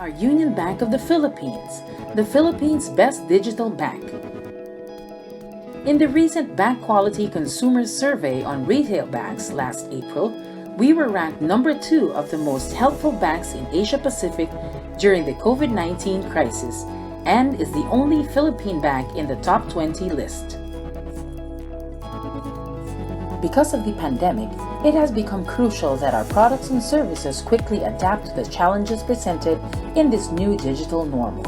our Union Bank of the Philippines, the Philippines' best digital bank. In the recent Bank Quality Consumer Survey on retail banks last April, we were ranked number 2 of the most helpful banks in Asia Pacific during the COVID-19 crisis and is the only Philippine bank in the top 20 list. Because of the pandemic, it has become crucial that our products and services quickly adapt to the challenges presented in this new digital normal.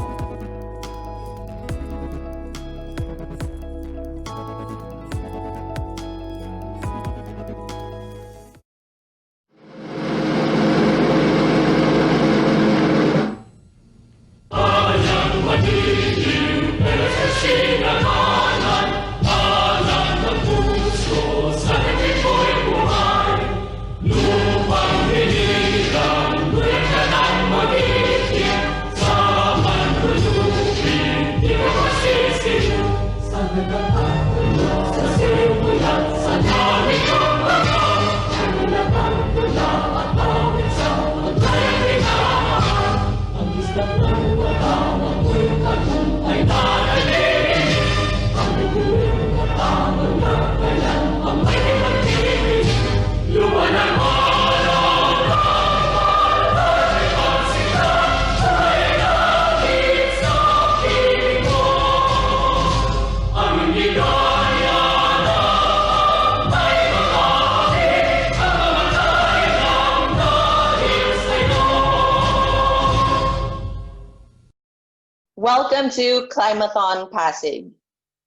Welcome to Climathon Pasig.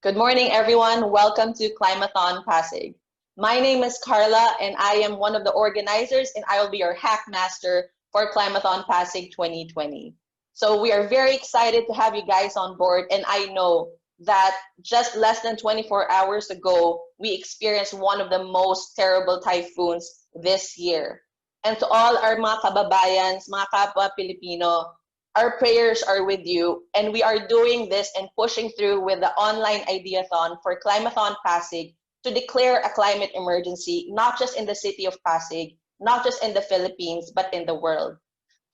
Good morning, everyone. Welcome to Climathon Pasig. My name is Carla, and I am one of the organizers, and I will be your hack master for Climathon Pasig 2020. So we are very excited to have you guys on board, and I know that just less than 24 hours ago, we experienced one of the most terrible typhoons this year. And to all our mga kababayans, mga kapwa Pilipino, our prayers are with you, and we are doing this and pushing through with the online ideathon for Climathon Pasig to declare a climate emergency, not just in the city of Pasig, not just in the Philippines, but in the world.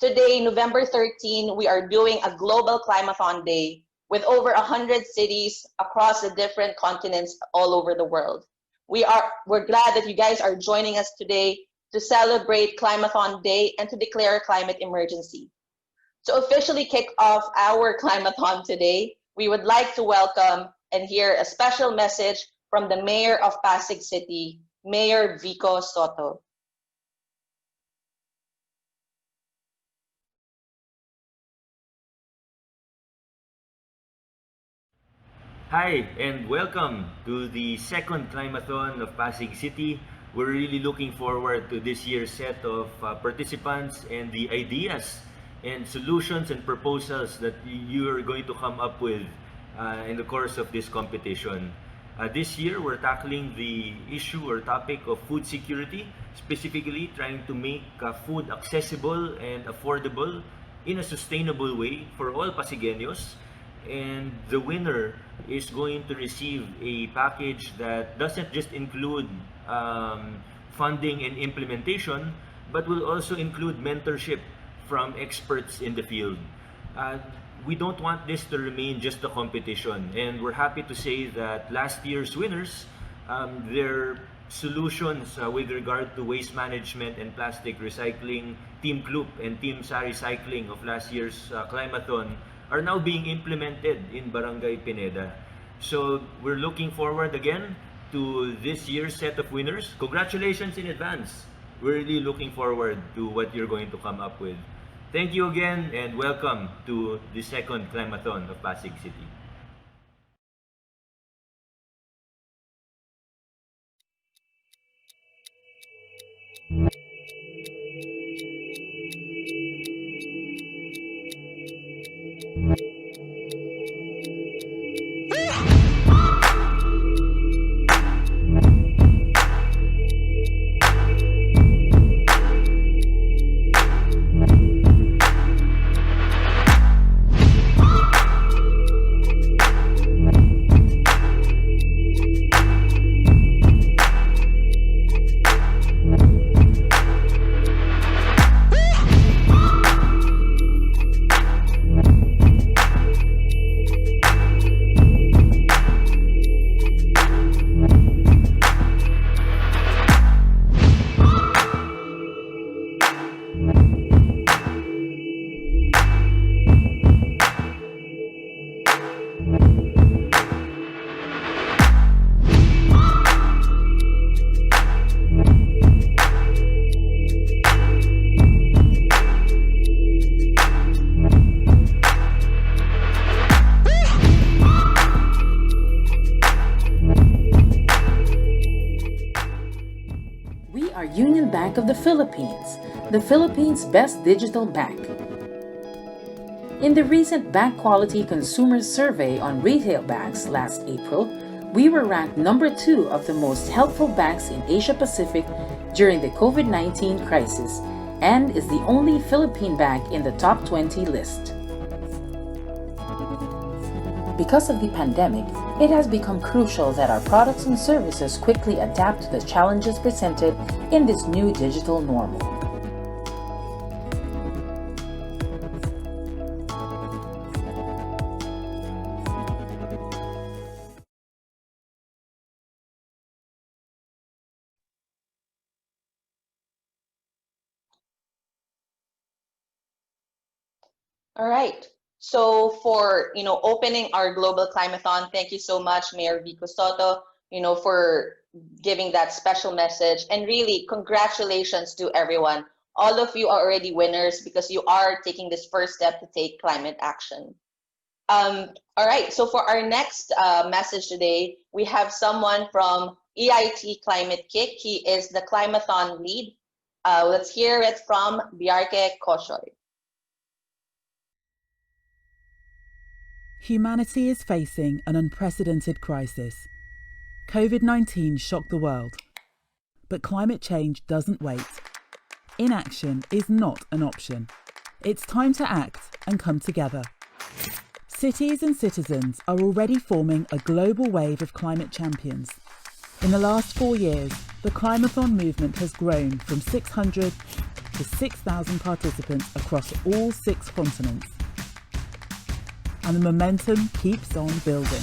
Today, November 13, we are doing a global Climathon Day with over 100 cities across the different continents all over the world. We're glad that you guys are joining us today to celebrate Climathon Day and to declare a climate emergency. To officially kick off our Climathon today, we would like to welcome and hear a special message from the Mayor of Pasig City, Mayor Vico Soto. Hi, and welcome to the second Climathon of Pasig City. We're really looking forward to this year's set of participants and the ideas and solutions and proposals that you are going to come up with in the course of this competition. This year, we're tackling the issue or topic of food security, specifically trying to make food accessible and affordable in a sustainable way for all Pasigueños. And the winner is going to receive a package that doesn't just include funding and implementation, but will also include mentorship from experts in the field. We don't want this to remain just a competition, and we're happy to say that last year's winners, their solutions with regard to waste management and plastic recycling, Team Club and Team Sa Recycling of last year's Climathon are now being implemented in Barangay Pineda. So we're looking forward again to this year's set of winners. Congratulations in advance. We're really looking forward to what you're going to come up with. Thank you again, and welcome to the second Climathon of Pasig City. of the Philippines' best digital bank. In the recent Bank Quality Consumer Survey on retail banks last April, we were ranked number 2 of the most helpful banks in Asia Pacific during the COVID-19 crisis and is the only Philippine bank in the top 20 list. Because of the pandemic, it has become crucial that our products and services quickly adapt to the challenges presented in this new digital normal. All right. So for opening our global climathon, thank you so much, Mayor Vico Soto, for giving that special message. And really, congratulations to everyone. All of you are already winners because you are taking this first step to take climate action. All right. So for our next message today, we have someone from EIT Climate Kick. He is the climathon lead. Let's hear it from Biarke Koshoy. Humanity is facing an unprecedented crisis. COVID-19 shocked the world. But climate change doesn't wait. Inaction is not an option. It's time to act and come together. Cities and citizens are already forming a global wave of climate champions. In the last 4 years, the Climathon movement has grown from 600 to 6,000 participants across all 6 continents. And the momentum keeps on building.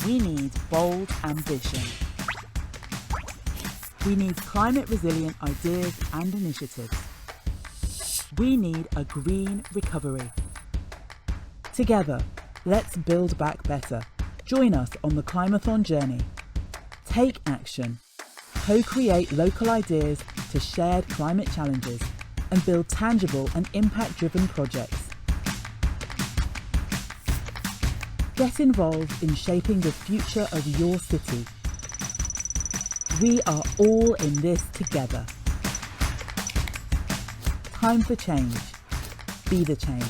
We need bold ambition. We need climate-resilient ideas and initiatives. We need a green recovery. Together, let's build back better. Join us on the Climathon journey. Take action. Co-create local ideas to shared climate challenges and build tangible and impact-driven projects. Get involved in shaping the future of your city. We are all in this together. Time for change. Be the change.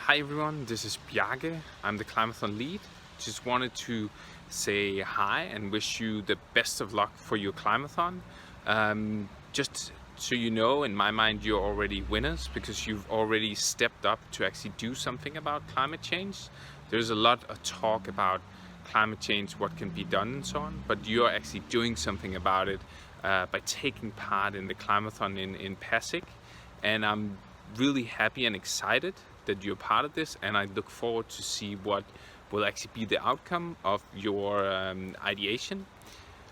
Hi everyone, this is Bjarke. I'm the Climathon lead. Just wanted to say hi and wish you the best of luck for your Climathon. Just so you know, in my mind, you're already winners because you've already stepped up to actually do something about climate change. There's a lot of talk about climate change, what can be done and so on, but you're actually doing something about it by taking part in the Climathon in Pasig. And I'm really happy and excited that you're part of this, and I look forward to see what will actually be the outcome of your ideation.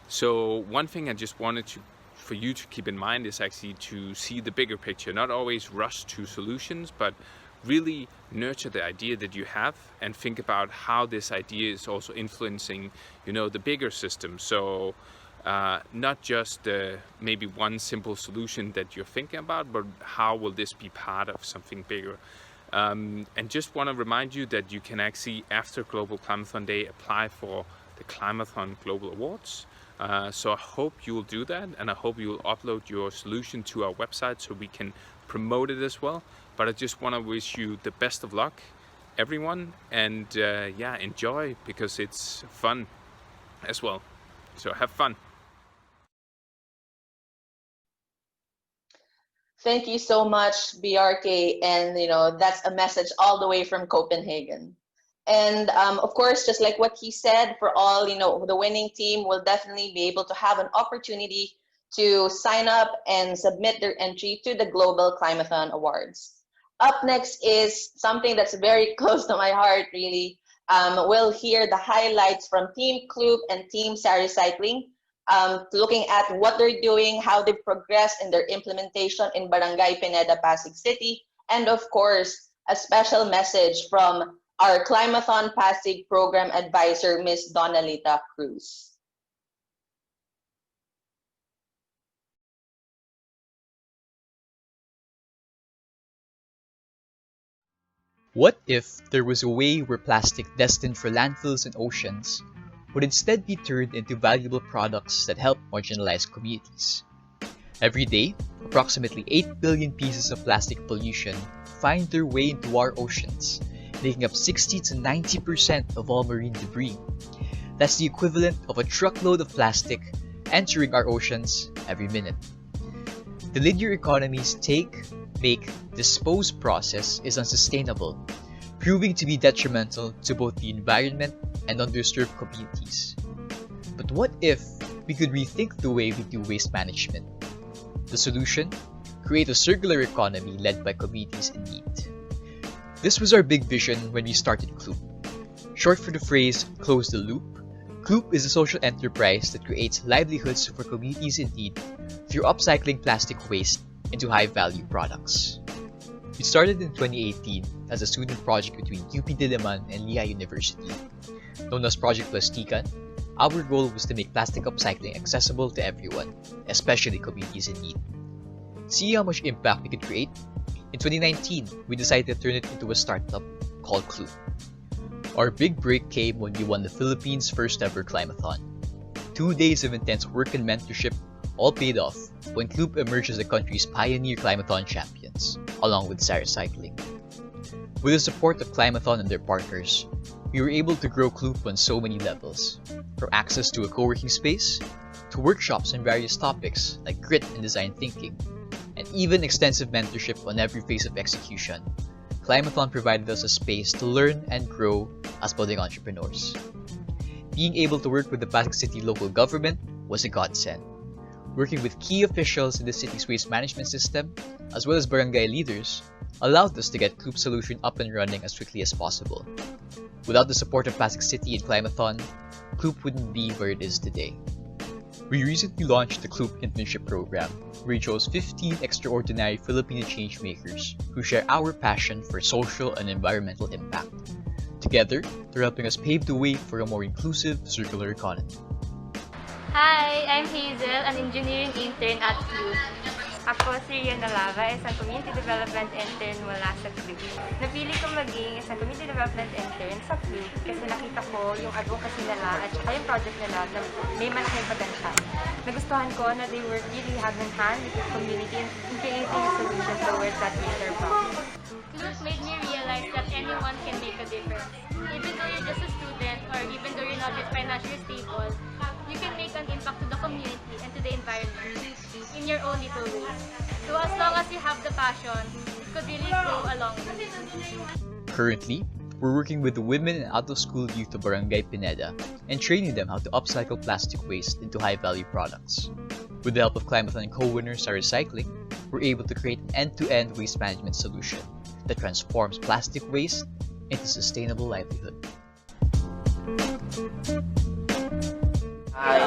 So one thing I just wanted for you to keep in mind is actually to see the bigger picture, not always rush to solutions, but really nurture the idea that you have and think about how this idea is also influencing, the bigger system. So not just maybe one simple solution that you're thinking about, but how will this be part of something bigger? And just want to remind you that you can actually, after Global Climathon Day, apply for the Climathon Global Awards. So I hope you will do that, and I hope you will upload your solution to our website so we can promote it as well. But I just want to wish you the best of luck, everyone, and enjoy, because it's fun as well. So have fun. Thank you so much, BRK, and that's a message all the way from Copenhagen. And of course, just like what he said, for all the winning team will definitely be able to have an opportunity to sign up and submit their entry to the Global Climathon Awards. Up next is something that's very close to my heart, really. We'll hear the highlights from Team Kloop and Team Sari Cycling, looking at what they're doing, how they've progressed in their implementation in Barangay Pineda, Pasig City, and of course, a special message from our Climathon Pasig Program Advisor, Ms. Donalita Cruz. What if there was a way where plastic destined for landfills and oceans would instead be turned into valuable products that help marginalized communities? Every day, approximately 8 billion pieces of plastic pollution find their way into our oceans, making up 60 to 90% of all marine debris. That's the equivalent of a truckload of plastic entering our oceans every minute. The linear economy's take, make, dispose process is unsustainable, proving to be detrimental to both the environment and underserved communities. But what if we could rethink the way we do waste management? The solution? Create a circular economy led by communities in need. This was our big vision when we started Kloop. Short for the phrase, close the loop, Kloop is a social enterprise that creates livelihoods for communities in need through upcycling plastic waste into high-value products. We started in 2018 as a student project between UP Diliman and Lehigh University. Known as Project Plastikan, our goal was to make plastic upcycling accessible to everyone, especially communities in need. See how much impact we could create? In 2019, we decided to turn it into a startup called Kloop. Our big break came when we won the Philippines' first ever Climathon. 2 days of intense work and mentorship all paid off when Kloop emerged as the country's pioneer Climathon champions, along with Cycling. With the support of Climathon and their partners, we were able to grow Kloop on so many levels, from access to a co-working space, to workshops on various topics like grit and design thinking, and even extensive mentorship on every phase of execution. Climathon provided us a space to learn and grow as budding entrepreneurs. Being able to work with the Pasig City local government was a godsend. Working with key officials in the city's waste management system, as well as barangay leaders, allowed us to get Kloop solution up and running as quickly as possible. Without the support of Pasig City and Climathon, Kloop wouldn't be where it is today. We recently launched the Kloop internship program, where we chose 15 extraordinary Filipino changemakers who share our passion for social and environmental impact. Together, they're helping us pave the way for a more inclusive circular economy. Hi, I'm Hazel, an engineering intern at Kloop. Ako si Rian Nalava, isang community development intern mula sa Kloop. Napili ko maging isang community development intern sa Kloop kasi nakita ko yung advocacy nila at saka yung project nila na may malaking potential. Nagustuhan ko na they work really hand in hand with the community in creating a solution towards that greater problem. Kloop made me realize that anyone can make a difference. Even though you're just a student or even though you're not yet financially stable, you can make an impact to the community and to the environment in your own little way. So as long as you have the passion, you could really go along with it. Currently, we're working with the women and out-of-school youth of Barangay Pineda and training them how to upcycle plastic waste into high-value products. With the help of Climathon co-winners Cycling, we're able to create an end-to-end waste management solution that transforms plastic waste into sustainable livelihood. Hi,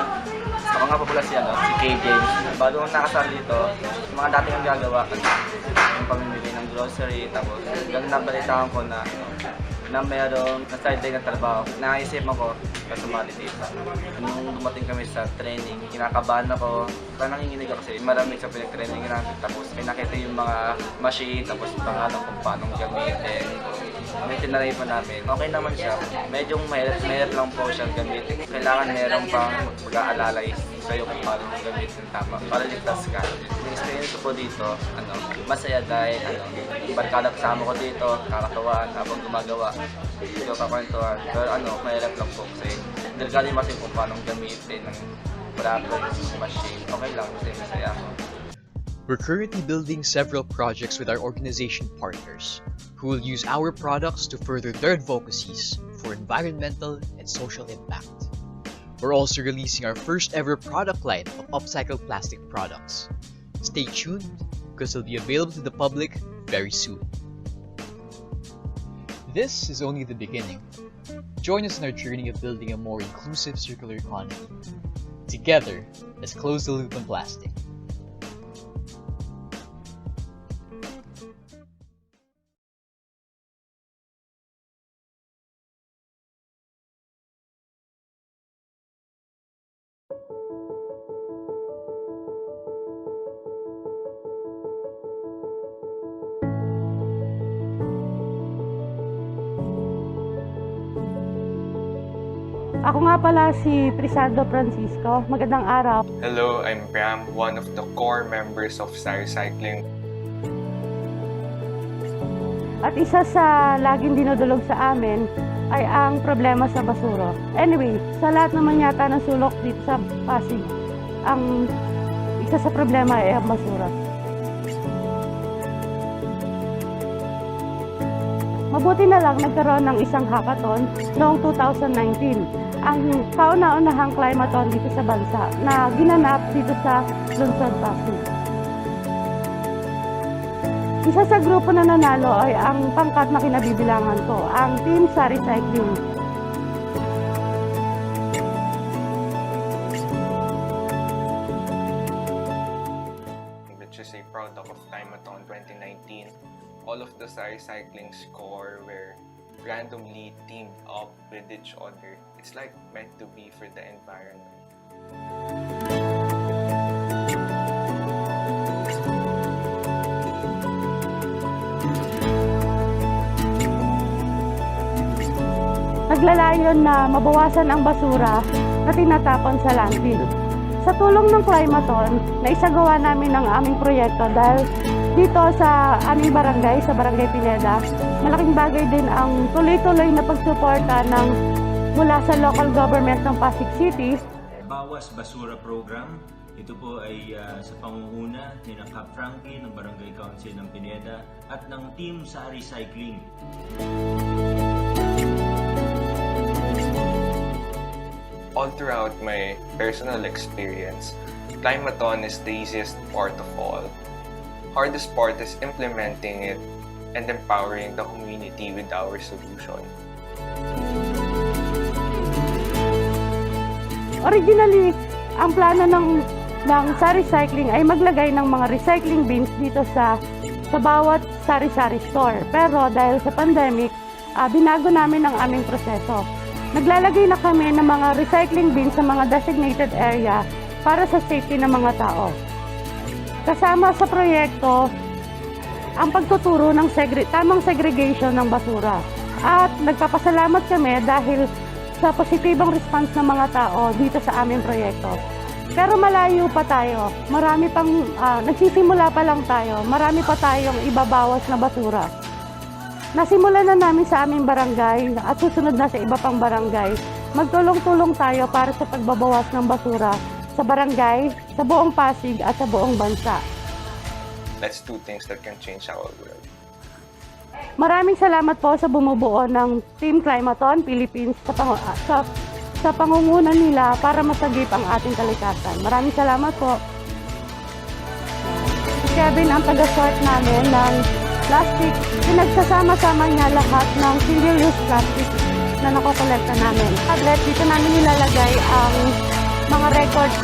ako nga po pala si KJ. Bago nakasali dito, mga dati kong gagawa, yung pamimili ng grocery, tapos hanggang nabalitaan ko na mayroong na-sideline na trabaho. Naisip ako na sumali dito. Nung dumating kami sa training, kinakabahan ako. Parang nanginginig ako kasi maraming sa pinag-training natin. Tapos may nakita yung mga machine, tapos pangalan kung paano gamitin. May tinaray pa namin. Okay naman siya. Medyo mahirap lang po siyang gamitin. Kailangan meron pang mag-aalalay sa'yo kung paano mo gamitin tama para ligtas ka. Yung experience ko po dito, masaya dahil barkada kasama ko dito, kakatawaan habang gumagawa. Dito kakwentuhan. Pero mahirap lang po kasi delikado yung machine kung paano gamitin ng machine. Okay lang kasi masaya ako. We're currently building several projects with our organization partners who will use our products to further their advocacies for environmental and social impact. We're also releasing our first ever product line of upcycled plastic products. Stay tuned because they'll be available to the public very soon. This is only the beginning. Join us in our journey of building a more inclusive circular economy. Together, let's close the loop on plastic. Ako nga pala si Prisando Francisco. Magandang araw. Hello, I'm Bram, one of the core members of Cycling. At isa sa laging dinudulog sa amin ay ang problema sa basura. Anyway, sa lahat naman yata ng sulok dito sa Pasig, ang isa sa problema ay ang basura. Mabuti na lang nagkaroon ng isang hackathon noong 2019. Ang kauna-unahang Climathon dito sa bansa na ginanap dito sa Lungsod Pasig. Isa sa grupo na nanalo ay ang pangkat na kinabibilangan ko, ang team sa recycling. Which is a product of Climathon 2019. All of the recycling score were randomly teamed up with each other. It's like meant to be for the environment. Naglalayon na mabawasan ang basura na tinatapon sa landfill. Sa tulong ng Climathon, naisagawa namin ang aming proyekto dahil dito sa aming barangay, sa Barangay Pineda, malaking bagay din ang tuloy-tuloy na pagsuporta mula sa local government ng Pasig City. Bawas Basura Program. Ito po ay sa pangunguna ni Kap Frankie ng Barangay Council ng Pineda at ng team sa recycling. All throughout my personal experience, Climathon is the easiest part of all. Hardest part is implementing it and empowering the community with our solution. Originally, ang plano ng sa recycling ay maglagay ng mga recycling bins dito sa bawat sari-sari store. Pero dahil sa pandemic, binago namin ang aming proseso. Naglalagay na kami ng mga recycling bins sa mga designated area para sa safety ng mga tao. Kasama sa proyekto ang pagtuturo ng tamang segregation ng basura. At nagpapasalamat kami dahil sa positibong response ng mga tao dito sa aming proyekto. Pero malayo pa tayo. Marami pang, nagsisimula pa lang tayo. Marami pa tayong ibabawas na basura. Nasimulan na namin sa aming barangay at susunod na sa iba pang barangay. Magtulong-tulong tayo para sa pagbabawas ng basura sa barangay, sa buong Pasig at sa buong bansa. Let's do things that can change our world. Maraming salamat po sa bumubuo ng Team Climathon Philippines sa pangunguna nila para masagip ang ating kalikasan. Maraming salamat po. Si Kevin ang taga-sort namin ng plastic. Pinagsasama-sama niya lahat ng single-use plastic na nakokolekta namin. Tablet, dito namin nilalagay ang mga records.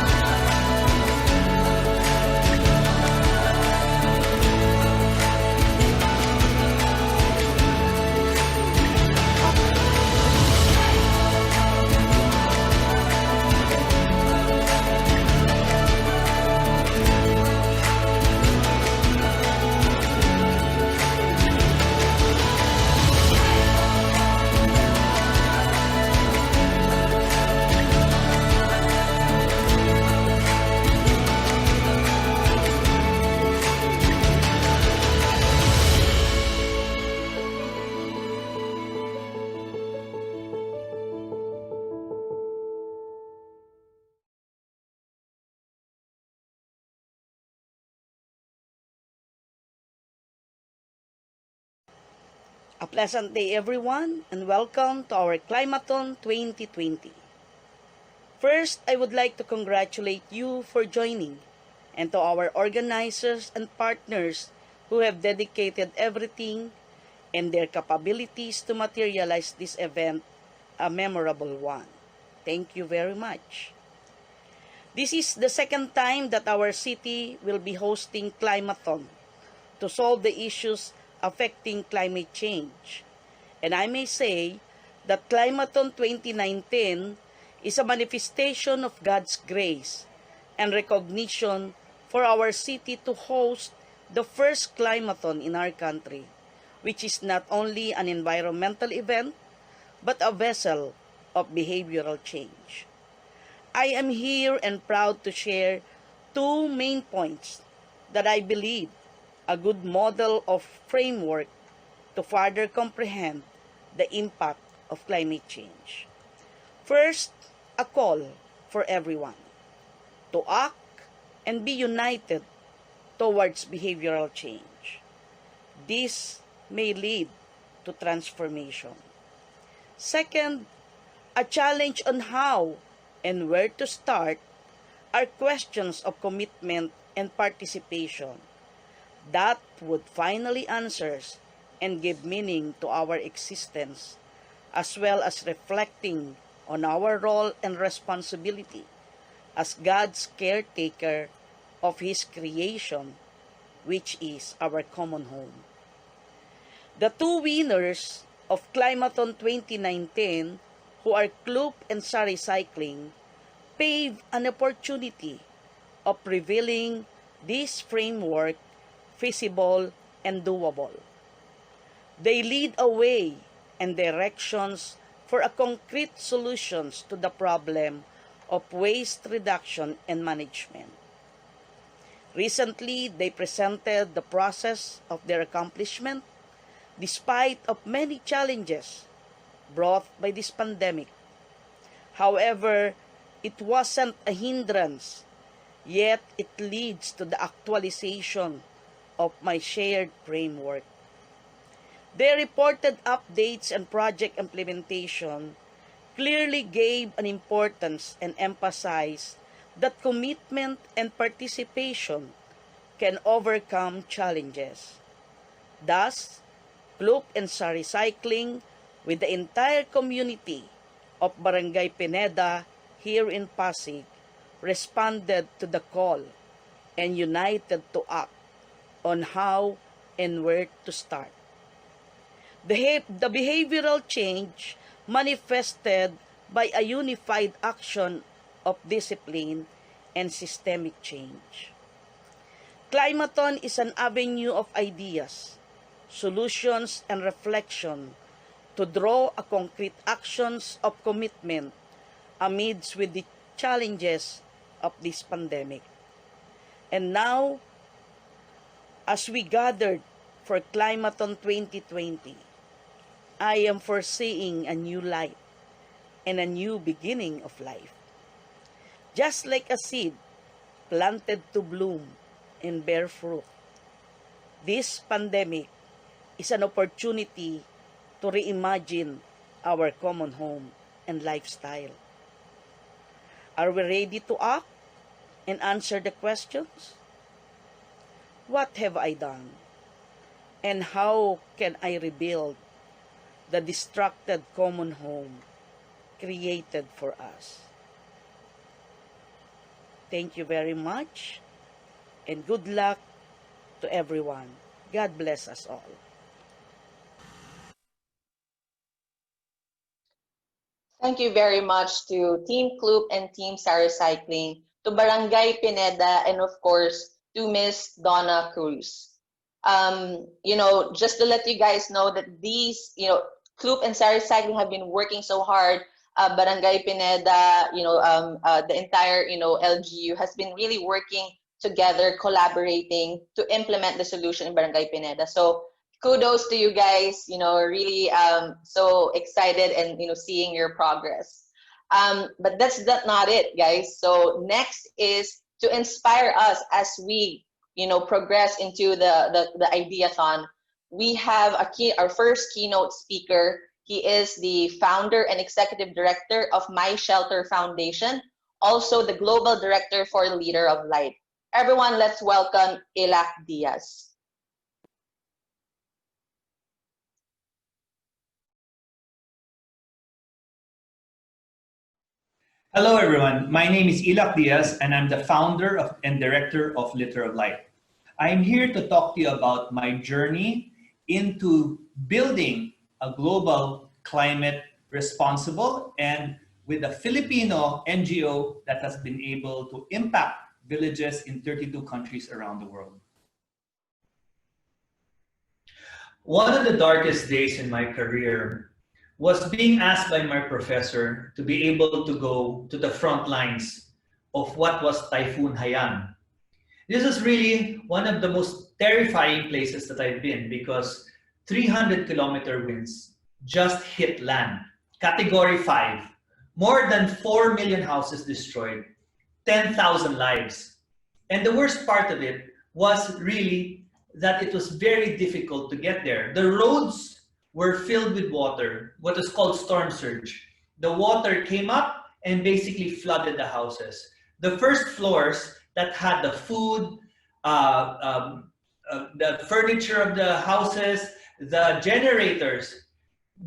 A pleasant day everyone and welcome to our Climathon 2020. First, I would like to congratulate you for joining and to our organizers and partners who have dedicated everything and their capabilities to materialize this event a memorable one. Thank you very much. This is the second time that our city will be hosting Climathon to solve the issues affecting climate change. And I may say that Climathon 2019 is a manifestation of God's grace and recognition for our city to host the first Climathon in our country, which is not only an environmental event, but a vessel of behavioral change. I am here and proud to share two main points that I believe a good model of framework to further comprehend the impact of climate change. First, a call for everyone to act and be united towards behavioral change. This may lead to transformation. Second, a challenge on how and where to start are questions of commitment and participation that would finally answer and give meaning to our existence, as well as reflecting on our role and responsibility as God's caretaker of His creation, which is our common home. The two winners of Climathon 2019, who are Kloop and Sari Cycling, pave an opportunity of revealing this framework feasible and doable. They lead a way and directions for a concrete solutions to the problem of waste reduction and management. Recently, they presented the process of their accomplishment despite of many challenges brought by this pandemic. However, it wasn't a hindrance, yet it leads to the actualization of my shared framework. Their reported updates and project implementation clearly gave an importance and emphasized that commitment and participation can overcome challenges. Thus, Kloop and Sari Cycling, with the entire community of Barangay Pineda here in Pasig, responded to the call and united to act on how and where to start. The behavioral change manifested by a unified action of discipline and systemic change. Climathon is an avenue of ideas, solutions, and reflection to draw a concrete actions of commitment amidst with the challenges of this pandemic. And now, as we gathered for Climathon 2020, I am foreseeing a new light and a new beginning of life. Just like a seed planted to bloom and bear fruit, this pandemic is an opportunity to reimagine our common home and lifestyle. Are we ready to act and answer the questions? What have I done? And how can I rebuild the distracted common home created for us? Thank you very much, and good luck to everyone. God bless us all. Thank you very much to Team Kloop and Team Sari Cycling, to Barangay Pineda, and of course, to Miss Donna Cruz. Just to let you guys know that these, Kloop and Sari Cycling have been working so hard. Barangay Pineda, the entire, LGU has been really working together, collaborating to implement the solution in Barangay Pineda. So kudos to you guys, really so excited and, seeing your progress. But that's not it, guys. So next is to inspire us as we, progress into the Ideathon. We have our first keynote speaker. He is the founder and executive director of My Shelter Foundation, also the global director for Leader of Light. Everyone, let's welcome Ilak Diaz. Hello, everyone. My name is Ilak Diaz, and I'm the founder and director of Leader of Light. I'm here to talk to you about my journey into building a global climate responsible and with a Filipino NGO that has been able to impact villages in 32 countries around the world. One of the darkest days in my career was being asked by my professor to be able to go to the front lines of what was Typhoon Haiyan. This is really one of the most terrifying places that I've been because 300-kilometer winds just hit land. Category 5. More than 4 million houses destroyed. 10,000 lives. And the worst part of it was really that it was very difficult to get there. The roads were filled with water, what is called storm surge. The water came up and basically flooded the houses. The first floors that had the food, the furniture of the houses, the generators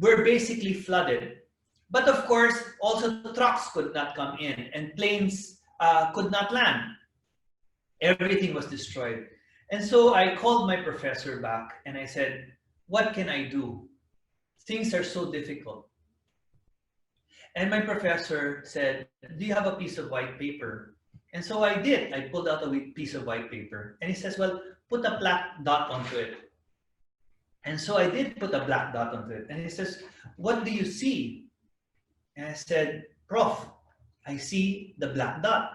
were basically flooded. But of course, also the trucks could not come in and planes could not land. Everything was destroyed. And so I called my professor back and I said, what can I do? Things are so difficult. And my professor said, do you have a piece of white paper? And so I did. I pulled out a piece of white paper. And he says, well, put a black dot onto it. And so I did put a black dot onto it. And he says, what do you see? And I said, Prof, I see the black dot.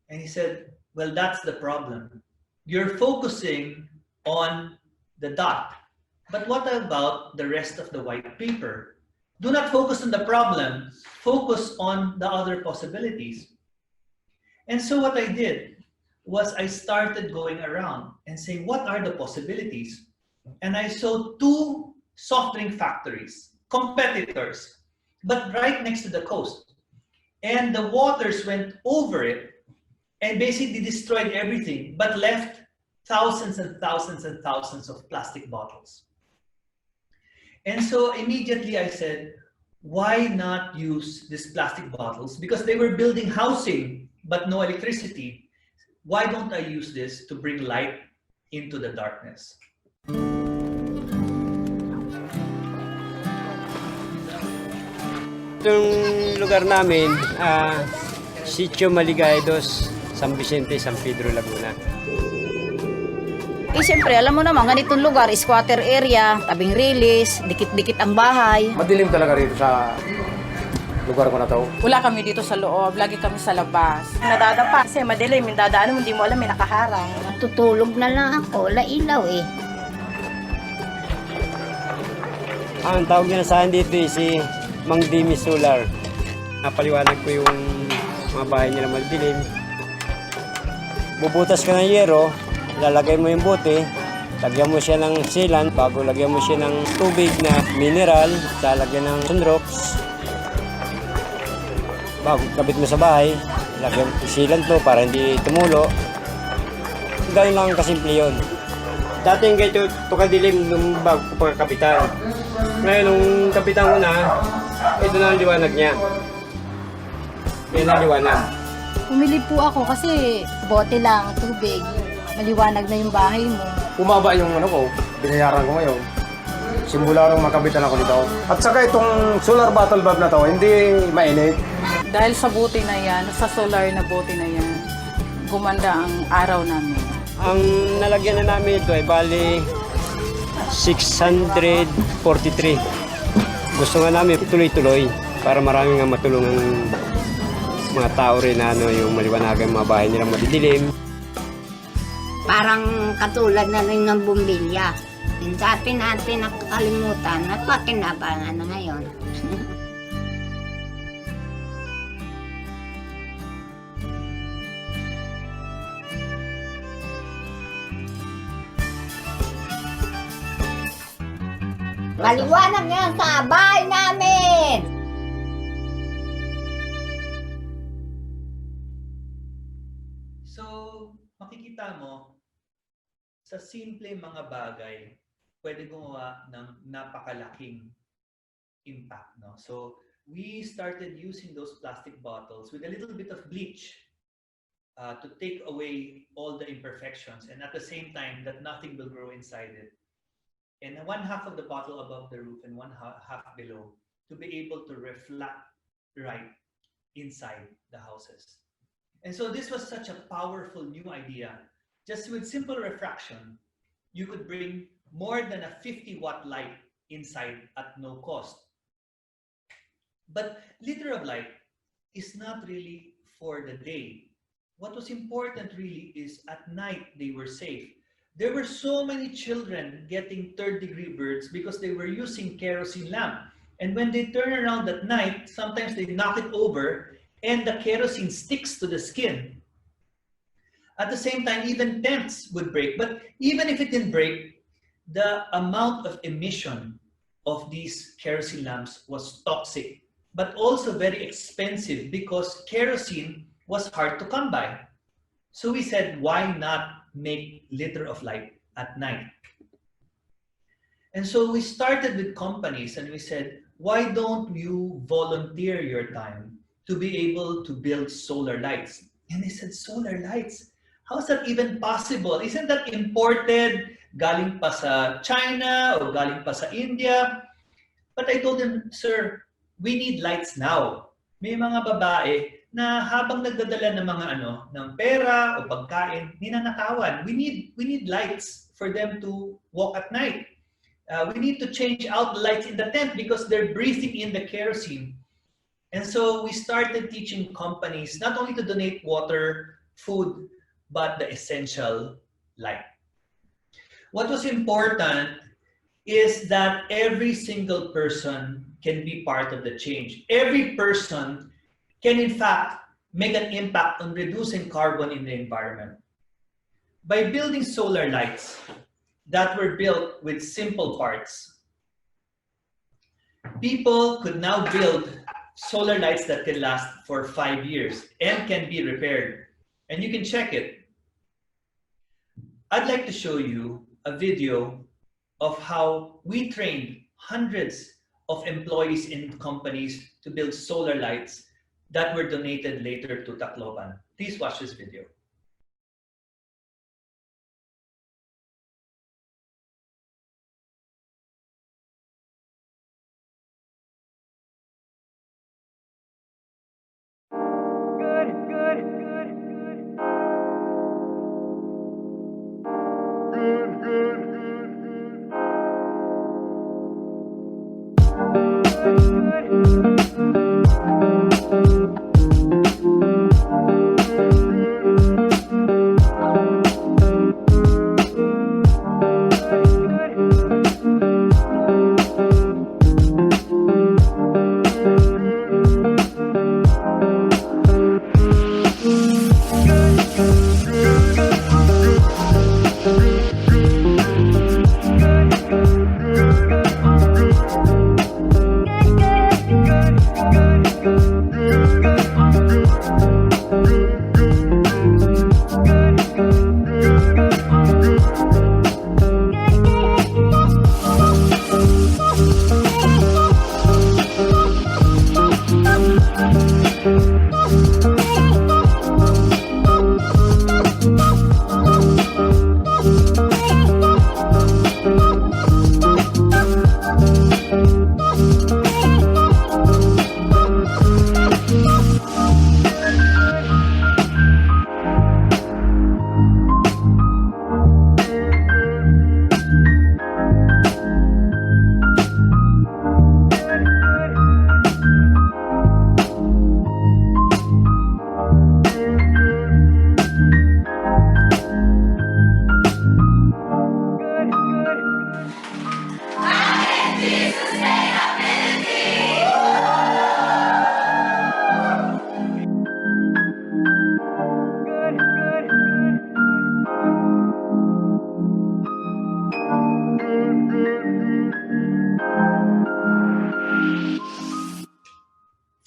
And he said, well, that's the problem. You're focusing on the dot. But what about the rest of the white paper? Do not focus on the problem. Focus on the other possibilities. And so what I did was I started going around and saying, what are the possibilities? And I saw 2 soft drink factories, competitors, but right next to the coast. And the waters went over it and basically destroyed everything, but left thousands and thousands and thousands of plastic bottles. And so immediately I said, why not use these plastic bottles? Because they were building housing, but no electricity. Why don't I use this to bring light into the darkness? Itong lugar namin, Sitio Maligay dos, San Vicente, San Pedro, Laguna. Eh siyempre, alam mo naman, ganitong lugar, squatter area, tabing rilis, dikit-dikit ang bahay. Madilim talaga rito sa lugar ko na to. Wala kami dito sa loob, lagi kami sa labas. Nadadapa kasi madilim, yung dadaan mo, hindi mo alam, may nakaharang. Tutulog na lang ako, wala ilaw eh. Ang tawag nila sa akin dito si Mang Dimi Solar. Napaliwanag ko yung mga bahay nila madilim. Bubutas ka ng yero, lalagay mo yung bote, lagyan mo siya ng sealant, bago lagyan mo siya ng tubig na mineral, lalagyan ng sunrox. Bago kabit mo sa bahay, lagyan sealant mo para hindi tumulo. Ganun lang kasimple yun. Dati yung ganito, tukadilim nung bago ko pagkapitan. Ngayon, nung kapitan ko na, ito na ang liwanag niya. Yan ang liwanag. Pumili po ako kasi bote lang, tubig. Maliwanag na yung bahay mo. Bumaba yung binayaran ko ngayon. Simula nung makabitan ako dito. At saka itong solar bottle bulb na to, hindi mainit. Dahil sa buti na yan, sa solar na buti na yan, gumanda ang araw namin. Ang nalagyan na namin ito ay bali 643. Gusto nga namin tuloy-tuloy para marami nga matulungan mga tao rin na yung maliwanagan mga bahay nilang madidilim. Parang katulad na rin ng bumbilya. Yung dati natin nakakalimutan at pakinabangan na ngayon. Maliwanag yan sa bahay namin! So, makikita mo, sa simple mga bagay, pwede gumawa ng napakalaking impact. No? So, we started using those plastic bottles with a little bit of bleach to take away all the imperfections, and at the same time that nothing will grow inside it. And 1/2 of the bottle above the roof and 1/2 below to be able to reflect right inside the houses. And so this was such a powerful new idea. Just with simple refraction, you could bring more than a 50-watt light inside at no cost. But liter of light is not really for the day. What was important really is at night they were safe. There were so many children getting third-degree burns because they were using kerosene lamp. And when they turn around at night, sometimes they knock it over and the kerosene sticks to the skin. At the same time, even tents would break. But even if it didn't break, the amount of emission of these kerosene lamps was toxic, but also very expensive because kerosene was hard to come by. So we said, why not make liter of light at night? And so we started with companies and we said, why don't you volunteer your time to be able to build solar lights? And they said, solar lights? How is that even possible? Isn't that imported? Galing pa sa China or galing pa sa India? But I told them, sir, we need lights now. May mga babae na habang nagdadala ng mga ng pera o pagkain, ninanakawan. We need lights for them to walk at night. We need to change out the lights in the tent because they're breathing in the kerosene. And so we started teaching companies not only to donate water, food, but the essential light. What was important is that every single person can be part of the change. Every person can in fact make an impact on reducing carbon in the environment. By building solar lights that were built with simple parts, people could now build solar lights that can last for 5 years and can be repaired. And you can check it. I'd like to show you a video of how we trained hundreds of employees in companies to build solar lights that were donated later to Tacloban. Please watch this video.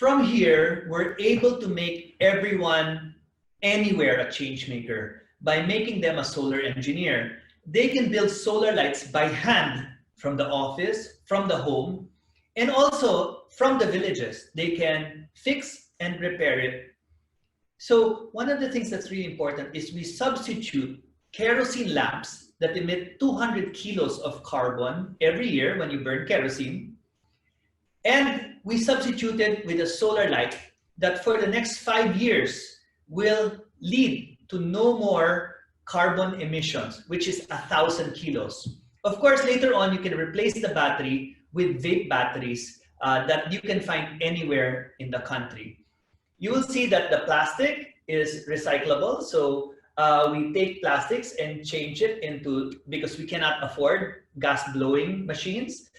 From here, we're able to make everyone anywhere a change maker by making them a solar engineer. They can build solar lights by hand from the office, from the home, and also from the villages. They can fix and repair it. So one of the things that's really important is we substitute kerosene lamps that emit 200 kilos of carbon every year when you burn kerosene. And we substituted with a solar light that for the next 5 years will lead to no more carbon emissions, which is 1,000 kilos. Of course, later on, you can replace the battery with vape batteries that you can find anywhere in the country. You will see that the plastic is recyclable. So we take plastics and change it into, because we cannot afford gas blowing machines.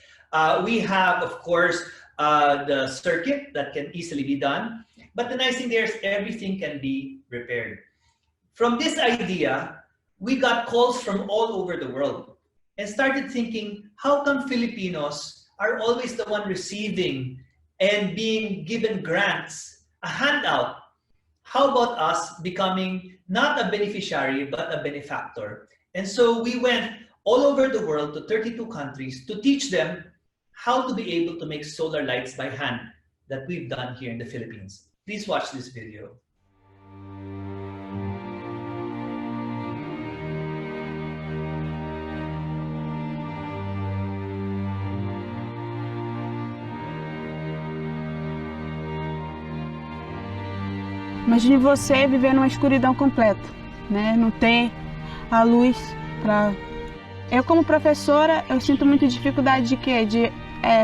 We have, of course, the circuit that can easily be done. But the nice thing there is everything can be repaired. From this idea, we got calls from all over the world and started thinking, how come Filipinos are always the one receiving and being given grants, a handout? How about us becoming not a beneficiary, but a benefactor? And so we went all over the world to 32 countries to teach them how to be able to make solar lights by hand that we've done here in the Philippines. Please watch this video. Imagine você viver numa escuridão completa, né? Não ter a luz para... Eu como professora, eu sinto muita dificuldade de quê? De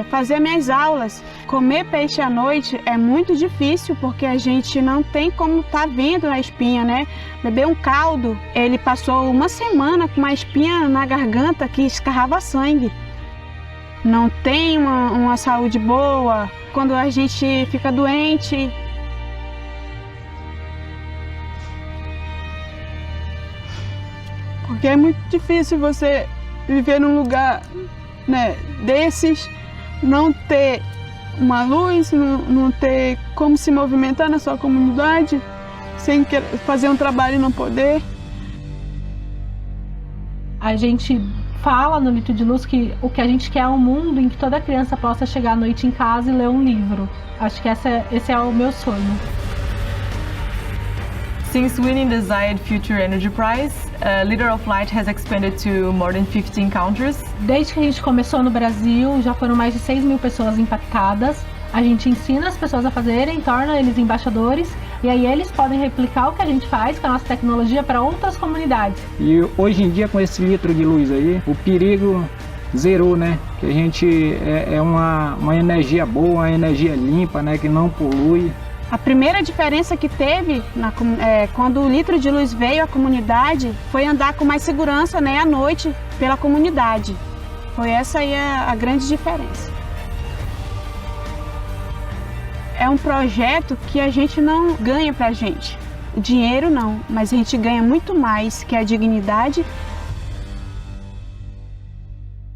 fazer minhas aulas. Comer peixe à noite é muito difícil porque a gente não tem como tá vendo a espinha, né? Beber um caldo, ele passou uma semana com uma espinha na garganta que escarrava sangue. Não tem uma saúde boa. Quando a gente fica doente, porque é muito difícil você viver num lugar, né, desses, não ter uma luz, não ter como se movimentar na sua comunidade, sem fazer um trabalho e não poder. A gente fala no Litro de Luz que o que a gente quer é um mundo em que toda criança possa chegar à noite em casa e ler um livro. Acho que esse é o meu sonho. Since winning the Zayed Future Energy Prize, Liter of Light has expanded to more than 15 countries. Desde que a gente começou no Brasil, já foram mais de 6.000 pessoas impactadas. A gente ensina as pessoas a fazerem, torna eles embaixadores, e aí eles podem replicar o que a gente faz com a nossa tecnologia para outras comunidades. E hoje em dia, com esse litro de luz aí, o perigo zerou, né? Que a gente é uma energia boa, uma energia limpa, né? Que não polui. A primeira diferença que teve quando o Litro de Luz veio à comunidade foi andar com mais segurança, né, à noite pela comunidade. Foi essa aí a grande diferença. É um projeto que a gente não ganha pra gente. O dinheiro não, mas a gente ganha muito mais, que é a dignidade.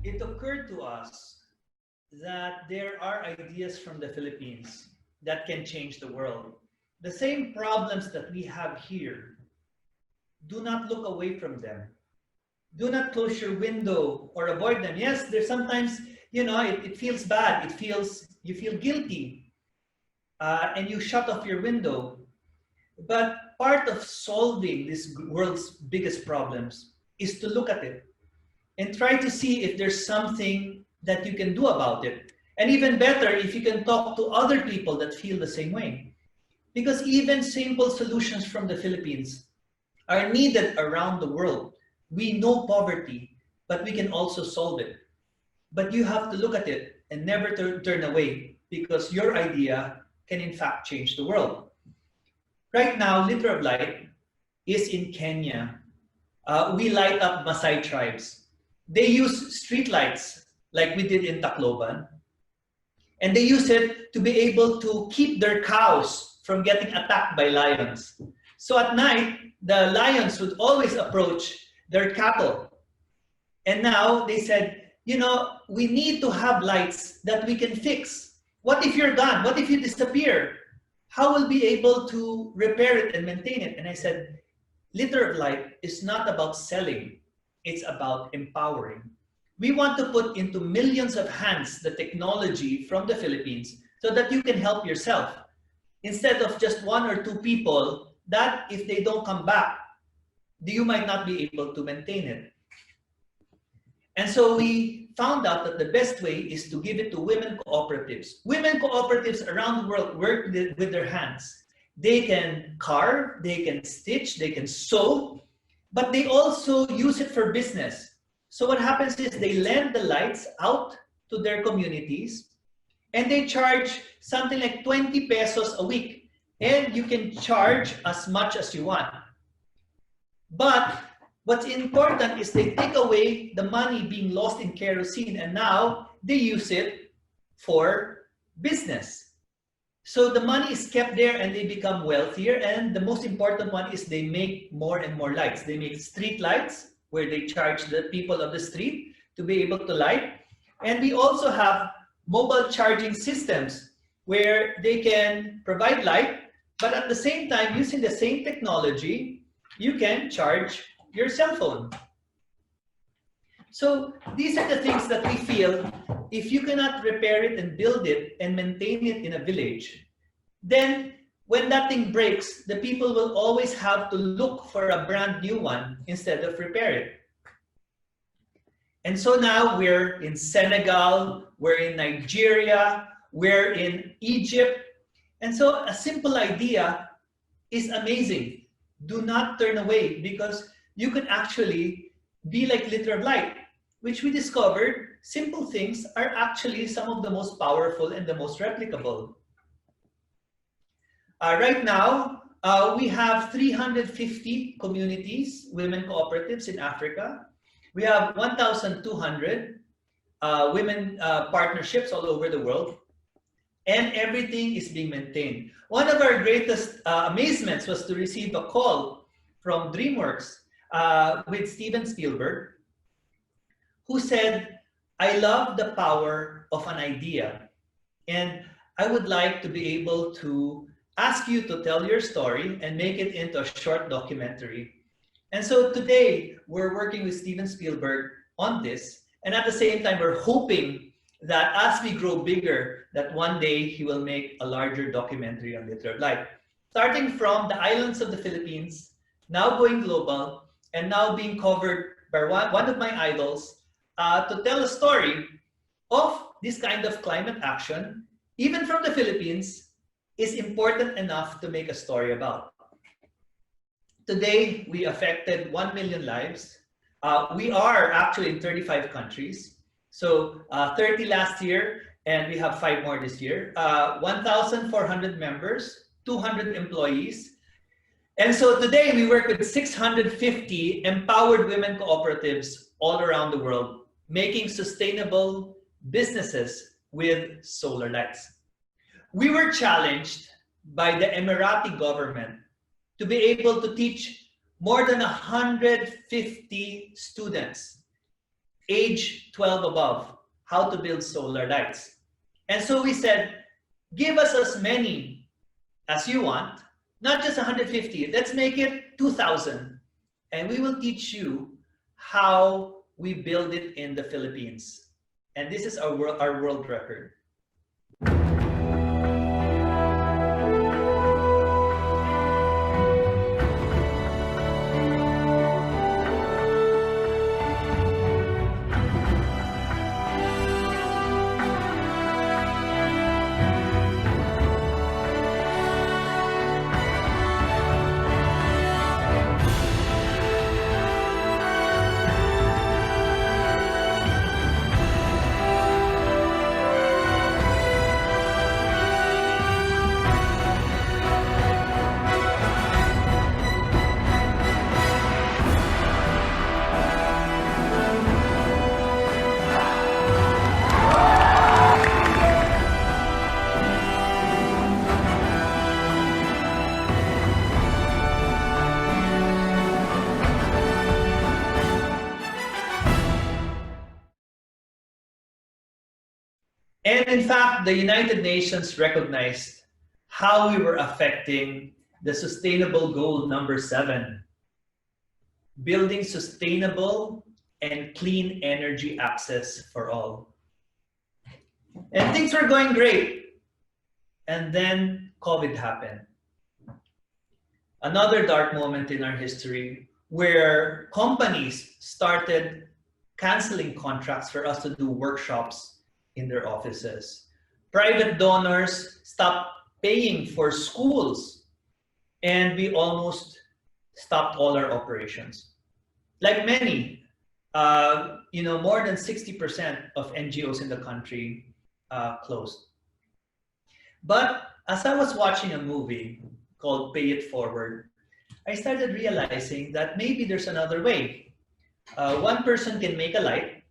It occurred to us that there are ideas from the Philippines that can change the world. The same problems that we have here, do not look away from them. Do not close your window or avoid them. Yes, there's sometimes, you know, it feels bad. You feel guilty and you shut off your window. But part of solving this world's biggest problems is to look at it and try to see if there's something that you can do about it. And even better, if you can talk to other people that feel the same way. Because even simple solutions from the Philippines are needed around the world. We know poverty, but we can also solve it. But you have to look at it and never turn away, because your idea can in fact change the world. Right now, Liter of Light is in Kenya. We light up Maasai tribes. They use street lights like we did in Tacloban. And they use it to be able to keep their cows from getting attacked by lions. So at night, the lions would always approach their cattle. And now they said, you know, we need to have lights that we can fix. What if you're gone? What if you disappear? How will we be able to repair it and maintain it? And I said, Liter of Light is not about selling. It's about empowering. We want to put into millions of hands the technology from the Philippines so that you can help yourself. Instead of just one or two people that if they don't come back, you might not be able to maintain it. And so we found out that the best way is to give it to women cooperatives. Women cooperatives around the world work with their hands. They can carve, they can stitch, they can sew, but they also use it for business. So what happens is they lend the lights out to their communities, and they charge something like 20 pesos a week. And you can charge as much as you want. But what's important is they take away the money being lost in kerosene, and now they use it for business. So the money is kept there and they become wealthier. And the most important one is they make more and more lights. They make street lights where they charge the people of the street to be able to light. And we also have mobile charging systems where they can provide light, but at the same time, using the same technology, you can charge your cell phone. So these are the things that we feel, if you cannot repair it and build it and maintain it in a village, then when that thing breaks, the people will always have to look for a brand new one instead of repair it. And so now we're in Senegal, we're in Nigeria, we're in Egypt. And so a simple idea is amazing. Do not turn away, because you can actually be like Litter of Light, which we discovered simple things are actually some of the most powerful and the most replicable. Right now, we have 350 communities, women cooperatives in Africa. We have 1,200 women partnerships all over the world, and everything is being maintained. One of our greatest amazements was to receive a call from DreamWorks with Steven Spielberg, who said, "I love the power of an idea, and I would like to be able to ask you to tell your story and make it into a short documentary." And so today we're working with Steven Spielberg on this, and at the same time we're hoping that as we grow bigger, that one day he will make a larger documentary on Litter of Light, starting from the islands of the Philippines, now going global, and now being covered by one of my idols to tell a story of this kind of climate action, even from the Philippines, is important enough to make a story about. Today, we affected 1 million lives. We are actually in 35 countries. So 30 last year, and we have 5 more this year. 1,400 members, 200 employees. And so today we work with 650 empowered women cooperatives all around the world, making sustainable businesses with solar lights. We were challenged by the Emirati government to be able to teach more than 150 students, age 12 above, how to build solar lights. And so we said, give us as many as you want, not just 150, let's make it 2,000. And we will teach you how we build it in the Philippines. And this is our world record. And in fact, the United Nations recognized how we were affecting the sustainable goal number 7, building sustainable and clean energy access for all. And things were going great. And then COVID happened. Another dark moment in our history where companies started canceling contracts for us to do workshops in their offices. Private donors stopped paying for schools, and we almost stopped all our operations. Like many, more than 60% of NGOs in the country closed. But as I was watching a movie called Pay It Forward, I started realizing that maybe there's another way. One person can make a light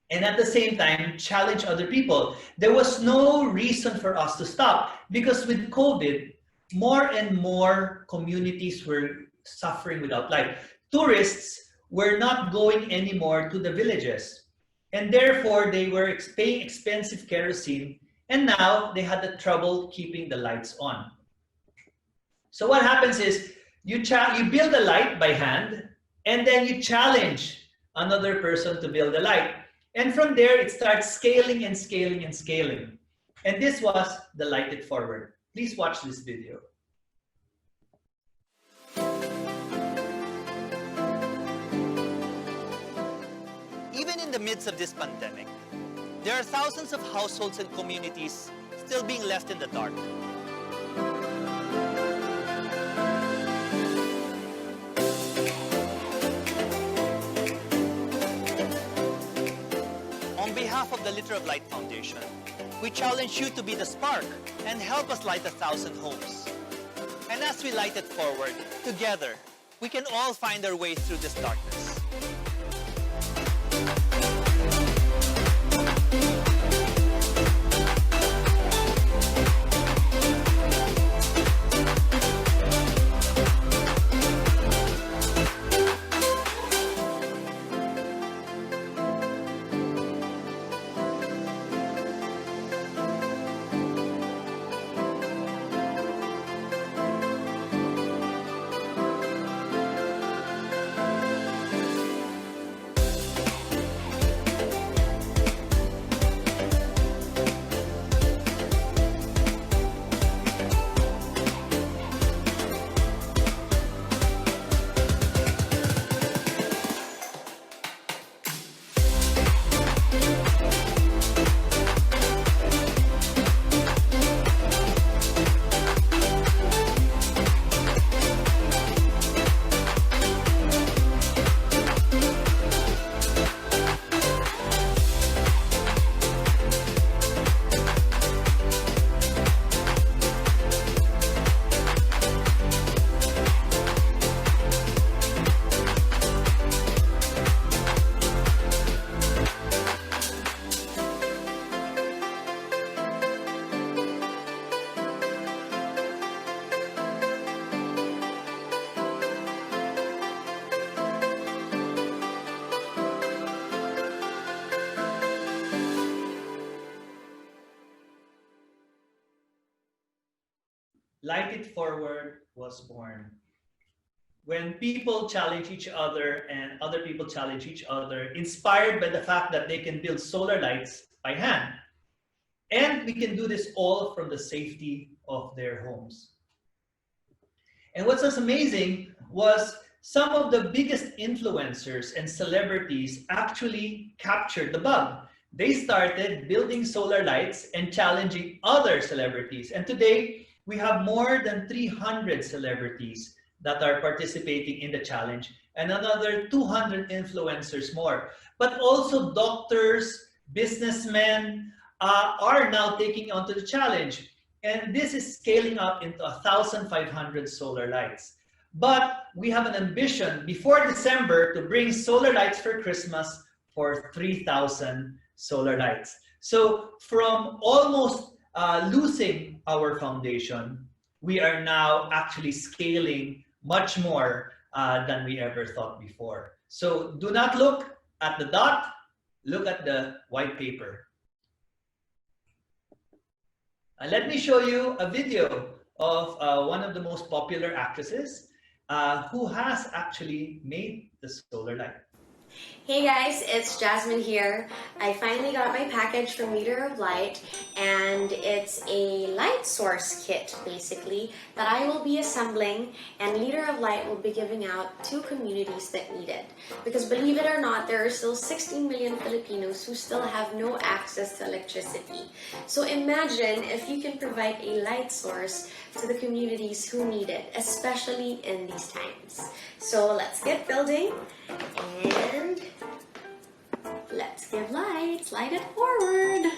and at the same time challenge other people. There was no reason for us to stop because with COVID, more and more communities were suffering without light. Tourists were not going anymore to the villages, and therefore they were paying expensive kerosene, and now they had the trouble keeping the lights on. So what happens is you build a light by hand, and then you challenge another person to build a light. And from there, it starts scaling and scaling and scaling. And this was the Light It Forward. Please watch this video. Even in the midst of this pandemic, there are thousands of households and communities still being left in the dark. On behalf of the Liter of Light Foundation, we challenge you to be the spark and help us light 1,000 homes. And as we light it forward, together, we can all find our way through this darkness. Light It Forward was born. When people challenge each other and other people challenge each other, inspired by the fact that they can build solar lights by hand. And we can do this all from the safety of their homes. And what's so amazing was some of the biggest influencers and celebrities actually captured the bug. They started building solar lights and challenging other celebrities. And today, we have more than 300 celebrities that are participating in the challenge and another 200 influencers more. But also doctors, businessmen are now taking on to the challenge. And this is scaling up into 1,500 solar lights. But we have an ambition before December to bring solar lights for Christmas for 3,000 solar lights. So from almost losing our foundation, we are now actually scaling much more than we ever thought before. So do not look at the dot, look at the white paper. Let me show you a video of one of the most popular actresses who has actually made the solar light. Hey guys, it's Jasmine here. I finally got my package from Liter of Light, and it's a light source kit basically that I will be assembling, and Liter of Light will be giving out to communities that need it. Because believe it or not, there are still 16 million Filipinos who still have no access to electricity. So imagine if you can provide a light source to the communities who need it, especially in these times. So let's get building and let's give lights, light it forward.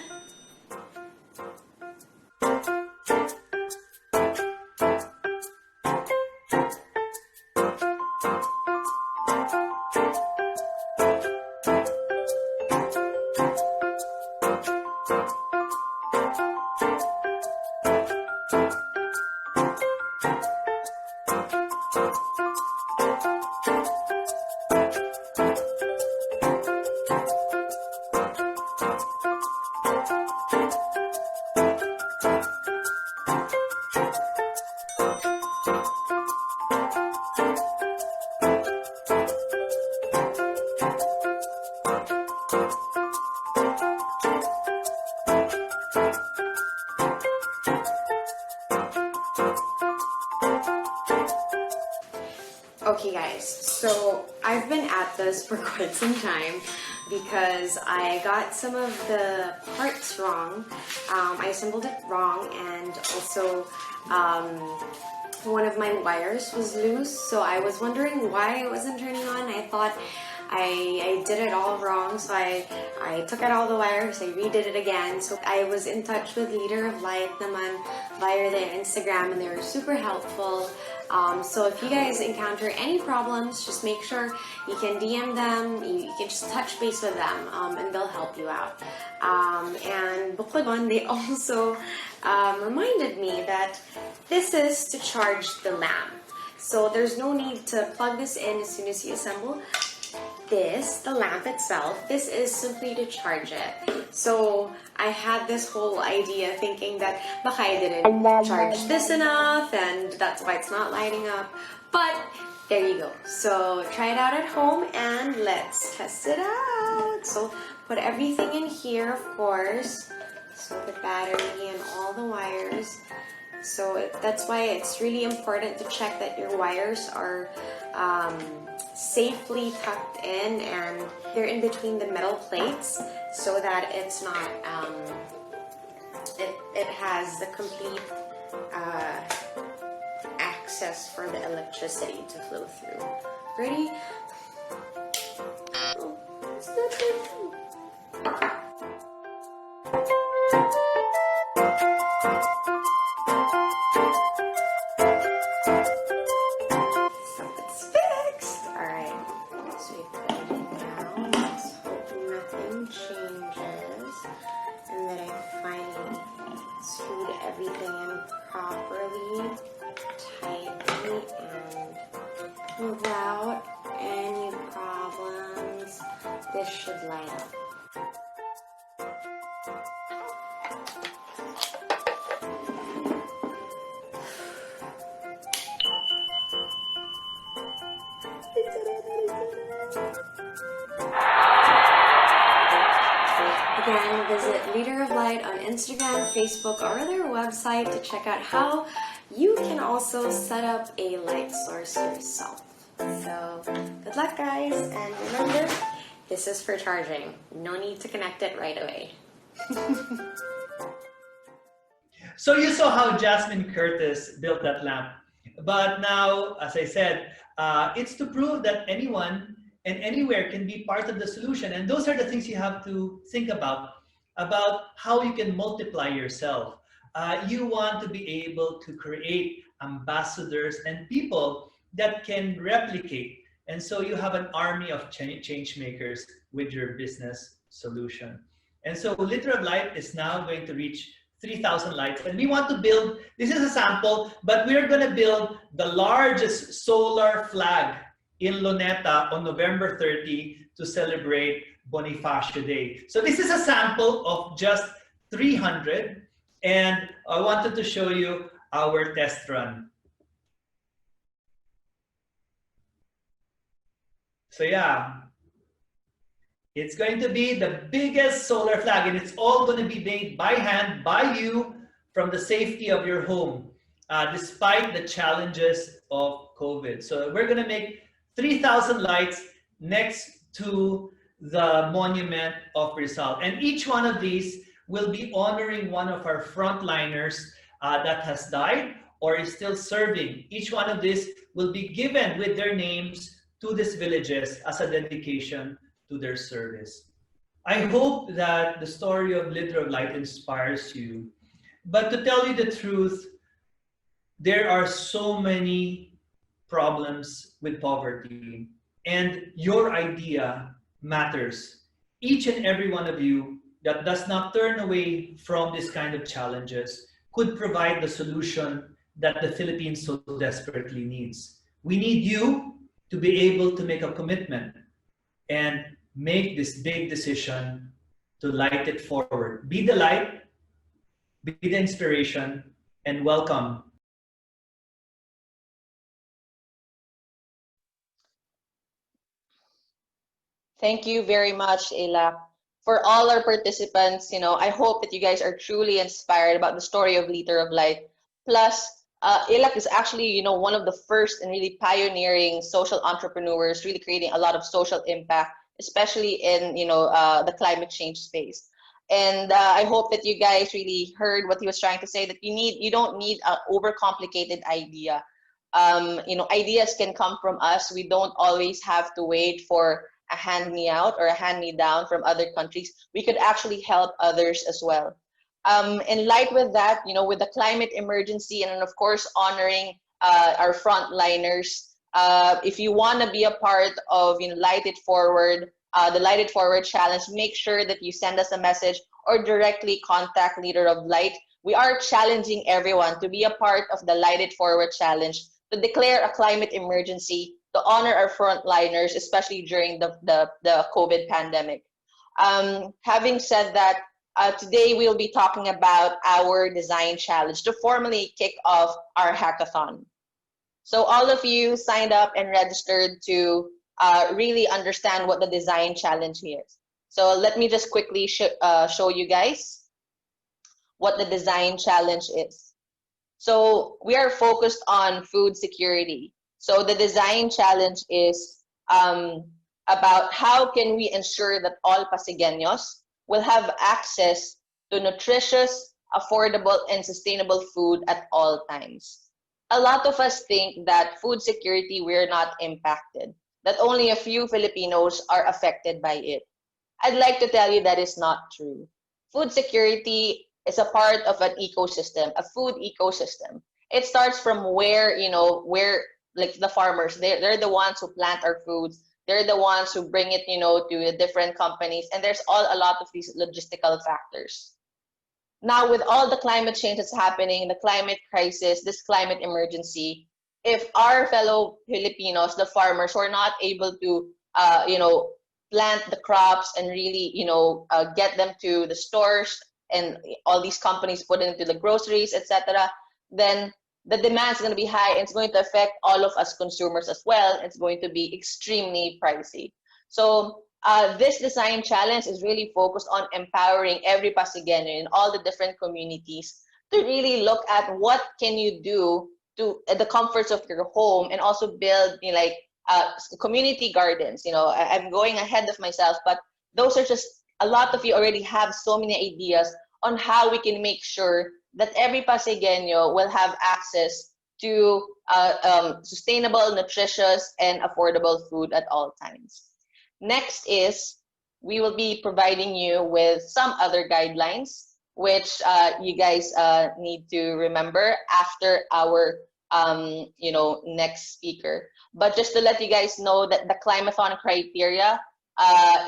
Okay guys, so I've been at this for quite some time because I got some of the parts wrong. I assembled it wrong, and also one of my wires was loose, so I was wondering why it wasn't turning on. I thought I did it all wrong, so I took out all the wires, I redid it again. So I was in touch with Leader of Light naman via their Instagram, and they were super helpful. So if you guys encounter any problems, just make sure you can DM them, you can just touch base with them, and they'll help you out. And bukod on, they also reminded me that this is to charge the lamp. So there's no need to plug this in as soon as you assemble the lamp itself. This is simply to charge it. So I had this whole idea thinking that baka I didn't charge this enough and that's why it's not lighting up. But there you go. So try it out at home and let's test it out. So put everything in here, of course. So the battery and all the wires. So that's why it's really important to check that your wires are safely tucked in and they're in between the metal plates, so that it's not it has the complete access for the electricity to flow through. Ready? Oh, it's not working. Without any problems, this should light up. Again, visit Leader of Light on Instagram, Facebook, or their website to check out how you can also set up a light source yourself. So, good luck guys, and remember, this is for charging. No need to connect it right away. So you saw how Jasmine Curtis built that lamp. But now, as I said, it's to prove that anyone and anywhere can be part of the solution. And those are the things you have to think about how you can multiply yourself. You want to be able to create ambassadors and people that can replicate. And so you have an army of change makers with your business solution. And so Liter of Light is now going to reach 3,000 lights. And we want to build, this is a sample, but we're going to build the largest solar flag in Luneta on November 30 to celebrate Bonifacio Day. So this is a sample of just 300. And I wanted to show you our test run. So yeah, it's going to be the biggest solar flag, and it's all going to be made by hand by you from the safety of your home, despite the challenges of COVID. So we're going to make 3,000 lights next to the monument of Rizal. And each one of these will be honoring one of our frontliners that has died or is still serving. Each one of these will be given with their names to these villages as a dedication to their service. I hope that the story of Liter of Light inspires you. But to tell you the truth, there are so many problems with poverty, and your idea matters. Each and every one of you that does not turn away from this kind of challenges could provide the solution that the Philippines so desperately needs. We need you to be able to make a commitment and make this big decision to light it forward. Be the light, be the inspiration, and welcome. Thank you very much, Ela. For all our participants, I hope that you guys are truly inspired about the story of Liter of Light. Plus, Ilak is actually, one of the first and really pioneering social entrepreneurs, really creating a lot of social impact, especially in, the climate change space. And I hope that you guys really heard what he was trying to say, that you don't need an overcomplicated idea. Ideas can come from us. We don't always have to wait for a hand me out or a hand me down from other countries. We could actually help others as well. In light with that, with the climate emergency, and of course honoring our frontliners, if you want to be a part of Light It Forward, the Light It Forward challenge, make sure that you send us a message or directly contact Leader of Light. We are challenging everyone to be a part of the Light It Forward challenge, to declare a climate emergency, to honor our frontliners, especially during the COVID pandemic. Having said that, today we'll be talking about our design challenge to formally kick off our hackathon. So all of you signed up and registered to really understand what the design challenge is. So let me just quickly show you guys what the design challenge is. So we are focused on food security. So the design challenge is about how can we ensure that all Pasigueños will have access to nutritious, affordable, and sustainable food at all times. A lot of us think that food security, we're not impacted, that only a few Filipinos are affected by it. I'd like to tell you that is not true. Food security is a part of an ecosystem, a food ecosystem. It starts from where like the farmers, they're the ones who plant our foods. They're the ones who bring it, to the different companies. And there's a lot of these logistical factors. Now, with all the climate change that's happening, the climate crisis, this climate emergency, if our fellow Filipinos, the farmers, who are not able to, plant the crops and really, get them to the stores, and all these companies put it into the groceries, etc., then the demand is going to be high, and it's going to affect all of us consumers as well. It's going to be extremely pricey. So this design challenge is really focused on empowering every Pasigueño in all the different communities to really look at what can you do to the comforts of your home, and also build community gardens. I'm going ahead of myself, but those are just, a lot of you already have so many ideas on how we can make sure that every Pasigueño will have access to sustainable, nutritious, and affordable food at all times. Next is, we will be providing you with some other guidelines, which you guys need to remember after our next speaker. But just to let you guys know that the Climathon criteria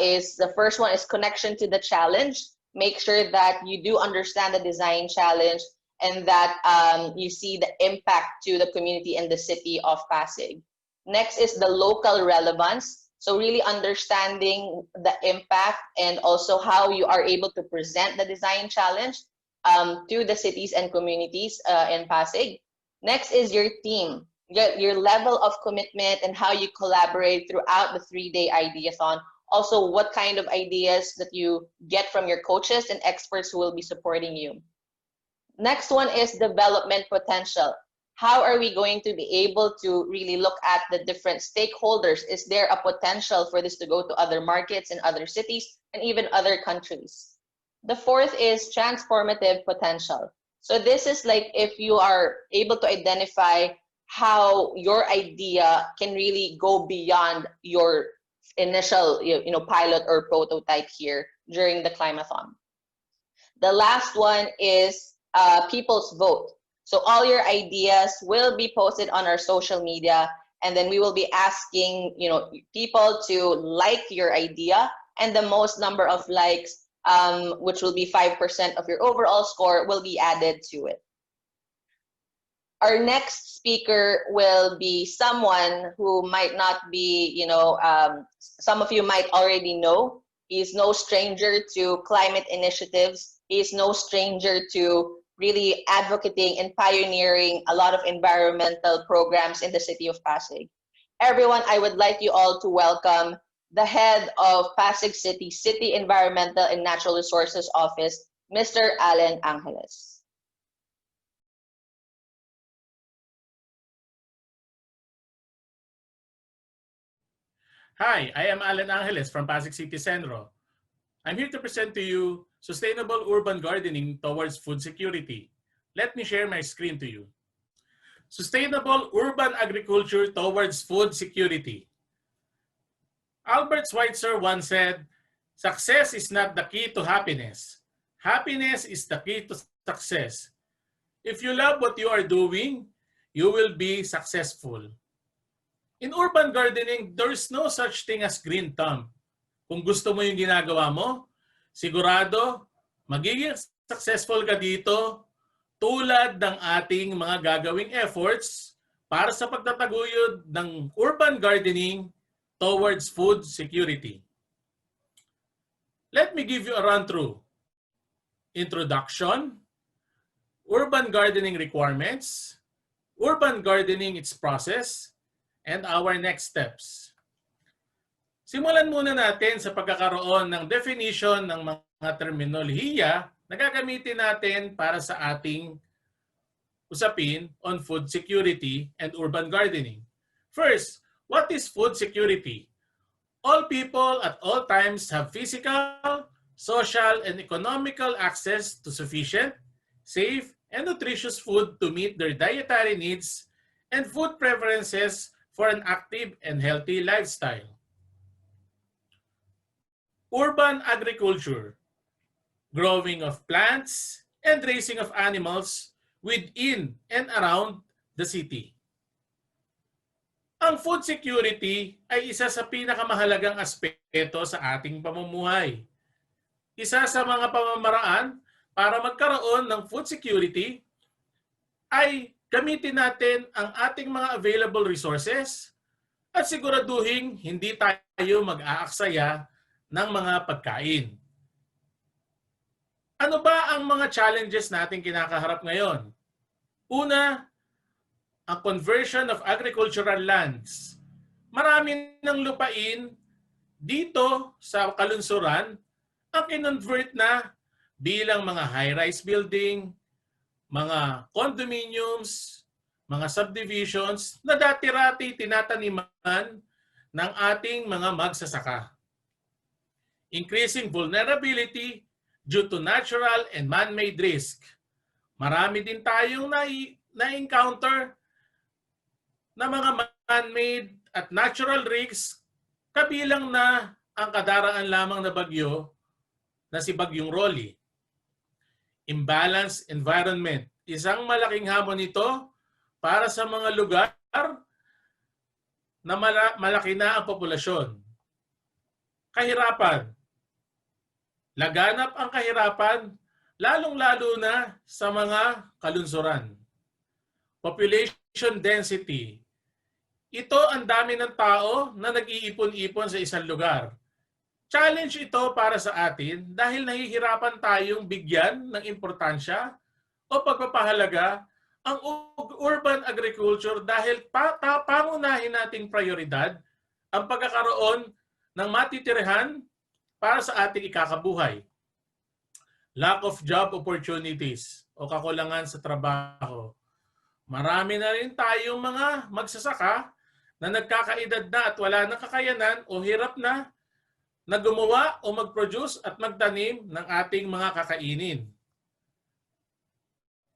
is, the first one is connection to the challenge. Make sure that you do understand the design challenge, and that you see the impact to the community and the city of Pasig. Next is the local relevance. So really understanding the impact, and also how you are able to present the design challenge to the cities and communities in Pasig. Next is your team, your level of commitment, and how you collaborate throughout the 3-day ideathon. Also, what kind of ideas that you get from your coaches and experts who will be supporting you. Next one is development potential. How are we going to be able to really look at the different stakeholders? Is there a potential for this to go to other markets and other cities and even other countries? The fourth is transformative potential. So this is like if you are able to identify how your idea can really go beyond your initial pilot or prototype here during the Climathon. The last one is people's vote. So all your ideas will be posted on our social media, and then we will be asking people to like your idea, and the most number of likes, which will be 5% of your overall score, will be added to it. Our next speaker will be someone who might not be, some of you might already know. He's no stranger to climate initiatives. He's no stranger to really advocating and pioneering a lot of environmental programs in the city of Pasig. Everyone, I would like you all to welcome the head of Pasig City Environmental and Natural Resources Office, Mr. Allen Angeles. Hi, I am Alan Angeles from Pasig City Centro. I'm here to present to you Sustainable Urban Gardening Towards Food Security. Let me share my screen to you. Sustainable Urban Agriculture Towards Food Security. Albert Schweitzer once said, "Success is not the key to happiness. Happiness is the key to success. If you love what you are doing, you will be successful." In urban gardening, there is no such thing as green thumb. Kung gusto mo yung ginagawa mo, sigurado magiging successful ka dito tulad ng ating mga gagawing efforts para sa pagtataguyod ng urban gardening towards food security. Let me give you a run-through. Introduction, urban gardening requirements, urban gardening its process, and our next steps. Simulan muna natin sa pagkakaroon ng definition ng mga terminolohiya na gagamitin natin para sa ating usapin on food security and urban gardening. First, what is food security? All people at all times have physical, social, and economical access to sufficient, safe, and nutritious food to meet their dietary needs and food preferences for an active and healthy lifestyle. Urban agriculture, growing of plants and raising of animals within and around the city. Ang food security ay isa sa pinakamahalagang aspeto sa ating pamumuhay. Isa sa mga pamamaraan para magkaroon ng food security ay gamitin natin ang ating mga available resources at siguraduhin hindi tayo mag-aaksaya ng mga pagkain. Ano ba ang mga challenges natin kinakaharap ngayon? Una, ang conversion of agricultural lands. Marami ng lupain dito sa kalunsuran ang kinonvert na bilang mga high-rise building, mga condominiums, mga subdivisions na dati-rati tinataniman ng ating mga magsasaka. Increasing vulnerability due to natural and man-made risk. Marami din tayong na-encounter na mga man-made at natural risks kabilang na ang kadaraan lamang na bagyo na si Bagyong Rolly. Imbalanced environment. Isang malaking hamon ito para sa mga lugar na malaki na ang populasyon. Kahirapan. Laganap ang kahirapan, lalong-lalo na sa mga kalunsuran. Population density. Ito ang dami ng tao na nag-iipon-ipon sa isang lugar. Challenge ito para sa atin dahil nahihirapan tayong bigyan ng importansya o pagpapahalaga ang urban agriculture dahil pangunahin nating prioridad ang pagkakaroon ng matitirahan para sa ating ikakabuhay. Lack of job opportunities o kakulangan sa trabaho. Marami na rin tayong mga magsasaka na nagkakaedad na at wala ng kakayanan o hirap na gumawa o mag-produce at magtanim ng ating mga kakainin.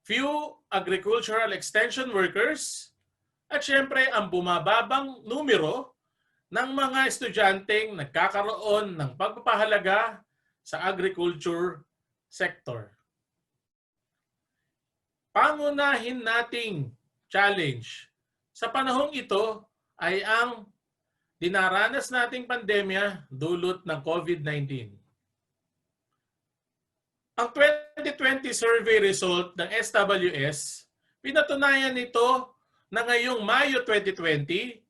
Few agricultural extension workers at syempre ang bumababang numero ng mga estudyanteng nagkakaroon ng pagpapahalaga sa agriculture sector. Pangunahin nating challenge sa panahong ito ay ang dinaranas nating pandemya dulot ng COVID-19. Ang 2020 survey result ng SWS, pinatunayan nito na ngayong Mayo 2020,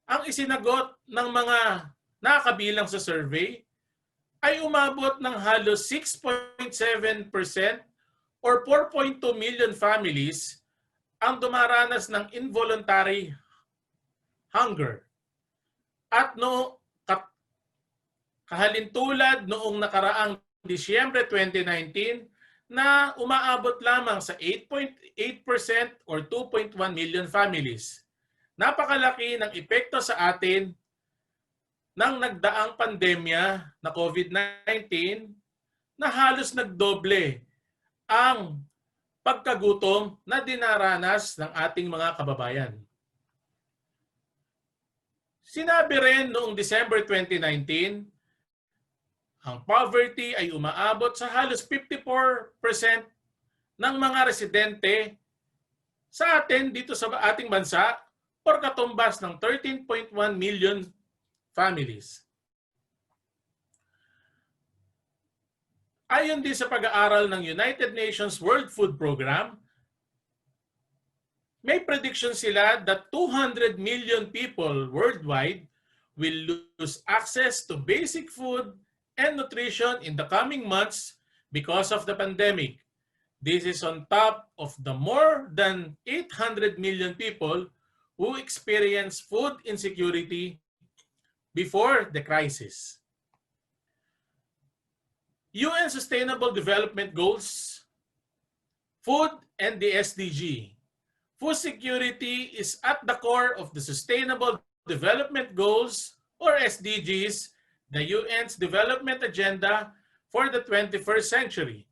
ang isinagot ng mga nakabilang sa survey ay umabot ng halos 6.7% or 4.2 million families ang dumaranas ng involuntary hunger. At kahalintulad noong nakaraang Disyembre 2019 na umaabot lamang sa 8.8% or 2.1 million families. Napakalaki ng epekto sa atin ng nagdaang pandemya na COVID-19 na halos nagdoble ang pagkagutom na dinaranas ng ating mga kababayan. Sinabi rin noong December 2019, ang poverty ay umaabot sa halos 54% ng mga residente sa atin dito sa ating bansa or katumbas ng 13.1 million families. Ayon din sa pag-aaral ng United Nations World Food Program, may prediction sila that 200 million people worldwide will lose access to basic food and nutrition in the coming months because of the pandemic. This is on top of the more than 800 million people who experience food insecurity before the crisis. UN Sustainable Development Goals, food and the SDG. Food security is at the core of the Sustainable Development Goals, or SDGs, the UN's development agenda for the 21st century.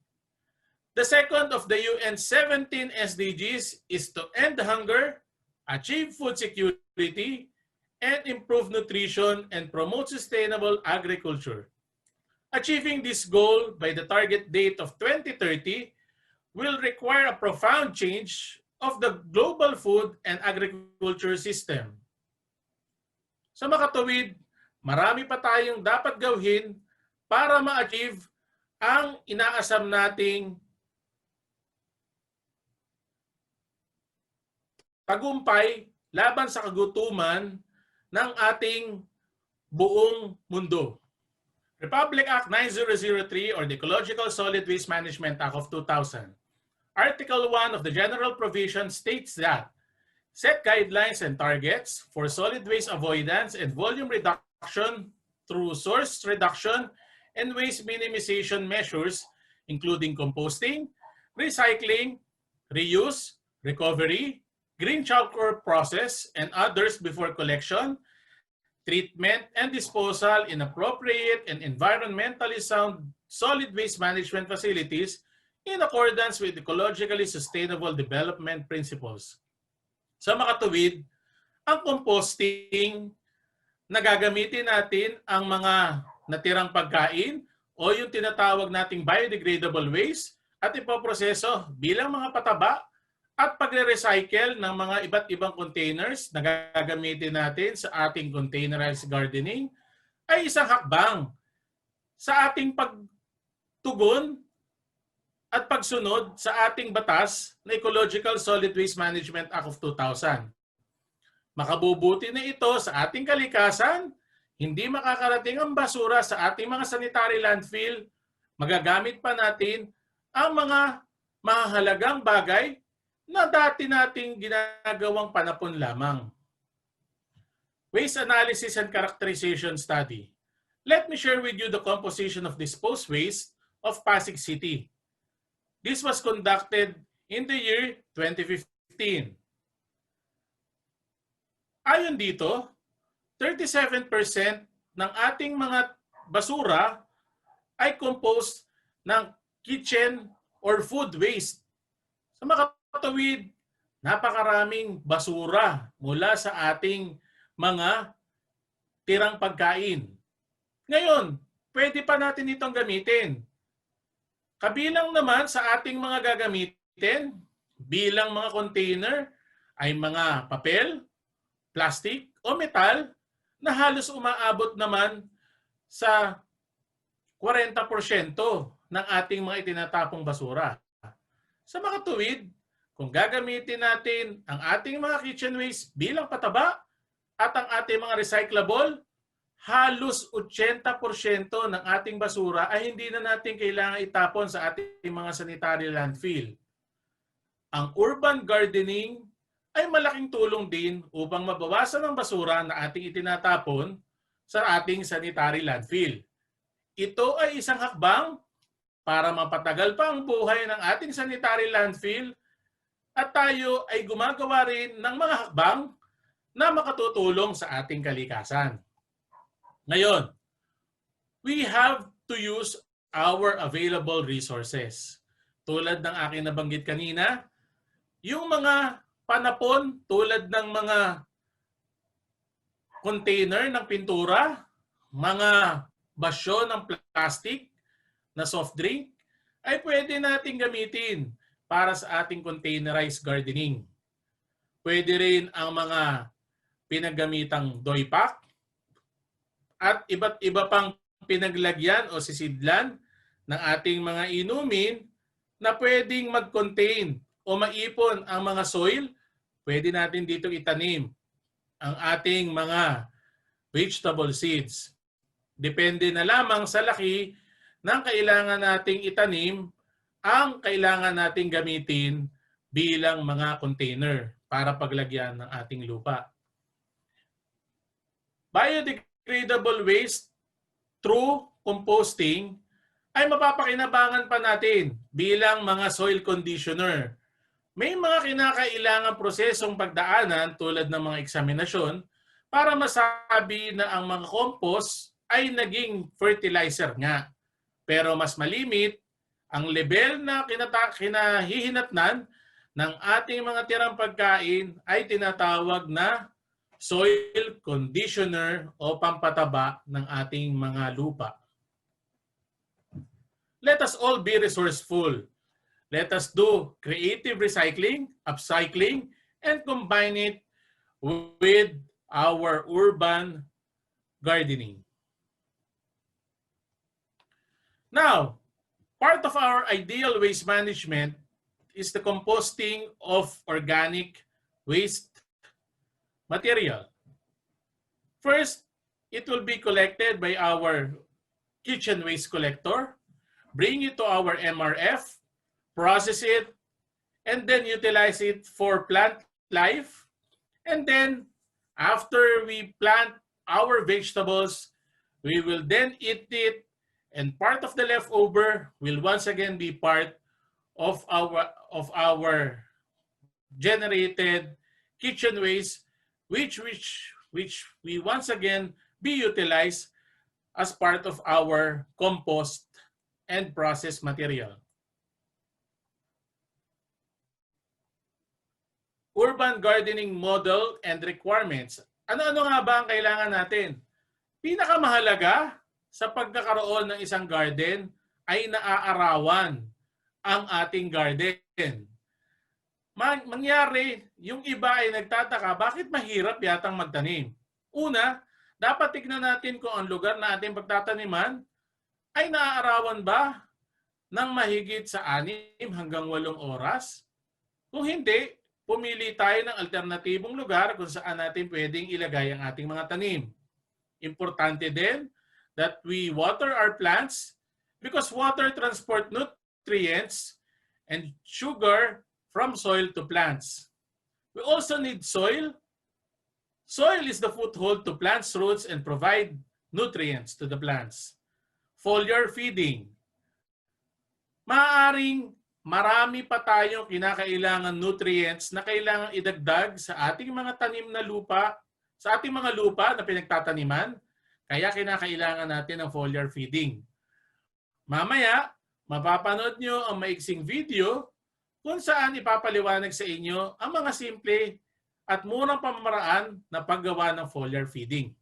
The second of the UN's 17 SDGs is to end hunger, achieve food security, and improve nutrition and promote sustainable agriculture. Achieving this goal by the target date of 2030 will require a profound change of the global food and agriculture system. Sa makatuwid, marami pa tayong dapat gawin para ma-achieve ang inaasam nating tagumpay laban sa kagutuman ng ating buong mundo. Republic Act 9003 or the Ecological Solid Waste Management Act of 2000. Article 1 of the General Provision states that set guidelines and targets for solid waste avoidance and volume reduction through source reduction and waste minimization measures, including composting, recycling, reuse, recovery, green charcoal process, and others before collection, treatment, and disposal in appropriate and environmentally sound solid waste management facilities in accordance with ecologically sustainable development principles. Sa makatuwid, ang composting na gagamitin natin ang mga natirang pagkain o yung tinatawag nating biodegradable waste at ipoproseso bilang mga pataba at pagre-recycle ng mga iba't ibang containers na gagamitin natin sa ating containerized gardening ay isang hakbang sa ating pagtugon at pagsunod sa ating batas na Ecological Solid Waste Management Act of 2000. Makabubuti na ito sa ating kalikasan, hindi makakarating ang basura sa ating mga sanitary landfill, magagamit pa natin ang mga mahalagang bagay na dati nating ginagawang panapon lamang. Waste Analysis and Characterization Study. Let me share with you the composition of disposed waste of Pasig City. This was conducted in the year 2015. Ayon dito, 37% ng ating mga basura ay composed ng kitchen or food waste. Sa makatuwid, napakaraming basura mula sa ating mga tirang pagkain. Ngayon, pwede pa natin itong gamitin. Kabilang naman sa ating mga gagamitin bilang mga container ay mga papel, plastic o metal na halos umaabot naman sa 40% ng ating mga itinatapong basura. Sa makatuwid, kung gagamitin natin ang ating mga kitchen waste bilang pataba at ang ating mga recyclable, halos 80% ng ating basura ay hindi na natin kailangan itapon sa ating mga sanitary landfill. Ang urban gardening ay malaking tulong din upang mabawasan ang basura na ating itinatapon sa ating sanitary landfill. Ito ay isang hakbang para mapatagal pa ang buhay ng ating sanitary landfill at tayo ay gumagawa rin ng mga hakbang na makatutulong sa ating kalikasan. Ngayon, we have to use our available resources. Tulad ng aking nabanggit kanina, yung mga panapon tulad ng mga container ng pintura, mga basyo ng plastic na soft drink, ay pwede nating gamitin para sa ating containerized gardening. Pwede rin ang mga pinaggamitang doy pack at iba't iba pang pinaglagyan o sisidlan ng ating mga inumin na pwedeng mag-contain o maipon ang mga soil. Pwede natin dito itanim ang ating mga vegetable seeds. Depende na lamang sa laki ng kailangan nating itanim ang kailangan nating gamitin bilang mga container para paglagyan ng ating lupa. Biodegradable waste through composting ay mapapakinabangan pa natin bilang mga soil conditioner. May mga kinakailangang prosesong pagdaanan tulad ng mga eksaminasyon para masabi na ang mga compost ay naging fertilizer nga. Pero mas malimit ang level na kinahihinatnan ng ating mga tirang pagkain ay tinatawag na soil conditioner o pampataba ng ating mga lupa. Let us all be resourceful. Let us do creative recycling, upcycling, and combine it with our urban gardening. Now, part of our ideal waste management is the composting of organic waste material. First, it will be collected by our kitchen waste collector, bring it to our MRF, process it, and then utilize it for plant life. And then, after we plant our vegetables, we will then eat it, and part of the leftover will once again be part of our generated kitchen waste, which we once again be utilized as part of our compost and process material. Urban gardening model and requirements. Ano-ano nga ba ang kailangan natin? Pinakamahalaga sa pagkakaroon ng isang garden ay naaarawan ang ating garden. Mangyari, yung iba ay nagtataka, bakit mahirap yatang magtanim? Una, dapat tignan natin kung ang lugar na ating pagtataniman ay naaarawan ba ng mahigit sa 6 hanggang 8 oras? Kung hindi, pumili tayo ng alternatibong lugar kung saan natin pwedeng ilagay ang ating mga tanim. Importante din that we water our plants because water transport nutrients and sugar from soil to plants. We also need soil. Soil is the foothold to plants' roots and provide nutrients to the plants. Foliar feeding. Maaaring marami pa tayong kinakailangan nutrients na kailangan idagdag sa ating mga tanim na lupa, sa ating mga lupa na pinagtataniman, kaya kinakailangan natin ng foliar feeding. Mamaya, mapapanood nyo ang maiksing video kung saan ipapaliwanag sa inyo ang mga simple at murang pamamaraan na paggawa ng foliar feeding.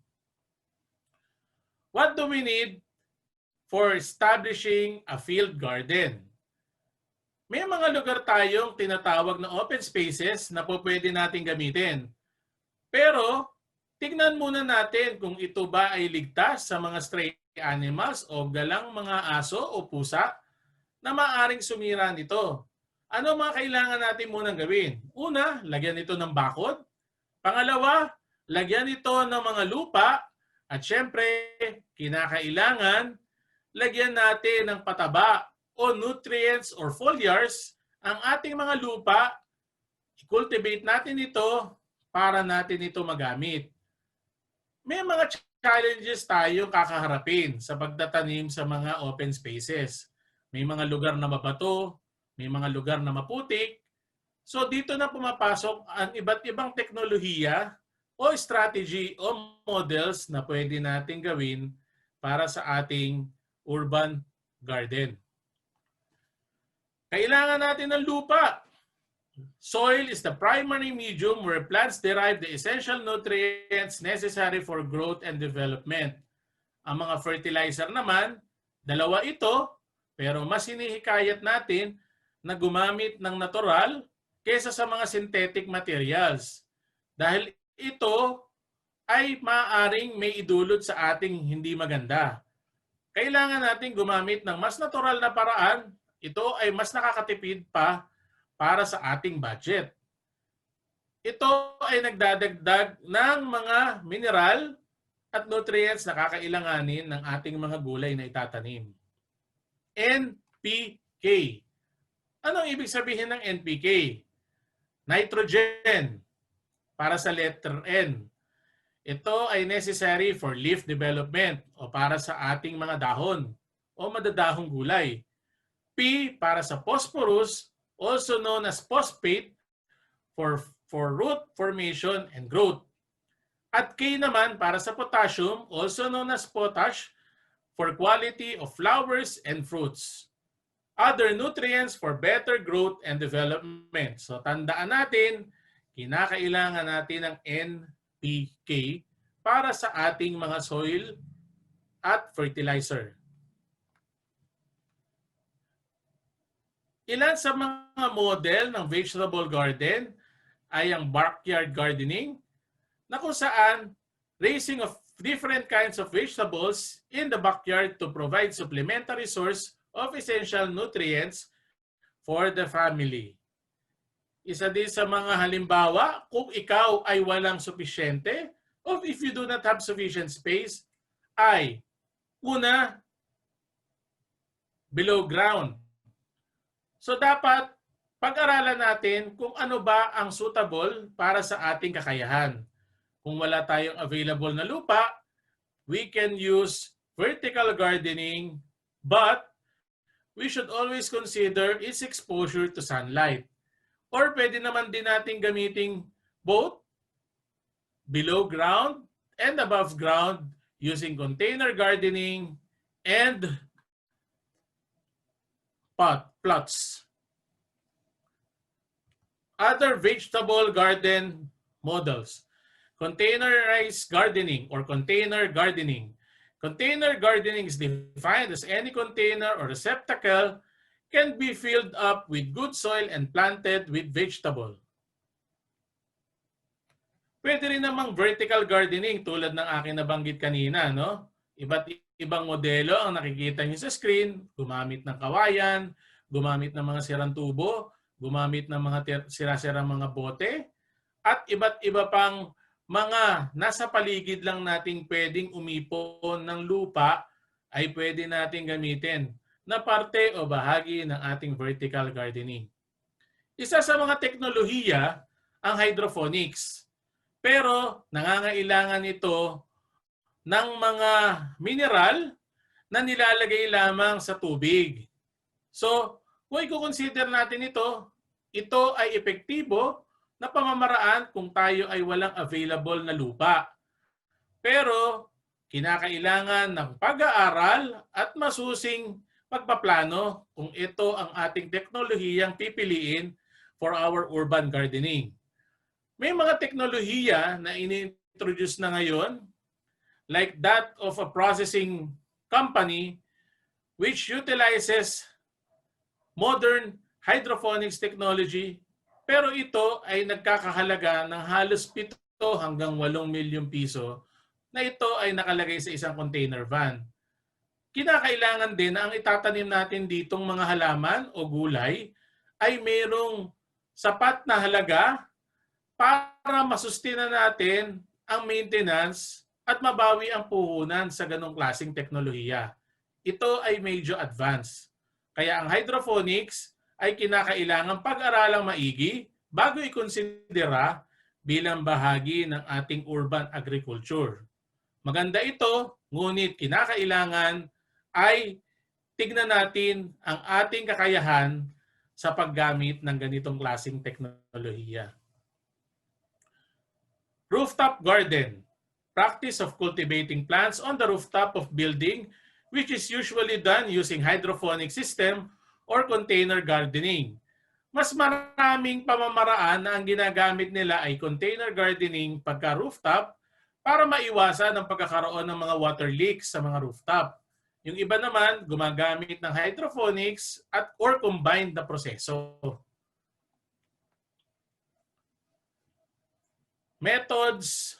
What do we need for establishing a field garden? May mga lugar tayong tinatawag na open spaces na po pwede natin gamitin. Pero, tignan muna natin kung ito ba ay ligtas sa mga stray animals o galang mga aso o pusa na maaaring sumira nito. Ano mga kailangan natin munang gawin? Una, lagyan ito ng bakod. Pangalawa, lagyan ito ng mga lupa. At syempre, kinakailangan lagyan natin ng pataba o nutrients or foliars ang ating mga lupa. I-cultivate natin ito para natin ito magamit. May mga challenges tayo kakaharapin sa pagtatanim sa mga open spaces. May mga lugar na mabato, may mga lugar na maputik. So dito na pumapasok ang iba't ibang teknolohiya o strategy o models na pwede natin gawin para sa ating urban garden. Kailangan natin ng lupa. Soil is the primary medium where plants derive the essential nutrients necessary for growth and development. Ang mga fertilizer naman, dalawa ito, pero mas hinihikayat natin na gumamit ng natural kaysa sa mga synthetic materials. Dahil ito ay maaaring may idulot sa ating hindi maganda. Kailangan natin gumamit ng mas natural na paraan. Ito ay mas nakakatipid pa para sa ating budget. Ito ay nagdadagdag ng mga mineral at nutrients na kakailanganin ng ating mga gulay na itatanim. NPK. Anong ibig sabihin ng NPK? Nitrogen para sa letter N. Ito ay necessary for leaf development o para sa ating mga dahon o madadahong gulay. P para sa phosphorus, also known as phosphate, for root formation and growth. At K naman para sa potassium, also known as potash, for quality of flowers and fruits. Other nutrients for better growth and development. So tandaan natin, kinakailangan natin ng NPK para sa ating mga soil at fertilizer. Ilan sa mga model ng vegetable garden ay ang backyard gardening, na kung saan raising of different kinds of vegetables in the backyard to provide supplementary source of essential nutrients for the family. Isa din sa mga halimbawa, kung ikaw ay walang sufisyente or if you do not have sufficient space, ay una, below ground. So dapat pag-aralan natin kung ano ba ang suitable para sa ating kakayahan. Kung wala tayong available na lupa, we can use vertical gardening, but we should always consider its exposure to sunlight. Or pwede naman din natin gamitin both below ground and above ground using container gardening and plots. Other vegetable garden models. Containerized gardening or container gardening. Container gardening is defined as any container or receptacle can be filled up with good soil and planted with vegetable. Pwede rin namang vertical gardening tulad ng aking nabanggit kanina, no? Iba't ibang modelo ang nakikita niyo sa screen, gumamit ng kawayan, gumamit ng mga sirang tubo, gumamit ng mga sira-sirang mga bote, at iba't iba pang mga nasa paligid lang nating pwedeng umipon ng lupa ay pwede nating gamitin na parte o bahagi ng ating vertical gardening. Isa sa mga teknolohiya ang hydroponics. Pero nangangailangan ito ng mga mineral na nilalagay lamang sa tubig. So, kung i-consider natin ito ay epektibo na pamamaraan kung tayo ay walang available na lupa. Pero, kinakailangan ng pag-aaral at masusing pagpaplano kung ito ang ating teknolohiyang pipiliin for our urban gardening. May mga teknolohiya na ini-introduce na ngayon, like that of a processing company which utilizes modern hydroponics technology, pero ito ay nagkakahalaga ng halos 7 hanggang 8 milyong piso na ito ay nakalagay sa isang container van. Kinakailangan din na ang itatanim natin ditong mga halaman o gulay ay mayroong sapat na halaga para masustina natin ang maintenance at mabawi ang puhunan sa ganong klaseng teknolohiya. Ito ay medyo advanced. Kaya ang hydroponics ay kinakailangang pag-aralang maigi bago ikonsidera bilang bahagi ng ating urban agriculture. Maganda ito, ngunit kinakailangan ay tignan natin ang ating kakayahan sa paggamit ng ganitong klaseng teknolohiya. Rooftop garden. Practice of cultivating plants on the rooftop of building, which is usually done using hydroponic system or container gardening. Mas maraming pamamaraan na ang ginagamit nila ay container gardening pagka rooftop para maiwasan ang pagkakaroon ng mga water leaks sa mga rooftop. Yung iba naman, gumagamit ng hydroponics or combined na proseso. Methods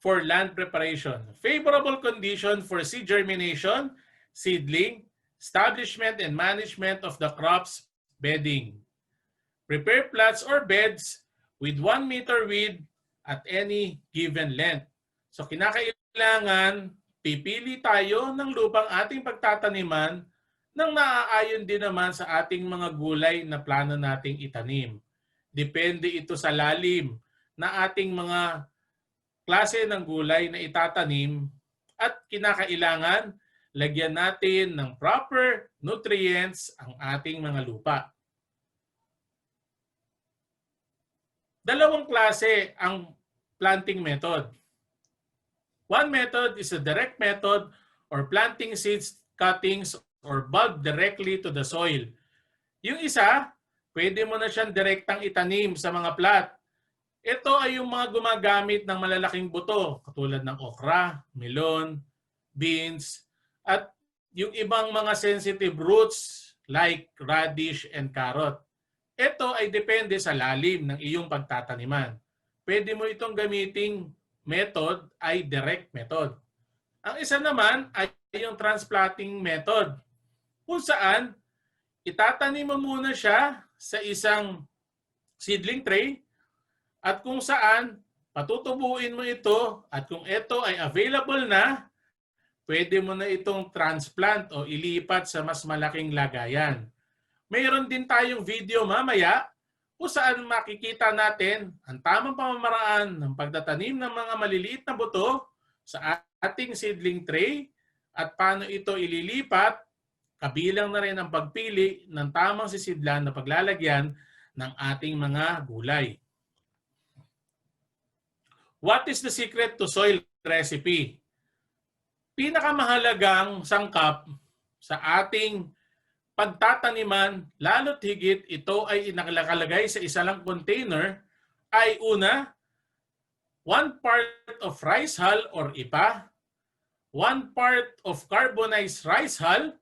for land preparation. Favorable condition for seed germination, seedling, establishment and management of the crops bedding. Prepare plots or beds with 1 meter width at any given length. So kinakailangan pipili tayo ng lupang ating pagtataniman nang naaayon din naman sa ating mga gulay na plano nating itanim. Depende ito sa lalim na ating mga klase ng gulay na itatanim at kinakailangan lagyan natin ng proper nutrients ang ating mga lupa. Dalawang klase ang planting method. One method is a direct method or planting seeds, cuttings, or bulb directly to the soil. Yung isa, pwede mo na siyang direktang itanim sa mga plat. Ito ay yung mga gumagamit ng malalaking buto, katulad ng okra, melon, beans, at yung ibang mga sensitive roots like radish and carrot. Ito ay depende sa lalim ng iyong pagtataniman. Pwede mo itong gamiting method ay direct method. Ang isa naman ay yung transplanting method, kung saan itatanim mo muna siya sa isang seedling tray at kung saan patutubuin mo ito at kung ito ay available na, pwede mo na itong transplant o ilipat sa mas malaking lagayan. Mayroon din tayong video mamaya kung saan makikita natin ang tamang pamamaraan ng pagtatanim ng mga maliliit na buto sa ating seedling tray at paano ito ililipat, kabilang na rin ang pagpili ng tamang sisidlan na paglalagyan ng ating mga gulay. What is the secret to soil recipe? Pinakamahalagang sangkap sa ating pagtataniman, lalo't higit ito ay nakalagay sa isa lang container, ay una, 1 part of rice hull or ipa, 1 part of carbonized rice hull.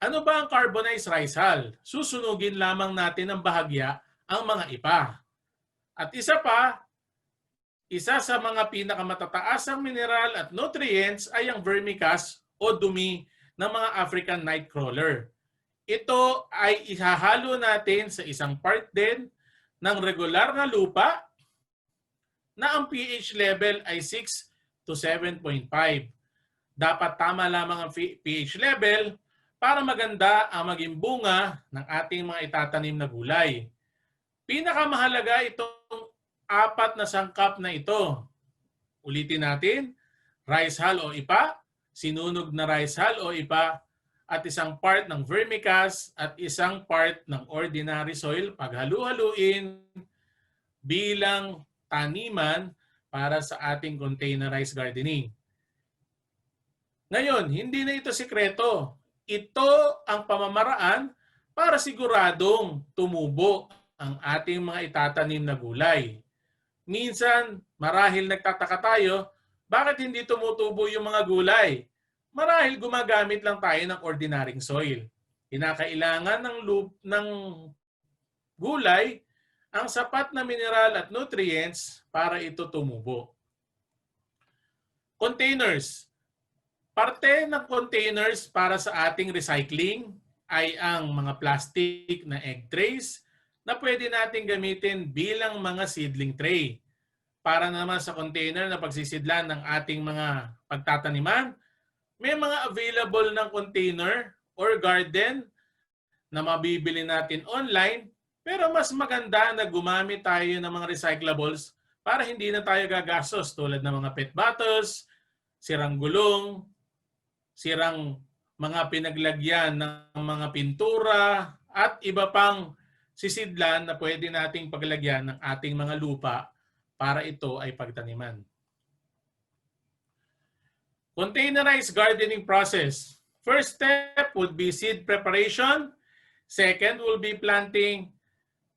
Ano ba ang carbonized rice hull? Susunugin lamang natin ng bahagya ang mga ipa. At isa pa, isa sa mga pinakamatataasang mineral at nutrients ay ang vermicast o dumi ng mga African nightcrawler. Ito ay ihahalo natin sa isang part din ng regular na lupa na ang pH level ay 6 to 7.5. Dapat tama lamang ang pH level para maganda ang maging bunga ng ating mga itatanim na gulay. Pinakamahalaga itong 4 na sangkap na ito. Ulitin natin, rice hull o ipa, sinunog na rice hull o ipa, at isang part ng vermicast at isang part ng ordinary soil paghalu-haluin bilang taniman para sa ating containerized gardening. Ngayon, hindi na ito sikreto. Ito ang pamamaraan para siguradong tumubo ang ating mga itatanim na gulay. Minsan, marahil nagtataka tayo, bakit hindi tumutubo yung mga gulay? Marahil gumagamit lang tayo ng ordinaryong soil. Kinakailangan ng gulay ang sapat na mineral at nutrients para ito tumubo. Containers. Parte ng containers para sa ating recycling ay ang mga plastic na egg trays na pwede natin gamitin bilang mga seedling tray. Para naman sa container na pagsisidlan ng ating mga pagtataniman, may mga available ng container or garden na mabibili natin online, pero mas maganda na gumamit tayo ng mga recyclables para hindi na tayo gagastos tulad ng mga PET bottles, sirang gulong, sirang mga pinaglagyan ng mga pintura at iba pang sisidlan na pwede nating paglagyan ng ating mga lupa para ito ay pagtaniman. Containerized gardening process. First step would be seed preparation. Second will be planting.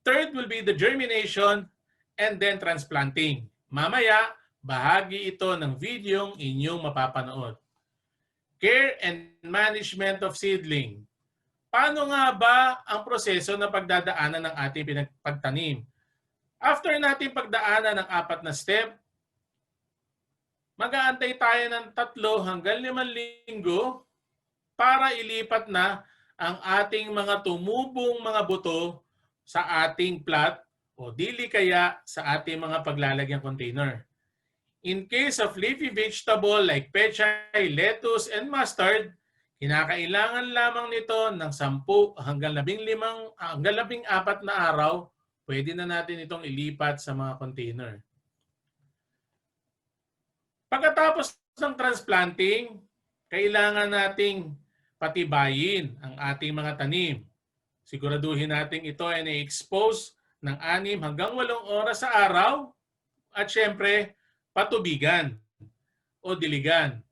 Third will be the germination and then transplanting. Mamaya, bahagi ito ng videong inyong mapapanood. Care and management of seedling. Paano nga ba ang proseso na pagdadaanan ng ating pagtanim? After natin pagdaanan ng 4 na step, mag-aantay tayo ng 3 hanggang 5 linggo para ilipat na ang ating mga tumubong mga buto sa ating plat o dili kaya sa ating mga paglalagyan container. In case of leafy vegetable like pechay, lettuce, and mustard, kinakailangan lamang nito ng 10 hanggang 14 na araw, pwede na natin itong ilipat sa mga container. Pagkatapos ng transplanting, kailangan nating patibayin ang ating mga tanim. Siguraduhin natin ito ay na-expose ng 6 hanggang 8 oras sa araw at syempre patubigan o diligan.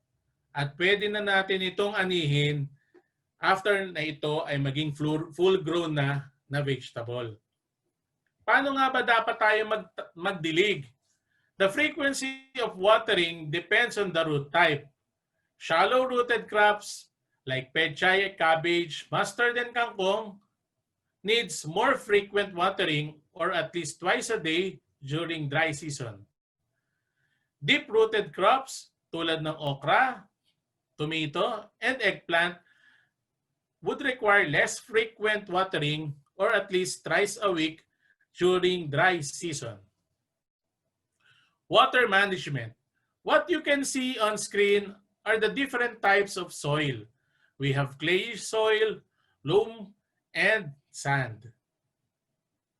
At pwede na natin itong anihin after na ito ay maging full-grown na vegetable. Paano nga ba dapat tayo magdilig? The frequency of watering depends on the root type. Shallow-rooted crops like pechay, cabbage, mustard, and kangkong needs more frequent watering or at least twice a day during dry season. Deep-rooted crops tulad ng okra, tomato, and eggplant would require less frequent watering or at least thrice a week during dry season. Water management. What you can see on screen are the different types of soil. We have clay soil, loam, and sand.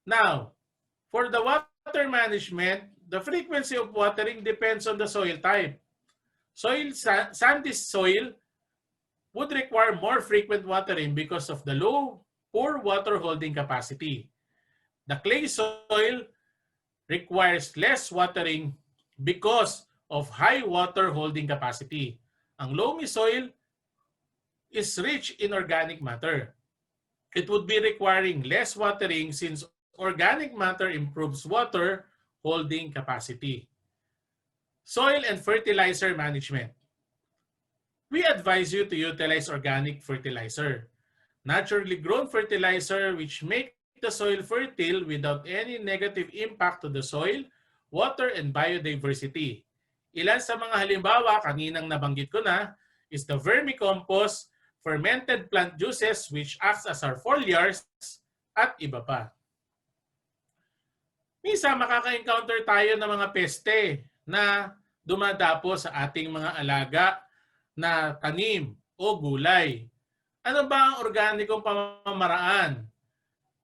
Now, for the water management, the frequency of watering depends on the soil type. Sandy soil would require more frequent watering because of the poor water holding capacity. The clay soil requires less watering because of high water holding capacity. Ang loamy soil is rich in organic matter. It would be requiring less watering since organic matter improves water holding capacity. Soil and fertilizer management. We advise you to utilize organic fertilizer, naturally grown fertilizer which make the soil fertile without any negative impact to the soil, water, and biodiversity. Ilan sa mga halimbawa kaninang nabanggit ko na is the vermicompost, fermented plant juices which acts as our foliars, at iba pa. Minsan makaka-encounter tayo ng mga peste na dumadapo sa ating mga alaga na tanim o gulay. Ano ba ang organikong pamamaraan?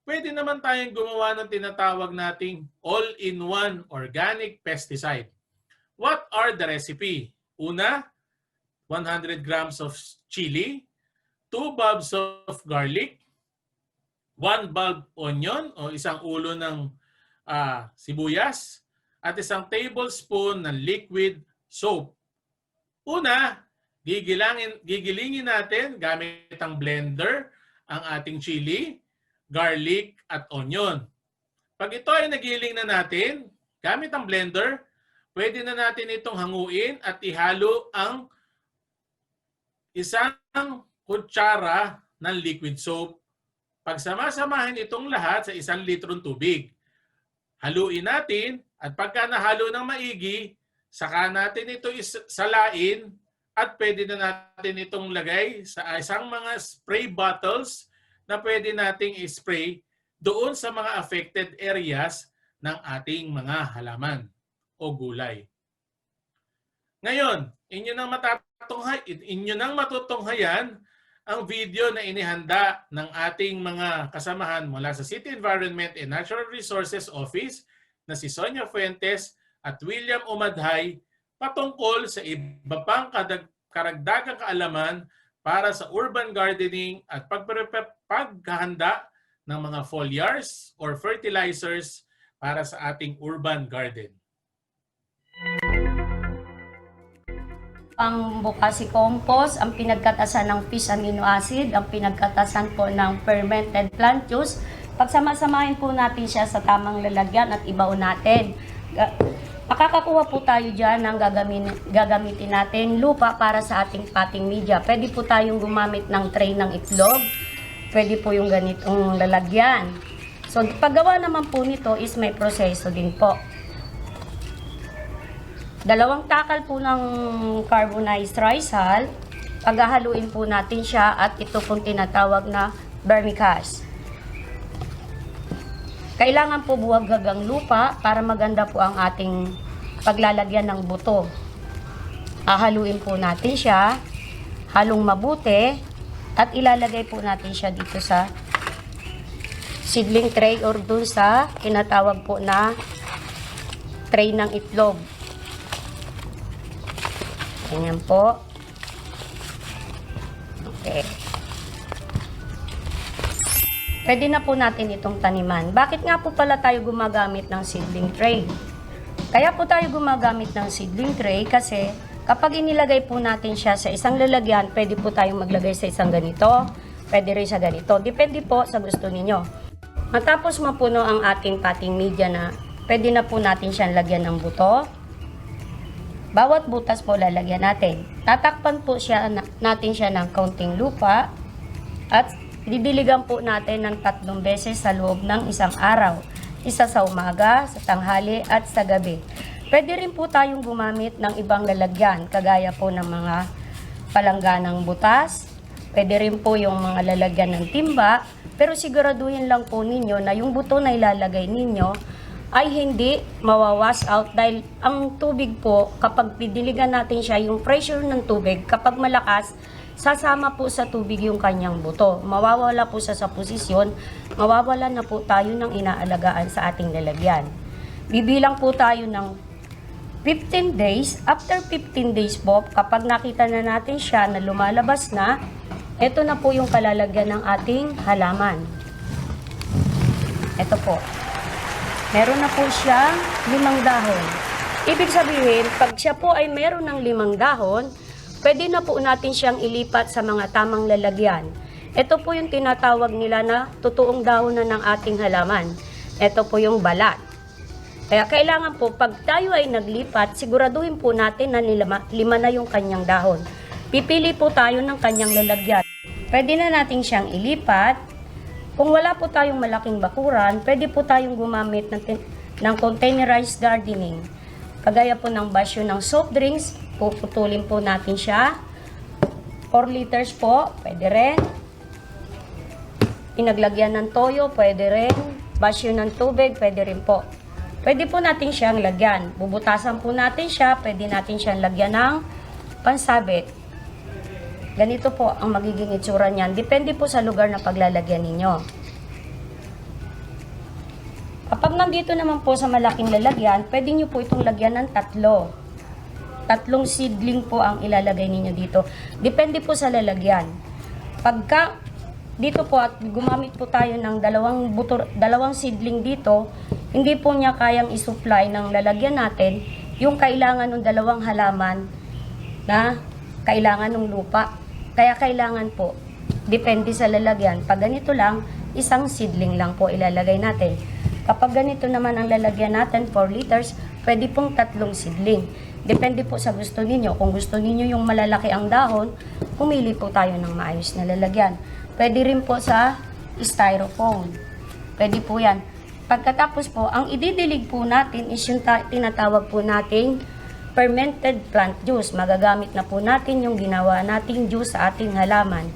Pwede naman tayong gumawa ng tinatawag nating all-in-one organic pesticide. What are the recipe? Una, 100 grams of chili, 2 bulbs of garlic, 1 bulb onion o isang ulo ng sibuyas, at isang tablespoon ng liquid soap. Una, gigilingin natin gamit ang blender ang ating chili, garlic, at onion. Pag ito ay nagiling na natin, gamit ang blender, pwede na natin itong hanguin at ihalo ang isang kutsara ng liquid soap. Pagsama-samahin itong lahat sa 1 litrong tubig. Haluin natin at pagka nahalo ng maigi, saka natin ito salain at pwede na natin itong lagay sa isang mga spray bottles na pwede nating i-spray doon sa mga affected areas ng ating mga halaman o gulay. Ngayon, inyo nang matutunghayan ang video na inihanda ng ating mga kasamahan mula sa City Environment and Natural Resources Office na si Sonia Fuentes at William Umadhay patungkol sa iba pang karagdagang kaalaman para sa urban gardening at paghahanda ng mga foliars or fertilizers para sa ating urban garden. Ang bokasi compost, ang pinagkatasan ng fish amino acid, ang pinagkatasan po ng fermented plant juice. Pagsama-samahin po natin siya sa tamang lalagyan at ibaon natin. Makakakuha po tayo dyan ng gagamitin natin lupa para sa ating potting media. Pwede po tayong gumamit ng tray ng itlog. Pwede po yung ganitong lalagyan. So, paggawa naman po nito is may proseso din po. 2 takal po ng carbonized rice hull. Paghahaluin po natin siya at ito pong tinatawag na vermicast. Kailangan po buwag ang lupa para maganda po ang ating paglalagyan ng buto. Hahaluin po natin siya, halong mabuti, at ilalagay po natin siya dito sa seedling tray or dun sa tinatawag po na tray ng itlog. Ganyan po. Okay. Pwede na po natin itong taniman. Bakit nga po pala tayo gumagamit ng seedling tray? Kaya po tayo gumagamit ng seedling tray kasi kapag inilagay po natin siya sa isang lalagyan, pwede po tayong maglagay sa isang ganito, pwede rin sa ganito. Depende po sa gusto ninyo. Matapos mapuno ang ating potting media na, pwede na po natin siyang lagyan ng buto. Bawat butas po lalagyan natin. Tatakpan po natin siya ng kaunting lupa at didiligan po natin ng 3 beses sa loob ng isang araw. Isa sa umaga, sa tanghali at sa gabi. Pwede rin po tayong gumamit ng ibang lalagyan kagaya po ng mga palangganang butas. Pwede rin po yung mga lalagyan ng timba. Pero siguraduhin lang po ninyo na yung buto na ilalagay ninyo ay hindi mawawash out dahil ang tubig po, kapag pidiligan natin siya, yung pressure ng tubig, kapag malakas, sasama po sa tubig yung kanyang buto. Mawawala po siya sa posisyon, mawawala na po tayo ng inaalagaan sa ating lalagyan. Bibilang po tayo ng 15 days. After 15 days po, kapag nakita na natin siya na lumalabas na, ito na po yung kalalagyan ng ating halaman. Ito po. Meron na po siyang 5 dahon. Ibig sabihin, pag siya po ay meron ng 5 dahon, pwede na po natin siyang ilipat sa mga tamang lalagyan. Ito po yung tinatawag nila na totoong dahon na ng ating halaman. Ito po yung balat. Kaya kailangan po, pag tayo ay naglipat, siguraduhin po natin na 5 na yung kanyang dahon. Pipili po tayo ng kanyang lalagyan. Pwede na natin siyang ilipat. Kung wala po tayong malaking bakuran, pwede po tayong gumamit ng containerized gardening. Kagaya po ng basyo ng soft drinks, puputulin po natin siya. 4 liters po, pwede rin. Pinaglagyan ng toyo, pwede rin. Basyo ng tubig, pwede rin po. Pwede po natin siyang lagyan. Bubutasan po natin siya, pwede natin siyang lagyan ng pansabit. Ganito po ang magiging itsura niyan. Depende po sa lugar na paglalagyan ninyo. Kapag nandito naman po sa malaking lalagyan, pwede nyo po itong lagyan ng 3. 3 seedling po ang ilalagay ninyo dito. Depende po sa lalagyan. Pagka dito po at gumamit po tayo ng 2 seedling dito, hindi po niya kayang isupply ng lalagyan natin yung kailangan ng 2 halaman na kailangan ng lupa. Kaya kailangan po, depende sa lalagyan. Pag ganito lang, 1 seedling lang po ilalagay natin. Kapag ganito naman ang lalagyan natin, 4 liters, pwede pong 3 seedling. Depende po sa gusto ninyo. Kung gusto ninyo yung malalaki ang dahon, pumili po tayo ng maayos na lalagyan. Pwede rin po sa styrofoam. Pwede po yan. Pagkatapos po, ang ididilig po natin is yung tinatawag po nating fermented plant juice. Magagamit na po natin yung ginawa nating juice sa ating halaman.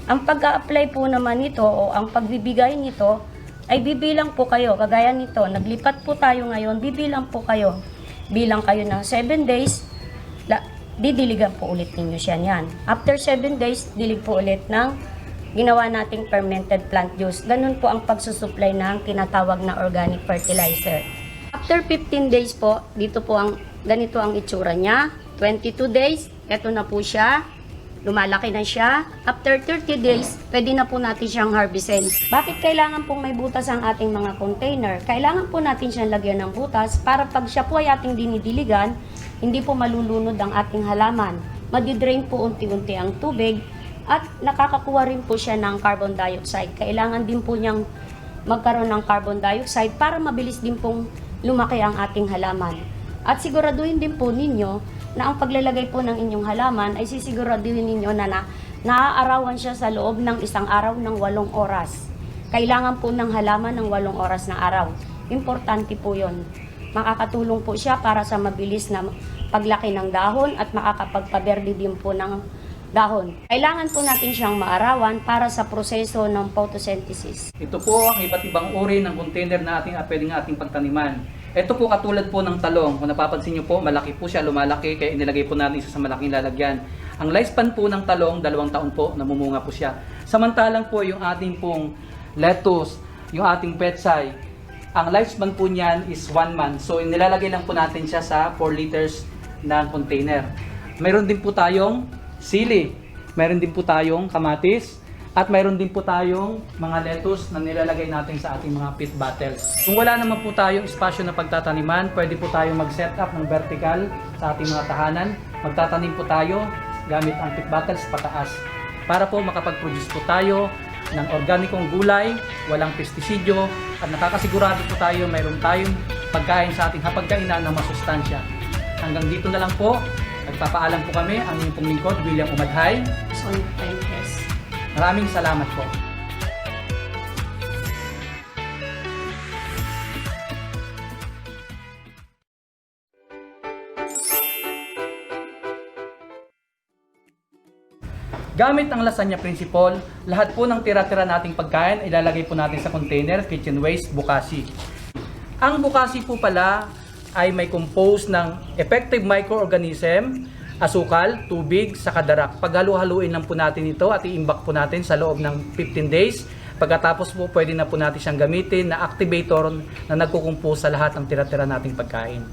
Ang pag-a-apply po naman nito o ang pagbibigay nito ay bibilang po kayo. Kagaya nito, naglipat po tayo ngayon, bibilang po kayo. Bilang kayo ng 7 days, didiligan po ulit ninyo siya yan. After 7 days, dilig po ulit ng ginawa nating fermented plant juice. Ganun po ang pagsusupply ng tinatawag na organic fertilizer. After 15 days po, dito po ganito ang itsura niya. 22 days, eto na po siya. Lumalaki na siya. After 30 days, pwede na po natin siyang harvestin. Bakit kailangan pong may butas ang ating mga container? Kailangan po natin siyang lagyan ng butas para pag siya po ay ating dinidiligan, hindi po malulunod ang ating halaman. madidrain po unti-unti ang tubig at nakakakuha rin po siya ng carbon dioxide. Kailangan din po niyang magkaroon ng carbon dioxide para mabilis din pong lumaki ang ating halaman. At siguraduhin din po ninyo na ang paglalagay po ng inyong halaman ay sisiguraduhin ninyo na naaarawan siya sa loob ng isang araw ng 8 oras. Kailangan po ng halaman ng 8 oras na araw. Importante po yon. Makakatulong po siya para sa mabilis na paglaki ng dahon at makakapagpaberde din po ng dahon. Kailangan po natin siyang maarawan para sa proseso ng photosynthesis. Ito po ang iba't ibang uri ng container na pwedeng ating pagtaniman. Ito po katulad po ng talong. Kung napapansin nyo po, malaki po siya, lumalaki, kaya inilagay po natin isa sa malaking lalagyan. Ang lifespan po ng talong, 2 taon po, namumunga po siya. Samantalang po yung ating pong lettuce, yung ating petsay, ang lifespan po niyan is 1 month. So nilalagay lang po natin siya sa 4 liters na container. Mayroon din po tayong sili, mayroon din po tayong kamatis, at mayroon din po tayong mga lettuce na nilalagay natin sa ating mga pit bottles. Kung wala naman po tayong espasyo na pagtataniman, pwede po tayong mag-set up ng vertical sa ating mga tahanan. Magtatanim po tayo gamit ang pit bottles pataas para po makapag-produce po tayo ng organikong gulay, walang pestisidyo, at nakakasigurado po tayo mayroon tayong pagkain sa ating hapagkainan na masustansya. Hanggang dito na lang po. Nagpapaalam po kami, ang inyong pong lingkod, William Umadhay. Maraming salamat po. Gamit ang lasagna principle, lahat po ng tira-tira nating pagkain ilalagay po natin sa container, kitchen waste, bukashi. Ang bukashi po pala ay may compose ng effective microorganism, asukal, tubig, saka darak. Paghalo-haluin lang po natin ito at i-imbak po natin sa loob ng 15 days. Pagkatapos po, pwede na po natin siyang gamitin na activator na nagkukumpose sa lahat ng tira-tira nating pagkain.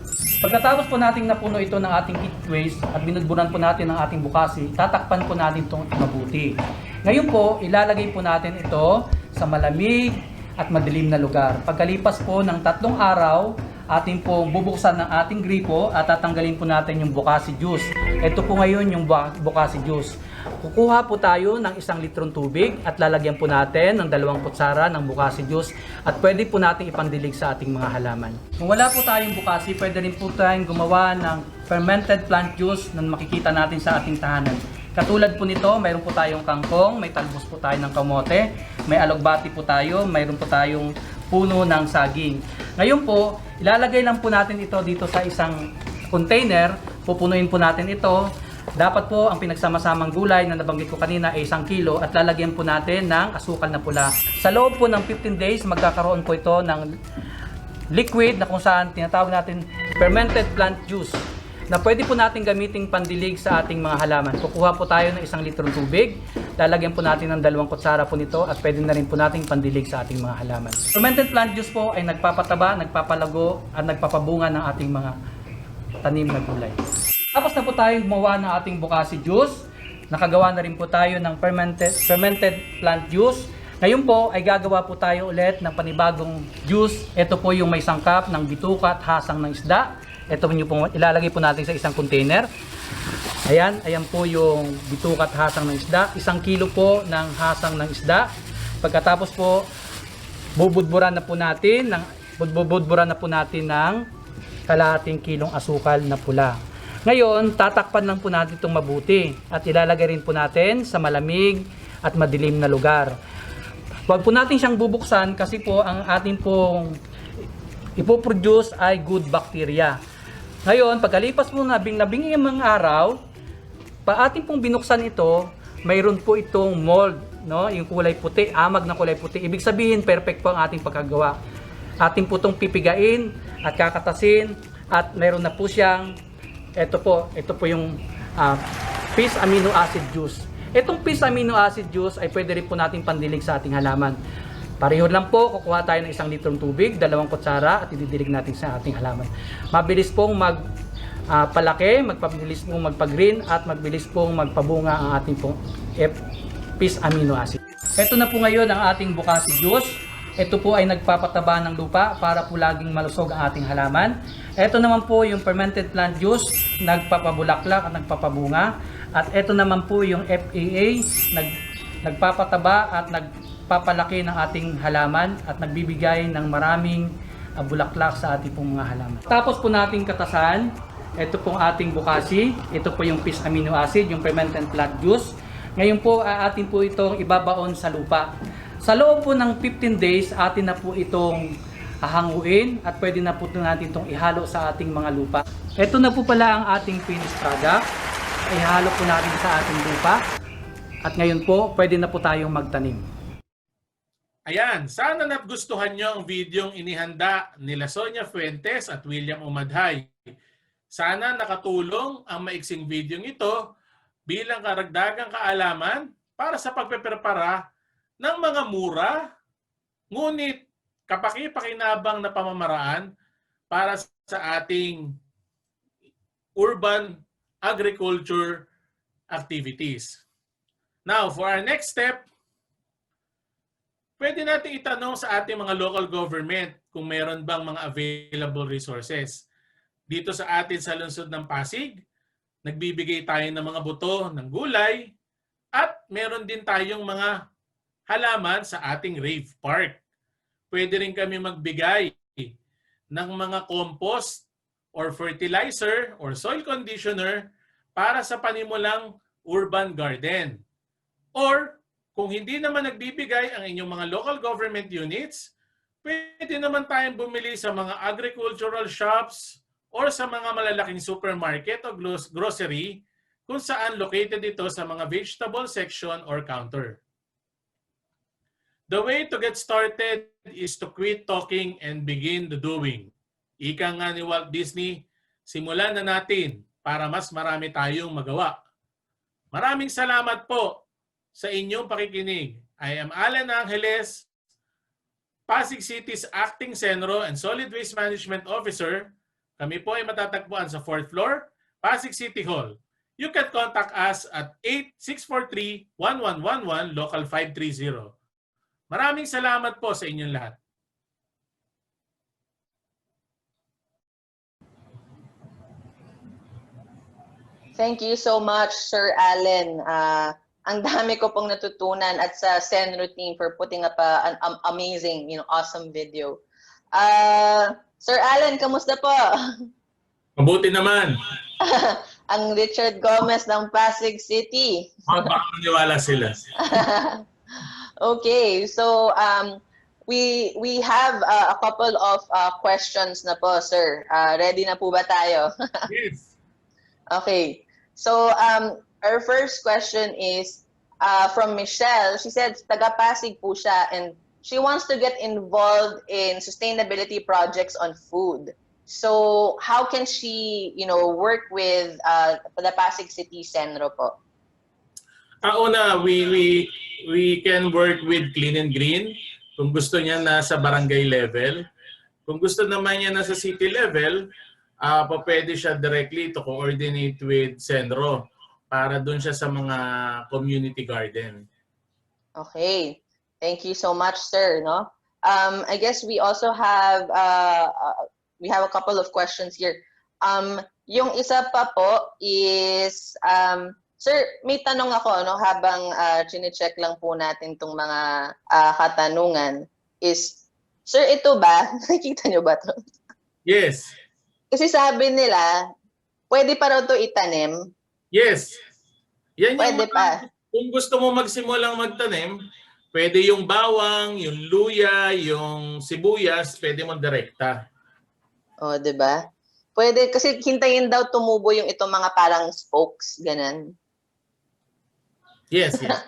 Pagkatapos po nating napuno ito ng ating kitchen waste at binudburan po natin ng ating bukashi, tatakpan po natin itong mabuti. Ngayon po, ilalagay po natin ito sa malamig at madilim na lugar. Pagkalipas po ng 3 araw, ating pong bubuksan ng ating gripo at tatanggalin po natin yung bukashi juice. Ito po ngayon yung bukashi juice. Kukuha po tayo ng 1 litrong tubig at lalagyan po natin ng 2 kutsara ng bukashi juice at pwede po natin ipandilig sa ating mga halaman. Kung wala po tayong bukashi, pwede rin po tayong gumawa ng fermented plant juice na makikita natin sa ating tahanan. Katulad po nito, mayroon po tayong kangkong, may talbos po tayo ng kamote, may alugbati po tayo, mayroon po tayong puno ng saging. Ngayon po, ilalagay lang po natin ito dito sa isang container, pupunuin po natin ito. Dapat po ang pinagsama-samang gulay na nabanggit ko kanina ay 1 kilo at lalagyan po natin ng asukal na pula. Sa loob po ng 15 days, magkakaroon po ito ng liquid na kung saan tinatawag natin fermented plant juice na pwede po natin gamiting pandilig sa ating mga halaman. Kukuha po tayo ng 1 litrong tubig, lalagyan po natin ng 2 kutsara po nito at pwede na rin po nating pandilig sa ating mga halaman. Fermented plant juice po ay nagpapataba, nagpapalago at nagpapabunga ng ating mga tanim na gulay. Tapos na po tayong gumawa ng ating bukashi juice. Nakagawa na rin po tayo ng fermented plant juice. Ngayon po ay gagawa po tayo ulit ng panibagong juice. Ito po yung may sangkap ng bituka at hasang ng isda. Ito po ilalagay po natin sa isang container. Ayan po yung bituka at hasang ng isda. 1 kilo po ng hasang ng isda. Pagkatapos po, bubudburan na po natin ng kalahating kilong asukal na pula. Ngayon, tatakpan lang po natin itong mabuti at ilalagay rin po natin sa malamig at madilim na lugar. Huwag po natin siyang bubuksan kasi po ang ating pong ipoproduce ay good bacteria. Ngayon, pagkalipas po ng 15 araw, pa ating pong binuksan ito, mayroon po itong mold, no? Yung kulay puti, amag na kulay puti. Ibig sabihin, perfect po ang ating pagkagawa. Ating po itong pipigain at kakatasin at mayroon na po siyang ito po yung fish amino acid juice. Itong fish amino acid juice ay pwede rin po natin pandilig sa ating halaman. Pareho lang po, kukuha tayo ng 1 litrong tubig, 2 kutsara at ididilig natin sa ating halaman. Mabilis pong magpalaki, mabilis pong magpa-green at mabilis pong magpabunga ang ating pong fish amino acid. Ito na po ngayon ang ating bukashi juice. Ito po ay nagpapataba ng lupa para po laging malusog ang ating halaman. Ito naman po yung fermented plant juice, nagpapabulaklak at nagpapabunga. At ito naman po yung FAA, nagpapataba at nagpapalaki ng ating halaman at nagbibigay ng maraming bulaklak sa ating pong mga halaman. Tapos po nating katasan, ito pong ating bukasi, ito po yung fish amino acid, yung fermented plant juice. Ngayon po atin po itong ibabaon sa lupa. Sa loob po ng 15 days, atin na po itong hahanguin at pwede na po natin itong ihalo sa ating mga lupa. Ito na po pala ang ating finished product. Ihalo po natin sa ating lupa. At ngayon po, pwede na po tayong magtanim. Ayan, sana nagustuhan nyo ang videong inihanda nila Sonia Fuentes at William Umadhay. Sana nakatulong ang maiksing videong ito bilang karagdagang kaalaman para sa pagpeprepara ng mga mura, ngunit kapaki-pakinabang na pamamaraan para sa ating urban agriculture activities. Now, for our next step, pwede natin itanong sa ating mga local government kung meron bang mga available resources. Dito sa atin sa lungsod ng Pasig, nagbibigay tayo ng mga buto ng gulay at meron din tayong mga halaman sa ating rave park. Pwede rin kami magbigay ng mga compost or fertilizer or soil conditioner para sa panimulang urban garden. Or kung hindi naman nagbibigay ang inyong mga local government units, pwede naman tayong bumili sa mga agricultural shops or sa mga malalaking supermarket o grocery kung saan located ito sa mga vegetable section or counter. The way to get started is to quit talking and begin the doing. Ika nga ni Walt Disney, simulan na natin para mas marami tayong magawa. Maraming salamat po sa inyong pakikinig. I am Alan Angeles, Pasig City's Acting Senro and Solid Waste Management Officer. Kami po ay matatagpuan sa 4th floor, Pasig City Hall. You can contact us at 8643-1111 Local 530. Maraming salamat po sa inyong lahat. Thank you so much, Sir Allen. Ang dami ko pong natutunan at sa Senro team for putting up an amazing, awesome video. Sir Allen, kamusta po? Mabuti naman. Ang Richard Gomez ng Pasig City. Baka maniwala sila. Okay, so we have a couple of questions na po, sir. Ready na po ba tayo? Yes. Okay, so our first question is from Michelle. She said taga Pasig po siya and she wants to get involved in sustainability projects on food. So how can she, work with the Pasig City Senro po? Una, we can work with Clean and Green kung gusto niya nasa barangay level. Kung gusto naman niya nasa city level, pwede siya directly to coordinate with Senro para dun siya sa mga community garden. Okay. Thank you so much, sir. No? I guess we also have a couple of questions here. Yung isa pa po is sir, may tanong ako habang chine-check lang po natin tong mga katanungan is, sir, ito ba? Nakikita nyo ba to? Yes. Kasi sabi nila, pwede pa raw to itanim. Yes. Yan pwede pa. Kung gusto mo magsimulang magtanim, pwede yung bawang, yung luya, yung sibuyas, pwede mo direkta. O, diba? Pwede, kasi hintayin daw tumubo yung itong mga parang spokes, ganun. Yes, yes.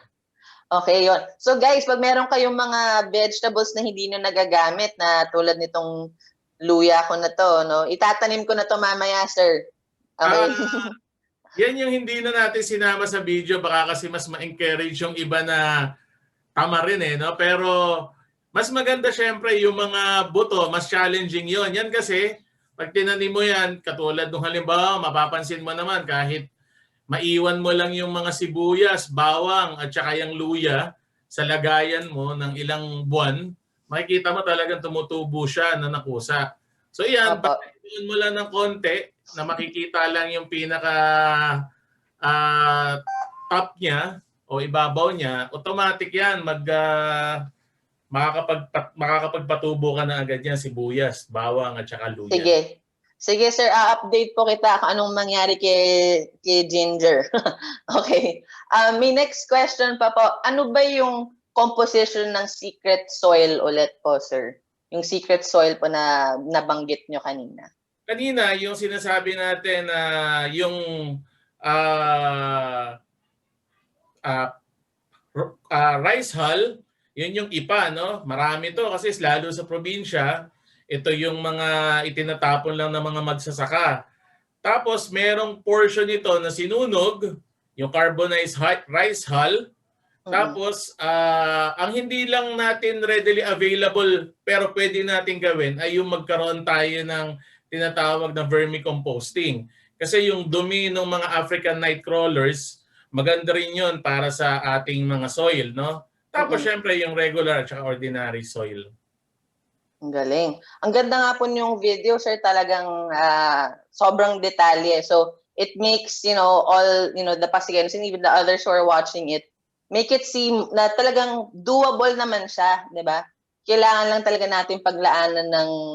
Okay, yun. So guys, pag meron kayong mga vegetables na hindi nyo nagagamit na tulad nitong luya ko na to, itatanim ko na to mamaya, sir. Okay. Yan yung hindi na natin sinama sa video, baka kasi mas ma-encourage yung iba na tama rin pero mas maganda syempre yung mga buto, mas challenging yon. Yan kasi, pag tinanim mo yan, katulad nung halimbawa, mapapansin mo naman kahit maiwan mo lang yung mga sibuyas, bawang at saka yung luya sa lagayan mo ng ilang buwan, makikita mo talagang tumutubo siya na nakusa. So yan, pag mo lang ng konti na makikita lang yung pinaka top niya o ibabaw niya, automatic yan, makakapagpatubo ka na agad yan, sibuyas, bawang at saka luya. Sige. Sige sir, update po kita kung anong mangyari kay Ginger. Okay. May next question pa po. Ano ba yung composition ng secret soil ulit po, sir? Yung secret soil po na nabanggit nyo kanina. Kanina, yung sinasabi natin na yung rice hull, yun yung ipa, no? Marami to kasi lalo sa probinsya, ito yung mga itinatapon lang ng mga magsasaka. Tapos merong portion nito na sinunog, yung carbonized rice hull. Tapos ang hindi lang natin readily available pero pwede natin gawin ay yung magkaroon tayo ng tinatawag na vermicomposting. Kasi yung dumi ng mga African night crawlers, maganda rin yun para sa ating mga soil, no? Tapos syempre yung regular at saka ordinary soil. Ang galing. Ang ganda nga po yung video, sir, talagang sobrang detalye. So, it makes, all, the Pasigueños and even the others who are watching it, make it seem na talagang doable naman siya, di ba? Kailangan lang talaga natin paglaanan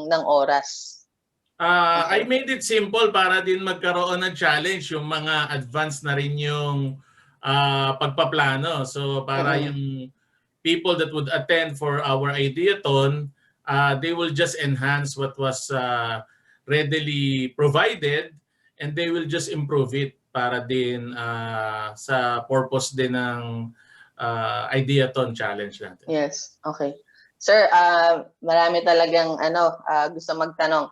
ng oras. I made it simple para din magkaroon ng challenge yung mga advanced na rin yung pagpaplano. So para yung people that would attend for our ideathon, they will just enhance what was readily provided and they will just improve it para din sa purpose din ng ideathon challenge natin. Yes, okay. Sir, marami talagang gusto magtanong.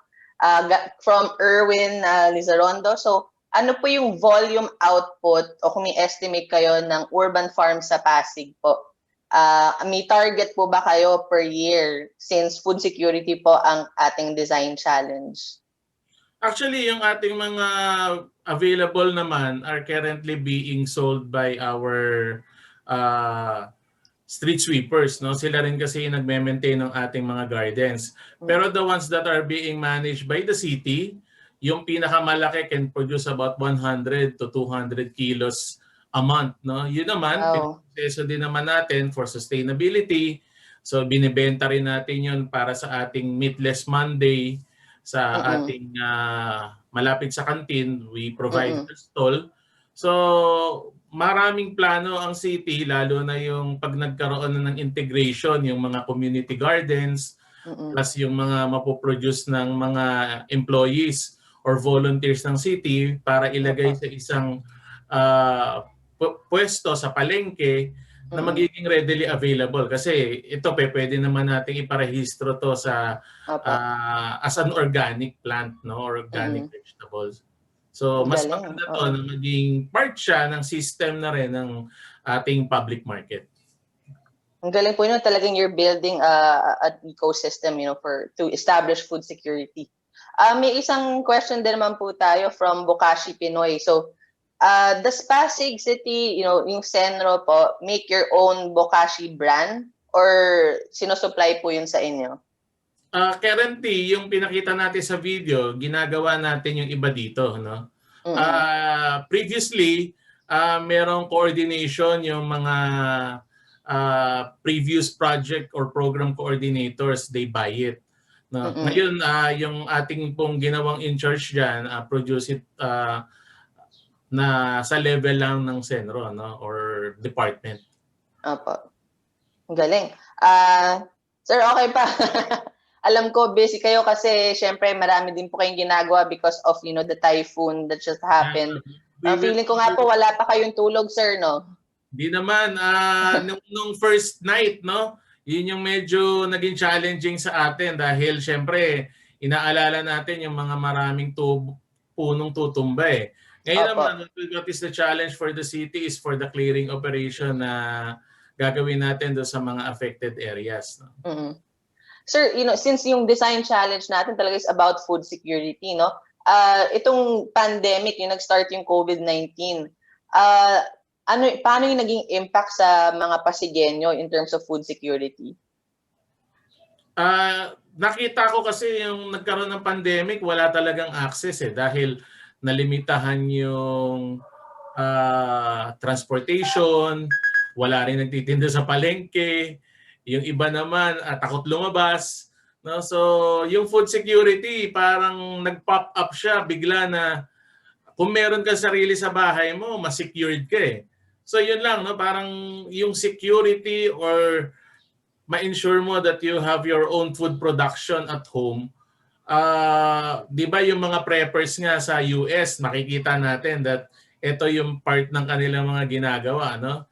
From Erwin Lizarondo, so ano po yung volume output o kung may estimate kayo ng urban farm sa Pasig po? May target po ba kayo per year since food security po ang ating design challenge? Actually, yung ating mga available naman are currently being sold by our street sweepers, no? Sila rin kasi nagme-maintain ng ating mga gardens. Pero the ones that are being managed by the city, yung pinakamalaki can produce about 100 to 200 kilos a month, no? Yun naman, pinaproseso din naman natin for sustainability. So binibenta rin natin yun para sa ating Meatless Monday, sa ating malapit sa kantin, we provide the stall. So maraming plano ang city, lalo na yung pag nagkaroon ng integration, yung mga community gardens, plus yung mga mapoproduce ng mga employees or volunteers ng city para ilagay sa isang pwesto sa palengke na magiging readily available. Kasi ito pwede naman nating iparehistro to sa as an organic plant, no, or organic vegetables. So, mas maganda to na maging part siya ng system na rin ng ating public market. Ang galing po yun, talagang you're building an ecosystem, to establish food security. May isang question din naman po tayo from Bokashi Pinoy. So, does Pasig City, yung Senro po, make your own Bokashi brand or sinusupply po yun sa inyo? Currently, yung pinakita natin sa video, ginagawa natin yung iba dito, no? Previously, merong coordination yung mga previous project or program coordinators, they buy it. No? Ngayon, yung ating pong ginawang in charge dyan, produce it na sa level lang ng Senro, no, or department. Opo. Galing. Sir, okay pa. Alam ko busy kayo kasi syempre marami din po kayong ginagawa because of the typhoon that just happened. Feeling ko nga po wala pa kayong tulog, sir, no? Di naman nung first night, no? Yun yung medyo naging challenging sa atin dahil syempre inaalala natin yung mga maraming punong tutumba eh. Ngayon naman, what is the challenge for the city is for the clearing operation na gagawin natin doon sa mga affected areas. No? Sir, since yung design challenge natin talaga is about food security, no? Itong pandemic, yung nag-start yung COVID-19, paano yung naging impact sa mga Pasigueño in terms of food security? Nakita ko kasi yung nagkaroon ng pandemic, wala talagang access dahil nalimitahan yung transportation, wala rin nagtitinda sa palengke, yung iba naman takot lumabas. No? So yung food security parang nag-pop up siya bigla na kung meron ka sarili sa bahay mo, mas-secured ka eh. So yun lang, no? Parang yung security or ma-ensure mo that you have your own food production at home. Di ba yung mga preppers nga sa US, makikita natin that ito yung part ng kanilang mga ginagawa. No?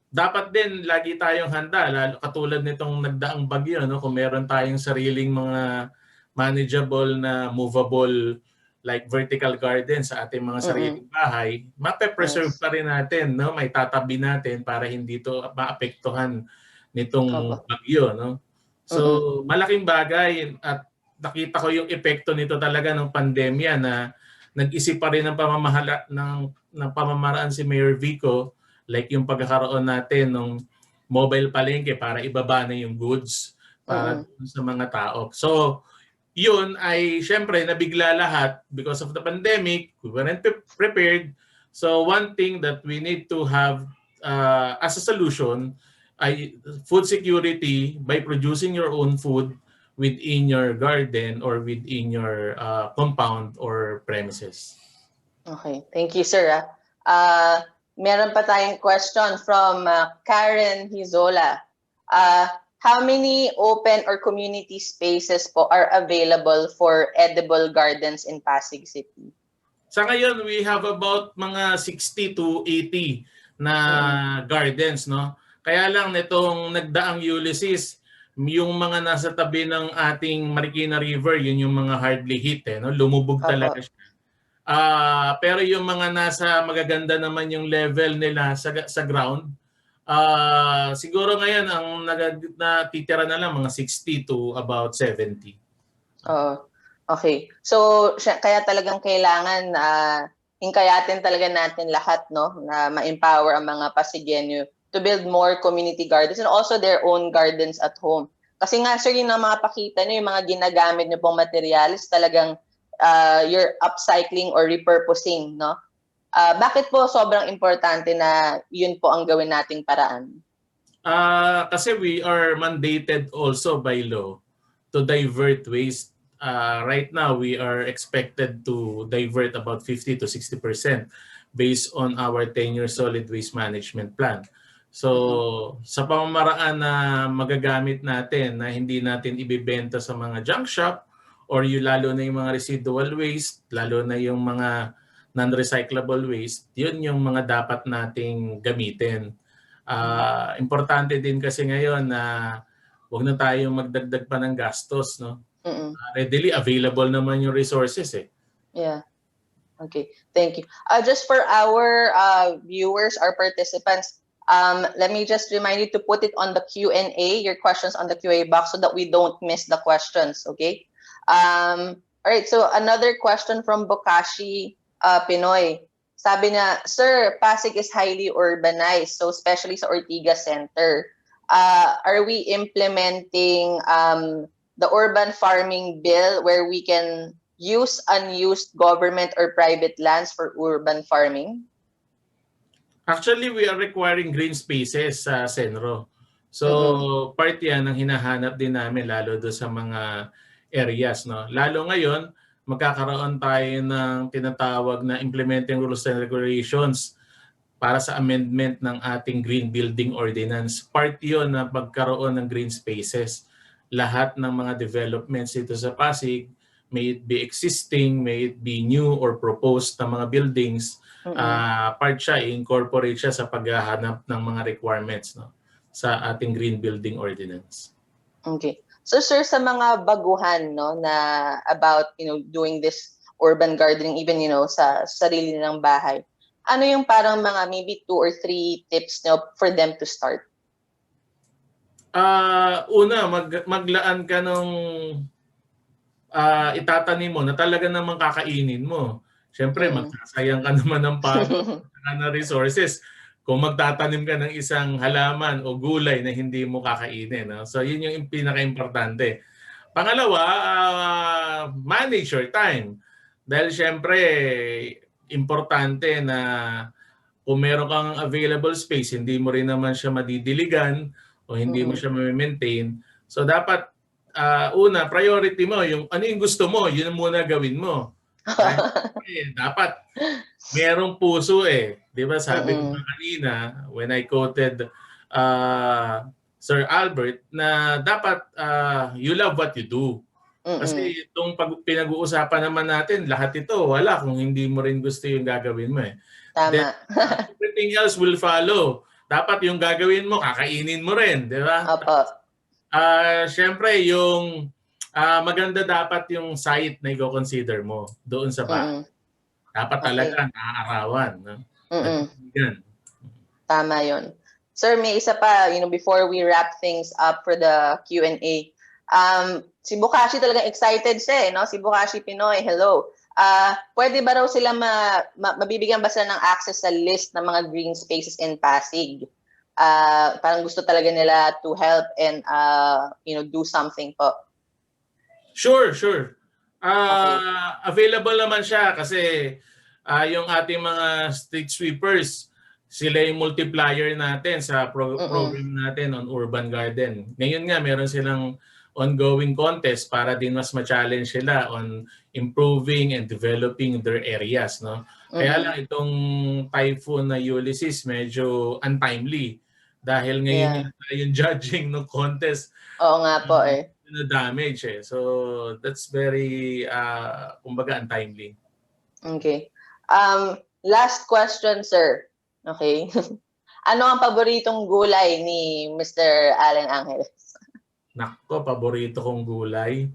Dapat din lagi tayong handa, lalo katulad nitong nagdaang bagyo. No? Kung meron tayong sariling mga manageable na movable like vertical garden sa ating mga sariling bahay, mape-preserve pa rin natin, no? May tatabi natin para hindi ito maapektuhan nitong bagyo, no? So, malaking bagay at nakita ko yung epekto nito talaga ng pandemya na nag-isip pa rin ng pamamaraan si Mayor Vico, like yung pagkakaroon natin ng mobile palengke para ibaba na yung goods para sa mga tao. So, yun ay syempre nabigla lahat because of the pandemic. We weren't prepared. So one thing that we need to have as a solution ay food security by producing your own food within your garden or within your compound or premises. Okay, thank you, sir. Meron pa tayong question from Karen Hizola. How many open or community spaces po are available for edible gardens in Pasig City? Sa ngayon, we have about mga 60 to 80 na gardens, no? Kaya lang nitong nagdaang Ulysses, yung mga nasa tabi ng ating Marikina River, yun yung mga hardly hit, no? Lumubog talaga siya. Pero yung mga nasa magaganda naman yung level nila sa ground, siguro ngayon ang natitira na lang mga 60 to about 70. Okay. So kaya talagang kailangan hingkayatin talaga natin lahat, no, na ma-empower ang mga Pasigueño to build more community gardens and also their own gardens at home. Kasi nga sir, yung mga pakita niyo, yung mga ginagamit niyo pong materials, talagang you're upcycling or repurposing, no? Bakit po sobrang importante na yun po ang gawin nating paraan? Kasi we are mandated also by law to divert waste. Right now, we are expected to divert about 50 to 60% based on our 10-year solid waste management plan. So, sa pamamaraan na magagamit natin na hindi natin ibibenta sa mga junk shop or lalo na yung mga residual waste, lalo na yung mga non-recyclable waste, yun yung mga dapat nating gamitin. Importante din kasi ngayon na huwag na tayong magdagdag pa ng gastos, no? Readily available naman yung resources eh. Yeah. Okay. Thank you. Just for our viewers, our participants, let me just remind you to put it on the Q&A, your questions on the Q&A box so that we don't miss the questions, okay? All right, so another question from Bokashi Pinoy. Sabi niya, sir, Pasig is highly urbanized, so especially sa Ortigas Center. Are we implementing the urban farming bill where we can use unused government or private lands for urban farming? Actually, we are requiring green spaces sa Senro. So, part yan ang hinahanap din namin lalo do sa mga areas. No? Lalo ngayon, magkakaroon tayo ng tinatawag na implementing rules and regulations para sa amendment ng ating Green Building Ordinance. Part yun na pagkaroon ng green spaces. Lahat ng mga developments dito sa Pasig, may it be existing, may it be new or proposed na mga buildings, part siya, i-incorporate siya sa paghahanap ng mga requirements, no, sa ating Green Building Ordinance. Okay. So sir, sa mga baguhan, no, na about, doing this urban gardening, even, sa sarili ng bahay, ano yung parang mga maybe 2 or 3 tips, for them to start? Una, maglaan ka nung itatanim mo na talaga namang kakainin mo. Siyempre, magsasayang ka naman ng pagod na resources kung magtatanim ka ng isang halaman o gulay na hindi mo kakainin. No? So, yun yung pinaka-importante. Pangalawa, manage your time. Dahil siyempre, importante na kung meron kang available space, hindi mo rin naman siya madidiligan o hindi mo siya ma-maintain. So dapat una, priority mo, yung ano yung gusto mo, yun ang muna gawin mo. Dapat merong puso eh. Di ba sabi ko kanina, when I quoted Sir Albert, na dapat you love what you do. Kasi itong pinag-uusapan naman natin, lahat ito, wala kung hindi mo rin gusto yung gagawin mo eh. Tama. Then, everything else will follow. Dapat yung gagawin mo, kakainin mo rin, di ba? Opo. Siyempre, yung maganda dapat yung site na i-consider mo doon sa bahay. Dapat talaga naaarawan. No? Yan. Tama yun. Sir, may isa pa, before we wrap things up for the Q&A. Si Bukashi talagang excited siya, no? Si Bukashi Pinoy, hello. Pwede ba raw sila mabibigyan ba sila ng access sa list ng mga green spaces in Pasig? Parang gusto talaga nila to help and do something po. Sure. Available naman siya kasi yung ating mga street sweepers, sila yung multiplier natin sa program natin on Urban Garden. Ngayon nga, meron silang ongoing contest para din mas ma-challenge sila on improving and developing their areas. No? Kaya lang itong typhoon na Ulysses medyo untimely dahil ngayon yung judging ng contest. Oo nga po na damage eh. So that's very kumbaga untimely. Okay. Last question, sir. Okay. Ano ang paboritong gulay ni Mr. Allen Angeles? Nako, paborito kong gulay.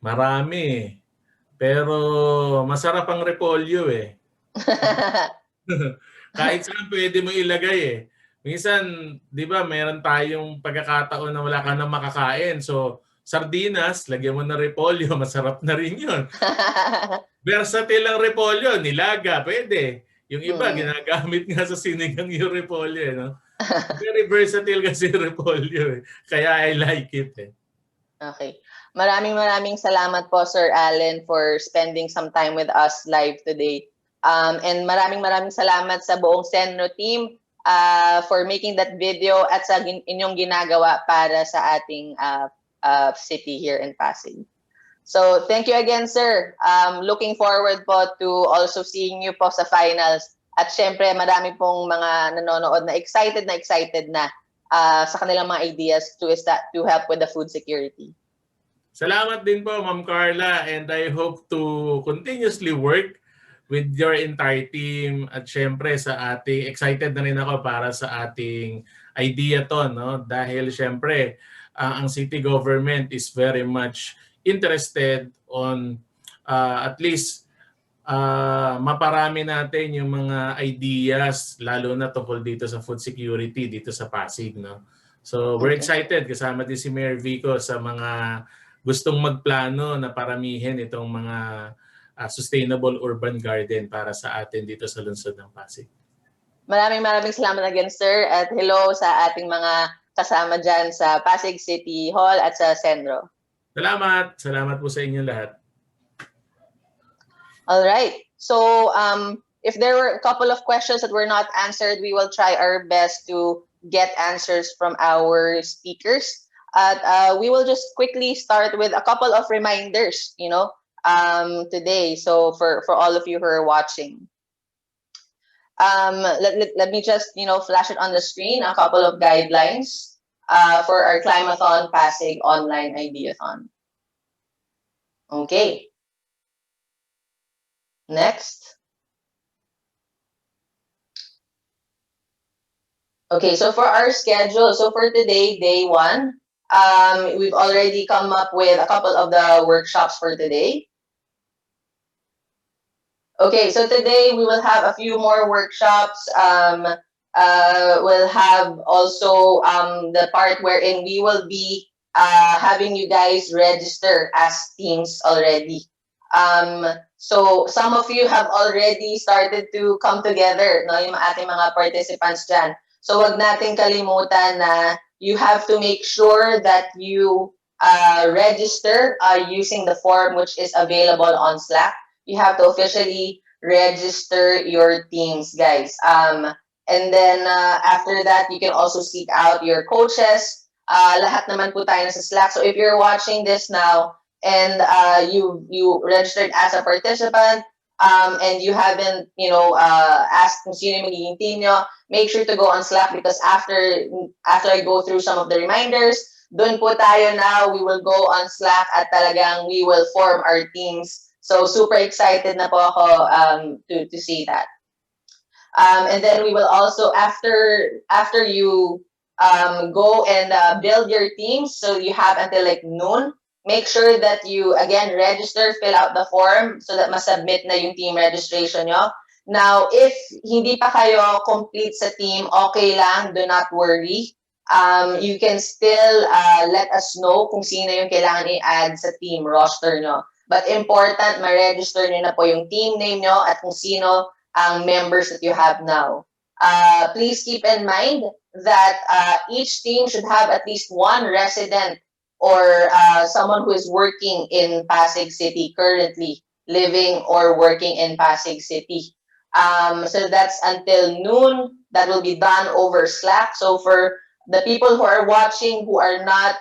Marami. Pero masarap ang repolyo eh. Kahit saan pwede mo ilagay eh. Minsan, di ba, meron tayong pagkakataon na wala ka nang makakain. So, sardinas, lagyan mo na repolyo, masarap na rin yun. Versatile ang repolyo, nilaga, pwede. Yung iba, ginagamit nga sa sinigang yung repolyo. No? Very versatile kasi repolyo. Kaya I like it. Okay. Maraming salamat po, Sir Allen, for spending some time with us live today. And maraming salamat sa buong Senro team for making that video at sa inyong ginagawa para sa ating city here in Pasig. So, thank you again, sir. Looking forward po to also seeing you po sa finals. At syempre, marami pong mga nanonood na excited na sa kanilang mga ideas to help with the food security. Salamat din po, Ma'am Carla. And I hope to continuously work with your entire team. At syempre, excited na rin ako para sa ating IDEATE, no? Dahil syempre, ang city government is very much interested on at least maparami natin yung mga ideas lalo na tungkol dito sa food security dito sa Pasig, no? So we're excited kasama din si Mayor Vico sa mga gustong magplano na paramihin itong mga sustainable urban garden para sa atin dito sa lungsod ng Pasig. Maraming salamat again, sir, at hello sa ating mga kasama dyan sa Pasig City Hall at sa Senro. Salamat po sa inyo lahat. All right. So, if there were a couple of questions that were not answered, we will try our best to get answers from our speakers. We will just quickly start with a couple of reminders, today. So, for all of you who are watching, let me just, flash it on the screen. A couple of guidelines for our Climathon Pasig online Ideathon. Okay. Next. Okay, so for our schedule, so for today, day 1, we've already come up with a couple of the workshops for today. Okay, so today we will have a few more workshops. We'll have also the part wherein we will be having you guys register as teams already. So some of you have already started to come together, no, yung ating mga participants dyan. So wag natin kalimutan na you have to make sure that you register using the form which is available on Slack. You have to officially register your teams, guys. And then after that, you can also seek out your coaches. Lahat naman po tayo sa Slack. So if you're watching this now and you registered as a participant, and you haven't, asked kung sino yung magiging team nyo, make sure to go on Slack because after I go through some of the reminders, doon po tayo now, we will go on Slack at talagang we will form our teams. So super excited na po ako to see that. And then we will also, after you go and build your teams, so you have until like noon, make sure that you, again, register, fill out the form so that masubmit na yung team registration nyo. Now, if hindi pa kayo complete sa team, okay lang, do not worry. You can still let us know kung sino yung kailangan i-add sa team roster nyo. But important, ma-register nyo na po yung team name nyo at kung sino ang members that you have now. Please keep in mind that each team should have at least one resident or someone who is working in Pasig City currently, living or working in Pasig City. So that's until noon. That will be done over Slack. So for the people who are watching who are not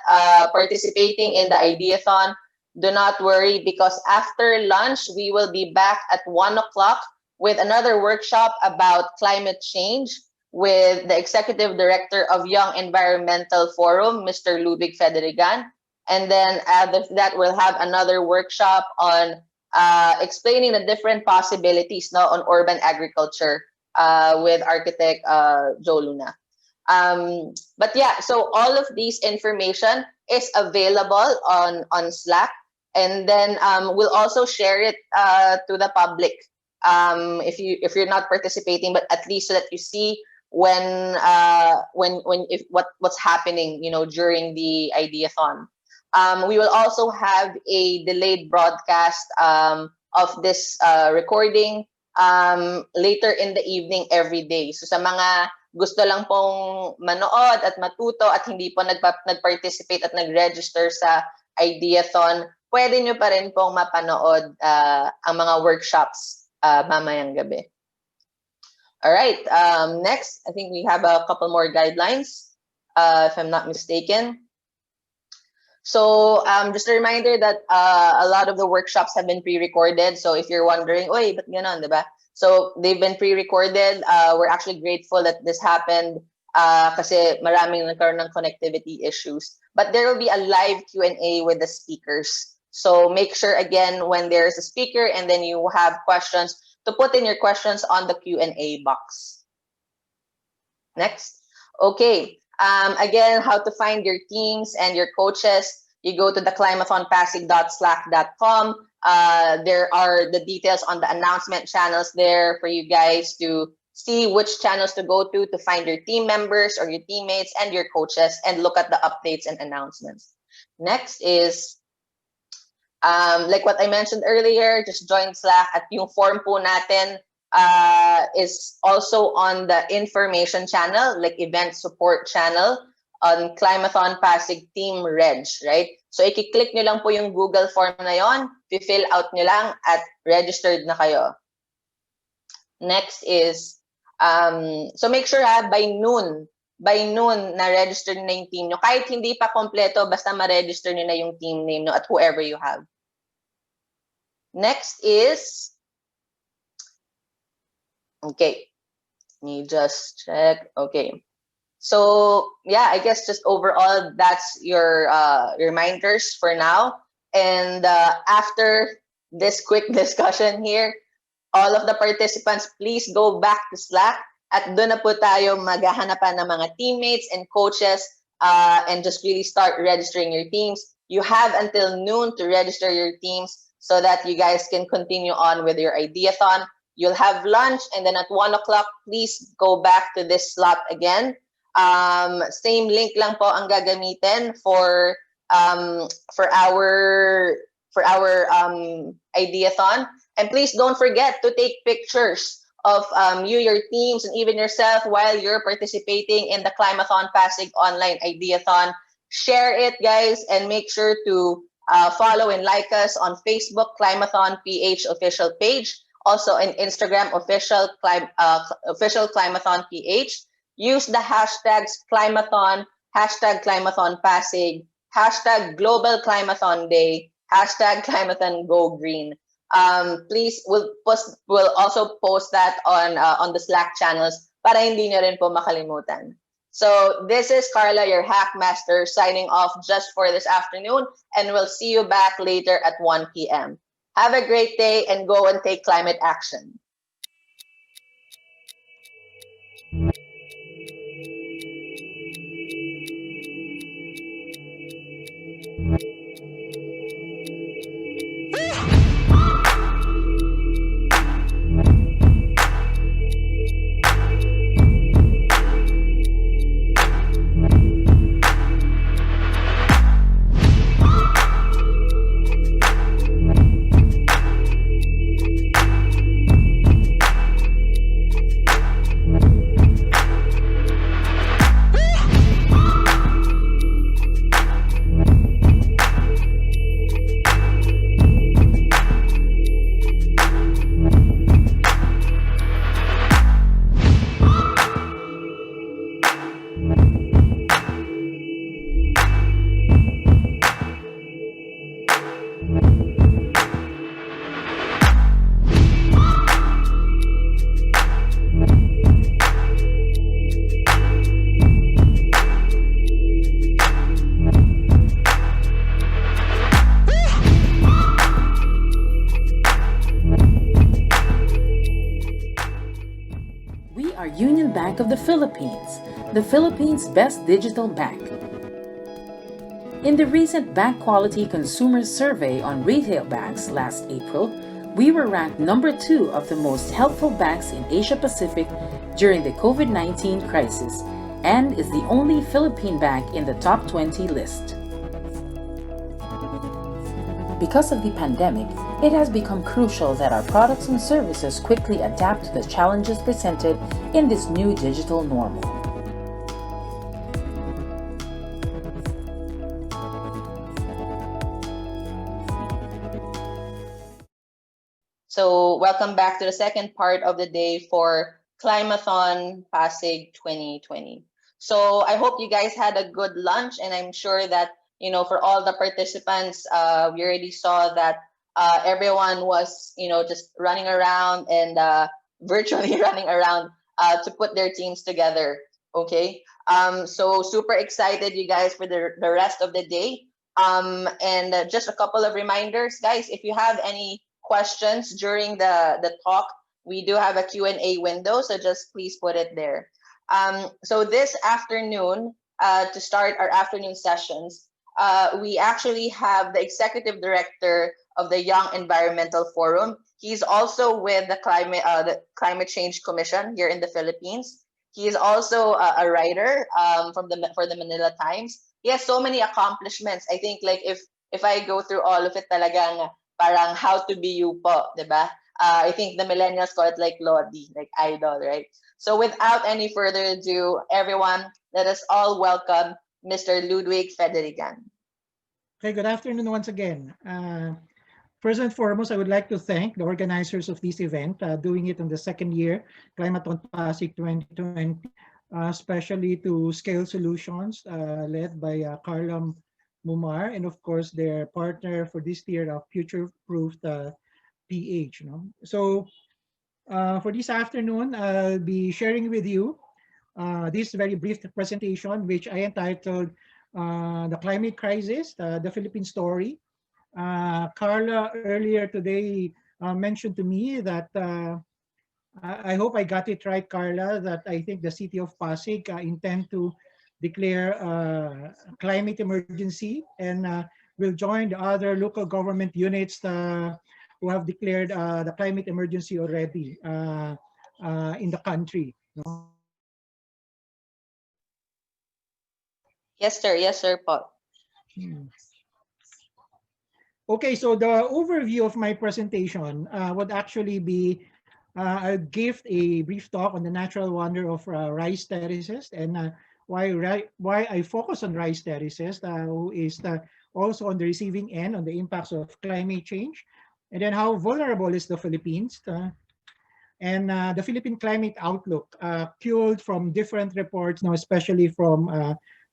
participating in the Ideathon, do not worry because after lunch, we will be back at 1 o'clock with another workshop about climate change with the Executive Director of Young Environmental Forum, Mr. Ludwig Federigan. And then after that, we'll have another workshop on explaining the different possibilities now on urban agriculture with architect Joe Luna. But yeah, so all of these information is available on Slack. And then we'll also share it to the public if you're not participating, but at least so that you see what's happening, during the Ideathon. We will also have a delayed broadcast of this recording later in the evening every day. So sa mga gusto lang pong manood at matuto at hindi po nag-participate at nag-register sa Ideathon, pwede nyo pa rin pong mapanood ang mga workshops mamayang gabi. All right, next, I think we have a couple more guidelines, if I'm not mistaken. So just a reminder that a lot of the workshops have been pre-recorded. So if you're wondering, oy, ba't ganon, diba? So they've been pre-recorded. We're actually grateful that this happened kasi maraming nagkaroon ng connectivity issues. But there will be a live Q&A with the speakers. So make sure, again, when there's a speaker and then you have questions, to put in your questions on the Q&A box. Next. Okay. Again, how to find your teams and your coaches. You go to the climathonpasig.slack.com. There are the details on the announcement channels there for you guys to see which channels to go to find your team members or your teammates and your coaches and look at the updates and announcements. Next is, like what I mentioned earlier, just join Slack at yung form po natin is also on the information channel, like event support channel on Climathon Pasig Team Reg, right? So i-click nyo lang po yung Google form na yon, fill out nyo lang at registered na kayo. Next is, so make sure by noon na register na yung team nyo. Kahit hindi pa kompleto, basta ma-register nyo na yung team name nyo at whoever you have. Next is, okay, let me just check. Okay, so yeah, I guess just overall, that's your reminders for now. And after this quick discussion here, all of the participants, please go back to Slack at doon na po tayo maghahanapan ng mga teammates and coaches and just really start registering your teams. You have until noon to register your teams so that you guys can continue on with your Ideathon. You'll have lunch, and then at 1 o'clock, please go back to this slot again. Same link lang po ang gagamitin for our Ideathon. And please don't forget to take pictures of you, your teams, and even yourself while you're participating in the Climathon Pasig online Ideathon. Share it, guys, and make sure to follow and like us on Facebook, Climathon PH official page. Also in Instagram, official Climathon PH. Use the hashtags Climathon, hashtag Climathon Pasig, hashtag Global Climathon Day, hashtag Climathon Go Green. Please, we'll also post that on the Slack channels para hindi nyo rin po makalimutan. So this is Carla, your Hackmaster, signing off just for this afternoon, and we'll see you back later at 1 p.m. Have a great day and go and take climate action. Union Bank of the Philippines' best digital bank. In the recent Bank Quality Consumer Survey on retail banks last April, we were ranked number 2 of the most helpful banks in Asia Pacific during the COVID-19 crisis, and is the only Philippine bank in the top 20 list. Because of the pandemic, it has become crucial that our products and services quickly adapt to the challenges presented in this new digital normal. So welcome back to the second part of the day for Climathon Pasig 2020. So I hope you guys had a good lunch, and I'm sure that, you know, for all the participants, we already saw that everyone was, you know, just running around and virtually running around to put their teams together. Okay. So super excited, you guys, for the rest of the day. And just a couple of reminders, guys, if you have any questions during the talk, we do have a Q&A window, so just please put it there. So this afternoon, to start our afternoon sessions, we actually have the executive director of the Young Environmental Forum. He's also with the Climate Change Commission here in the Philippines. He is also a writer for the Manila Times. He has so many accomplishments. I think, like, if I go through all of it, talagang parang how to be you po, diba? I think the millennials call it like Lodi, like idol, right? So without any further ado, everyone, let us all welcome Mr. Ludwig Federigan. Okay, good afternoon once again. First and foremost, I would like to thank the organizers of this event, doing it in the second year, Climathon Pasig 2020, especially to Scale Solutions, led by Carla Mumar, and of course their partner for this year of Future Proofed PH. You know? So for this afternoon, I'll be sharing with you this very brief presentation, which I entitled The Climate Crisis, the Philippine Story. Carla earlier today mentioned to me that I hope I got it right, Carla, that I think the city of Pasig intend to declare climate emergency and will join the other local government units who have declared the climate emergency already in the country. No? Yes, sir. Yes, sir, po. Okay, so the overview of my presentation would actually be I'll give a brief talk on the natural wonder of rice terraces and why I focus on rice terraces, who is also on the receiving end on the impacts of climate change. And then how vulnerable is the Philippines? And the Philippine Climate Outlook, culled from different reports, especially from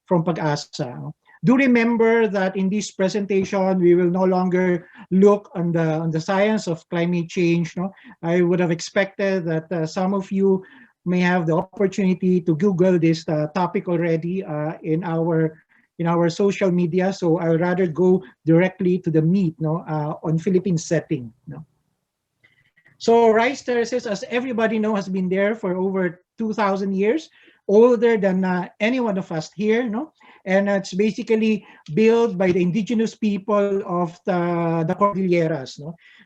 Pag-asa. Do remember that in this presentation, we will no longer look on the science of climate change. I would have expected that some of you may have the opportunity to Google this topic already in our social media. So I would rather go directly to the meat on Philippine setting. So rice terraces, as everybody knows, has been there for over 2,000 years, older than any one of us here. And it's basically built by the indigenous people of the Cordilleras.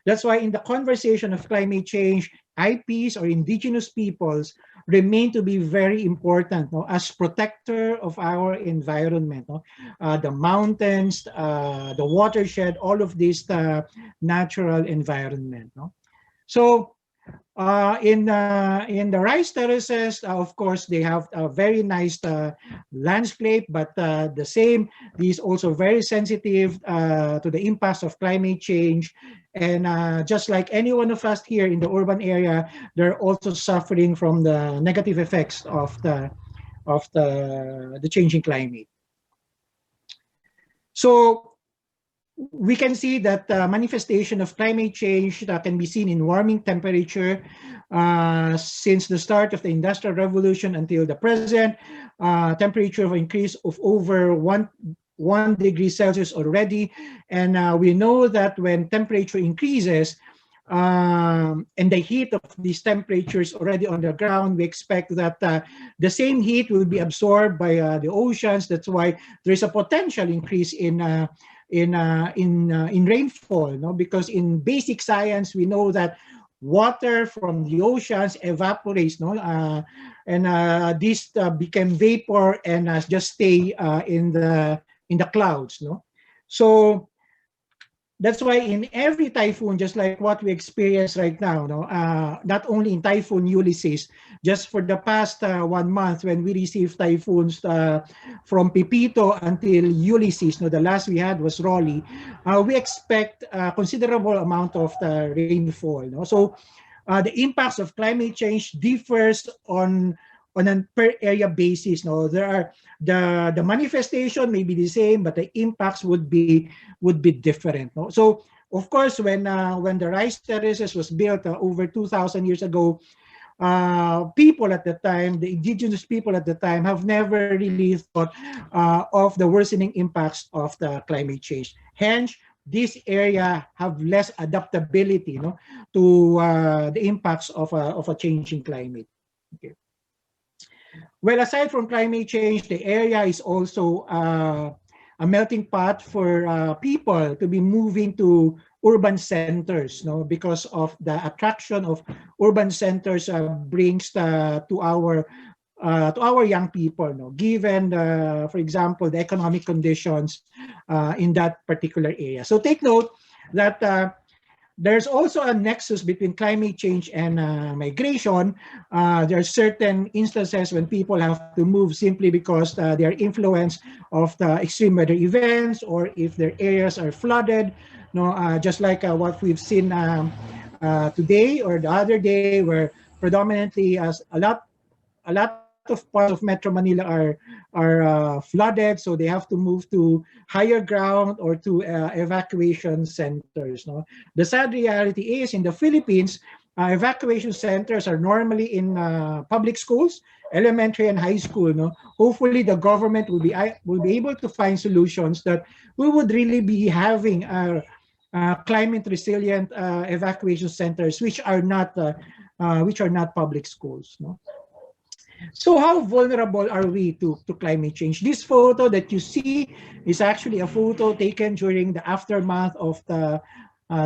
That's why in the conversation of climate change, IPs or indigenous peoples remain to be very important as protector of our environment. The mountains, the watershed, all of this natural environment. So in the rice terraces, of course, they have a very nice landscape, but these also very sensitive to the impacts of climate change. And just like any one of us here in the urban area, they're also suffering from the negative effects of the changing climate. So we can see that manifestation of climate change that can be seen in warming temperature since the start of the Industrial Revolution until the present. Temperature of increase of over 1 degree Celsius already. And we know that when temperature increases, and the heat of these temperatures already on the ground, we expect that the same heat will be absorbed by the oceans. That's why there is a potential increase in rainfall, because in basic science we know that water from the oceans evaporates, and this became vapor and just stay in the clouds, So that's why in every typhoon, just like what we experience right now, not only in Typhoon Ulysses, just for the past 1 month when we received typhoons from Pipito until Ulysses, the last we had was Rolly, we expect a considerable amount of the rainfall. So the impacts of climate change differs on a per area basis. There are the manifestation may be the same, but the impacts would be different. So of course, when the rice terraces was built over 2,000 years ago, people at the time, the indigenous people at the time, have never really thought of the worsening impacts of the climate change. Hence, this area have less adaptability to the impacts of a changing climate. Okay. Well, aside from climate change, the area is also a melting pot for people to be moving to urban centers, because of the attraction of urban centers brings to our young people, given, for example, the economic conditions in that particular area. So take note that there's also a nexus between climate change and migration. There are certain instances when people have to move simply because they are influenced of the extreme weather events, or if their areas are flooded. Just like what we've seen today or the other day, where predominantly a lot of parts of Metro Manila are flooded, so they have to move to higher ground or to evacuation centers. The sad reality is in the Philippines, evacuation centers are normally in public schools, elementary and high school. Hopefully, the government will be able to find solutions that we would really be having climate resilient evacuation centers, which are not public schools. So how vulnerable are we to climate change? This photo that you see is actually a photo taken during the aftermath of the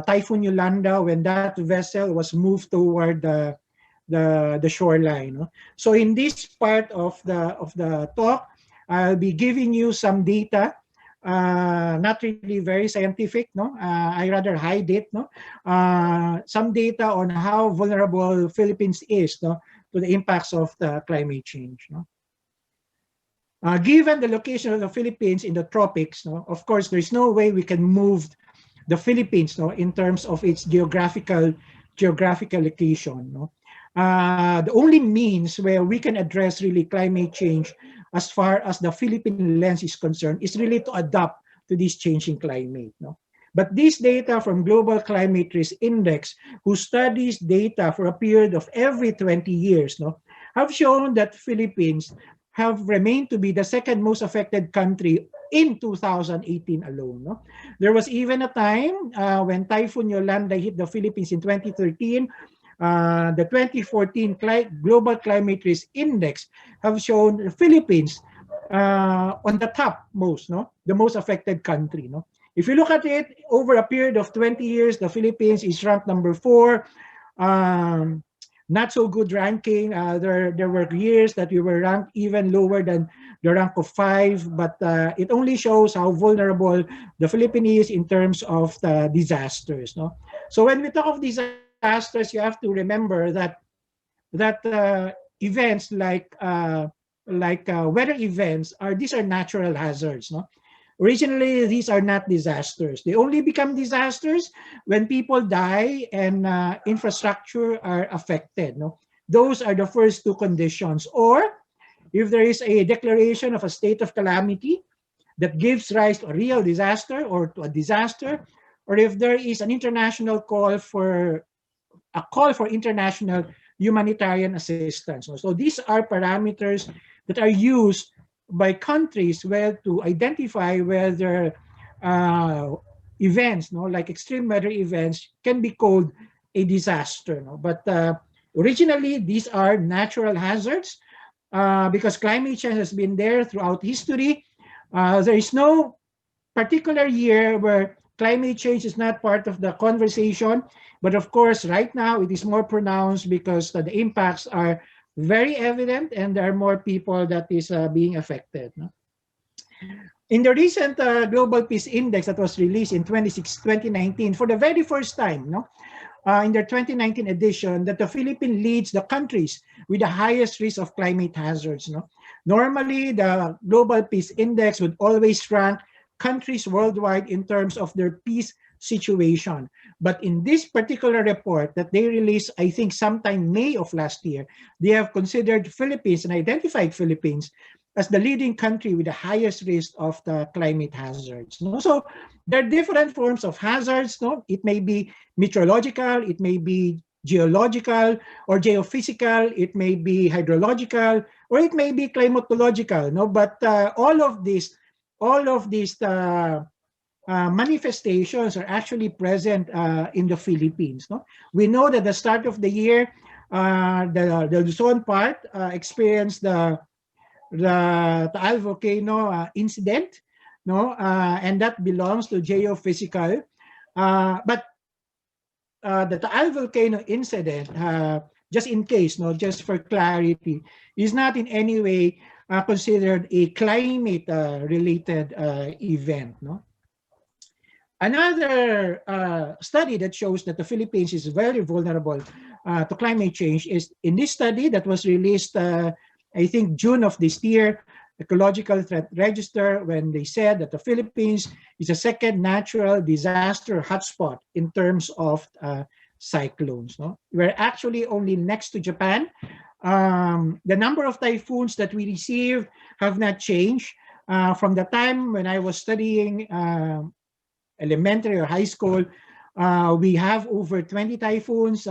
Typhoon Yolanda, when that vessel was moved toward the shoreline. So in this part of the talk, I'll be giving you some data, not really very scientific. I rather hide it. Some data on how vulnerable Philippines is to the impacts of the climate change. Given the location of the Philippines in the tropics, of course, there's no way we can move the Philippines, no, in terms of its geographical location, no. The only means where we can address really climate change as far as the Philippine lens is concerned is really to adapt to this changing climate, no. But this data from Global Climate Risk Index, who studies data for a period of every 20 years, no, have shown that Philippines have remained to be the second most affected country in 2018 alone. No? There was even a time when Typhoon Yolanda hit the Philippines in 2013. The 2014 Global Climate Risk Index have shown the Philippines on the top most, no, the most affected country. No, if you look at it over a period of 20 years, the Philippines is ranked number 4. Not so good ranking. There were years that we were ranked even lower than the rank of 5, but it only shows how vulnerable the Philippines is in terms of the disasters. No, so when we talk of disasters, you have to remember that events like weather events these are natural hazards. No, originally these are not disasters. They only become disasters when people die and infrastructure are affected. No, those are the first two conditions. Or if there is a declaration of a state of calamity that gives rise to a real disaster or to a disaster, or if there is an international call for international humanitarian assistance. So these are parameters that are used by countries where to identify whether events, no, like extreme weather events, can be called a disaster. No? But originally, these are natural hazards because climate change has been there throughout history. There is no particular year where climate change is not part of the conversation. But of course, right now, it is more pronounced because the impacts are very evident and there are more people that is being affected. No? In the recent Global Peace Index that was released in 2019, for the very first time, no, in their 2019 edition, that the Philippines leads the countries with the highest risk of climate hazards. No? Normally, the Global Peace Index would always rank countries worldwide in terms of their peace situation. But in this particular report that they released, I think sometime May of last year, they have considered Philippines and identified Philippines as the leading country with the highest risk of the climate hazards. No? So there are different forms of hazards. No? It may be meteorological, it may be geological or geophysical, it may be hydrological, or it may be climatological. No? But all of these manifestations are actually present in the Philippines. No? We know that the start of the year, the Luzon part experienced the Taal volcano incident, no, and that belongs to geophysical. But the Taal volcano incident, just in case, no, just for clarity, is not in any way considered a climate-related event. No. Another study that shows that the Philippines is very vulnerable to climate change is in this study that was released, I think, June of this year, Ecological Threat Register, when they said that the Philippines is a second natural disaster hotspot in terms of cyclones. No? We're actually only next to Japan. The number of typhoons that we receive have not changed. From the time when I was studying elementary or high school, we have over 20 typhoons.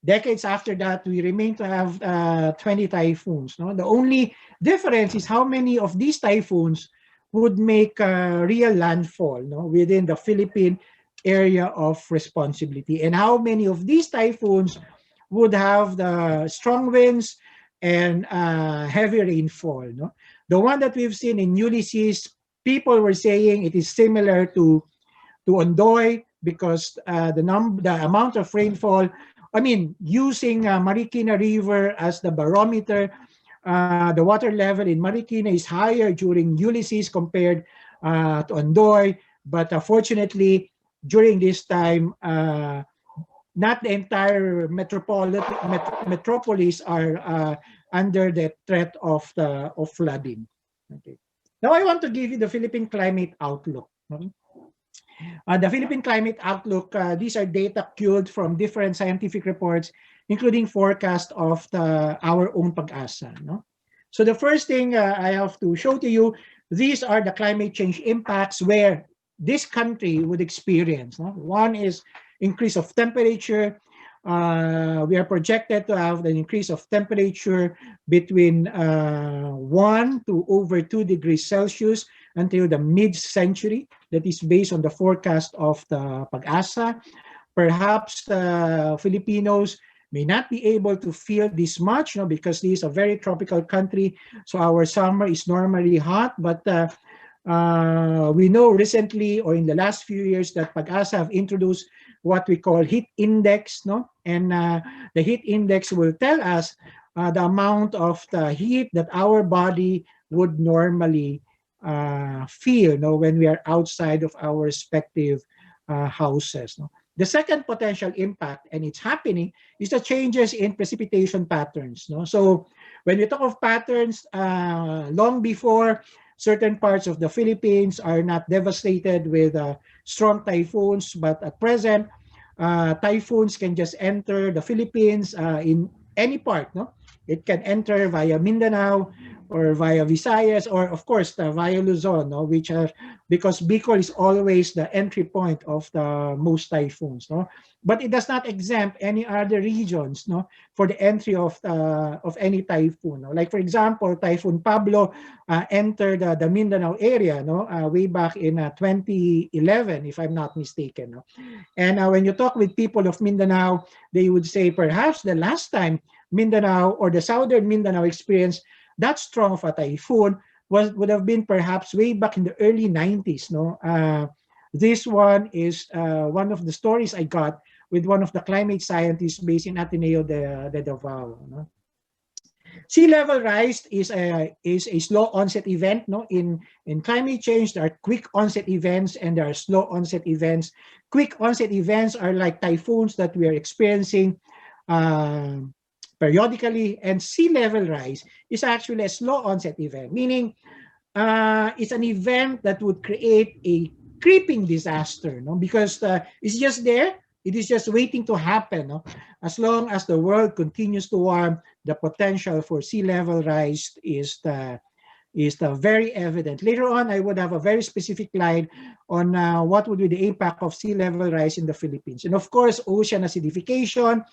Decades after that, we remain to have 20 typhoons. No? The only difference is how many of these typhoons would make real landfall, no, within the Philippine area of responsibility, and how many of these typhoons would have the strong winds and heavy rainfall. No? The one that we've seen in Ulysses, people were saying it is similar to Ondoy because the amount of rainfall, I mean, using Marikina River as the barometer, the water level in Marikina is higher during Ulysses compared to Ondoy. But fortunately, during this time, not the entire metropolis are under the threat of flooding. Okay. Now I want to give you the Philippine climate outlook. The Philippine Climate Outlook, these are data culled from different scientific reports, including forecast of our own Pag-asa. No? So the first thing I have to show to you, these are the climate change impacts where this country would experience. No? One is increase of temperature. We are projected to have an increase of temperature between 1 to over 2 degrees Celsius until the mid-century. That is based on the forecast of the Pag-asa. Perhaps Filipinos may not be able to feel this much, because this is a very tropical country. So our summer is normally hot, but we know recently or in the last few years that Pag-asa have introduced what we call heat index, and the heat index will tell us the amount of the heat that our body would normally feel when we are outside of our respective houses. The second potential impact, and it's happening, is the changes in precipitation patterns. So when we talk of patterns, long before, certain parts of the Philippines are not devastated with strong typhoons, but at present, typhoons can just enter the Philippines in any part. It can enter via Mindanao or via Visayas, or of course via Luzon, which are, because Bicol is always the entry point of the most typhoons. But it does not exempt any other regions for the entry of any typhoon. Like for example, Typhoon Pablo entered the Mindanao area way back in 2011, if I'm not mistaken. And when you talk with people of Mindanao, they would say perhaps the last time Mindanao or the southern Mindanao experienced that strong of a typhoon would have been perhaps way back in the early 90s. This one is one of the stories I got with one of the climate scientists based in Ateneo de Davao. Sea level rise is a slow onset event. In climate change, there are quick onset events and there are slow onset events. Quick onset events are like typhoons that we are experiencing periodically, and sea level rise is actually a slow onset event, meaning it's an event that would create a creeping disaster, because it's just there. It is just waiting to happen. As long as the world continues to warm, the potential for sea level rise is very evident. Later on, I would have a very specific slide on what would be the impact of sea level rise in the Philippines. And of course, ocean acidification.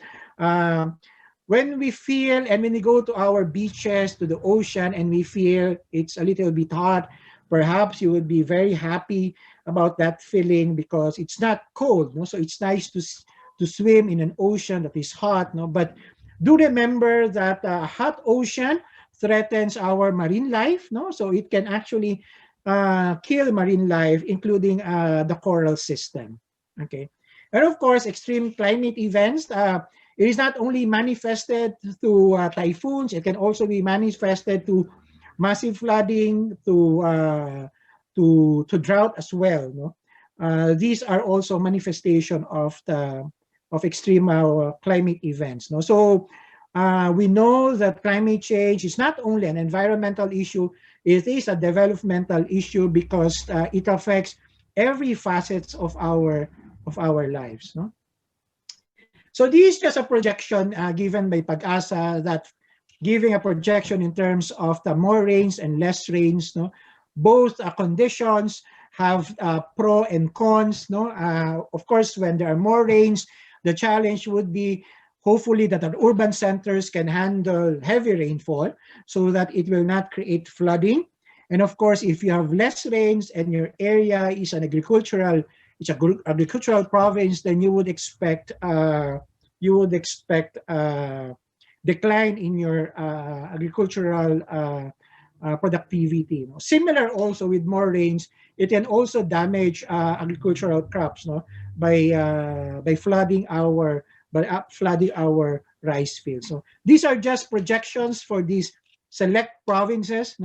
When we feel, and when we go to our beaches, to the ocean, and we feel it's a little bit hot, perhaps you would be very happy about that feeling because it's not cold. So it's nice to swim in an ocean that is hot. But do remember that a hot ocean threatens our marine life. So it can actually kill marine life, including the coral system. Okay, and of course, extreme climate events. It is not only manifested through typhoons, it can also be manifested to massive flooding, to drought as well. These are also manifestation of extreme climate events. So we know that climate change is not only an environmental issue, it is a developmental issue because it affects every facets of our lives. So this is just a projection given by Pag-asa, that giving a projection in terms of the more rains and less rains. Both conditions have pro and cons. Of course, when there are more rains, the challenge would be hopefully that our urban centers can handle heavy rainfall so that it will not create flooding. And of course, if you have less rains and your area is an agricultural province, then you would expect decline in your agricultural productivity. Rice also with more rains, it can also damage agricultural crops by flooding our rice fields. So these are just projections for these select provinces,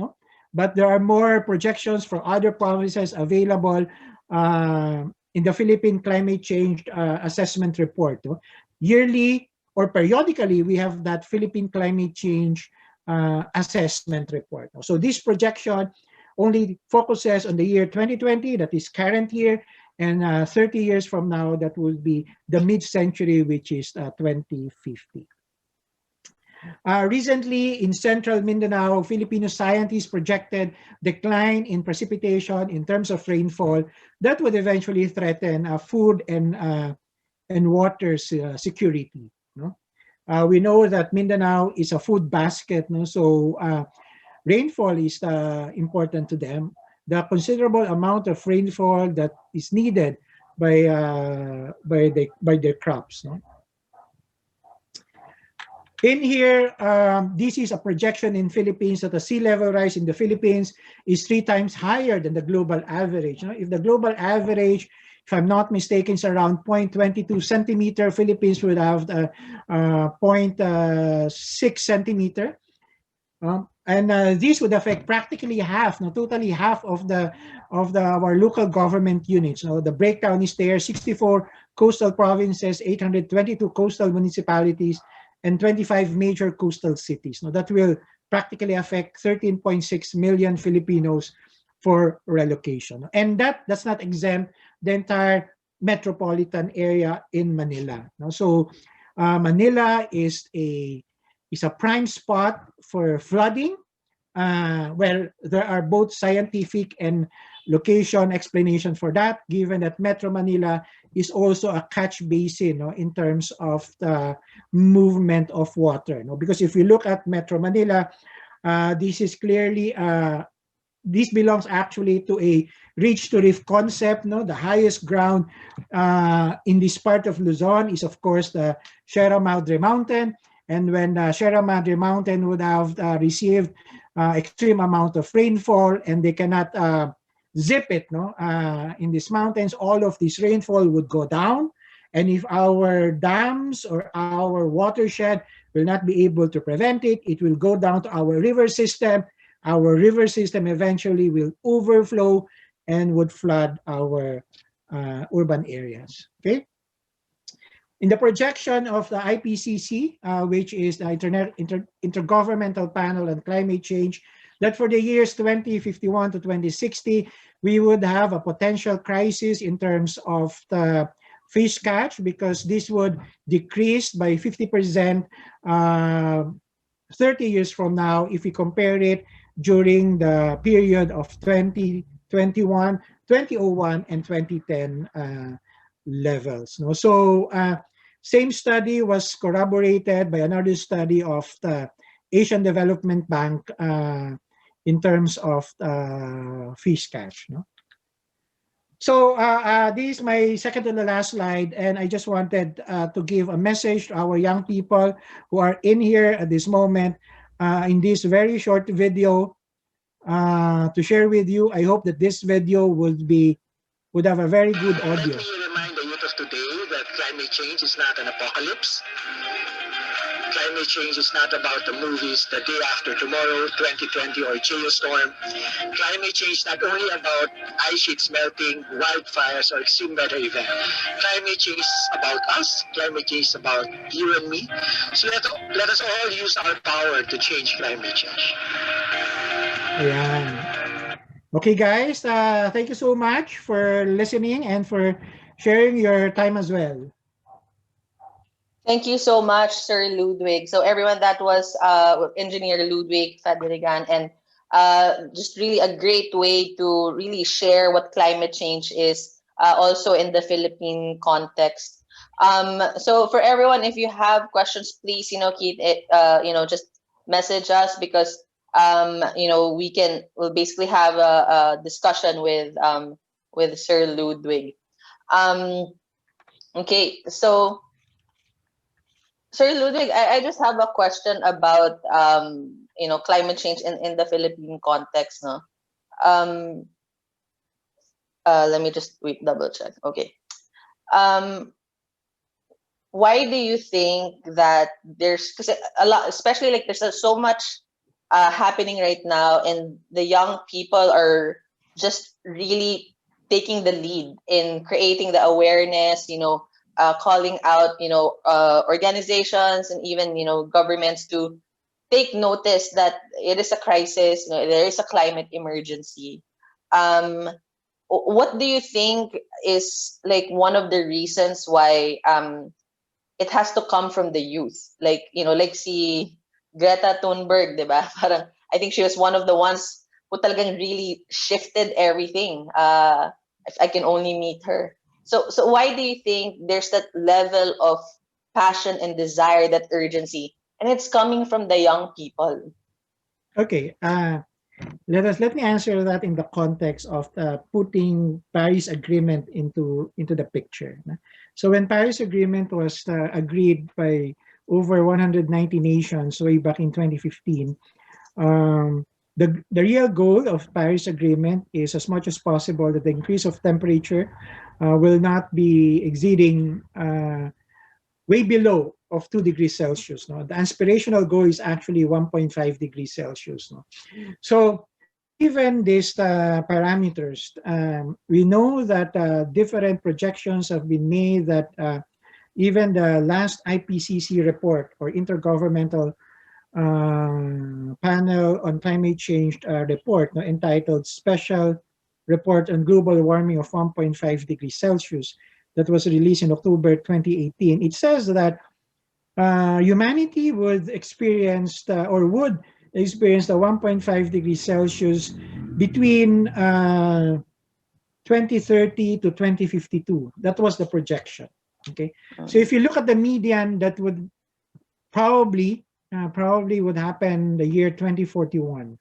but there are more projections for other provinces available in the Philippine Climate Change Assessment Report. Yearly or periodically, we have that Philippine Climate Change Assessment Report. So this projection only focuses on the year 2020, that is current year, And 30 years from now, that will be the mid-century, which is 2050. Recently, in central Mindanao, Filipino scientists projected decline in precipitation in terms of rainfall that would eventually threaten food and water security. No? We know that Mindanao is a food basket, no? So rainfall is important to them. The considerable amount of rainfall that is needed by their crops. No? In here, this is a projection in Philippines that the sea level rise in the Philippines is 3 times higher than the global average. If the global average, if I'm not mistaken, is around 0.22 centimeter, Philippines would have 0.6 centimeter. And this would affect practically half, totally half of our local government units. The breakdown is there: 64 coastal provinces, 822 coastal municipalities, and 25 major coastal cities. That will practically affect 13.6 million Filipinos for relocation. And that does not exempt the entire metropolitan area in Manila. So Manila is a prime spot for flooding. Well, there are both scientific and location explanation for that, given that Metro Manila is also a catch basin in terms of the movement of water. Because if you look at Metro Manila, this is clearly, this belongs actually to a ridge to reef concept. The highest ground in this part of Luzon is, of course, the Sierra Madre Mountain. And when the Sierra Madre Mountain would have received extreme amount of rainfall and they cannot zip it in these mountains, all of this rainfall would go down. And if our dams or our watershed will not be able to prevent it, it will go down to our river system. Our river system eventually will overflow and would flood our urban areas. Okay. In the projection of the IPCC, which is the Intergovernmental Panel on Climate Change, that for the years 2051 to 2060, we would have a potential crisis in terms of the fish catch, because this would decrease by 50% 30 years from now if we compare it during the period of 2001, and 2010 levels. So same study was corroborated by another study of the Asian Development Bank in terms of fish catch. So this is my second to the last slide, and I just wanted to give a message to our young people who are in here at this moment in this very short video to share with you. I hope that this video would have a very good audio. Let me remind the youth of today that climate change is not an apocalypse. Climate change is not about the movies The Day After Tomorrow, 2020, or Geostorm. Climate change is not only about ice sheets melting, wildfires, or extreme weather events. Climate change is about us. Climate change is about you and me. So let us all use our power to change climate change. Ayan. Okay, guys, thank you so much for listening and for sharing your time as well. Thank you so much, Sir Ludwig. So everyone, that was Engineer Ludwig Fadrigan, and just really a great way to really share what climate change is also in the Philippine context. So for everyone, if you have questions, please, keep it, just message us, because we'll basically have a discussion with Sir Ludwig. Okay, so Sir Ludwig, I just have a question about climate change in the Philippine context. No, let me just double check. Okay, why do you think that there's, because a lot, especially like there's so much happening right now, and the young people are just really taking the lead in creating the awareness, calling out, organizations and even, governments to take notice that it is a crisis, there is a climate emergency. what do you think is like one of the reasons why it has to come from the youth? Like, like si Greta Thunberg, di ba? Parang, I think she was one of the ones who talagang really shifted everything. If I can only meet her. So why do you think there's that level of passion and desire, that urgency, and it's coming from the young people? Okay. Let me answer that in the context of putting Paris Agreement into the picture. So when Paris Agreement was agreed by over 190 nations way back in 2015, the real goal of Paris Agreement is, as much as possible, that the increase of temperature will not be exceeding way below of 2 degrees Celsius. No? The aspirational goal is actually 1.5 degrees Celsius. No? So given these parameters, we know that different projections have been made that even the last IPCC report, or Intergovernmental Panel on Climate Change report, entitled Special Report on Global Warming of 1.5 degrees Celsius, that was released in October 2018, it says that humanity would experience the 1.5 degrees Celsius between 2030 to 2052. That was the projection. Okay, so if you look at the median, that would probably would happen the year 2041.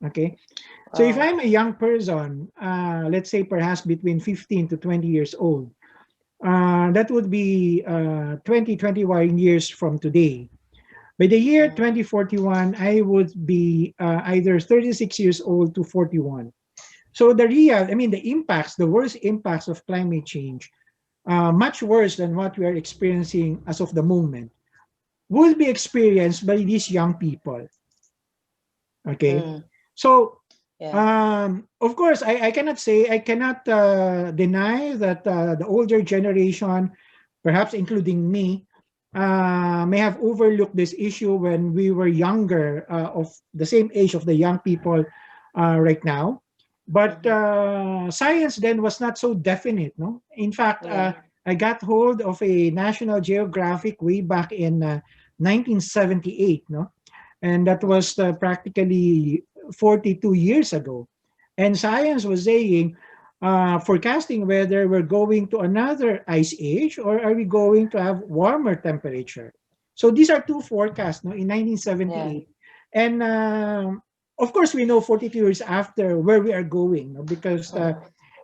Okay, so if I'm a young person, let's say perhaps between 15 to 20 years old, that would be 21 years from today. By the year 2041, I would be either 36 years old to 41. So the impacts, the worst impacts of climate change, much worse than what we are experiencing as of the moment, will be experienced by these young people. Okay, so of course, I cannot deny that the older generation, perhaps including me, may have overlooked this issue when we were younger, of the same age of the young people right now. But science then was not so definite. No, in fact, I got hold of a National Geographic way back in 1978. No, and that was practically 42 years ago. And science was saying, forecasting whether we're going to another ice age or are we going to have warmer temperature. So these are two forecasts, no, in 1978. And of course, we know 42 years after where we are going, no, because it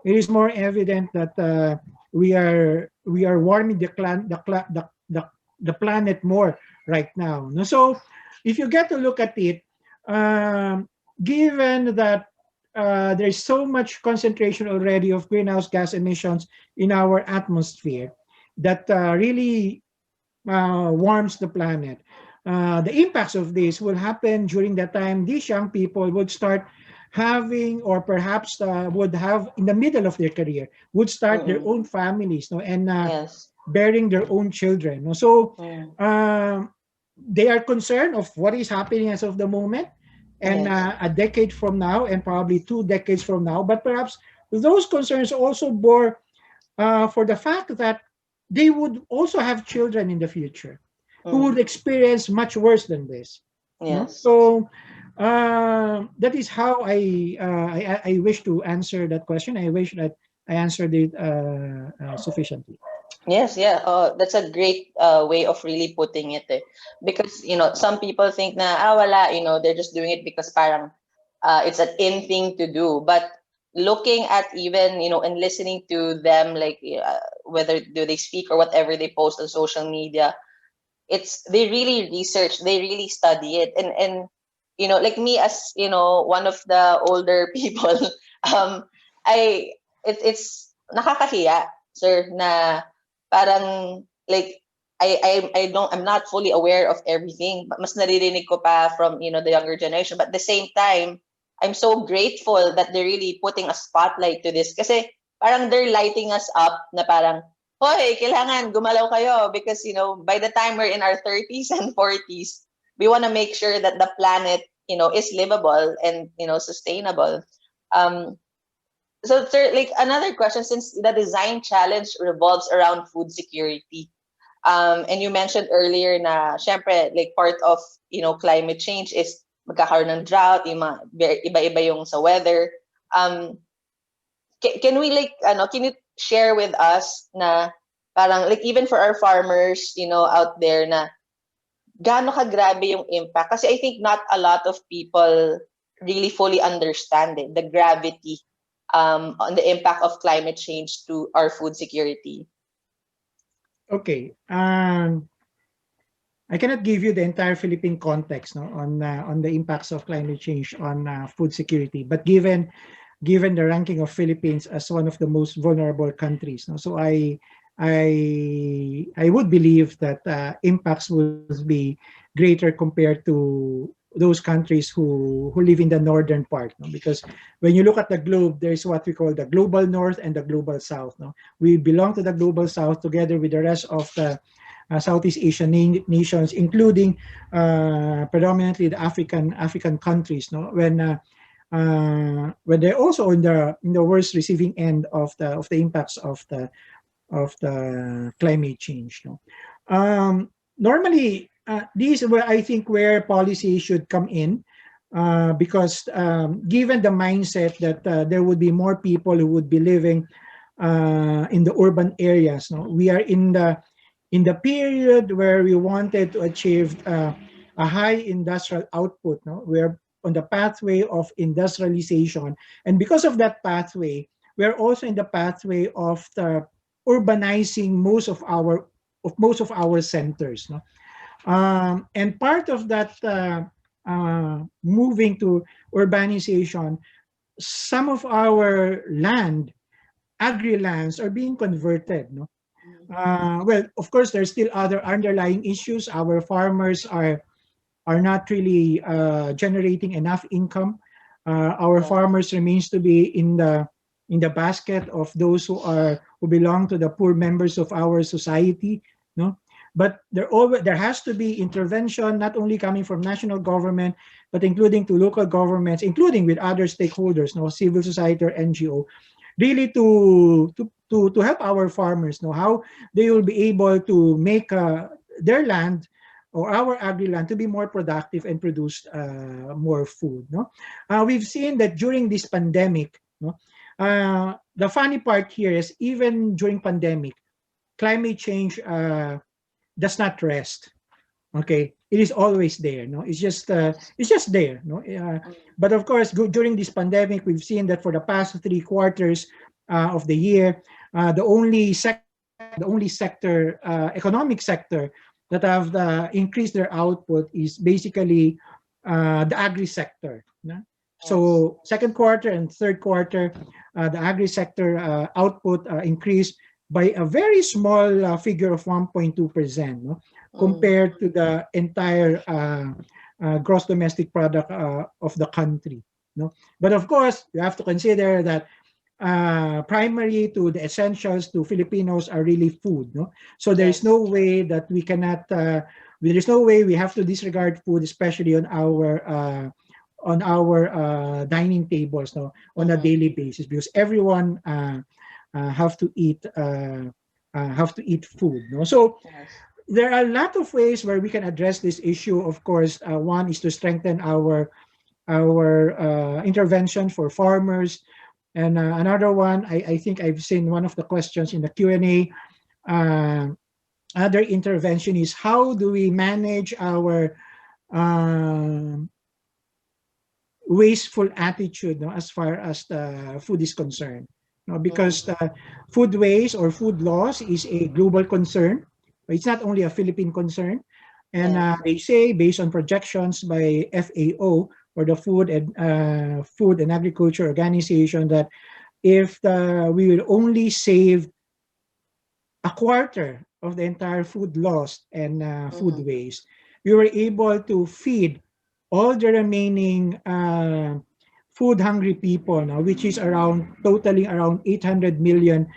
is more evident that we are warming the planet more right now. No? So if you get to look at it, given that there's so much concentration already of greenhouse gas emissions in our atmosphere that really warms the planet. The impacts of this will happen during the time these young people would start having, or perhaps would have in the middle of their career, would start their own families, no, and bearing their own children. No? So they are concerned of what is happening as of the moment, and a decade from now, and probably 2 decades from now. But perhaps those concerns also bore for the fact that they would also have children in the future who would experience much worse than this. No? So that is how I wish to answer that question. I wish that I answered it sufficiently. Yes, that's a great way of really putting it. Because some people think na wala, they're just doing it because parang it's an in thing to do. But looking at even and listening to them, like whether do they speak or whatever they post on social media, they really research, they really study it, and like me, as one of the older people, it's nakakahiya, sir, na parang like I'm not fully aware of everything, but mas naririnig ko pa from the younger generation. But at the same time, I'm so grateful that they're really putting a spotlight to this, kasi parang they're lighting us up na parang, hoy, kailangan gumalaw kayo, because by the time we're in our 30s and 40s, we want to make sure that the planet is livable and sustainable. So, sir, like another question, since the design challenge revolves around food security, and you mentioned earlier na, syempre, like part of, climate change is magkakaroon ng drought, iba-iba yung sa weather. Can we can you share with us na parang like even for our farmers, out there na gaano kagrabe yung impact? Kasi I think not a lot of people really fully understand it, the gravity on the impact of climate change to our food security. Okay. I cannot give you the entire Philippine context, no, on the impacts of climate change on food security. But given the ranking of Philippines as one of the most vulnerable countries, no, so I would believe that impacts will be greater compared to those countries who live in the northern part, no? Because when you look at the globe, there's what we call the global north and the global south. No? We belong to the global south together with the rest of the Southeast Asian nations, including predominantly the African countries. No? When they're also in the worst receiving end of the impacts of the climate change. No? Normally, these were, I think, where policy should come in, because given the mindset that there would be more people who would be living in the urban areas. No? We are in the period where we wanted to achieve a high industrial output. No? We're on the pathway of industrialization, and because of that pathway, we're also in the pathway of the urbanizing most of our centers. No? And part of that moving to urbanization, some of our agri-lands are being converted. No? Well, of course, there's still other underlying issues. Our farmers are not really generating enough income. Our farmers remains to be in the basket of those who belong to the poor members of our society. No? But there has to be intervention, not only coming from national government, but including to local governments, including with other stakeholders, no, civil society or NGO, really to help our farmers know how they will be able to make their land or our agri-land to be more productive and produce more food. No? We've seen that during this pandemic, no, the funny part here is even during pandemic, climate change does not rest. Okay, it is always there. No, it's just there. No, but of course, during this pandemic, we've seen that for the past 3 quarters of the year, the only sector, economic sector that have increased their output is basically the agri sector. No? So second quarter and third quarter, the agri sector output increased by a very small figure of 1.2%, no? Compared to the entire gross domestic product of the country. No? But of course, you have to consider that primary to the essentials to Filipinos are really food. No? So there's no way that we cannot, there's no way we have to disregard food, especially on our dining tables, no, on a daily basis, because everyone have to eat food. No? So there are a lot of ways where we can address this issue. Of course, one is to strengthen our intervention for farmers, and another one, I think I've seen one of the questions in the Q&A. Other intervention is how do we manage our wasteful attitude, no, as far as the food is concerned. No, because food waste or food loss is a global concern. It's not only a Philippine concern. And they say, based on projections by FAO, or the Food and Agriculture Organization, that if we will only save a quarter of the entire food loss and food waste, we were able to feed all the remaining food-hungry people now, which is totaling around 800 million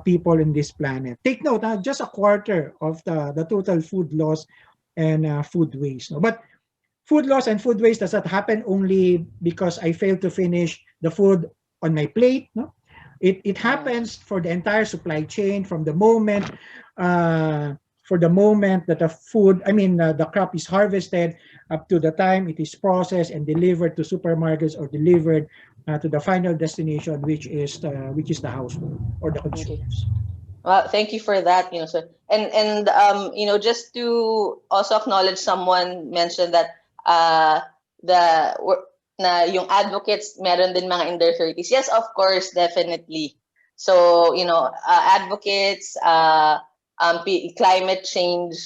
people in this planet. Take note, just a quarter of the total food loss and food waste. No? But food loss and food waste does not happen only because I failed to finish the food on my plate. No? It happens for the entire supply chain from the moment that the food, the crop is harvested up to the time it is processed and delivered to supermarkets or delivered to the final destination, which is the household or the consumers. Well, thank you for that, sir. And just to also acknowledge, someone mentioned that yung advocates meron din mga in their 30s. Yes, of course, definitely. So, advocates, climate change,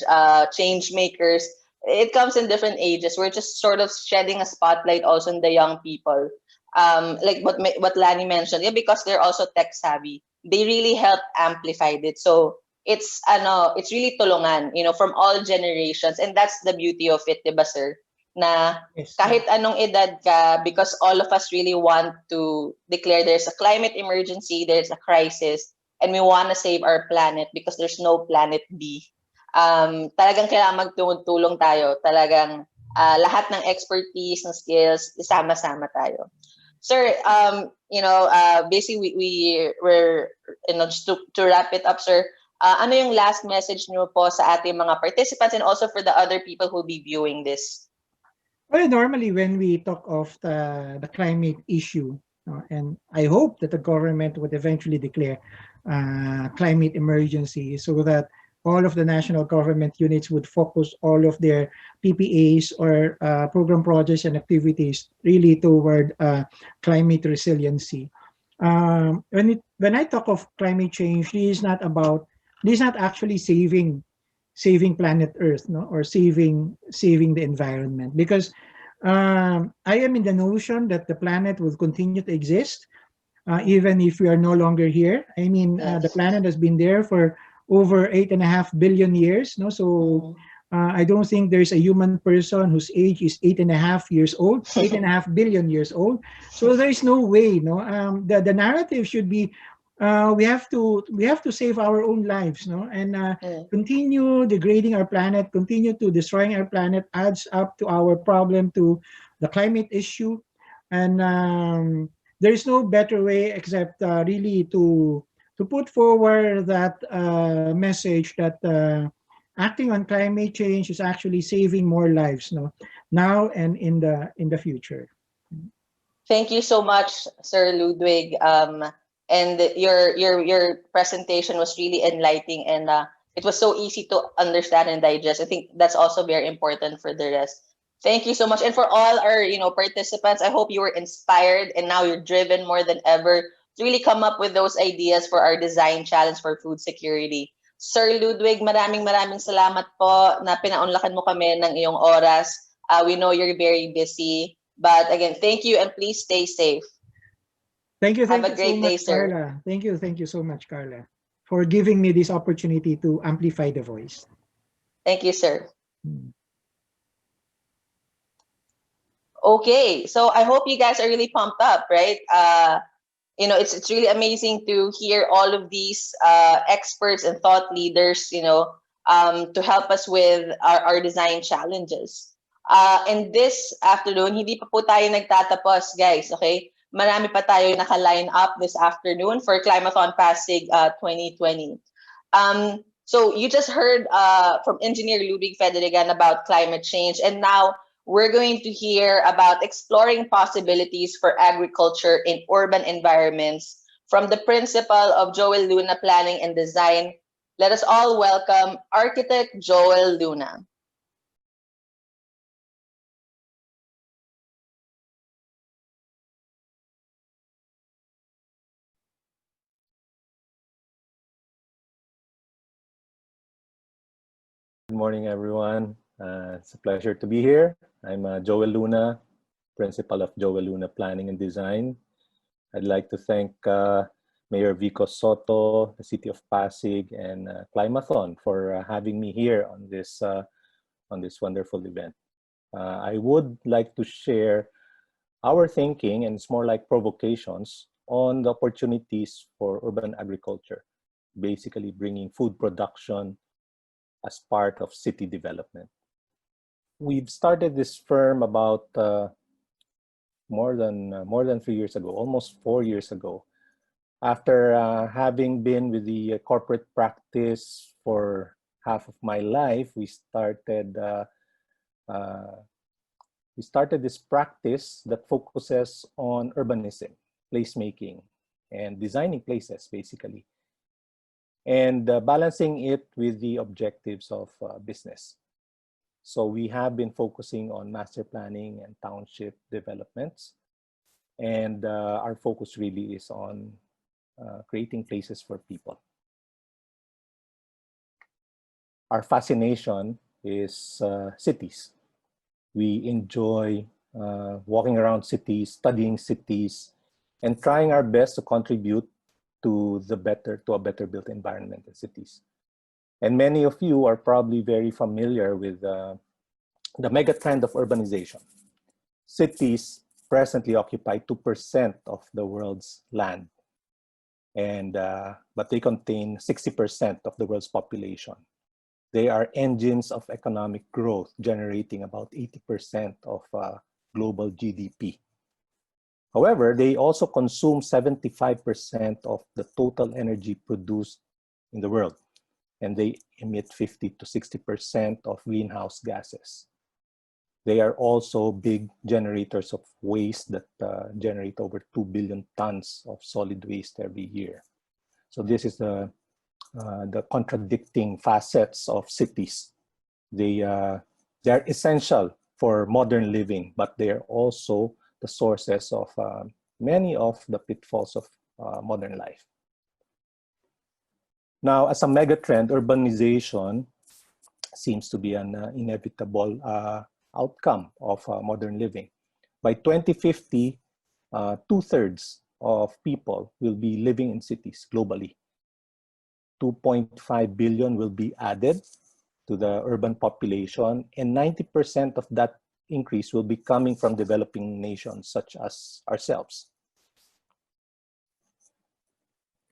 change makers, it comes in different ages. We're just sort of shedding a spotlight also on the young people. Like what Lani mentioned, yeah, because they're also tech savvy. They really help amplify it. So it's really tulungan, from all generations, and that's the beauty of it, diba, sir? Na kahit anong edad ka, because all of us really want to declare there's a climate emergency, there's a crisis, and we want to save our planet because there's no planet B. Talagang kailangan magtulong tayo. Talagang lahat ng expertise, ng skills, isama-sama tayo. Sir, basically we're just to wrap it up, sir. Ano yung last message niyo po sa ating mga participants and also for the other people who will be viewing this? Well, normally when we talk of the climate issue, and I hope that the government would eventually declare climate emergency so that all of the national government units would focus all of their PPAs or program projects and activities really toward climate resiliency. When I talk of climate change, this is not actually saving planet Earth, or saving the environment, because I am in the notion that the planet will continue to exist even if we are no longer here. The planet has been there for over 8.5 billion years. So I don't think there's a human person whose age is 8.5 years old, 8.5 billion years old. So there is no way. The narrative should be we have to save our own lives, and continue degrading our planet, continue to destroying our planet adds up to our problem, to the climate issue, and there is no better way except really to put forward that message that acting on climate change is actually saving more lives, now and in the future. Thank you so much, Sir Ludwig. And your presentation was really enlightening, and it was so easy to understand and digest. I think that's also very important for the rest. Thank you so much. And for all our participants, I hope you were inspired and now you're driven more than ever to really come up with those ideas for our design challenge for food security. Sir Ludwig, maraming salamat po na pinaunlakan mo kami ng iyong oras. We know you're very busy, but again, thank you and please stay safe. Thank you. Have a great day, sir. Carla. Thank you so much, Carla, for giving me this opportunity to amplify the voice. Thank you, sir. Okay, so I hope you guys are really pumped up, right? It's really amazing to hear all of these experts and thought leaders, to help us with our design challenges. And this afternoon, hindi pa po tayo nagtatapos, guys, okay? Marami pa tayo naka-line up this afternoon for Climathon Pasig 2020. So you just heard from Engineer Ludwig Federigan about climate change, and now we're going to hear about exploring possibilities for agriculture in urban environments from the principal of Joel Luna Planning and Design. Let us all welcome Architect Joel Luna. Good morning, everyone. It's a pleasure to be here. I'm Joel Luna, Principal of Joel Luna Planning and Design. I'd like to thank Mayor Vico Soto, the City of Pasig, and Climathon for having me here on this wonderful event. I would like to share our thinking, and it's more like provocations, on the opportunities for urban agriculture, basically bringing food production as part of city development. We've started this firm about more than 3 years ago, almost 4 years ago. After having been with the corporate practice for half of my life, we started this practice that focuses on urbanism, placemaking, and designing places, basically, and balancing it with the objectives of business. So we have been focusing on master planning and township developments, and our focus really is on creating places for people. Our fascination is cities. We enjoy walking around cities, studying cities, and trying our best to contribute to a better built environment in cities. And many of you are probably very familiar with the mega trend of urbanization. Cities presently occupy 2% of the world's land, and but they contain 60% of the world's population. They are engines of economic growth, generating about 80% of global GDP. However, they also consume 75% of the total energy produced in the world, and they emit 50 to 60% of greenhouse gases. They are also big generators of waste that generate over 2 billion tons of solid waste every year. So this is the contradicting facets of cities. They are essential for modern living, but they are also the sources of many of the pitfalls of modern life. Now, as a megatrend, urbanization seems to be an inevitable outcome of modern living. By 2050, 2/3 of people will be living in cities globally. 2.5 billion will be added to the urban population, and 90% of that increase will be coming from developing nations such as ourselves.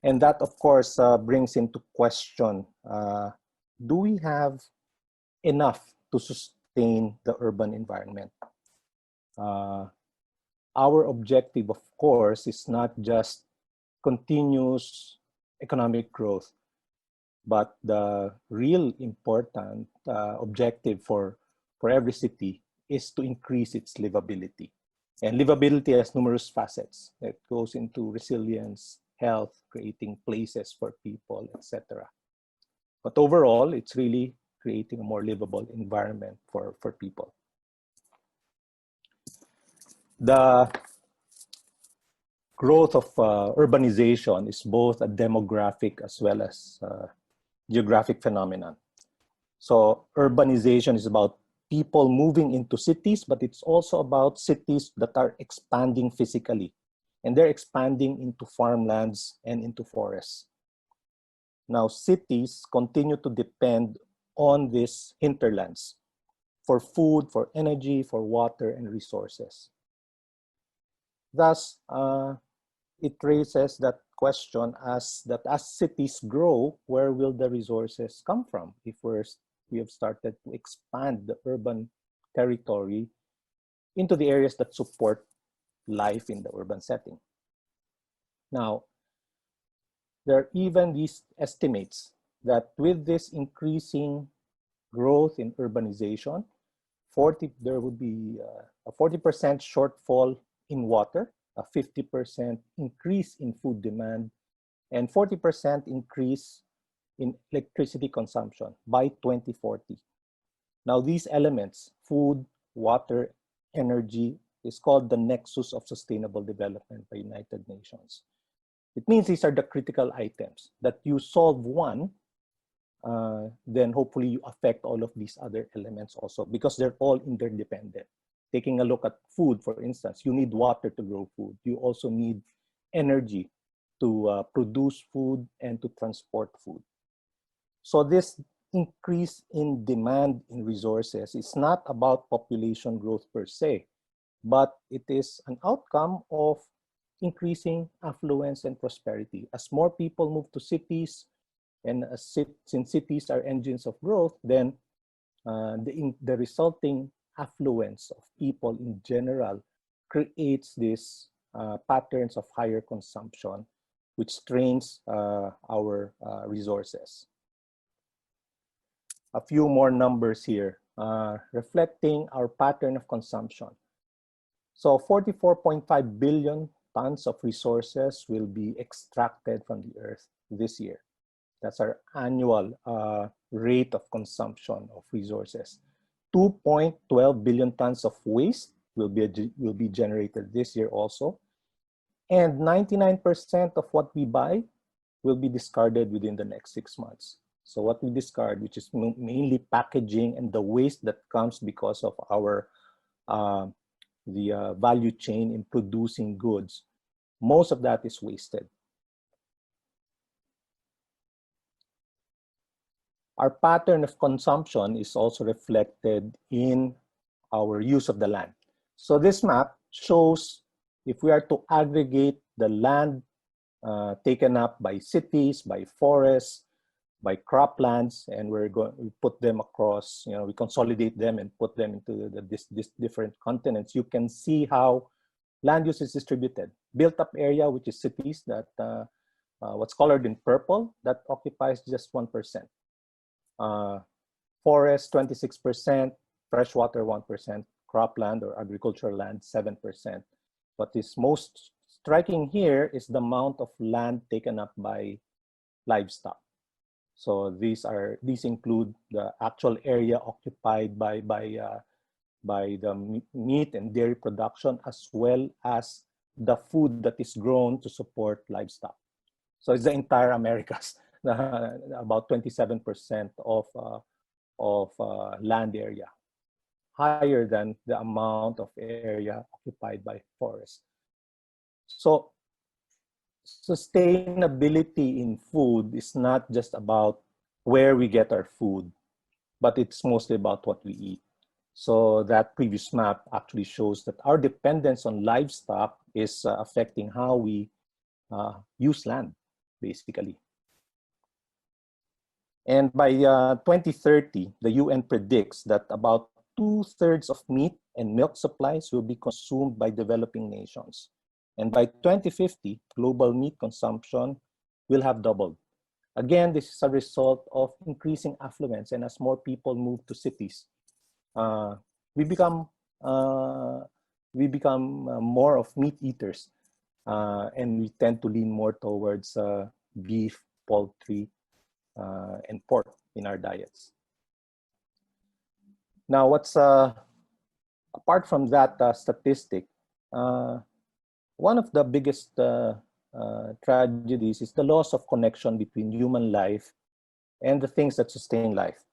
And that, of course, brings into question, do we have enough to sustain the urban environment? Our objective, of course, is not just continuous economic growth, but the real important objective for every city is to increase its livability. And livability has numerous facets. It goes into resilience, health, creating places for people, etc. But overall, it's really creating a more livable environment for people. The growth of urbanization is both a demographic as well as geographic phenomenon. So urbanization is about people moving into cities, but it's also about cities that are expanding physically, and they're expanding into farmlands and into forests. Now, cities continue to depend on these hinterlands for food, for energy, for water and resources. Thus, it raises that question as cities grow, where will the resources come from if we have started to expand the urban territory into the areas that support life in the urban setting? Now, there are even these estimates that with this increasing growth in urbanization, there would be a 40% shortfall in water, a 50% increase in food demand, and 40% increase in electricity consumption by 2040. Now, these elements, food, water, energy, is called the nexus of sustainable development by United Nations. It means these are the critical items that you solve one, then hopefully you affect all of these other elements also, because they're all interdependent. Taking a look at food, for instance, you need water to grow food. You also need energy to produce food and to transport food. So this increase in demand in resources is not about population growth per se, but it is an outcome of increasing affluence and prosperity. As more people move to cities, and since cities are engines of growth, then the resulting affluence of people in general creates these patterns of higher consumption which strains our resources. A few more numbers here, reflecting our pattern of consumption. So 44.5 billion tons of resources will be extracted from the earth this year. That's our annual rate of consumption of resources. 2.12 billion tons of waste will be generated this year also. And 99% of what we buy will be discarded within the next 6 months. So what we discard, which is mainly packaging and the waste that comes because of our value chain in producing goods, most of that is wasted. Our pattern of consumption is also reflected in our use of the land. So this map shows if we are to aggregate the land taken up by cities, by forests, by croplands, and we put them across, we consolidate them and put them into these different continents, you can see how land use is distributed. Built up area, which is cities, that what's colored in purple, that occupies just 1%. Forest, 26%, freshwater, 1%, cropland or agricultural land, 7%. What is most striking here is the amount of land taken up by livestock. So these include the actual area occupied by the meat and dairy production, as well as the food that is grown to support livestock. So it's the entire Americas, about 27% of land area, higher than the amount of area occupied by forests. So sustainability in food is not just about where we get our food, but it's mostly about what we eat. So that previous map actually shows that our dependence on livestock is affecting how we use land, basically. And by 2030, the UN predicts that about 2/3 of meat and milk supplies will be consumed by developing nations. And by 2050, global meat consumption will have doubled. Again, this is a result of increasing affluence, and as more people move to cities, we become more of meat eaters, and we tend to lean more towards beef, poultry, and pork in our diets. Now, what's apart from that statistic, one of the biggest tragedies is the loss of connection between human life and the things that sustain life.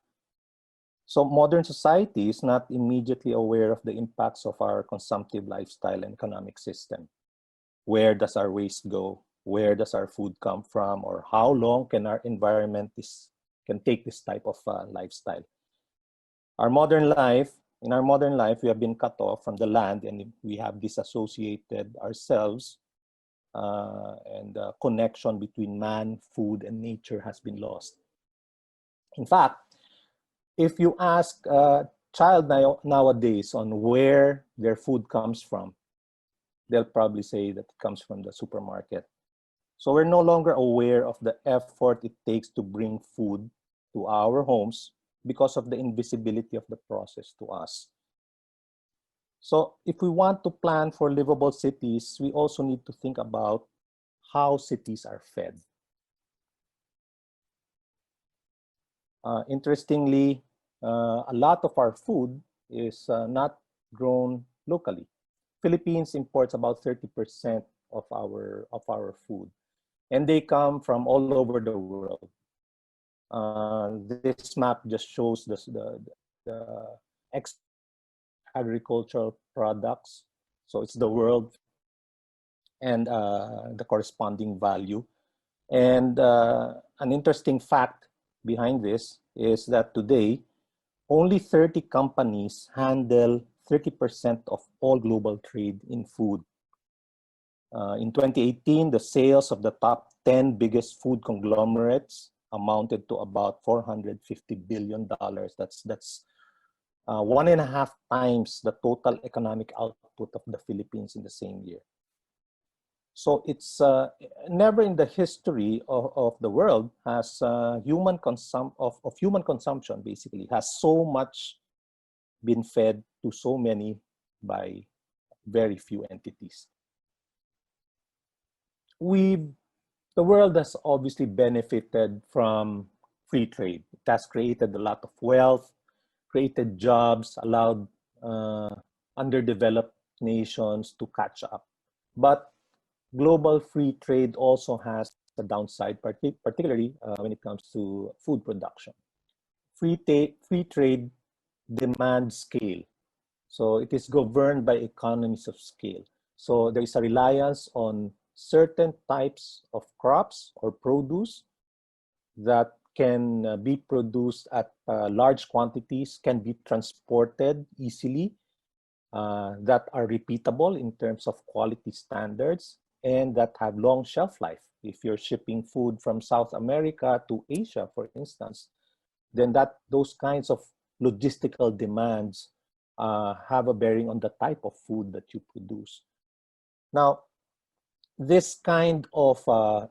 So modern society is not immediately aware of the impacts of our consumptive lifestyle and economic system. Where does our waste go? Where does our food come from? Or how long can our environment can take this type of lifestyle? In our modern life, we have been cut off from the land, and we have disassociated ourselves, and the connection between man, food, and nature has been lost. In fact, if you ask a child nowadays on where their food comes from, they'll probably say that it comes from the supermarket. So we're no longer aware of the effort it takes to bring food to our homes because of the invisibility of the process to us. So if we want to plan for livable cities, we also need to think about how cities are fed. Interestingly, a lot of our food is not grown locally. Philippines imports about 30% of our food, and they come from all over the world. This map just shows the agricultural products. So it's the world and the corresponding value. And an interesting fact behind this is that today, only 30 companies handle 30% of all global trade in food. In 2018, the sales of the top 10 biggest food conglomerates amounted to about $450 billion. That's 1.5 times the total economic output of the Philippines in the same year. So it's never in the history of the world has human consumption basically has so much been fed to so many by very few entities. The world has obviously benefited from free trade. It has created a lot of wealth, created jobs, allowed underdeveloped nations to catch up. But global free trade also has a downside, particularly when it comes to food production. Free trade demands scale. So it is governed by economies of scale. So there is a reliance on certain types of crops or produce that can be produced at large quantities, can be transported easily, that are repeatable in terms of quality standards, and that have long shelf life. If you're shipping food from South America to Asia, for instance, then those kinds of logistical demands have a bearing on the type of food that you produce. Now, this kind of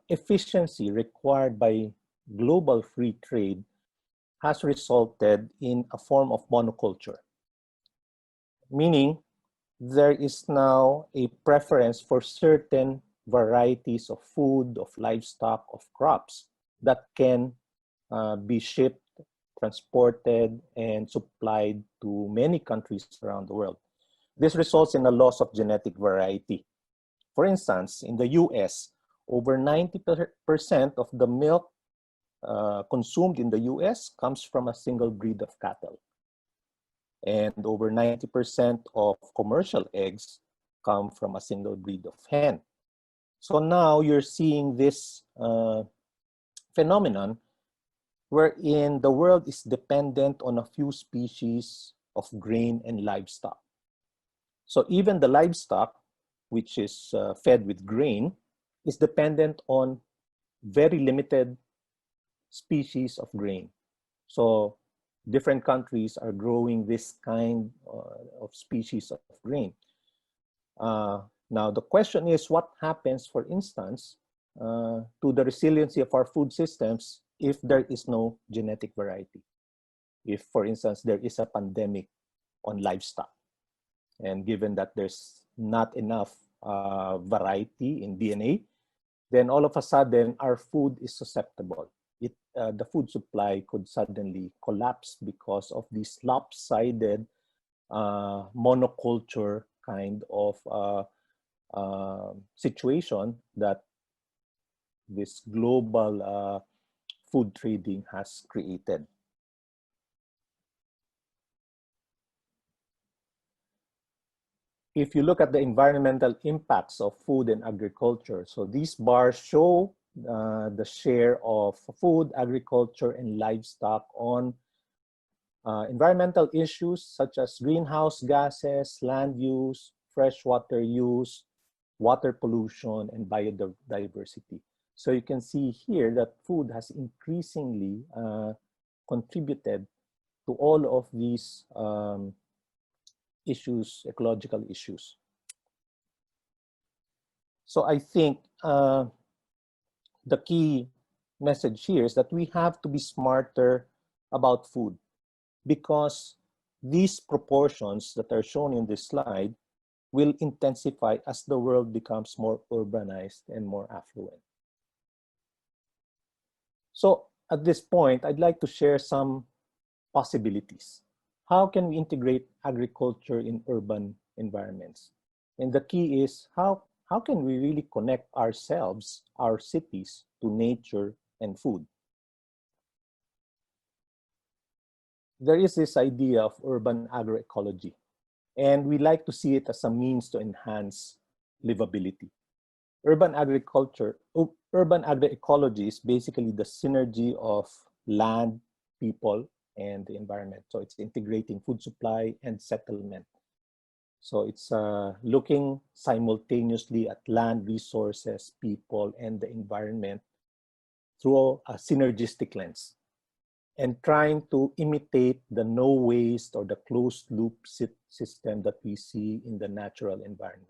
efficiency required by global free trade has resulted in a form of monoculture, meaning there is now a preference for certain varieties of food, of livestock, of crops that can be shipped, transported, and supplied to many countries around the world. This results in a loss of genetic variety. For instance, in the US, over 90% of the milk consumed in the US comes from a single breed of cattle. And over 90% of commercial eggs come from a single breed of hen. So now you're seeing this phenomenon wherein the world is dependent on a few species of grain and livestock. So even the livestock, which is fed with grain, is dependent on very limited species of grain. So different countries are growing this kind of species of grain. Now the question is, what happens, for instance, to the resiliency of our food systems if there is no genetic variety? If, for instance, there is a pandemic on livestock, and given that there's not enough variety in DNA, then all of a sudden our food is susceptible. The food supply could suddenly collapse because of this lopsided monoculture kind of situation that this global food trading has created. If you look at the environmental impacts of food and agriculture, so these bars show the share of food, agriculture, and livestock on environmental issues such as greenhouse gases, land use, freshwater use, water pollution, and biodiversity. So you can see here that food has increasingly contributed to all of these issues, ecological issues. So I think the key message here is that we have to be smarter about food, because these proportions that are shown in this slide will intensify as the world becomes more urbanized and more affluent. So at this point, I'd like to share some possibilities. How can we integrate agriculture in urban environments? And the key is how can we really connect ourselves, our cities, to nature and food? There is this idea of urban agroecology, and we like to see it as a means to enhance livability. Urban agroecology is basically the synergy of land, people, and the environment. So it's integrating food supply and settlement. So it's looking simultaneously at land resources, people, and the environment through a synergistic lens, and trying to imitate the no waste or the closed loop system that we see in the natural environment.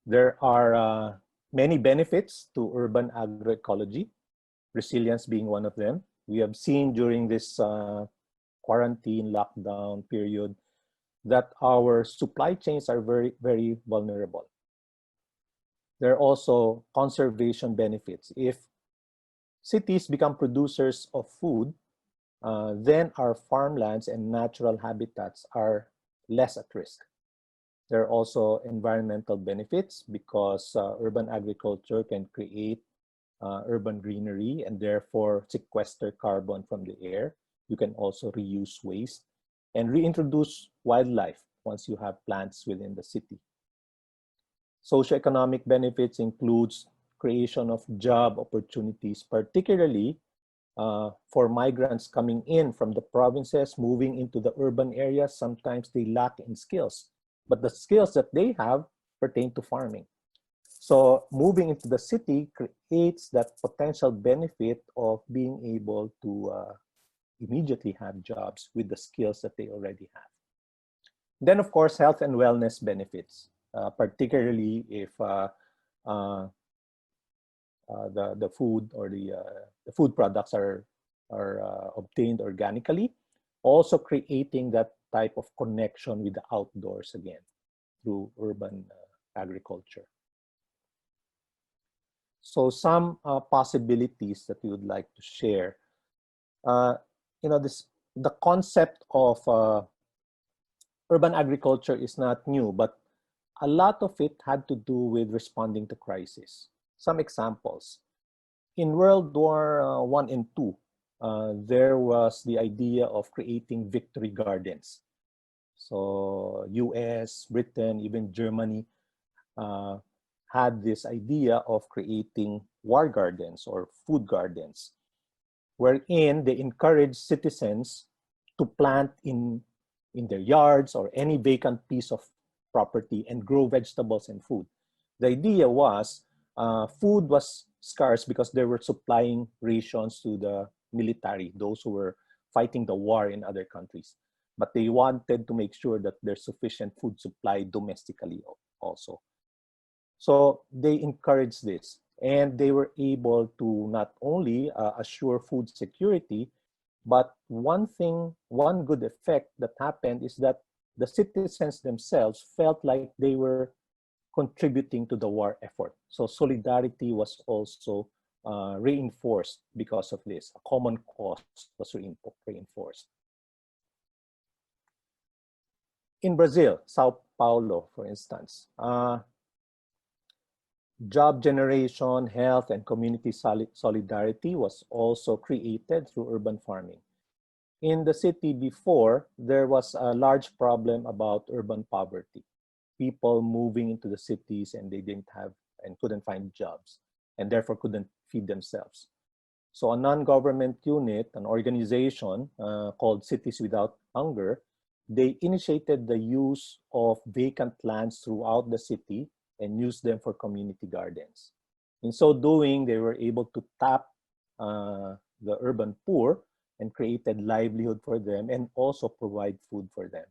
There are many benefits to urban agroecology, resilience being one of them. We have seen during this quarantine lockdown period that our supply chains are very, very vulnerable. There are also conservation benefits. If cities become producers of food, then our farmlands and natural habitats are less at risk. There are also environmental benefits because urban agriculture can create urban greenery and therefore sequester carbon from the air. You can also reuse waste and reintroduce wildlife once you have plants within the city. Socioeconomic benefits includes creation of job opportunities, particularly for migrants coming in from the provinces, moving into the urban areas. Sometimes they lack in skills, but the skills that they have pertain to farming. So moving into the city creates that potential benefit of being able to immediately have jobs with the skills that they already have. Then, of course, health and wellness benefits, particularly if the food or the food products are obtained organically, also creating that type of connection with the outdoors again through urban agriculture. So some possibilities that we would like to share. The concept of urban agriculture is not new, but a lot of it had to do with responding to crisis. Some examples. In World War I and II, there was the idea of creating victory gardens. So US, Britain, even Germany had this idea of creating war gardens or food gardens, wherein they encourage citizens to plant in their yards or any vacant piece of property and grow vegetables and food. The idea was food was scarce because they were supplying rations to the military, those who were fighting the war in other countries. But they wanted to make sure that there's sufficient food supply domestically also. So they encouraged this, and they were able to not only assure food security, but one good effect that happened is that the citizens themselves felt like they were contributing to the war effort. So solidarity was also reinforced because of this. A common cause was reinforced. In Brazil, Sao Paulo, for instance, job generation, health, and community solidarity was also created through urban farming. In the city before, there was a large problem about urban poverty. People moving into the cities and they didn't have and couldn't find jobs and therefore couldn't feed themselves. So a non-government unit, an organization called Cities Without Hunger, they initiated the use of vacant lands throughout the city and use them for community gardens. In so doing, they were able to tap the urban poor and created livelihood for them and also provide food for them.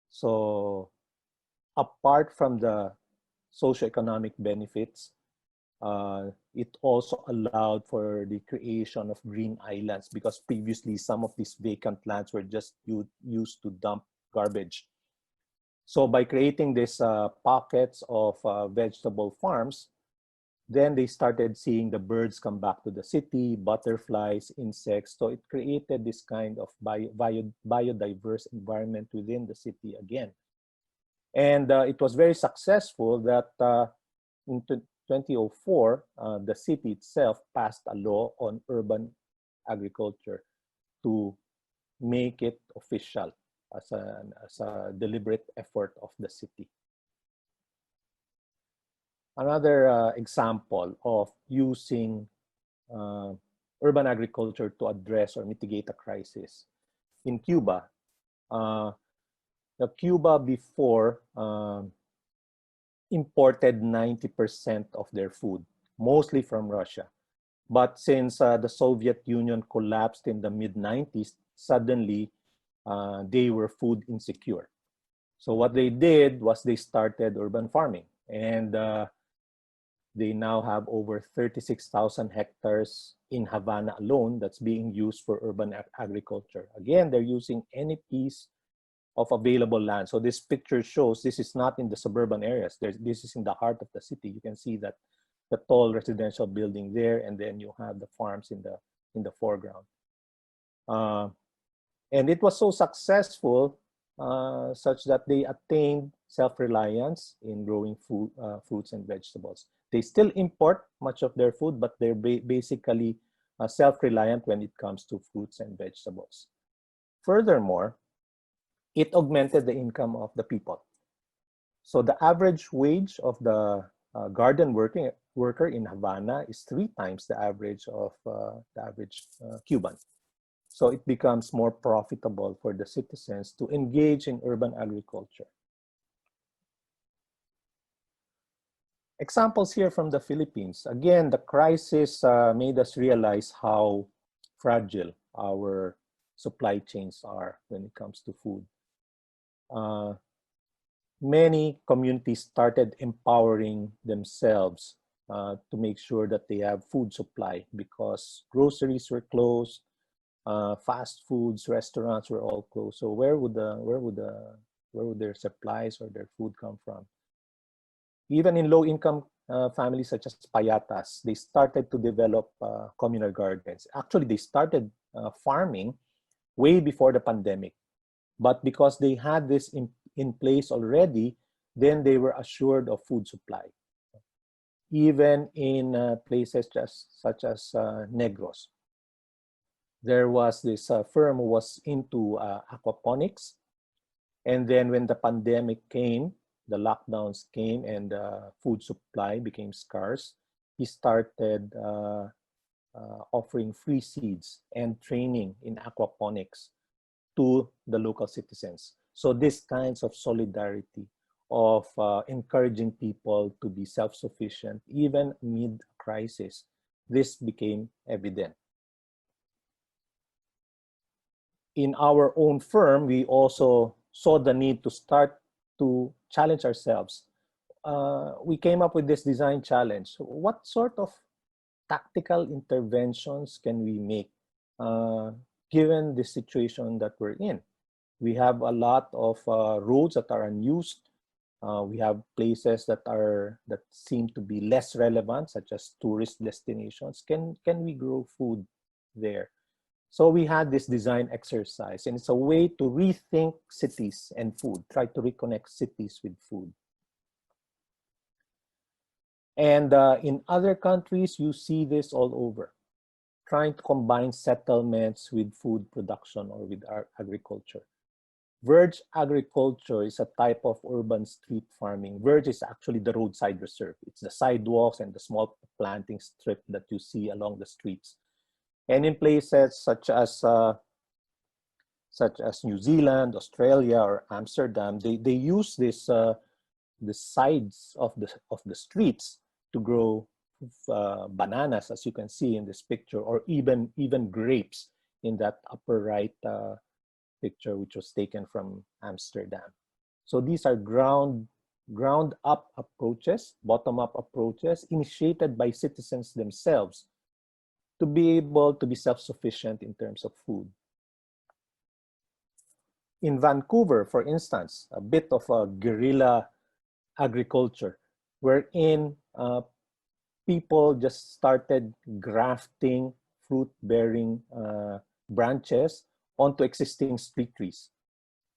So apart from the socioeconomic benefits, it also allowed for the creation of green islands because previously some of these vacant lands were just used to dump garbage. So by creating these pockets of vegetable farms, then they started seeing the birds come back to the city, butterflies, insects. So it created this kind of biodiverse environment within the city again. And it was very successful that in 2004, the city itself passed a law on urban agriculture to make it official as a deliberate effort of the city. Another example of using urban agriculture to address or mitigate a crisis. In Cuba, Cuba before imported 90% of their food, mostly from Russia. But since the Soviet Union collapsed in the mid-90s, suddenly they were food insecure. So what they did was they started urban farming. And they now have over 36,000 hectares in Havana alone that's being used for urban agriculture. Again, they're using any piece of available land. So this picture shows this is not in the suburban areas. This is in the heart of the city. You can see that the tall residential building there, and then you have the farms in the foreground. And it was so successful such that they attained self-reliance in growing food, fruits and vegetables. They still import much of their food, but they're basically self-reliant when it comes to fruits and vegetables. Furthermore, it augmented the income of the people. So the average wage of the garden worker in Havana is 3 times the average of Cuban. So it becomes more profitable for the citizens to engage in urban agriculture. Examples here from the Philippines. Again, the crisis made us realize how fragile our supply chains are when it comes to food. Many communities started empowering themselves to make sure that they have food supply because groceries were closed, fast foods, restaurants were all closed. So where would their supplies or their food come from? Even in low-income families such as payatas, they started to develop communal gardens. Actually, they started farming way before the pandemic. But because they had this in place already, then they were assured of food supply. Even in places such as Negros, there was this firm who was into aquaponics. And then when the pandemic came, the lockdowns came and food supply became scarce, he started offering free seeds and training in aquaponics to the local citizens. So these kinds of solidarity of encouraging people to be self-sufficient, even mid-crisis, this became evident. In our own firm, we also saw the need to start to challenge ourselves. We came up with this design challenge. What sort of tactical interventions can we make given the situation that we're in? We have a lot of roads that are unused. We have places that seem to be less relevant, such as tourist destinations. Can we grow food there? So we had this design exercise, and it's a way to rethink cities and food, try to reconnect cities with food. And in other countries, you see this all over, trying to combine settlements with food production or with agriculture. Verge agriculture is a type of urban street farming. Verge is actually the roadside reserve. It's the sidewalks and the small planting strip that you see along the streets. And in places such as New Zealand, Australia, or Amsterdam, they use this the sides of the streets to grow bananas, as you can see in this picture, or even grapes in that upper right picture, which was taken from Amsterdam. So these are ground up approaches, bottom up approaches initiated by citizens themselves to be able to be self-sufficient in terms of food. In Vancouver, for instance, a bit of a guerrilla agriculture, wherein people just started grafting fruit-bearing branches onto existing street trees.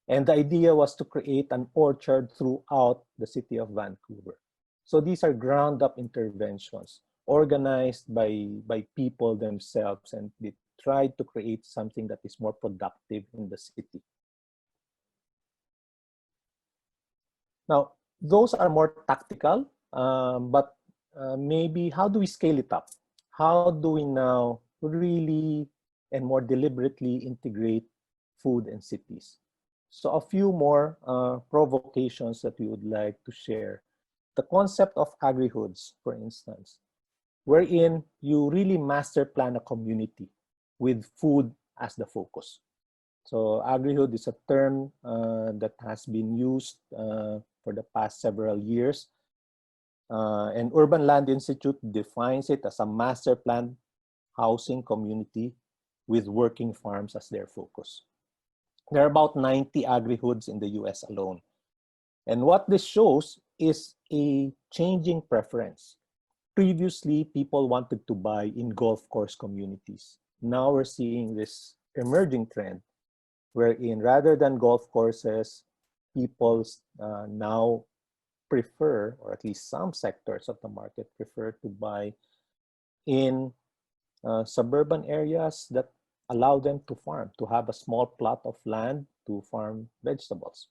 And the idea was to create an orchard throughout the city of Vancouver. So these are ground-up interventions organized by people themselves, and they tried to create something that is more productive in the city. Now, those are more tactical, but maybe how do we scale it up? How do we now really and more deliberately integrate food and cities? So a few more provocations that we would like to share. The concept of agrihoods, for instance, wherein you really master plan a community with food as the focus. So agrihood is a term that has been used for the past several years and Urban Land Institute defines it as a master planned housing community with working farms as their focus. There are about 90 agri-hoods in the US alone. And what this shows is a changing preference. Previously, people wanted to buy in golf course communities. Now we're seeing this emerging trend wherein rather than golf courses, people now prefer, or at least some sectors of the market prefer to buy in suburban areas that allow them to farm, to have a small plot of land to farm vegetables.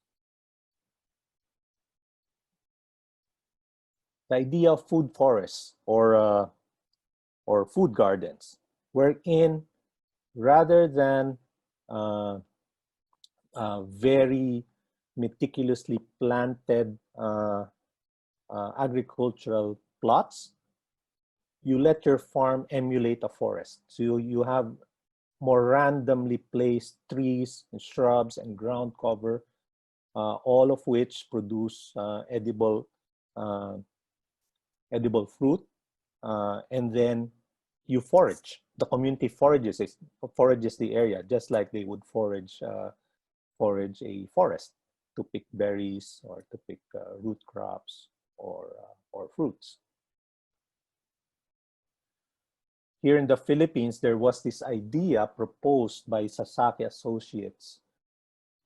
The idea of food forests or food gardens, wherein rather than very meticulously planted agricultural plots, you let your farm emulate a forest. So you have more randomly placed trees and shrubs and ground cover, all of which produce edible fruit, and then you forage. The community forages the area, just like they would forage a forest to pick berries or to pick root crops or fruits. Here in the Philippines, there was this idea proposed by Sasaki Associates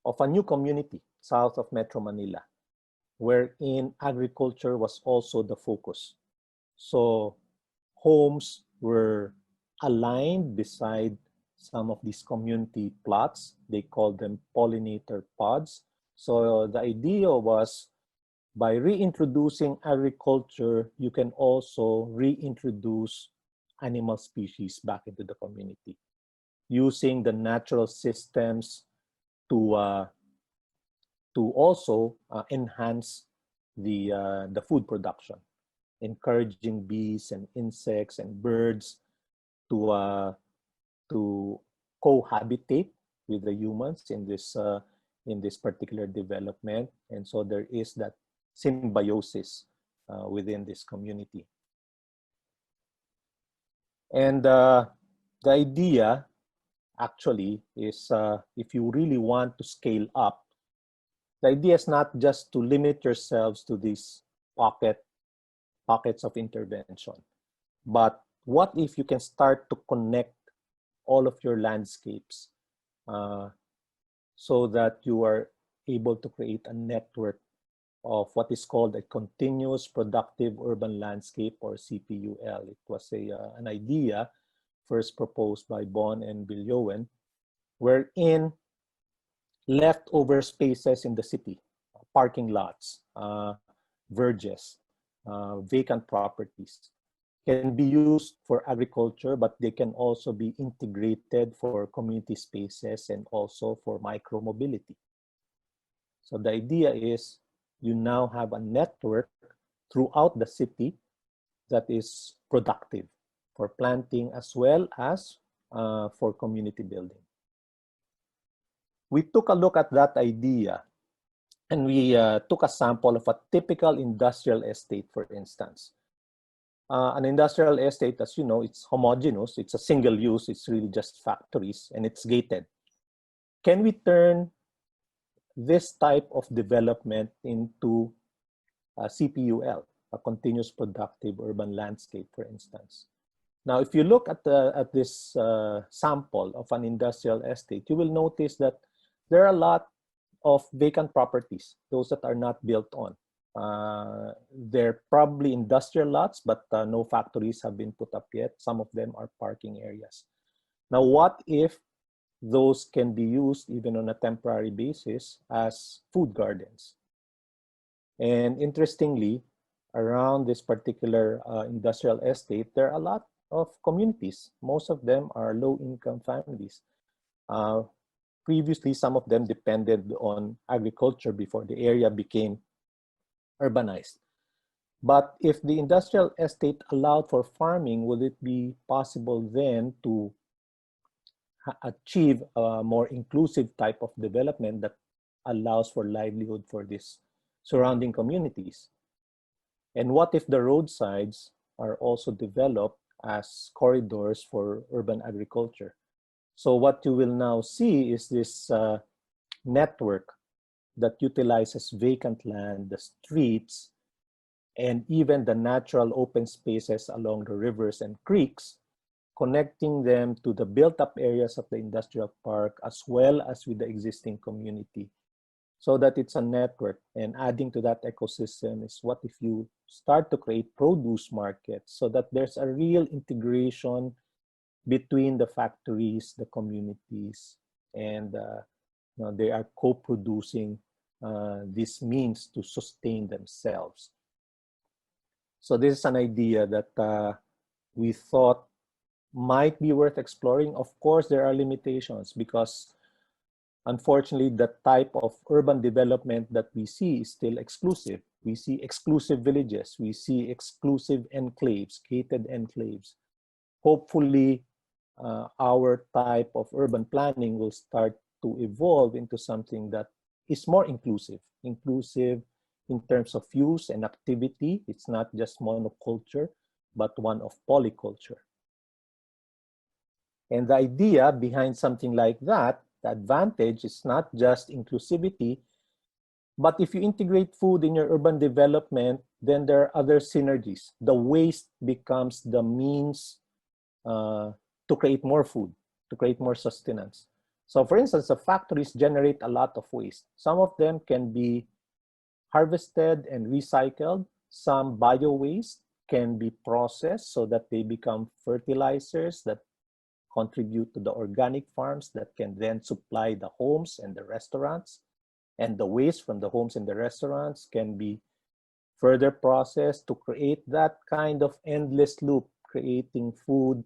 of a new community south of Metro Manila, wherein agriculture was also the focus. So homes were aligned beside some of these community plots. They called them pollinator pods. So the idea was, by reintroducing agriculture, you can also reintroduce animal species back into the community, using the natural systems to also enhance the food production, encouraging bees and insects and birds to cohabitate with the humans in this particular development. And so there is that symbiosis within this community. And the idea actually is, if you really want to scale up, the idea is not just to limit yourselves to these pockets of intervention, but what if you can start to connect all of your landscapes so that you are able to create a network of what is called a continuous productive urban landscape, or CPUL. It was an idea first proposed by Bon and Bilyowen, wherein leftover spaces in the city, parking lots, verges, vacant properties, can be used for agriculture, but they can also be integrated for community spaces and also for micro-mobility. So the idea is, you now have a network throughout the city that is productive for planting as well as for community building. We took a look at that idea and we took a sample of a typical industrial estate, for instance. An industrial estate, as you know, it's homogeneous, it's a single use, it's really just factories, and it's gated. Can we turn this type of development into a CPUL, a continuous productive urban landscape, for instance? Now, if you look at this sample of an industrial estate, you will notice that there are a lot of vacant properties, those that are not built on. They're probably industrial lots, but no factories have been put up yet. Some of them are parking areas. Now, what if those can be used even on a temporary basis as food gardens? And interestingly, around this particular industrial estate, there are a lot of communities. Most of them are low-income families. Previously, some of them depended on agriculture before the area became urbanized. But if the industrial estate allowed for farming, would it be possible then to achieve a more inclusive type of development that allows for livelihood for these surrounding communities? And what if the roadsides are also developed as corridors for urban agriculture? So what you will now see is this network that utilizes vacant land, the streets, and even the natural open spaces along the rivers and creeks, connecting them to the built-up areas of the industrial park as well as with the existing community, so that it's a network. And adding to that ecosystem is what if you start to create produce markets so that there's a real integration between the factories, the communities, and they are co-producing these means to sustain themselves. So this is an idea that we thought might be worth exploring. Of course, there are limitations because unfortunately, the type of urban development that we see is still exclusive. We see exclusive villages, we see exclusive enclaves, gated enclaves. Hopefully, our type of urban planning will start to evolve into something that is more inclusive in terms of use and activity. It's not just monoculture, but one of polyculture. And the idea behind something like that, the advantage is not just inclusivity, but if you integrate food in your urban development, then there are other synergies. The waste becomes the means to create more food, to create more sustenance. So for instance, the factories generate a lot of waste. Some of them can be harvested and recycled. Some bio-waste can be processed so that they become fertilizers that contribute to the organic farms that can then supply the homes and the restaurants. And the waste from the homes and the restaurants can be further processed to create that kind of endless loop, creating food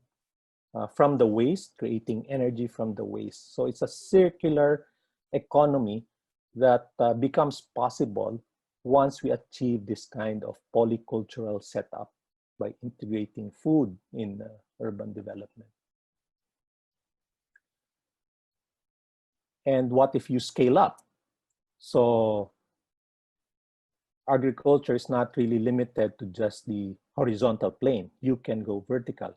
from the waste, creating energy from the waste. So it's a circular economy that becomes possible once we achieve this kind of polycultural setup by integrating food in urban development. And what if you scale up? So agriculture is not really limited to just the horizontal plane. You can go vertical.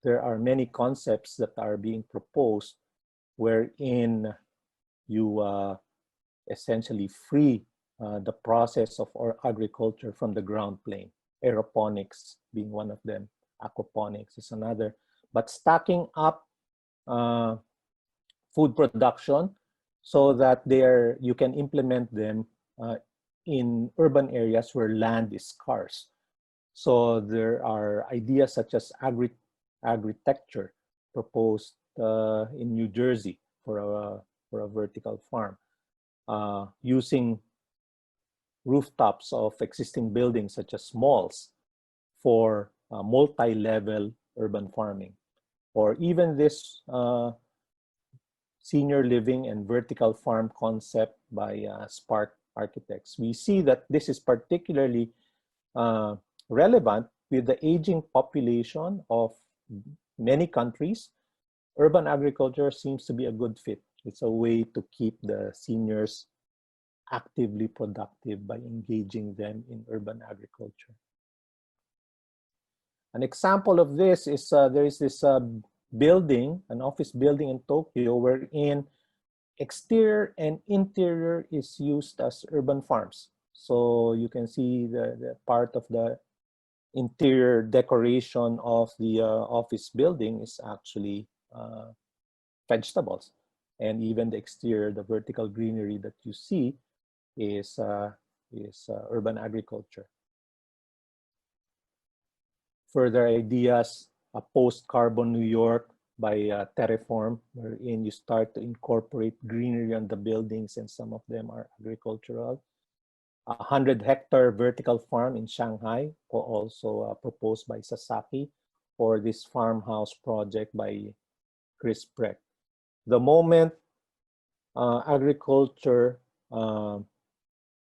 There are many concepts that are being proposed wherein you essentially free the process of agriculture from the ground plane. Aeroponics being one of them, aquaponics is another. But stacking up food production so that you can implement them in urban areas where land is scarce. So there are ideas such as agritecture proposed in New Jersey for a vertical farm, using rooftops of existing buildings such as malls for multi-level urban farming, or even this senior living and vertical farm concept by Spark Architects. We see that this is particularly relevant with the aging population of many countries. Urban agriculture seems to be a good fit. It's a way to keep the seniors actively productive by engaging them in urban agriculture. An example of this is there is this building, an office building in Tokyo, wherein exterior and interior is used as urban farms. So you can see the part of the interior decoration of the office building is actually vegetables. And even the exterior, the vertical greenery that you see is urban agriculture. Further ideas, a post-carbon New York by Terraform, wherein you start to incorporate greenery on the buildings, and some of them are agricultural. A 100-hectare vertical farm in Shanghai, also proposed by Sasaki, or this farmhouse project by Chris Breck. The moment agriculture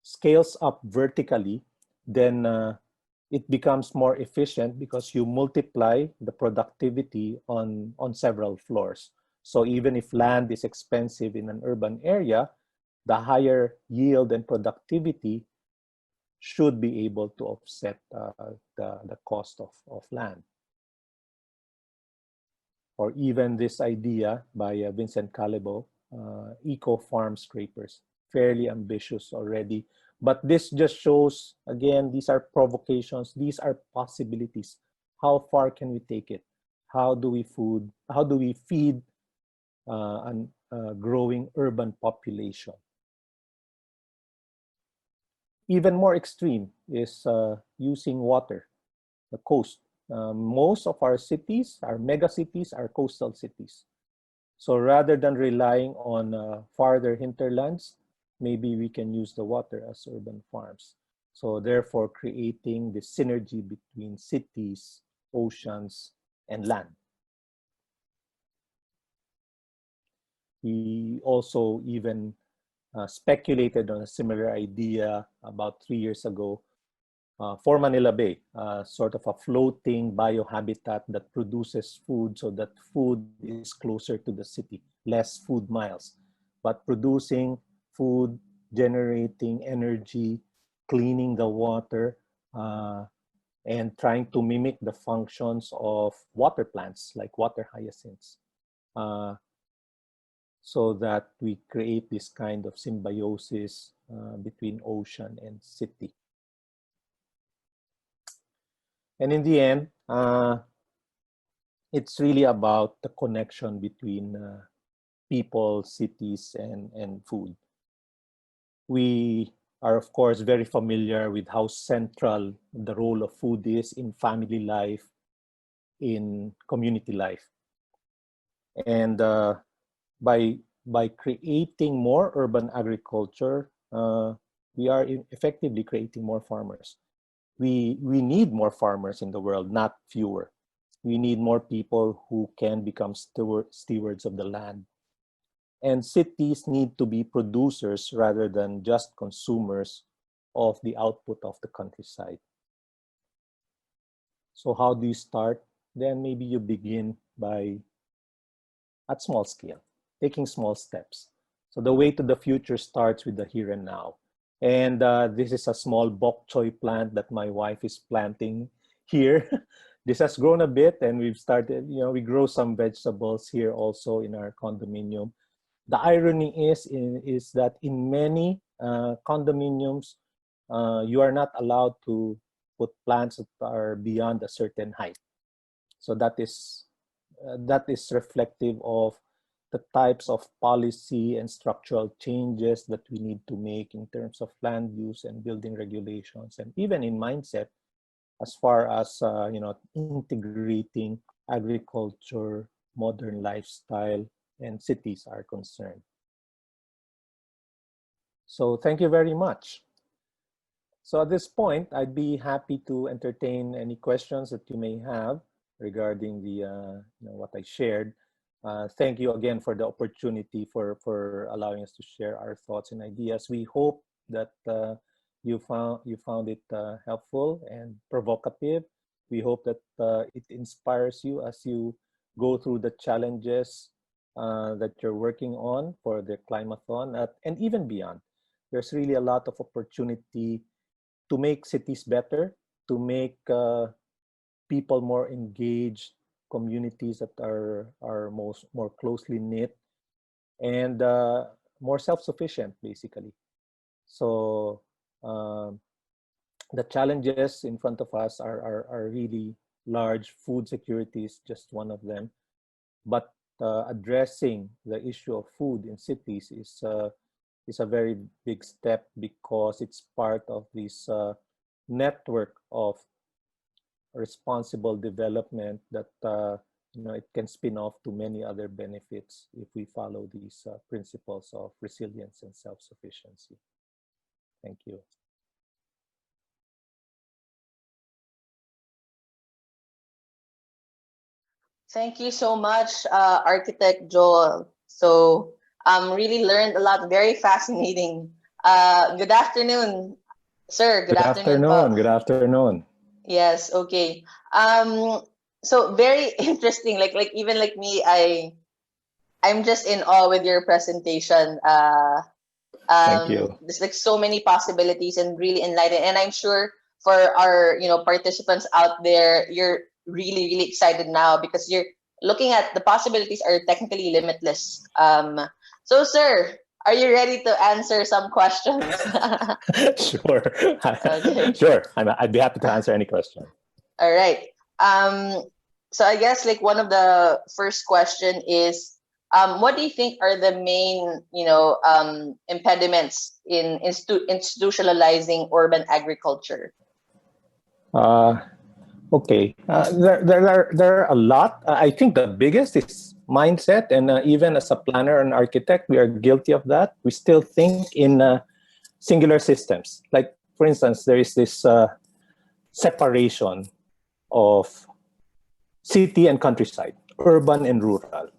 scales up vertically, then it becomes more efficient because you multiply the productivity on several floors. So even if land is expensive in an urban area, the higher yield and productivity should be able to offset the cost of land. Or even this idea by Vincent Calebo, eco-farm scrapers, fairly ambitious already. But this just shows, again, these are provocations, these are possibilities. How far can we take it? How do we feed a growing urban population? Even more extreme is using water, the coast. Most of our cities, our mega cities, are coastal cities. So rather than relying on farther hinterlands, maybe we can use the water as urban farms. So therefore creating the synergy between cities, oceans, and land. We also even speculated on a similar idea about 3 years ago for Manila Bay, sort of a floating biohabitat that produces food so that food is closer to the city, less food miles, but producing food, generating energy, cleaning the water, and trying to mimic the functions of water plants like water hyacinths, so that we create this kind of symbiosis between ocean and city. And in the end, it's really about the connection between people, cities, and food. We are, of course, very familiar with how central the role of food is in family life, in community life. And by creating more urban agriculture, we are effectively creating more farmers. We need more farmers in the world, not fewer. We need more people who can become stewards of the land. And cities need to be producers rather than just consumers of the output of the countryside. So how do you start? Then maybe you begin at small scale, taking small steps. So the way to the future starts with the here and now. And this is a small bok choy plant that my wife is planting here. This has grown a bit, and we've started, we grow some vegetables here also in our condominium. The irony is that in many condominiums, you are not allowed to put plants that are beyond a certain height. So that is reflective of the types of policy and structural changes that we need to make in terms of land use and building regulations, and even in mindset as far as integrating agriculture, modern lifestyle, and cities are concerned. So thank you very much. So at this point, I'd be happy to entertain any questions that you may have regarding the what I shared. Thank you again for the opportunity for allowing us to share our thoughts and ideas. We hope that you found it helpful and provocative. We hope that it inspires you as you go through the challenges that you're working on for the Climathon and even beyond. There's really a lot of opportunity to make cities better, to make people more engaged, communities that are more closely knit, and more self-sufficient, basically. So the challenges in front of us are really large. Food security is just one of them, but addressing the issue of food in cities is a very big step, because it's part of this network of responsible development that it can spin off to many other benefits if we follow these principles of resilience and self-sufficiency. Thank you. Thank you so much, Architect Joel. So really learned a lot, very fascinating. Good afternoon, sir. Good afternoon. Good afternoon. Yes, okay. So very interesting, like even like me, I'm just in awe with your presentation, Thank you. There's like so many possibilities and really enlightening. And I'm sure for our participants out there, you're really, really excited now because you're looking at the possibilities are technically limitless. So, sir, are you ready to answer some questions? Sure. Okay. Sure. I'd be happy to answer any question. All right. So I guess like one of the first question is, what do you think are the main, impediments in institutionalizing urban agriculture? Okay. There are a lot. I think the biggest is mindset, and even as a planner and architect, we are guilty of that. We still think in singular systems. Like, for instance, there is this separation of city and countryside, urban and rural,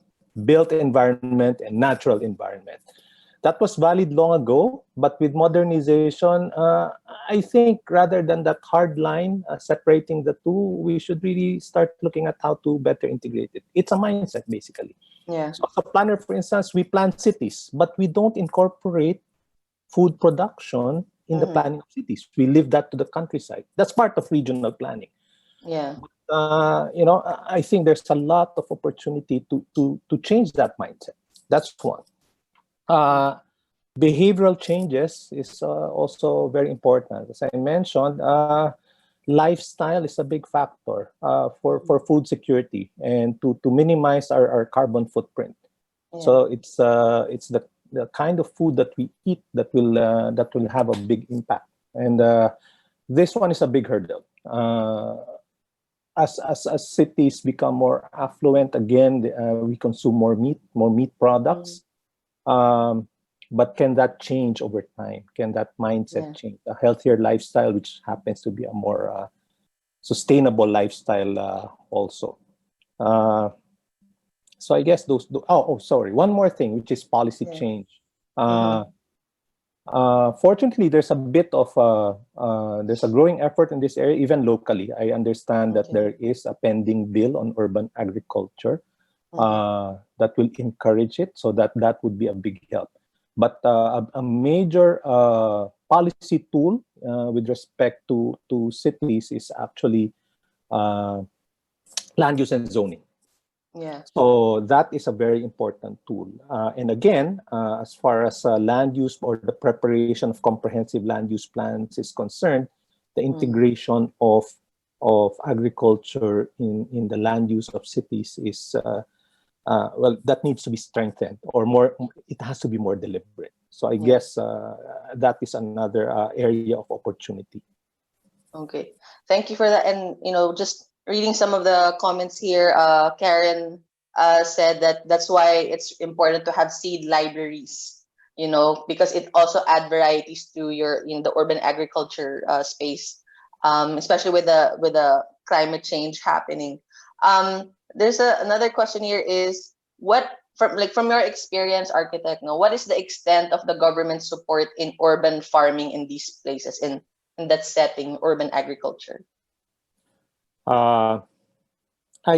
built environment and natural environment. That was valid long ago, but with modernization, I think rather than that hard line separating the two, we should really start looking at how to better integrate it. It's a mindset, basically. Yeah. So as a planner, for instance, we plan cities, but we don't incorporate food production in the planning of cities. We leave that to the countryside. That's part of regional planning. Yeah. I think there's a lot of opportunity to change that mindset. That's one. Behavioral changes is also very important. As I mentioned, lifestyle is a big factor for food security and to minimize our carbon footprint. Yeah. So it's the kind of food that we eat that will have a big impact. And this one is a big hurdle. As cities become more affluent, again, we consume more meat products. But can that change over time? Can that mindset change? A healthier lifestyle, which happens to be a more sustainable lifestyle also. So I guess those. Sorry. One more thing, which is policy change. Fortunately, there's a bit of there's a growing effort in this area, even locally. I understand that there is a pending bill on urban agriculture that will encourage it, so that would be a big help. But a major policy tool with respect to cities is actually land use and zoning. Yeah. So that is a very important tool. And again, as far as land use or the preparation of comprehensive land use plans is concerned, the integration of agriculture in the land use of cities is that needs to be strengthened, or more. It has to be more deliberate. So I guess that is another area of opportunity. Okay, thank you for that. And just reading some of the comments here, Karen said that that's why it's important to have seed libraries, because it also add varieties to your the urban agriculture space, especially with the climate change happening. There's another question here is, from your experience, architect, what is the extent of the government support in urban farming in these places, in that setting, urban agriculture? I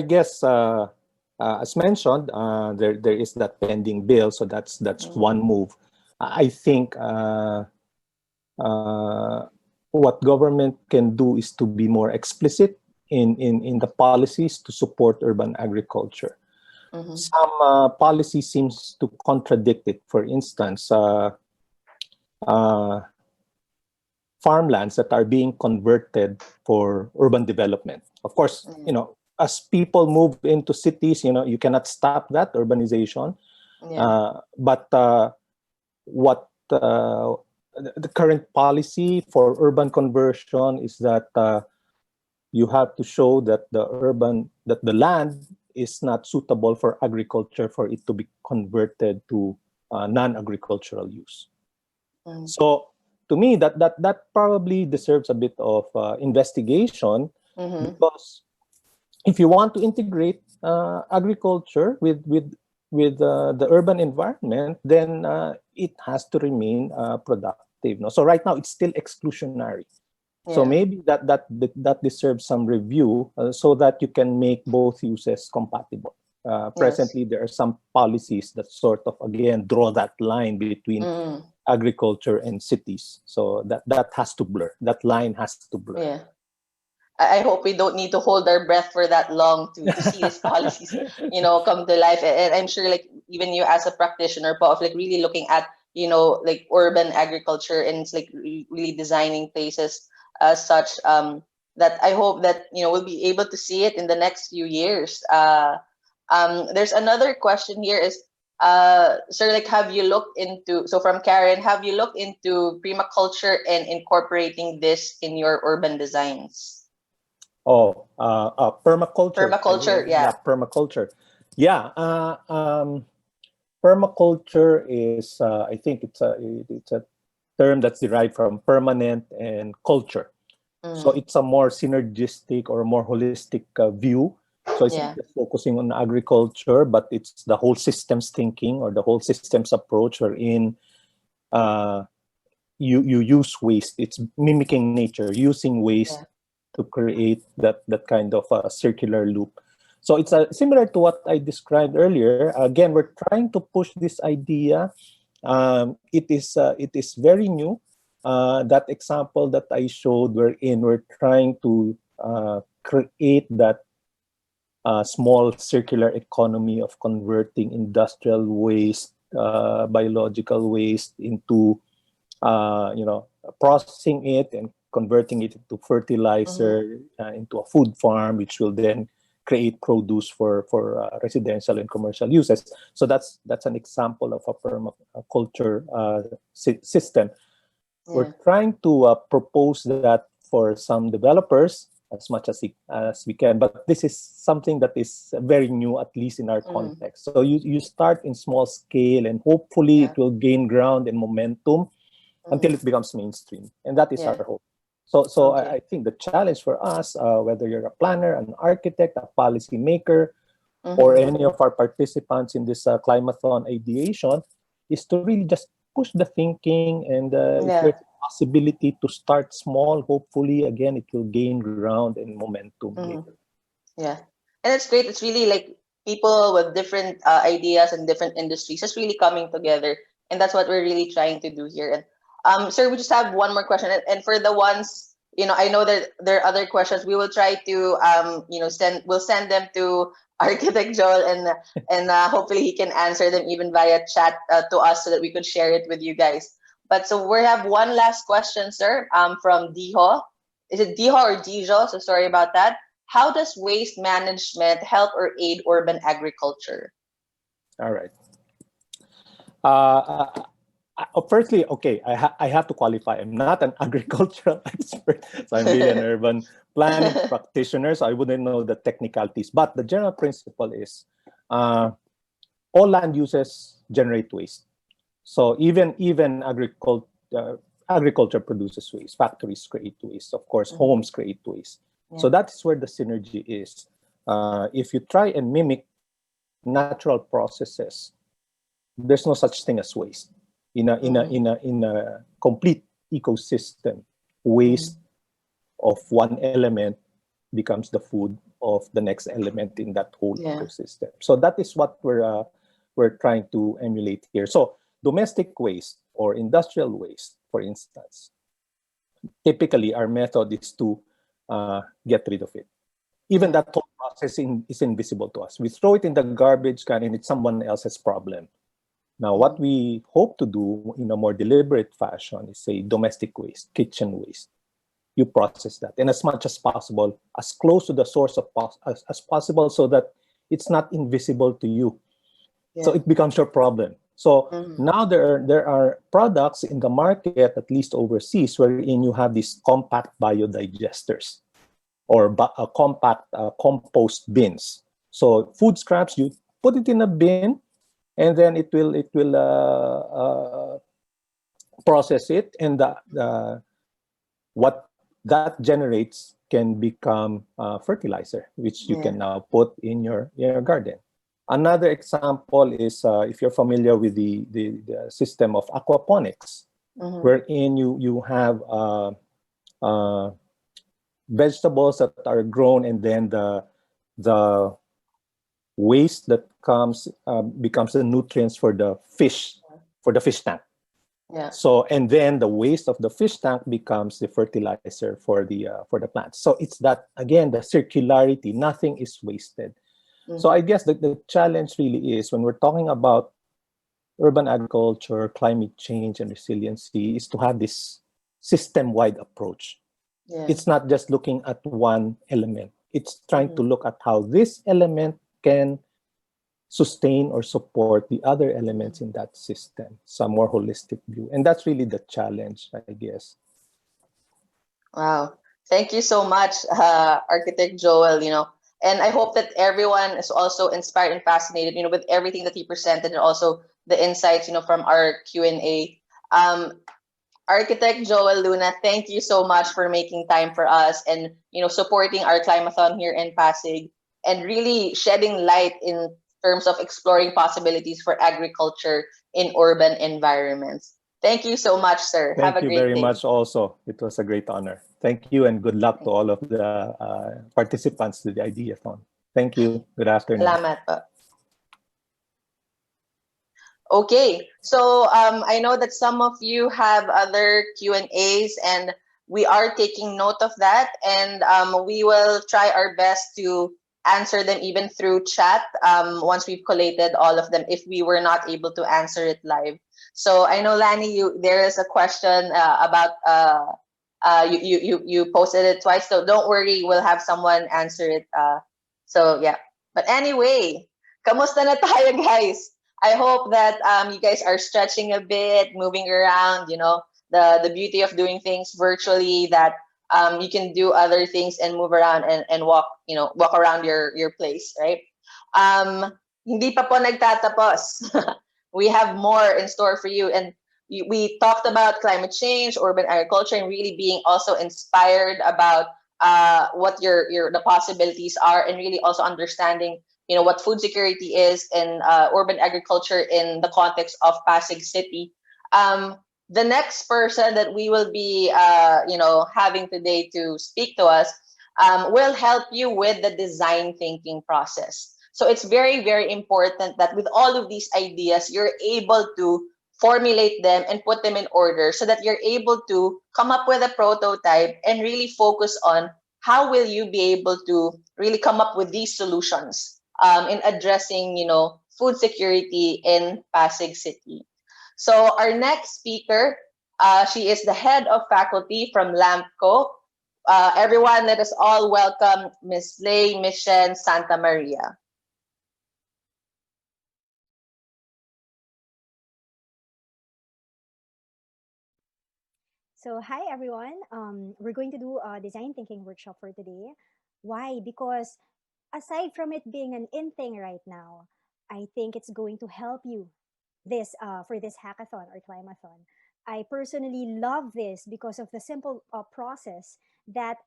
guess, as mentioned, there is that pending bill, so that's one move. I think what government can do is to be more explicit in the policies to support urban agriculture. Some policy seems to contradict it. For instance, farmlands that are being converted for urban development. Of course, as people move into cities, you cannot stop that urbanization. But what the current policy for urban conversion is that you have to show that the land is not suitable for agriculture for it to be converted to non-agricultural use. So to me, that probably deserves a bit of investigation, because if you want to integrate agriculture with the urban environment, then it has to remain productive. So right now it's still exclusionary. So maybe that deserves some review, so that you can make both uses compatible. Presently, there are some policies that sort of, again, draw that line between agriculture and cities. So that has to blur. That line has to blur. Yeah. I hope we don't need to hold our breath for that long to see these policies, come to life. And I'm sure, like, even you as a practitioner, of like really looking at, like urban agriculture and it's like really designing places as such, that I hope that, we'll be able to see it in the next few years. There's another question here is, sir, like, so from Karen, have you looked into permaculture and incorporating this in your urban designs? Oh, permaculture. Permaculture, yeah. Permaculture. Yeah. Permaculture is, I think it's a term that's derived from permanent and culture. So it's a more synergistic or more holistic view. So it's not just focusing on agriculture, but it's the whole systems thinking or the whole systems approach wherein you use waste. It's mimicking nature, using waste to create that kind of circular loop. So it's similar to what I described earlier. Again, we're trying to push this idea. It is very new. That example that I showed, we're trying to create that small circular economy of converting industrial waste, biological waste into, processing it and converting it into fertilizer, into a food farm, which will then create produce for residential and commercial uses. So that's an example of a permaculture system. We're trying to propose that for some developers as much as we can, but this is something that is very new, at least in our context. So you start in small scale, and hopefully it will gain ground and momentum until it becomes mainstream, and that is our hope. So I think the challenge for us, whether you're a planner, an architect, a policy maker, or any of our participants in this Climathon ideation, is to really just push the thinking, and if there's a possibility to start small, hopefully, again, it will gain ground and momentum later. Yeah. And it's great. It's really like people with different ideas and different industries just really coming together. And that's what we're really trying to do here. And sir, we just have one more question. And for the ones, I know that there are other questions. We will try to, we'll send them to Architect Joel, and hopefully he can answer them even via chat to us so that we could share it with you guys. But so we have one last question, sir, from Diho. Is it Diho or Dijo? So sorry about that. How does waste management help or aid urban agriculture? All right. Firstly, okay, I have to qualify. I'm not an agricultural expert, so I'm really an urban planning practitioner, so I wouldn't know the technicalities. But the general principle is all land uses generate waste. So even agriculture produces waste. Factories create waste. Of course, homes create waste. Yeah. So that's where the synergy is. If you try and mimic natural processes, there's no such thing as waste. In a complete ecosystem, waste of one element becomes the food of the next element in that whole ecosystem. So that is what we're trying to emulate here. So domestic waste or industrial waste, for instance, typically our method is to get rid of it. Even that whole process is invisible to us. We throw it in the garbage can and it's someone else's problem. Now, what we hope to do in a more deliberate fashion is, say, domestic waste, kitchen waste. You process that, and as much as possible, as close to the source as possible, so that it's not invisible to you. Yeah. So it becomes your problem. So now there are products in the market, at least overseas, wherein you have these compact biodigesters or compact compost bins. So food scraps, you put it in a bin, and then it will process it, and what that generates can become fertilizer, which you can now put in your garden. Another example is if you're familiar with the system of aquaponics, wherein you have vegetables that are grown, and then the waste that comes becomes the nutrients for the fish tank. Yeah. So, and then the waste of the fish tank becomes the fertilizer for the plants. So it's that, again, the circularity, nothing is wasted. So I guess the challenge really is, when we're talking about urban agriculture, climate change, and resiliency, is to have this system-wide approach. Yeah. It's not just looking at one element. It's trying to look at how this element can sustain or support the other elements in that system, some more holistic view. And that's really the challenge, I guess. Wow. Thank you so much, Architect Joel, and I hope that everyone is also inspired and fascinated, with everything that he presented, and also the insights, from our Q&A. Architect Joel Luna, thank you so much for making time for us and, supporting our Climathon here in Pasig and really shedding light in terms of exploring possibilities for agriculture in urban environments. Thank you so much, sir. Have a Thank you great very day. much also. It was a great honor. Thank you, and good luck to all of the participants to the Ideathon. Thank you. Good afternoon. Salamat po. Okay, so I know that some of you have other Q&As, and we are taking note of that, and we will try our best to answer them even through chat once we've collated all of them, if we were not able to answer it live. So I know, Lani, there is a question about you posted it twice, so don't worry, we'll have someone answer it. So yeah, but anyway, kamusta na tayo, guys? I hope that you guys are stretching a bit, moving around, the beauty of doing things virtually, that you can do other things and move around and walk, walk around your place, right? Hindi pa po nagtatapos. We have more in store for you. And we talked about climate change, urban agriculture, and really being also inspired about what the possibilities are, and really also understanding what food security is in urban agriculture in the context of Pasig City. The next person that we will be having today to speak to us will help you with the design thinking process. So it's very, very important that with all of these ideas, you're able to formulate them and put them in order, so that you're able to come up with a prototype and really focus on how will you be able to really come up with these solutions in addressing, food security in Pasig City. So our next speaker, she is the head of faculty from LAMPCO. Everyone, let us all welcome Ms. Lei Mission Santa Maria. So hi everyone. We're going to do a design thinking workshop for today. Why? Because aside from it being an in thing right now, I think it's going to help you for this hackathon or Climathon. I personally love this because of the simple process that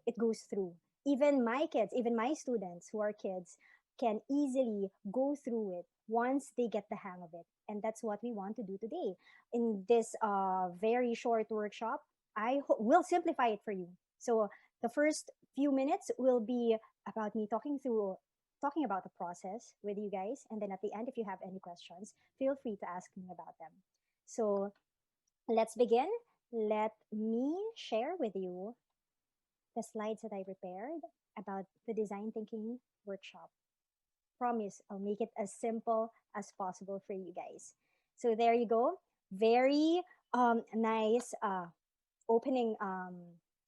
it goes through. Even my kids, even my students who are kids, can easily go through it once they get the hang of it. And that's what we want to do today. In this very short workshop, I will simplify it for you. So the first few minutes will be about me talking about the process with you guys. And then at the end, if you have any questions, feel free to ask me about them. So let's begin. Let me share with you the slides that I prepared about the design thinking workshop. Promise I'll make it as simple as possible for you guys. So there you go. Very nice opening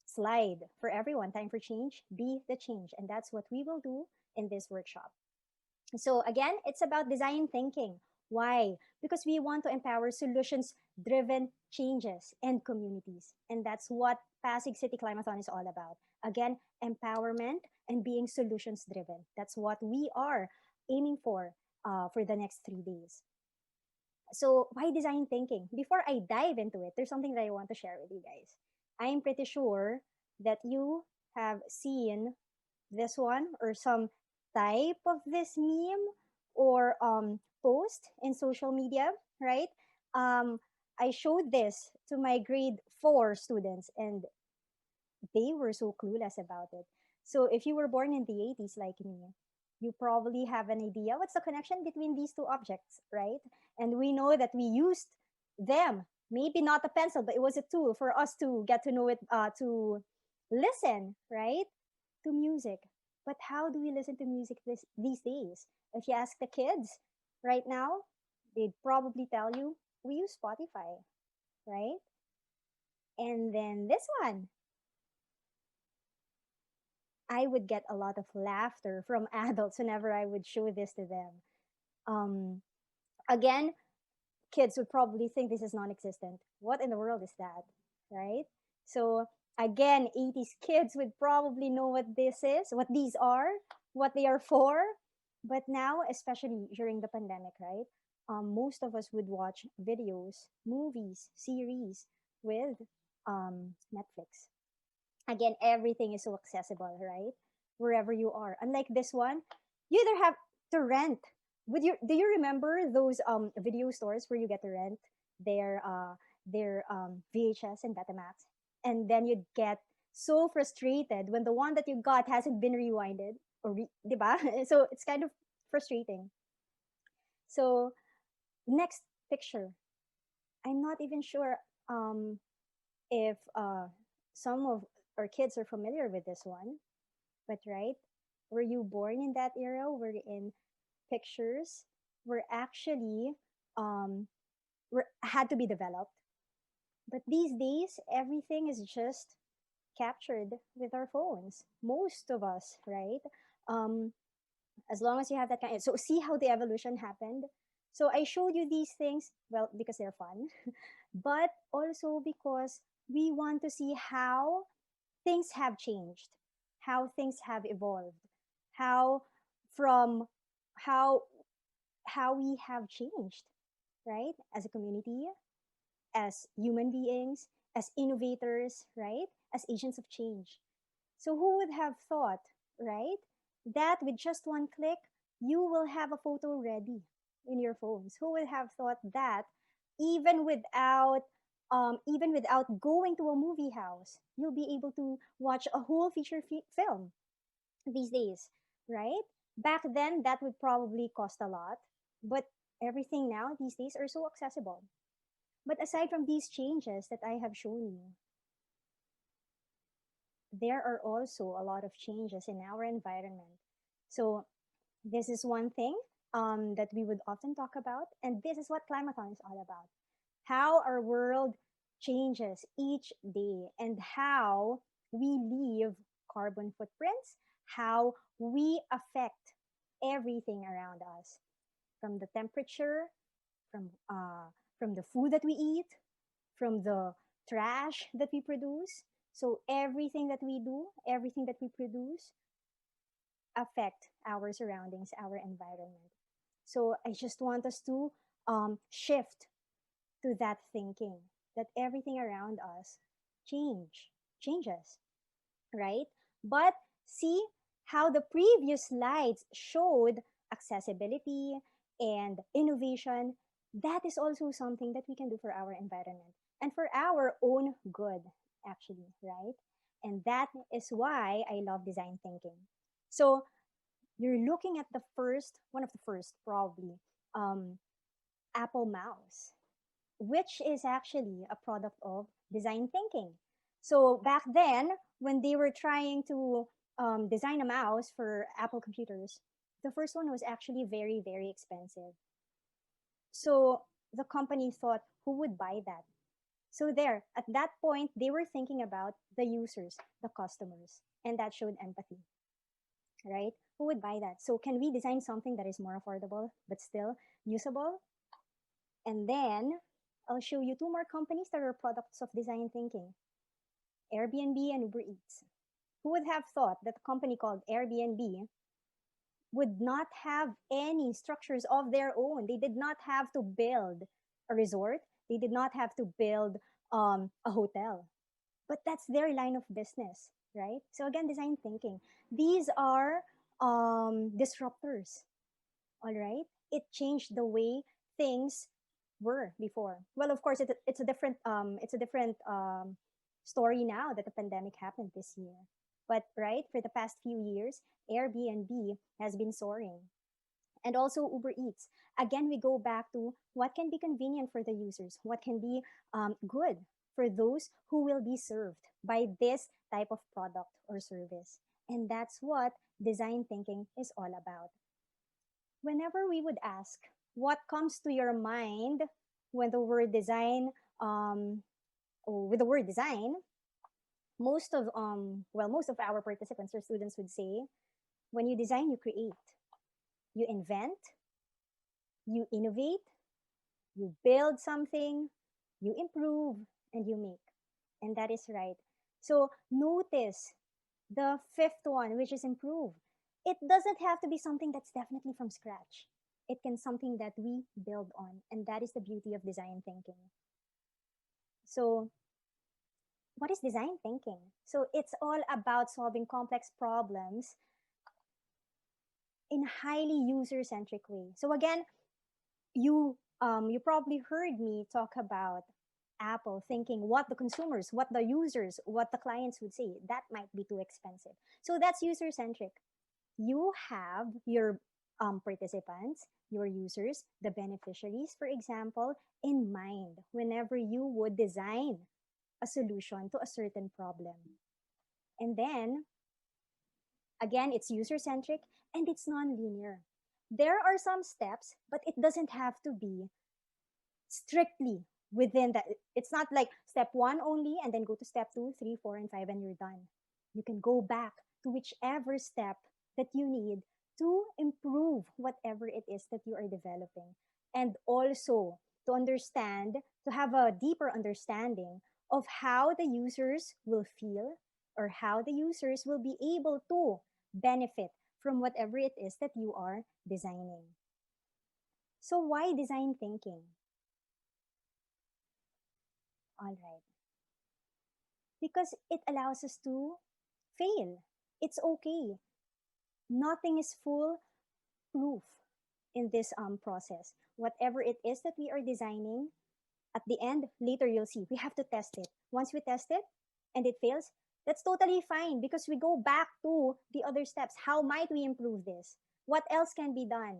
slide for everyone. Time for change. Be the change. And that's what we will do in this workshop. So again, it's about design thinking. Why? Because we want to empower solutions-driven changes and communities. And that's what Pasig City Climathon is all about. Again, empowerment and being solutions-driven. That's what we are aiming for the next 3 days. So why design thinking? Before I dive into it, there's something that I want to share with you guys. I'm pretty sure that you have seen this one or some type of this meme or post in social media, right? I showed this to my grade 4 students and they were so clueless about it. So if you were born in the 80s like me, you probably have an idea what's the connection between these two objects, right? And we know that we used them maybe not a pencil, but it was a tool for us to get to know it, to listen, right, to music. But how do we listen to music these days? If you ask the kids right now, they'd probably tell you, we use Spotify, right? And then this one, I would get a lot of laughter from adults whenever I would show this to them. Again, kids would probably think this is non-existent. What in the world is that, right? So again, 80s kids would probably know what this is, what these are, what they are for. But now, especially during the pandemic, right? Most of us would watch videos, movies, series with Netflix. Again, everything is so accessible, right? Wherever you are. Unlike this one, you either have to rent. Do you remember those video stores where you get to rent their VHS and Betamax, and then you'd get so frustrated when the one that you got hasn't been rewinded or diba? So it's kind of frustrating. So next picture, I'm not even sure if some of our kids are familiar with this one, but right, were you born in that era wherein pictures were actually had to be developed? But these days, everything is just captured with our phones. Most of us, right? As long as you have that kind. So see how the evolution happened. So I showed you these things, well, because they're fun, but also because we want to see how things have changed, how things have evolved, how from how we have changed, right? As a community, as human beings, as innovators, right? As agents of change. So who would have thought, right? That with just one click, you will have a photo ready in your phones. Who would have thought that even without going to a movie house, you'll be able to watch a whole feature film these days, right? Back then, that would probably cost a lot, but everything now these days are so accessible. But aside from these changes that I have shown you, there are also a lot of changes in our environment. So this is one thing that we would often talk about, and this is what Climathon is all about. How our world changes each day and how we leave carbon footprints, how we affect everything around us, from the temperature, from the food that we eat, from the trash that we produce. So everything that we do, everything that we produce affect our surroundings, our environment. So I just want us to shift to that thinking that everything around us changes, right? But see how the previous slides showed accessibility and innovation. That is also something that we can do for our environment and for our own good, actually, right? And that is why I love design thinking. So you're looking at one of the first probably, Apple mouse, which is actually a product of design thinking. So back then, when they were trying to design a mouse for Apple computers, the first one was actually very, very expensive. So the company thought, who would buy that? So there, at that point, they were thinking about the users, the customers, and that showed empathy, right? Who would buy that? So can we design something that is more affordable, but still usable? And then I'll show you two more companies that are products of design thinking, Airbnb and Uber Eats. Who would have thought that a company called Airbnb would not have any structures of their own? They did not have to build a resort. They did not have to build a hotel. But that's their line of business, right? So again, design thinking. These are disruptors, all right? It changed the way things were before. Well, of course, it's a different story now that the pandemic happened this year. But right, for the past few years, Airbnb has been soaring. and also Uber Eats. Again, we go back to what can be convenient for the users, what can be good for those who will be served by this type of product or service. And that's what design thinking is all about. Whenever we would ask, what comes to your mind when the word design, or with the word design, most of our participants or students would say, when you design, you create, you invent, you innovate, you build something, you improve, and you make. And that is right. So notice the fifth one, which is improve. It doesn't have to be something that's definitely from scratch. It can something that we build on. And that is the beauty of design thinking. So what is design thinking? So it's all about solving complex problems in a highly user-centric way. So again, you probably heard me talk about Apple thinking what the consumers, what the users, what the clients would say. That might be too expensive. So that's user-centric. You have your participants, your users, the beneficiaries, for example, in mind whenever you would design a solution to a certain problem. And then, again, it's user-centric and it's non-linear. There are some steps, but it doesn't have to be strictly within that. It's not like step 1 only and then go to step 2, 3, 4, and 5 and you're done. You can go back to whichever step that you need to improve whatever it is that you are developing. And also to understand, to have a deeper understanding of how the users will feel or how the users will be able to benefit from whatever it is that you are designing. So why design thinking? All right. Because it allows us to fail. It's okay. Nothing is foolproof in this process. Whatever it is that we are designing, at the end, later you'll see, we have to test it. Once we test it and it fails, that's totally fine because we go back to the other steps. How might we improve this? What else can be done?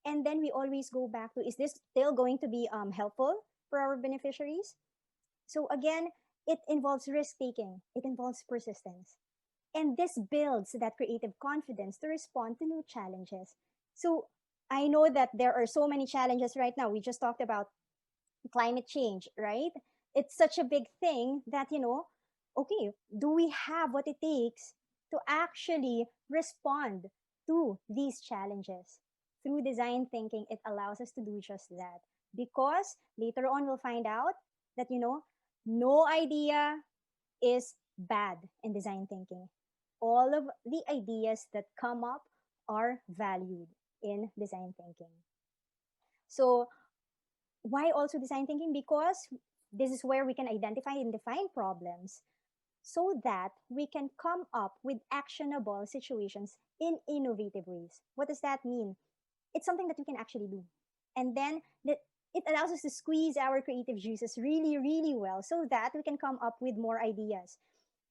And then we always go back to, is this still going to be helpful for our beneficiaries? So again, it involves risk-taking. It involves persistence. And this builds that creative confidence to respond to new challenges. So I know that there are so many challenges right now. We just talked about climate change, right? It's such a big thing that, okay, do we have what it takes to actually respond to these challenges? Through design thinking, it allows us to do just that. Because later on, we'll find out that, no idea is bad in design thinking. All of the ideas that come up are valued in design thinking. So why also design thinking? Because this is where we can identify and define problems so that we can come up with actionable situations in innovative ways. What does that mean? It's something that we can actually do. And then it allows us to squeeze our creative juices really, really well so that we can come up with more ideas.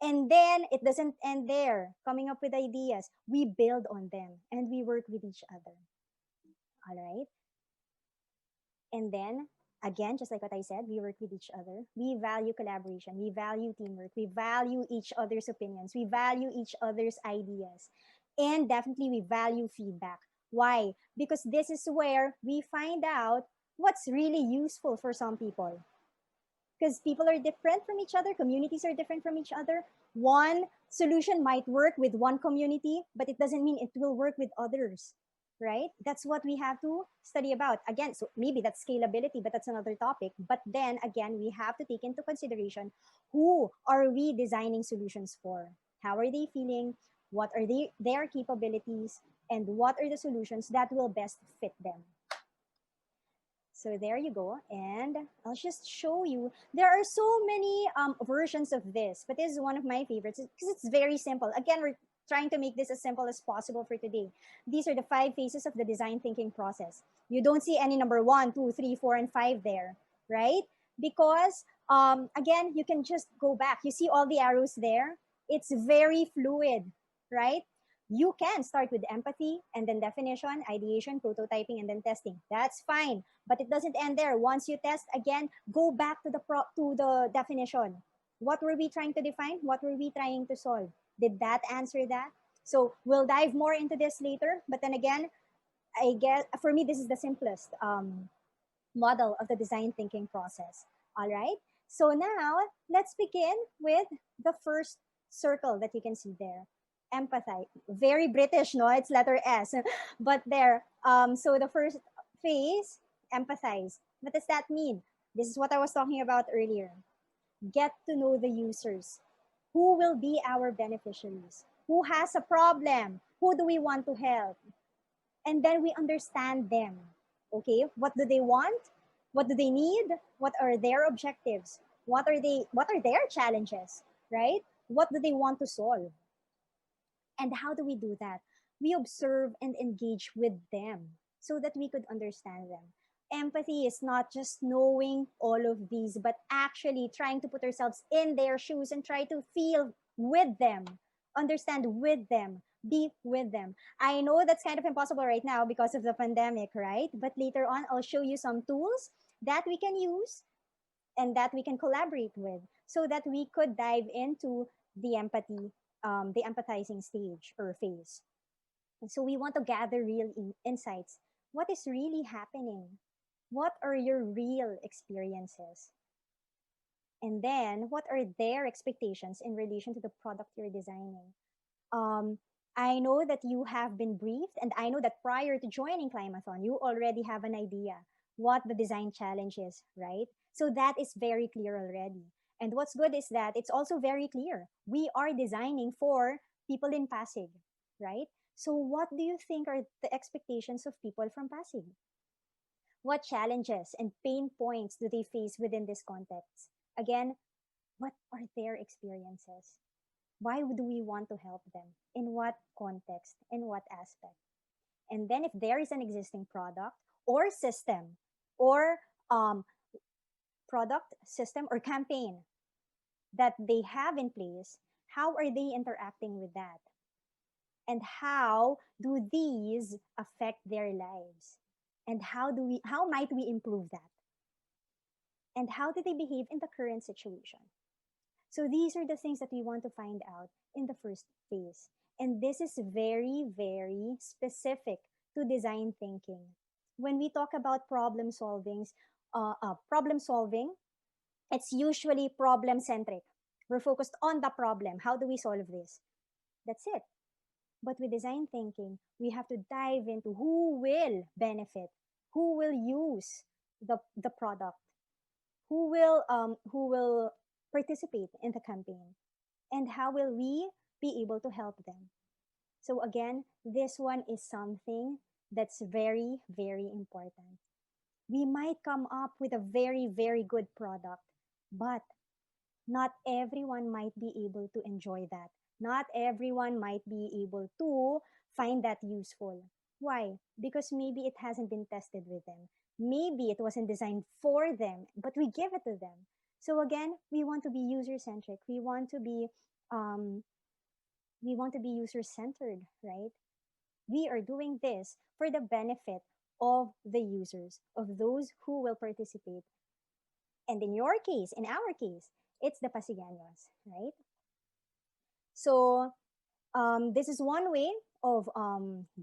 And then it doesn't end there, coming up with ideas. We build on them and we work with each other. All right? And then, again, just like what I said, we work with each other. We value collaboration. We value teamwork. We value each other's opinions. We value each other's ideas. And definitely, we value feedback. Why? Because this is where we find out what's really useful for some people. Because people are different from each other. Communities are different from each other. One solution might work with one community, but it doesn't mean it will work with others. Right? That's what we have to study about. Again, so maybe that's scalability, but that's another topic. But then again, we have to take into consideration, who are we designing solutions for? How are they feeling? What are their capabilities? And what are the solutions that will best fit them? So there you go. And I'll just show you. There are so many versions of this, but this is one of my favorites because it's very simple. Again, we're trying to make this as simple as possible for today. These are the 5 phases of the design thinking process. You don't see any number 1, 2, 3, 4, and 5 there, right? Because, again, you can just go back. You see all the arrows there? It's very fluid, right? You can start with empathy and then definition, ideation, prototyping, and then testing. That's fine, but it doesn't end there. Once you test again, go back to the definition. What were we trying to define? What were we trying to solve? Did that answer that? So we'll dive more into this later. But then again, I guess for me, this is the simplest model of the design thinking process. All right. So now let's begin with the first circle that you can see there. Empathize. Very British, no? It's letter S. But there. So the first phase, empathize. What does that mean? This is what I was talking about earlier. Get to know the users. Who will be our beneficiaries? Who has a problem? Who do we want to help? And then we understand them. Okay, what do they want? What do they need? What are their objectives? What are their challenges, right? What do they want to solve? And how do we do that? We observe and engage with them so that we could understand them. Empathy is not just knowing all of these, but actually trying to put ourselves in their shoes and try to feel with them, understand with them, be with them. I know that's kind of impossible right now because of the pandemic, right? But later on, I'll show you some tools that we can use and that we can collaborate with so that we could dive into the empathy, the empathizing stage or phase. And so we want to gather real insights. What is really happening? What are your real experiences? And then what are their expectations in relation to the product you're designing? I know that you have been briefed, and I know that prior to joining Climathon, you already have an idea what the design challenge is, right? So that is very clear already. And what's good is that it's also very clear. We are designing for people in Pasig, right? So what do you think are the expectations of people from Pasig? What challenges and pain points do they face within this context? Again, what are their experiences? Why do we want to help them? In what context? In what aspect? And then if there is an existing product or system or product, system, or campaign that they have in place, how are they interacting with that? And how do these affect their lives? And how might we improve that? And how do they behave in the current situation? So these are the things that we want to find out in the first phase. And this is very, very specific to design thinking. When we talk about problem solving, it's usually problem-centric. We're focused on the problem. How do we solve this? That's it. But with design thinking, we have to dive into who will benefit, who will use the product, who will participate in the campaign, and how will we be able to help them. So again, this one is something that's very, very important. We might come up with a very, very good product, but not everyone might be able to enjoy that. Not everyone might be able to find that useful. Why? Because maybe it hasn't been tested with them. Maybe it wasn't designed for them, but we give it to them. So again, we want to be user-centric. We want to be user-centered, right? We are doing this for the benefit of the users, of those who will participate. And in your case, in our case, it's the Pasigueños, right? So this is one way of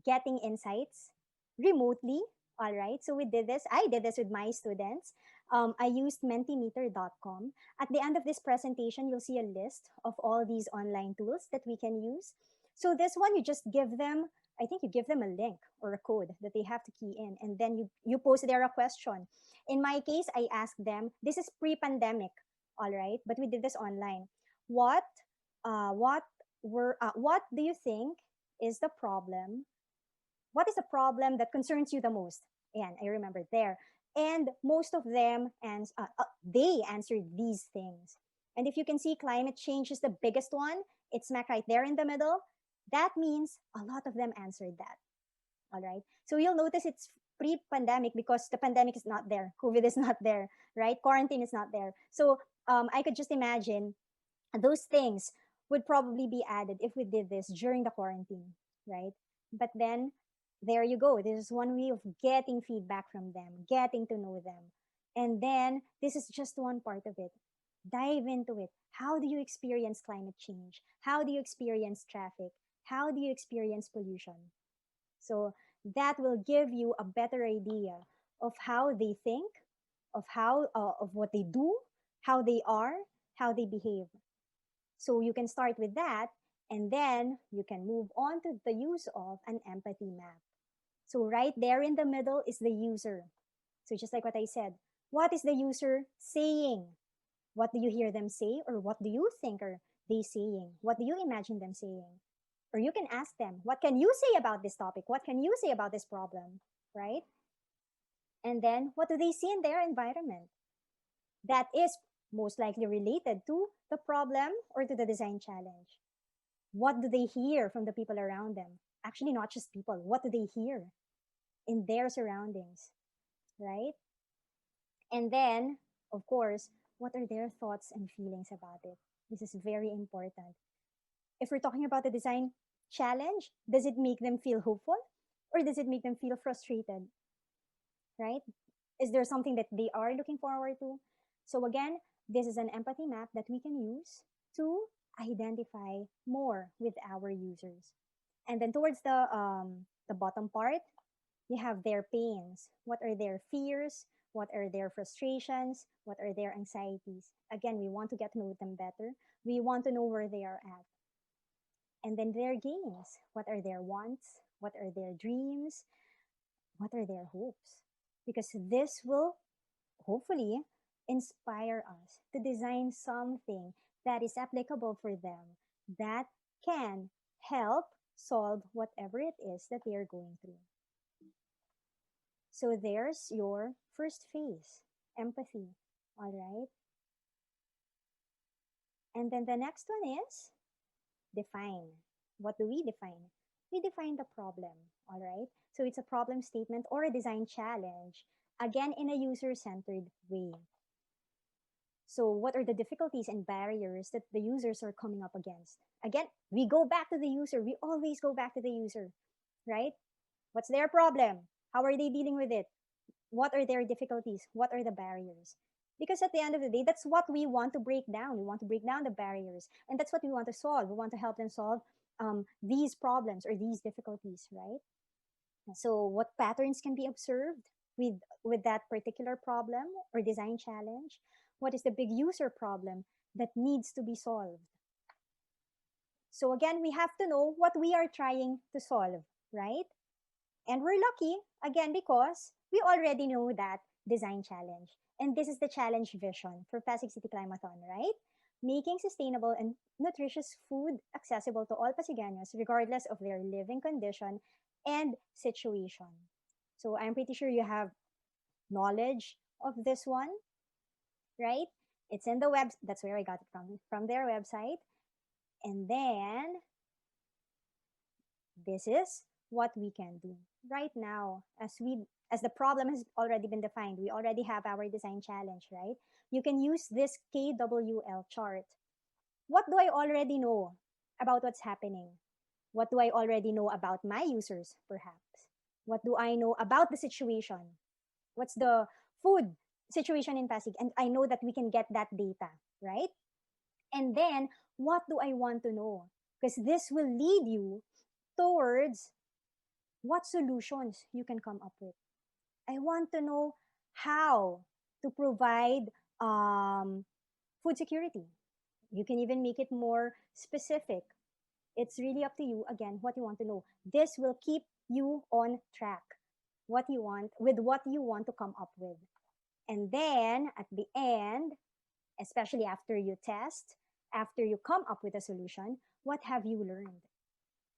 getting insights remotely. All right, so we did this. I did this with my students. I used mentimeter.com. At the end of this presentation, you'll see a list of all these online tools that we can use. So this one, you just give them, I think you give them a link or a code that they have to key in, and then you post there a question. In my case, I asked them, this is pre-pandemic, all right, but we did this online. What do you think is the problem? What is the problem that concerns you the most? And I remember there. And most of them, they answered these things. And if you can see, climate change is the biggest one. It's smack right there in the middle. That means a lot of them answered that. All right. So you'll notice it's pre-pandemic because the pandemic is not there. COVID is not there, right? Quarantine is not there. So I could just imagine those things would probably be added if we did this during the quarantine. right? But then there you go. This is one way of getting feedback from them, getting to know them. And then this is just one part of it. Dive into it. How do you experience climate change? How do you experience traffic? How do you experience pollution? So that will give you a better idea of how they think, of how of what they do, how they are, how they behave. So you can start with that, and then you can move on to the use of an empathy map. So right there in the middle is the user. So just like what I said, what is the user saying? What do you hear them say, or what do you think are they saying? What do you imagine them saying? Or you can ask them, what can you say about this topic? What can you say about this problem, right? And then what do they see in their environment? That is most likely related to the problem or to the design challenge. What do they hear from the people around them? Actually, not just people. What do they hear in their surroundings, right? And then, of course, what are their thoughts and feelings about it? This is very important. If we're talking about the design challenge, does it make them feel hopeful, or does it make them feel frustrated, right? Is there something that they are looking forward to? So again, this is an empathy map that we can use to identify more with our users. And then towards the bottom part, you have their pains. What are their fears? What are their frustrations? What are their anxieties? Again, we want to get to know them better. We want to know where they are at. And then their gains. What are their wants? What are their dreams? What are their hopes? Because this will hopefully inspire us to design something that is applicable for them, that can help solve whatever it is that they are going through. So there's your first phase, empathy, all right? And then the next one is define. What do we define? We define the problem, all right? So it's a problem statement or a design challenge, again, in a user-centered way. So what are the difficulties and barriers that the users are coming up against? Again, we go back to the user. We always go back to the user, right? What's their problem? How are they dealing with it? What are their difficulties? What are the barriers? Because at the end of the day, that's what we want to break down. We want to break down the barriers. And that's what we want to solve. We want to help them solve these problems or these difficulties, right? So what patterns can be observed with that particular problem or design challenge? What is the big user problem that needs to be solved? So again, we have to know what we are trying to solve, right? And we're lucky, again, because we already know that design challenge. And this is the challenge vision for Pasig City Climathon, right? Making sustainable and nutritious food accessible to all Pasigueños, regardless of their living condition and situation. So I'm pretty sure you have knowledge of this one, right? It's in the web. That's where I got it from their website. And then this is what we can do right now. As the problem has already been defined, we already have our design challenge, right? You can use this KWL chart. What do I already know about what's happening? What do I already know about my users, perhaps? What do I know about the situation? What's the food situation in Pasig? And I know that we can get that data, right? And then, what do I want to know? Because this will lead you towards what solutions you can come up with. I want to know how to provide food security. You can even make it more specific. It's really up to you, again, what you want to know. This will keep you on track, what you want to come up with. And then at the end, especially after you test, after you come up with a solution, what have you learned?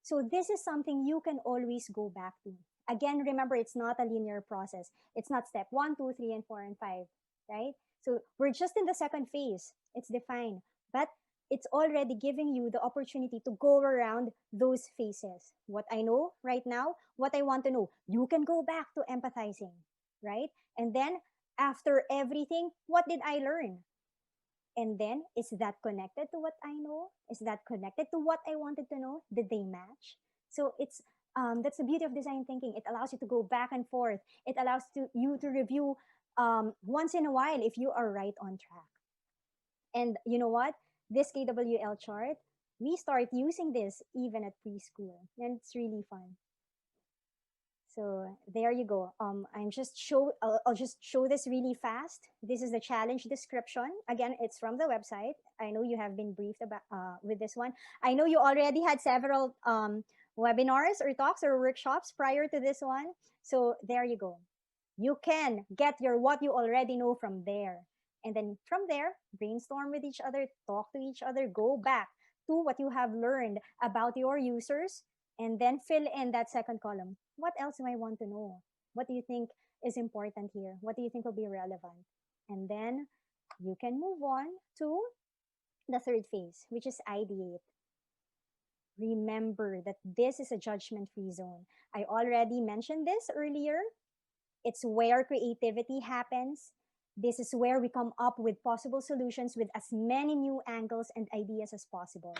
So this is something you can always go back to. Again, remember, it's not a linear process. It's not step 1, 2, 3, and 4, and 5, right? So we're just in the second phase. It's defined, but it's already giving you the opportunity to go around those phases. What I know right now, what I want to know, you can go back to empathizing, right? And then after everything, what did I learn? And then, is that connected to what I know? Is that connected to what I wanted to know? Did they match? So it's that's the beauty of design thinking. It allows you to go back and forth. It allows you to review once in a while if you are right on track. And you know what? This KWL chart, we start using this even at preschool, and it's really fun. So there you go. I'll just show this really fast. This is the challenge description. Again, it's from the website. I know you have been briefed about with this one. I know you already had several webinars or talks or workshops prior to this one. So there you go. You can get your what you already know from there. And then from there, brainstorm with each other, talk to each other, go back to what you have learned about your users, and then fill in that second column. What else do I want to know? What do you think is important here? What do you think will be relevant? And then you can move on to the third phase, which is ideate. Remember that this is a judgment-free zone. I already mentioned this earlier. It's where creativity happens. This is where we come up with possible solutions with as many new angles and ideas as possible.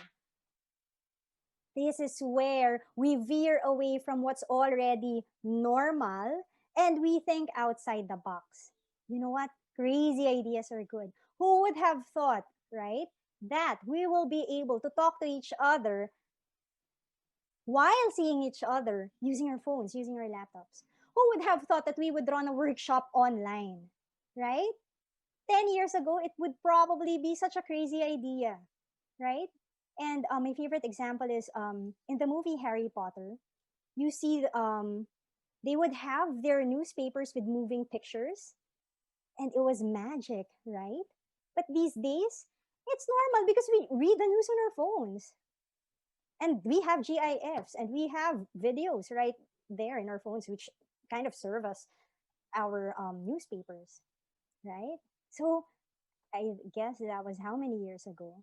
This is where we veer away from what's already normal and we think outside the box. You know what? Crazy ideas are good. Who would have thought, right, that we will be able to talk to each other while seeing each other using our phones, using our laptops? Who would have thought that we would run a workshop online, right? 10 years ago, it would probably be such a crazy idea, right? And my favorite example is in the movie Harry Potter, you see they would have their newspapers with moving pictures, and it was magic, right? But these days, it's normal because we read the news on our phones. And we have GIFs and we have videos right there in our phones, which kind of serve as our newspapers, right? So I guess that was how many years ago?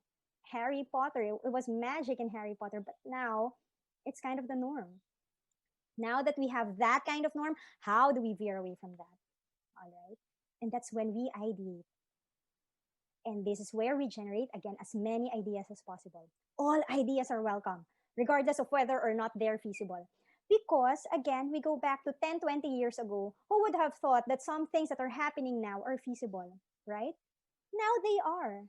Harry Potter, it was magic in Harry Potter, but now it's kind of the norm. Now that we have that kind of norm, how do we veer away from that? All right. And that's when we ideate. And this is where we generate, again, as many ideas as possible. All ideas are welcome, regardless of whether or not they're feasible. Because, again, we go back to 10, 20 years ago, who would have thought that some things that are happening now are feasible, right? Now they are.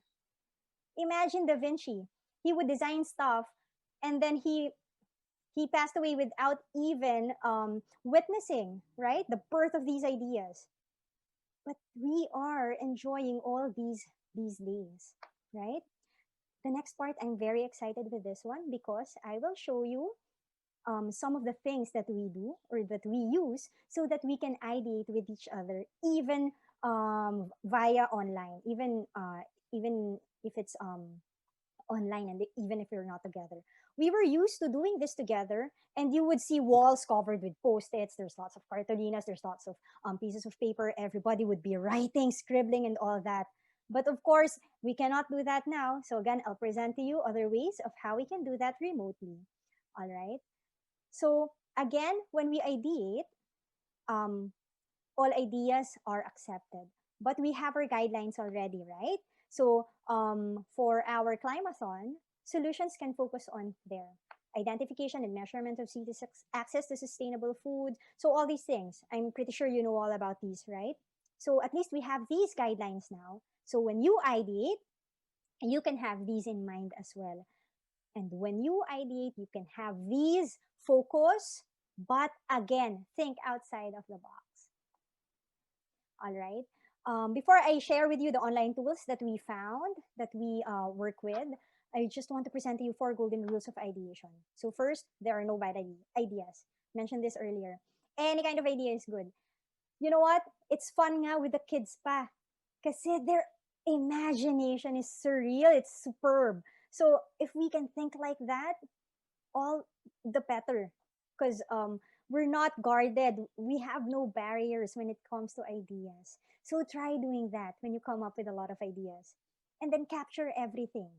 Imagine Da Vinci. He would design stuff, and then he passed away without even witnessing, right, the birth of these ideas. But we are enjoying all these days, right? The next part, I'm very excited with this one because I will show you some of the things that we do or that we use so that we can ideate with each other, even via online, even if it's online and even if we're not together. We were used to doing this together, and you would see walls covered with post-its. There's lots of cartulinas, there's lots of pieces of paper. Everybody would be writing, scribbling, and all that. But of course, we cannot do that now. So again, I'll present to you other ways of how we can do that remotely. All right. So again, when we ideate, all ideas are accepted. But we have our guidelines already, right? So for our Climathon, solutions can focus on there. Identification and measurement of cities' access to sustainable food. So all these things, I'm pretty sure you know all about these, right? So at least we have these guidelines now. So when you ideate, you can have these in mind as well. And when you ideate, you can have these focus, but again, think outside of the box. All right. Before I share with you the online tools that we found, that we work with, I just want to present to you 4 golden rules of ideation. So first, there are no bad ideas. Mentioned this earlier. Any kind of idea is good. You know what? It's fun nga with the kids pa. Kasi their imagination is surreal. It's superb. So if we can think like that, all the better. Because we're not guarded. We have no barriers when it comes to ideas. So try doing that when you come up with a lot of ideas. And then capture everything.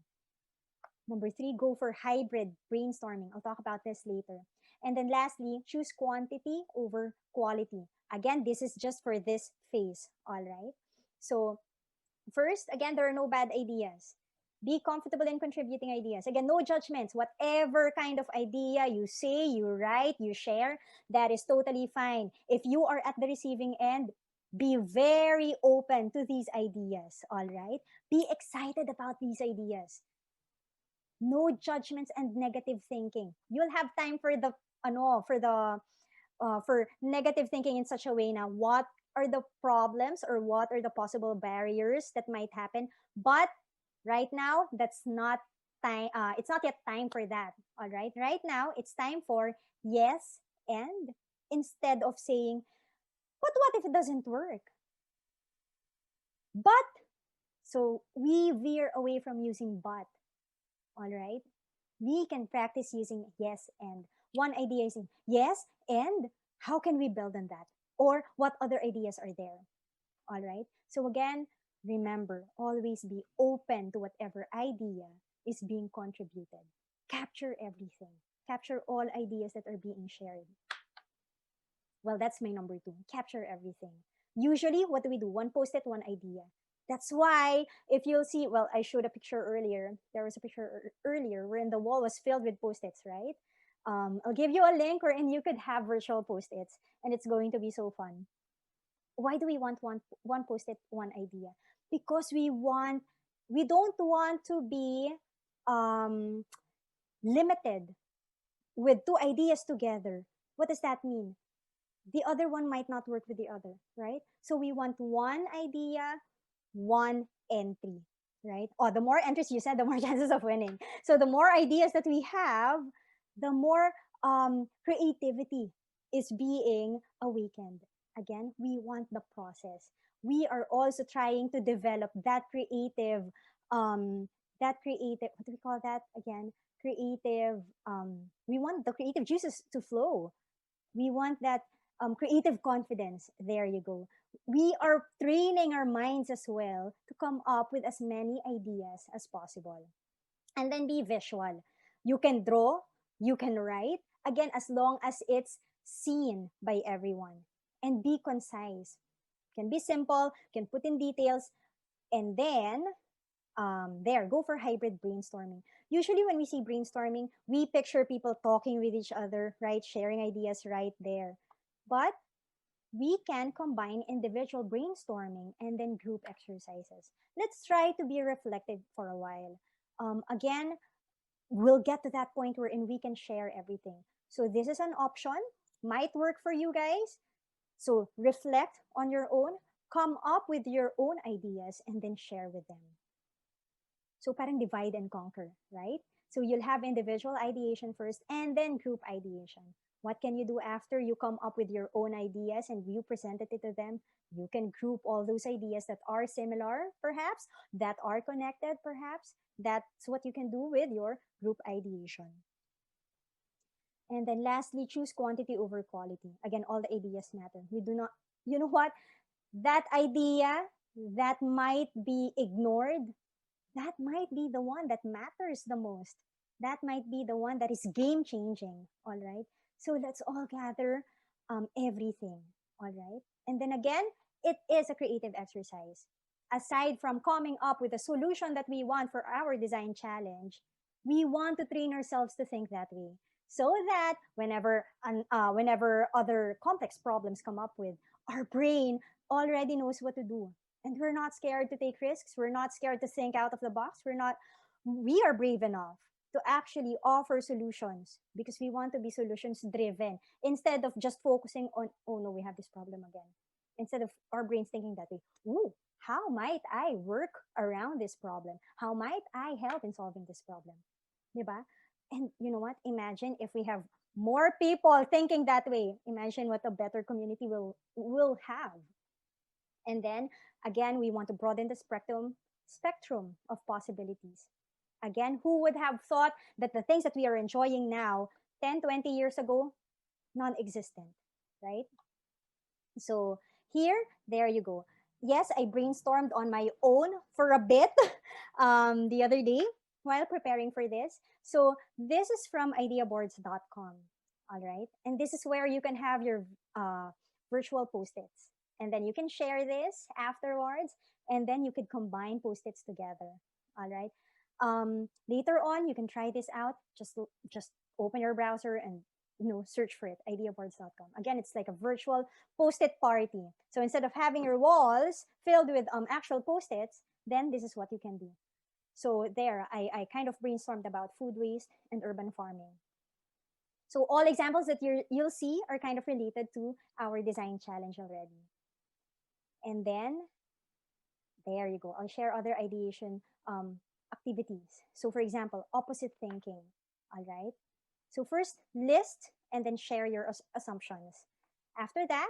Number 3, go for hybrid brainstorming. I'll talk about this later. And then lastly, choose quantity over quality. Again, this is just for this phase, all right? So first, again, there are no bad ideas. Be comfortable in contributing ideas. Again, no judgments. Whatever kind of idea you say, you write, you share, that is totally fine. If you are at the receiving end, be very open to these ideas, all right? Be excited about these ideas. No judgments and negative thinking. You'll have time for the for negative thinking in such a way now. What are the problems or what are the possible barriers that might happen? But right now, that's not time. It's not yet time for that. All right. Right now, it's time for yes and, instead of saying, "But what if it doesn't work?" But so we veer away from using "but." All right. We can practice using yes and. One idea is yes and how can we build on that? Or what other ideas are there? All right. So again, remember, always be open to whatever idea is being contributed. Capture everything. Capture all ideas that are being shared. Well, that's my number 2. Capture everything. Usually, what do we do? One post-it, one idea. That's why, if you'll see, well, I showed a picture earlier. There was a picture earlier wherein the wall was filled with post-its, right? I'll give you a link wherein you could have virtual post-its, and it's going to be so fun. Why do we want one post-it, one idea? Because we don't want to be limited with 2 ideas together. What does that mean? The other one might not work with the other, right? So we want one idea, one entry, right? Oh, the more entries you said, the more chances of winning. So the more ideas that we have, the more creativity is being awakened. Again, we want the process. We are also trying to develop that creative, what do we call that again? Creative, we want the creative juices to flow. We want that creative confidence. There you go. We are training our minds as well to come up with as many ideas as possible. And then be visual. You can draw, you can write, again, as long as it's seen by everyone. And be concise. Can be simple, can put in details, and then go for hybrid brainstorming. Usually when we see brainstorming, we picture people talking with each other, right? Sharing ideas right there. But we can combine individual brainstorming and then group exercises. Let's try to be reflective for a while. Again, we'll get to that point wherein we can share everything. So this is an option, might work for you guys. So reflect on your own, come up with your own ideas, and then share with them. So parang divide and conquer, right? So you'll have individual ideation first and then group ideation. What can you do after you come up with your own ideas and you presented it to them? You can group all those ideas that are similar, perhaps, that are connected, perhaps. That's what you can do with your group ideation. And then lastly, choose quantity over quality. Again, all the ideas matter. We do not, you know what? That idea that might be ignored, that might be the one that matters the most. That might be the one that is game-changing, all right? So let's all gather everything, all right? And then again, it is a creative exercise. Aside from coming up with a solution that we want for our design challenge, we want to train ourselves to think that way. So that whenever other complex problems come up with, our brain already knows what to do. And we're not scared to take risks. We're not scared to think out of the box. We are brave enough to actually offer solutions because we want to be solutions driven instead of just focusing on, oh no, we have this problem again. Instead of our brains thinking that way, ooh, how might I work around this problem? How might I help in solving this problem? Diba? And you know what? Imagine if we have more people thinking that way. Imagine what a better community will have. And then again, we want to broaden the spectrum of possibilities. Again, who would have thought that the things that we are enjoying now, 10, 20 years ago, non-existent, right? So here, there you go. Yes, I brainstormed on my own for a bit the other day while preparing for this. So this is from ideaboards.com, all right? And this is where you can have your virtual post-its. And then you can share this afterwards, and then you could combine post-its together, all right? Later on, you can try this out. Just open your browser and search for it, ideaboards.com. Again, it's like a virtual post-it party. So instead of having your walls filled with actual post-its, then this is what you can do. So there, I kind of brainstormed about food waste and urban farming. So all examples that you'll see are kind of related to our design challenge already. And then, there you go. I'll share other ideation activities. So for example, opposite thinking, all right? So first, list and then share your assumptions. After that,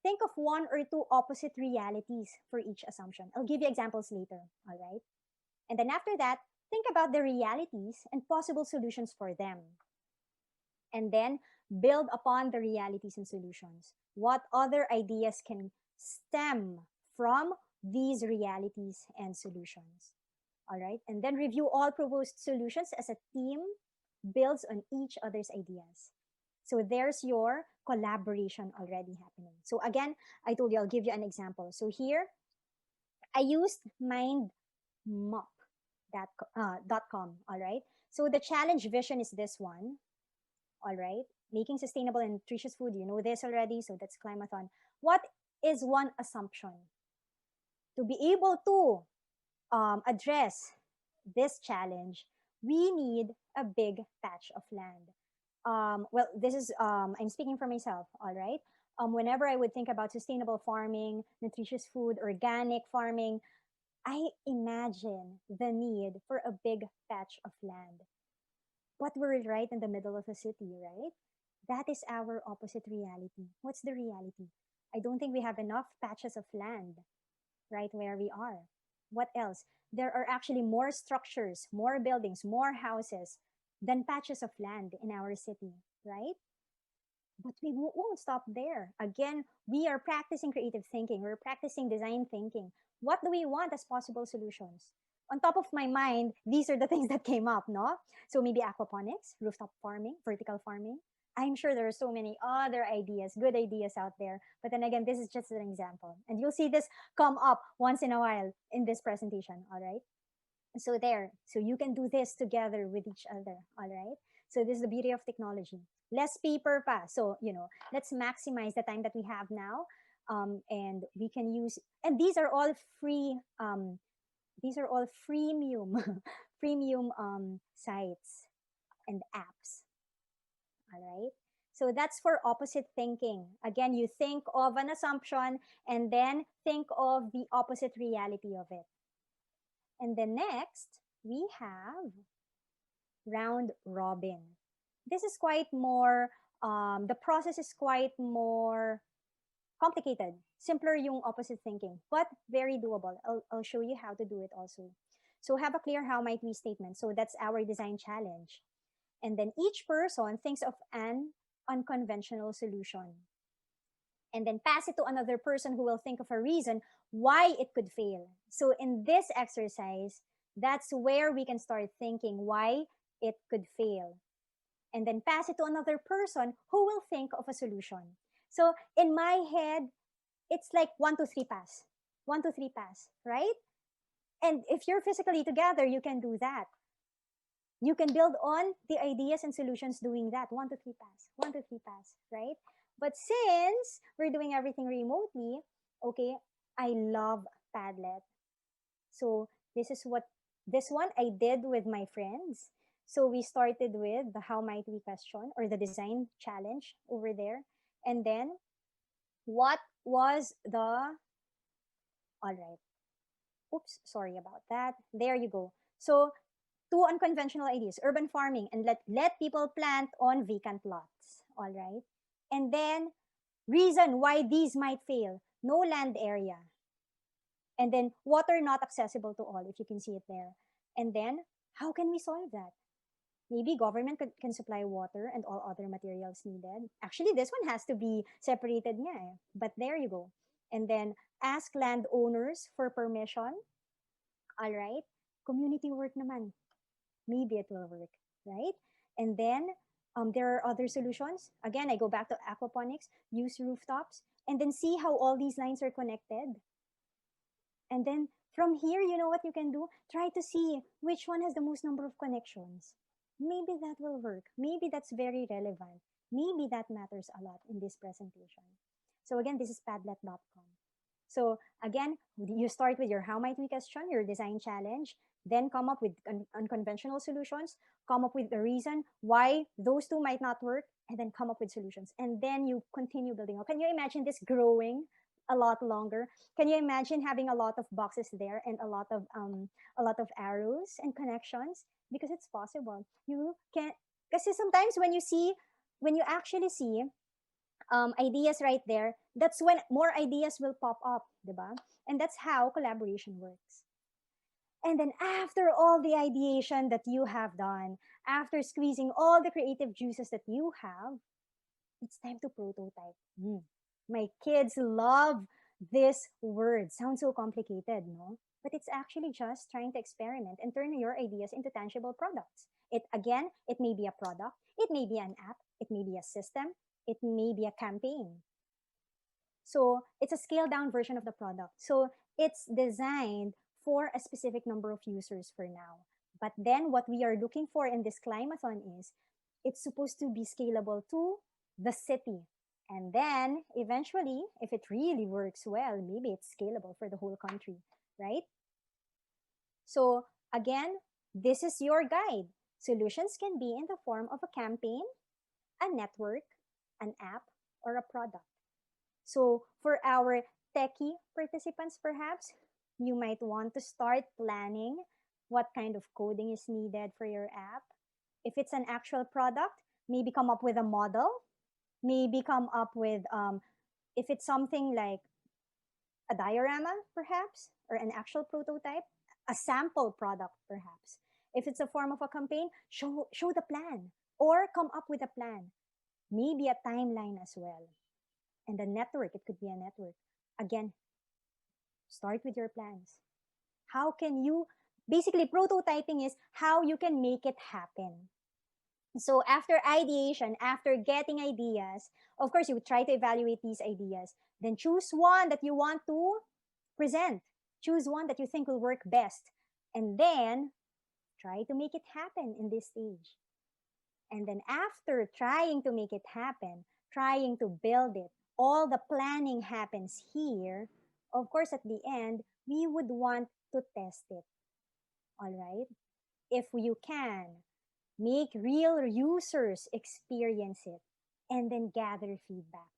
think of 1 or 2 opposite realities for each assumption. I'll give you examples later, all right? And then after that, think about the realities and possible solutions for them. And then build upon the realities and solutions. What other ideas can stem from these realities and solutions? All right, and then review all proposed solutions as a team builds on each other's ideas. So there's your collaboration already happening. So again, I told you I'll give you an example. So here, I used mindmop.com, all right? So the challenge vision is this one, all right? Making sustainable and nutritious food, you know this already, so that's Climathon. What is one assumption? To be able to address this challenge, we need a big patch of land. Well, this is, I'm speaking for myself, all right? Whenever I would think about sustainable farming, nutritious food, organic farming, I imagine the need for a big patch of land. But we're right in the middle of a city, right? That is our opposite reality. What's the reality? I don't think we have enough patches of land right where we are. What else? There are actually more structures, more buildings, more houses than patches of land in our city, right? But we won't stop there. Again, we are practicing creative thinking. We're practicing design thinking. What do we want as possible solutions? On top of my mind, these are the things that came up, no? So maybe aquaponics, rooftop farming, vertical farming. I'm sure there are so many other ideas, good ideas out there. But then again, this is just an example. And you'll see this come up once in a while in this presentation, all right? So there, so you can do this together with each other, all right? So this is the beauty of technology. Less paper pa. So, let's maximize the time that we have now. And we can use, and these are all free, freemium, premium sites and apps. All right. So that's for opposite thinking. Again, you think of an assumption and then think of the opposite reality of it. And then next, we have round robin. This is quite more, the process is quite more complicated. Simpler yung opposite thinking, but very doable. I'll show you how to do it also. So have a clear how might we statement. So that's our design challenge. And then each person thinks of an unconventional solution. And then pass it to another person who will think of a reason why it could fail. So in this exercise, that's where we can start thinking why it could fail. And then pass it to another person who will think of a solution. So in my head, it's like 1, 2, 3 pass. 1, 2, 3 pass, right? And if you're physically together, you can do that. You can build on the ideas and solutions doing that. 1, 2, 3 pass. 1, 2, 3 pass, right? But since we're doing everything remotely, okay, I love Padlet. So this one I did with my friends. So we started with the how might we question or the design challenge over there. And then what was the, all right. Oops, sorry about that. There you go. So 2 unconventional ideas, urban farming, and let people plant on vacant lots, all right? And then reason why these might fail, no land area. And then water not accessible to all, if you can see it there. And then how can we solve that? Maybe government can supply water and all other materials needed. Actually, this one has to be separated nga eh. But there you go. And then ask landowners for permission. All right. Community work naman. Maybe it will work, right? And then there are other solutions. Again, I go back to aquaponics, use rooftops, and then see how all these lines are connected. And then from here, you know what you can do? Try to see which one has the most number of connections. Maybe that will work. Maybe that's very relevant. Maybe that matters a lot in this presentation. So again, this is Padlet.com. So again, you start with your how might we question, your design challenge, then come up with unconventional solutions, come up with the reason why those two might not work, and then come up with solutions. And then you continue building up. Can you imagine this growing a lot longer? Can you imagine having a lot of boxes there and a lot of arrows and connections? Because it's possible. You can, because sometimes when you actually see ideas right there, that's when more ideas will pop up, diba? And that's how collaboration works. And then after all the ideation that you have done, after squeezing all the creative juices that you have, it's time to prototype. My kids love this word. Sounds so complicated, no? But it's actually just trying to experiment and turn your ideas into tangible products. It may be a product, it may be an app, it may be a system, it may be a campaign. So it's a scaled down version of the product. So it's designed for a specific number of users for now. But then what we are looking for in this Climathon is it's supposed to be scalable to the city. And then eventually, if it really works well, maybe it's scalable for the whole country, right? So again, this is your guide. Solutions can be in the form of a campaign, a network, an app, or a product. So for our techie participants, perhaps, you might want to start planning what kind of coding is needed for your app. If it's an actual product, maybe come up with a model, maybe come up with, if it's something like a diorama, perhaps, or an actual prototype, a sample product, perhaps. If it's a form of a campaign, show the plan or come up with a plan. Maybe a timeline as well. And a network, it could be a network. Again, start with your plans. How can you, basically prototyping is how you can make it happen. So after ideation, after getting ideas, of course, you would try to evaluate these ideas. Then choose one that you want to present. Choose one that you think will work best. And then try to make it happen in this stage. And then after trying to make it happen, trying to build it, all the planning happens here. Of course, at the end, we would want to test it. All right? If you can, make real users experience it and then gather feedback.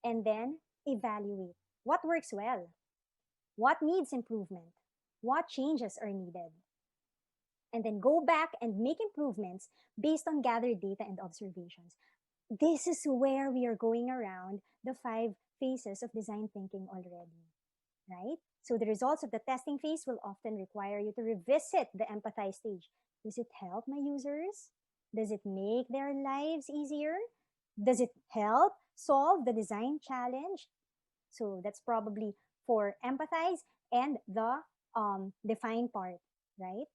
And then evaluate what works well, what needs improvement, what changes are needed. And then go back and make improvements based on gathered data and observations. This is where we are going around the 5 phases of design thinking already, right? So the results of the testing phase will often require you to revisit the empathize stage. Does it help my users? Does it make their lives easier? Does it help solve the design challenge? So that's probably for empathize and the define part, right?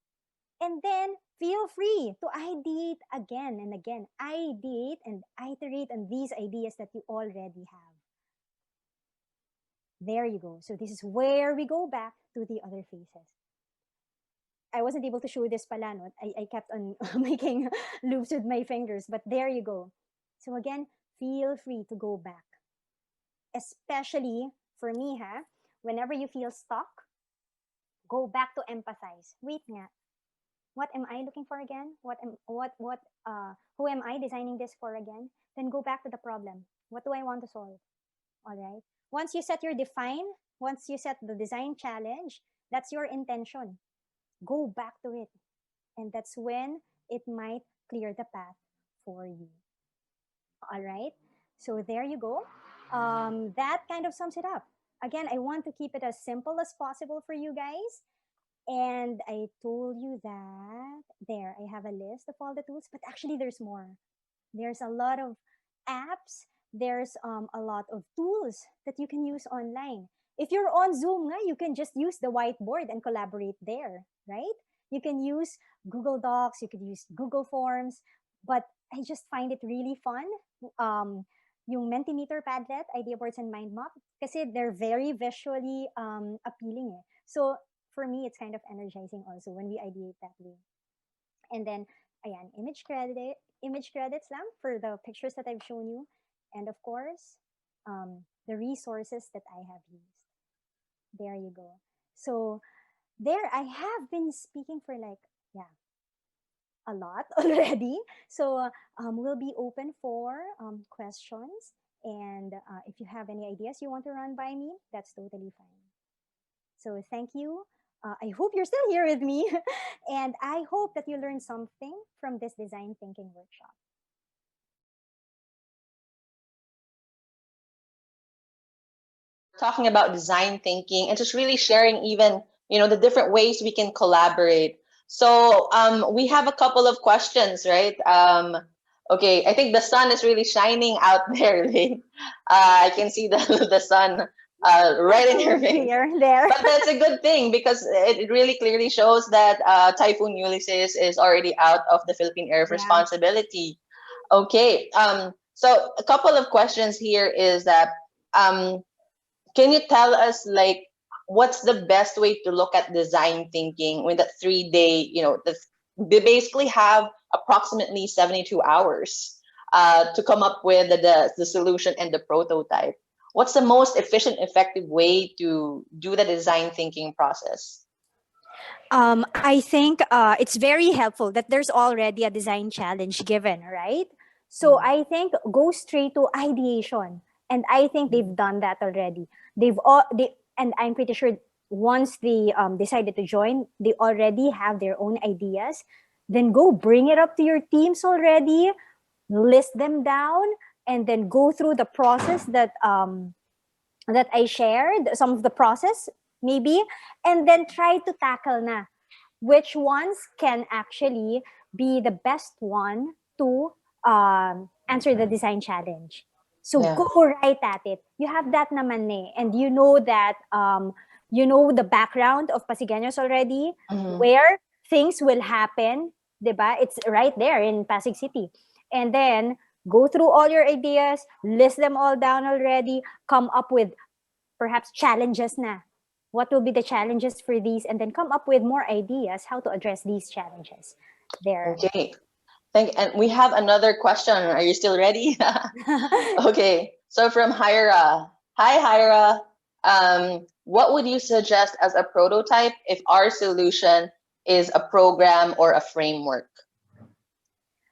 And then feel free to ideate again and again. Ideate and iterate on these ideas that you already have. There you go. So this is where we go back to the other phases. I wasn't able to show this pala, no? I kept on making loops with my fingers, but there you go. So again, feel free to go back. Especially for me, whenever you feel stuck, go back to empathize. Wait nga. What am I looking for again? Who am I designing this for again? Then go back to the problem. What do I want to solve? All right. Once you set your define, once you set the design challenge, that's your intention. Go back to it. And that's when it might clear the path for you. All right. So there you go. That kind of sums it up. Again, I want to keep it as simple as possible for you guys. And I told you that there, I have a list of all the tools, but actually there's more. There's a lot of apps. There's a lot of tools that you can use online. If you're on Zoom, you can just use the whiteboard and collaborate there, right? You can use Google Docs, you could use Google Forms, but I just find it really fun yung Mentimeter, Padlet, idea boards, and mind map, kasi they're very visually appealing. Eh. So for me, it's kind of energizing also when we ideate that way. And then, ayan, image credits lang for the pictures that I've shown you. And of course, the resources that I have used. There you go. So there, I have been speaking for like, yeah, a lot already. So we'll be open for questions. And if you have any ideas you want to run by me, that's totally fine. So thank you. I hope you're still here with me. And I hope that you learned something from this design thinking workshop. Talking about design thinking and just really sharing even, the different ways we can collaborate. So we have a couple of questions, right? Okay, I think the sun is really shining out there. I can see the sun right in your face. There. But that's a good thing because it really clearly shows that Typhoon Ulysses is already out of the Philippine Air of responsibility. Okay, so a couple of questions here is that can you tell us like what's the best way to look at design thinking when that 3-day, they basically have approximately 72 hours to come up with the solution and the prototype. What's the most efficient, effective way to do the design thinking process? I think it's very helpful that there's already a design challenge given, right? So I think go straight to ideation. And I think they've done that already. And I'm pretty sure once they decided to join, they already have their own ideas. Then go bring it up to your teams already, list them down, and then go through the process that I shared, some of the process maybe, and then try to tackle na which ones can actually be the best one to answer the design challenge. So go right at it. You have that naman eh. And you know that, the background of Pasigueños already, where things will happen, diba? It's right there in Pasig City. And then go through all your ideas, list them all down already, come up with perhaps challenges na. What will be the challenges for these? And then come up with more ideas how to address these challenges. There. Okay. And we have another question. Are you still ready? Okay. So from Hyra. Hi, Hyra. What would you suggest as a prototype if our solution is a program or a framework?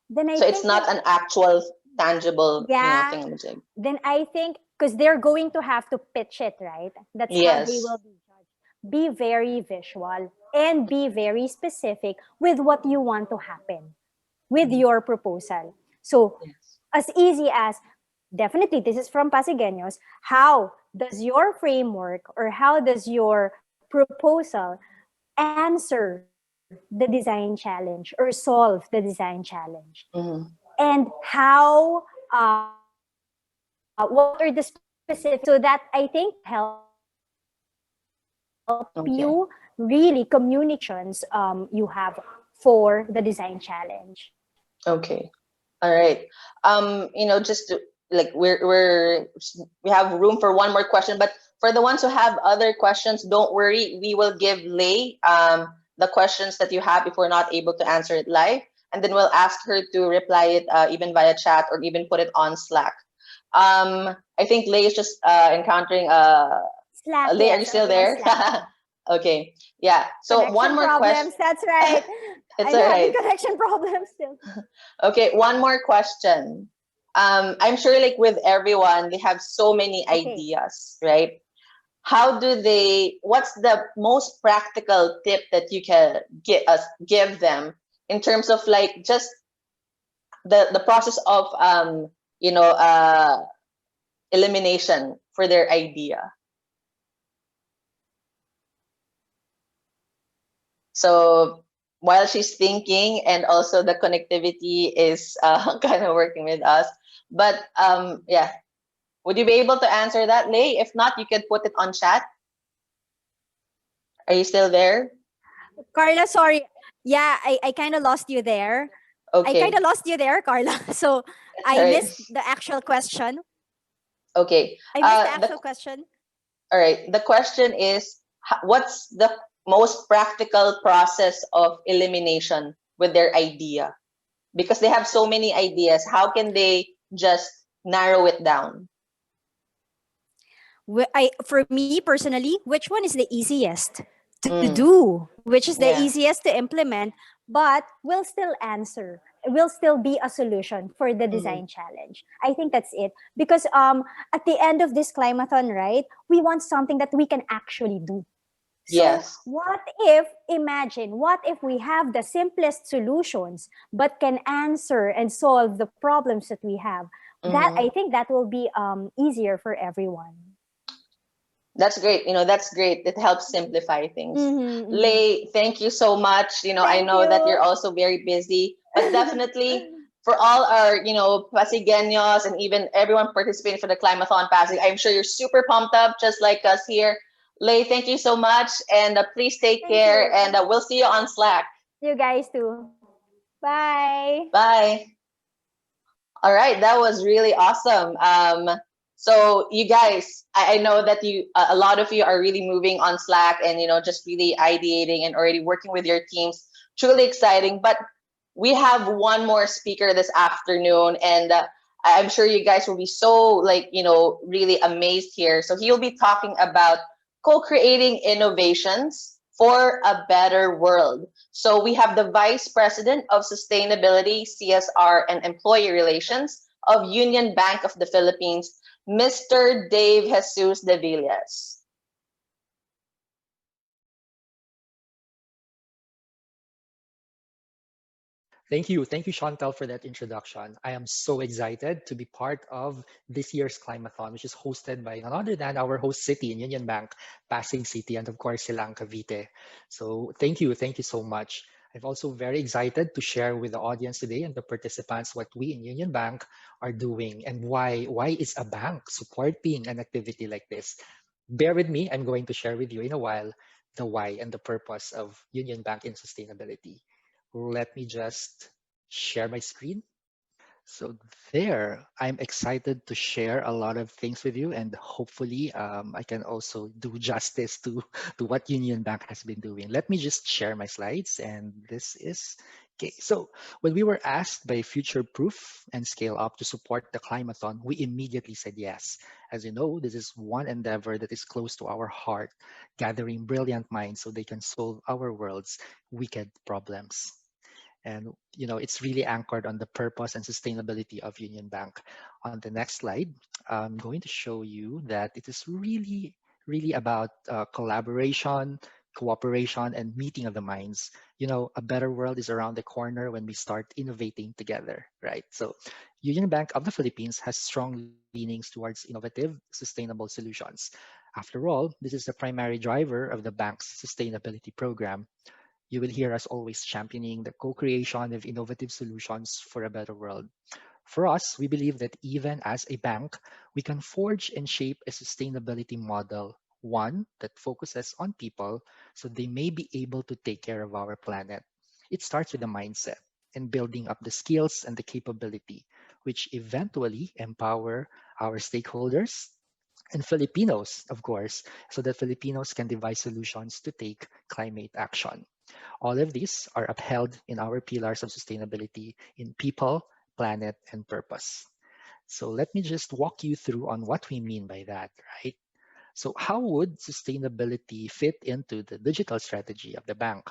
Then so it's not an actual tangible thing. Then I think, because they're going to have to pitch it, right? That's how they will be judged. Be very visual and be very specific with what you want to happen with your proposal. So as easy as, definitely this is from Pasigueños, how does your framework or how does your proposal answer the design challenge or solve the design challenge? And how, what are the specifics, so that I think help you really communications you have for the design challenge. Okay. All right. Just to, like we have room for one more question, but for the ones who have other questions, don't worry. We will give Lay the questions that you have if we're not able to answer it live, and then we'll ask her to reply it even via chat or even put it on Slack. I think Lay is just encountering Slack. Lay, are you still there? Okay. Yeah. So connection one more problems, question. That's right. It's I'm all having right. connection problems still. Okay, one more question. I'm sure like with everyone, they have so many ideas, right? What's the most practical tip that you can give them in terms of like just the process of elimination for their idea? So while she's thinking, and also the connectivity is kind of working with us, but yeah, would you be able to answer that, Lay? If not, you could put it on chat. Are you still there? Carla, sorry. Yeah, I kind of lost you there. Okay. I kind of lost you there, Carla. So I missed the actual question. Okay. I missed the actual question. All right. The question is, what's the most practical process of elimination with their idea? Because they have so many ideas, how can they just narrow it down? For me personally, which one is the easiest to Mm. do? Which is the Yeah. easiest to implement, but will still answer, will still be a solution for the design challenge. I think that's it. Because at the end of this Climathon, right, we want something that we can actually do. So Yes. what if we have the simplest solutions but can answer and solve the problems that we have? That I think that will be easier for everyone. That's great. That's great. It helps simplify things. Mm-hmm, Lay, thank you so much. I know that you're also very busy, but definitely for all our, Pasigueños and even everyone participating for the Climathon Pasig, I'm sure you're super pumped up, just like us here. Lay, thank you so much, and please take care, and we'll see you on Slack. You guys too. Bye. Bye. All right, that was really awesome. So you guys, I know that a lot of you are really moving on Slack and just really ideating and already working with your teams. Truly exciting. But we have one more speaker this afternoon, and I'm sure you guys will be so really amazed here. So he'll be talking about co-creating innovations for a better world. So we have the Vice President of Sustainability, CSR, and Employee Relations of Union Bank of the Philippines, Mr. Dave Jesus de Villas. Thank you, Chantal, for that introduction. I am so excited to be part of this year's Climathon, which is hosted by none other than our host city in Union Bank, Pasig City, and of course, Silang, Cavite. So thank you so much. I'm also very excited to share with the audience today and the participants what we in Union Bank are doing and why is a bank supporting an activity like this. Bear with me, I'm going to share with you in a while the why and the purpose of Union Bank in sustainability. Let me just share my screen. So there, I'm excited to share a lot of things with you, and hopefully I can also do justice to what Union Bank has been doing. Let me just share my slides, and this is okay. So when we were asked by Future Proof and Scale Up to support the Climathon, we immediately said yes. As you know, this is one endeavor that is close to our heart, gathering brilliant minds so they can solve our world's wicked problems. And it's really anchored on the purpose and sustainability of Union Bank. On the next slide, I'm going to show you that it is really about collaboration, cooperation, and meeting of the minds. A better world is around the corner when we start innovating together, right? So Union Bank of the Philippines has strong leanings towards innovative, sustainable solutions. After all, this is the primary driver of the bank's sustainability program. You will hear us always championing the co-creation of innovative solutions for a better world. For us, we believe that even as a bank, we can forge and shape a sustainability model, one that focuses on people so they may be able to take care of our planet. It starts with a mindset and building up the skills and the capability, which eventually empower our stakeholders and Filipinos, of course, so that Filipinos can devise solutions to take climate action. All of these are upheld in our pillars of sustainability in people, planet, and purpose. So let me just walk you through on what we mean by that, right? So how would sustainability fit into the digital strategy of the bank?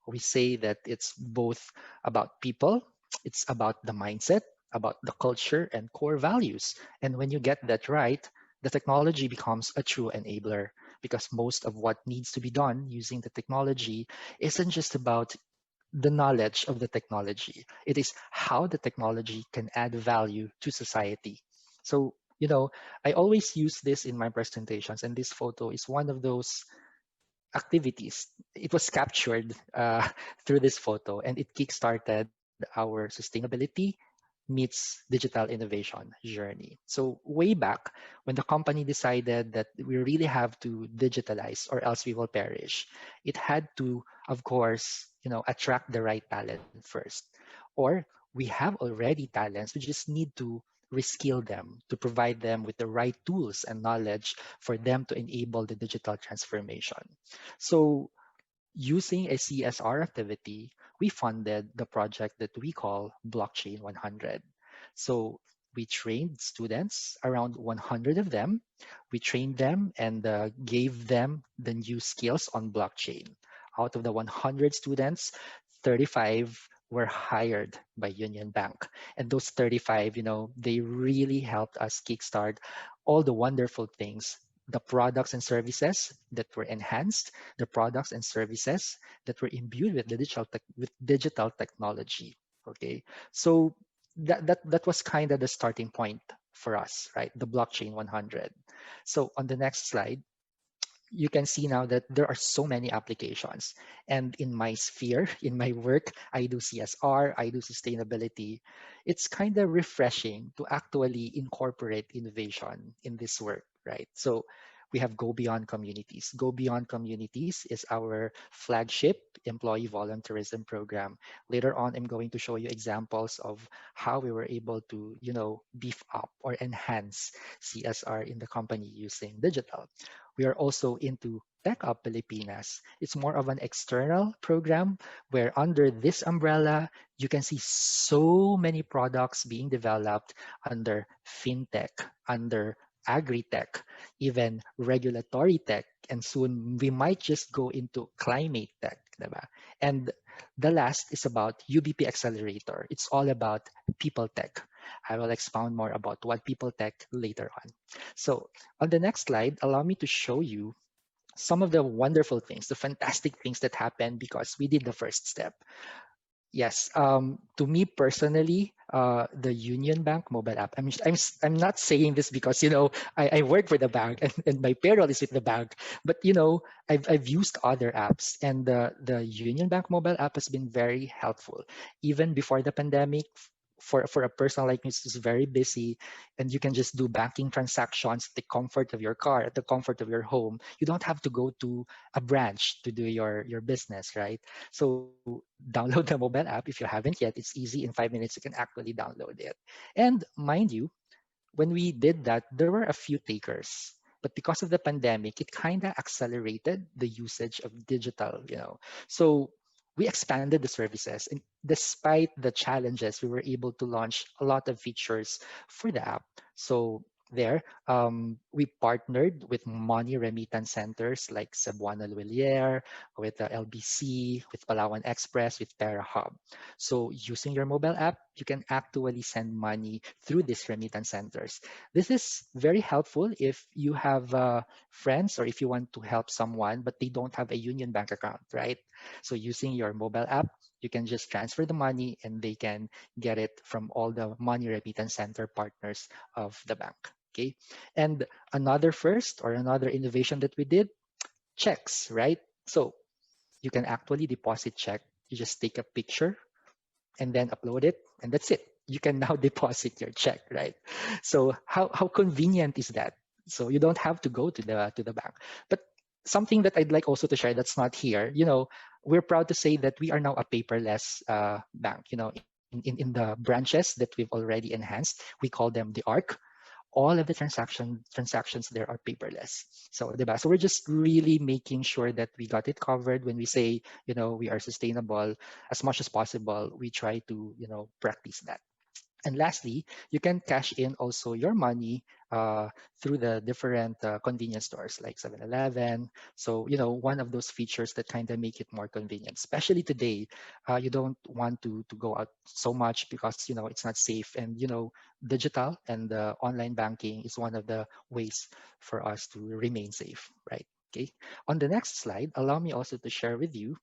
We say that it's both about people, it's about the mindset, about the culture and core values. And when you get that right, the technology becomes a true enabler because most of what needs to be done using the technology isn't just about the knowledge of the technology. It is how the technology can add value to society. So, I always use this in my presentations, and this photo is one of those activities. It was captured through this photo, and it kickstarted our sustainability meets digital innovation journey. So way back when the company decided that we really have to digitalize or else we will perish, it had to, of course, attract the right talent first. Or we have already talents, we just need to reskill them, to provide them with the right tools and knowledge for them to enable the digital transformation. So using a CSR activity, we funded the project that we call Blockchain 100. So we trained students, around 100 of them. We trained them and gave them the new skills on blockchain. Out of the 100 students, 35 were hired by Union Bank. And those 35, they really helped us kickstart all the wonderful things, the products and services that were enhanced, the products and services that were imbued with digital technology. Okay, so that was kind of the starting point for us, right? The blockchain 100. So on the next slide, you can see now that there are so many applications. And in my sphere, in my work, I do CSR, I do sustainability. It's kind of refreshing to actually incorporate innovation in this work, right? So we have Go Beyond Communities. Go Beyond Communities is our flagship employee volunteerism program. Later on, I'm going to show you examples of how we were able to, beef up or enhance CSR in the company using digital. We are also into Tech Up Pilipinas. It's more of an external program where under this umbrella, you can see so many products being developed under fintech, under agri-tech, even regulatory tech, and soon we might just go into climate tech. Diba? And the last is about UBP Accelerator. It's all about people tech. I will expound more about what people tech later on. So on the next slide, allow me to show you some of the wonderful things, the fantastic things that happened because we did the first step. Yes, to me personally, the Union Bank mobile app. I'm not saying this because I work for the bank and my payroll is with the bank. But I've used other apps, and the Union Bank mobile app has been very helpful. Even before the pandemic, for a person like me who's very busy, and you can just do banking transactions at the comfort of your car, at the comfort of your home. You don't have to go to a branch to do your business, right? So download the mobile app if you haven't yet. It's easy. In 5 minutes, you can actually download it. And mind you, when we did that, there were a few takers. But because of the pandemic, it kind of accelerated the usage of digital, So we expanded the services. And despite the challenges, we were able to launch a lot of features for the app. So there, we partnered with money remittance centers like Cebuana Luelier, with the LBC, with Palawan Express, with Pera Hub. So using your mobile app, you can actually send money through these remittance centers. This is very helpful if you have friends or if you want to help someone, but they don't have a Union Bank account, right? So using your mobile app, you can just transfer the money and they can get it from all the money remittance center partners of the bank. Okay. And another first or another innovation that we did, checks, right? So you can actually deposit check. You just take a picture and then upload it, and that's it. You can now deposit your check, right? So how convenient is that? So you don't have to go to the bank. But something that I'd like also to share that's not here, we're proud to say that we are now a paperless bank. In the branches that we've already enhanced, we call them the ARC. All of the transactions there are paperless. So we're just really making sure that we got it covered. When we say, we are sustainable, as much as possible, we try to, practice that. And lastly, you can cash in also your money through the different convenience stores like 7-Eleven. So, one of those features that kind of make it more convenient, especially today. You don't want to go out so much because, it's not safe. And, digital and online banking is one of the ways for us to remain safe, right? Okay. On the next slide, allow me also to share with you,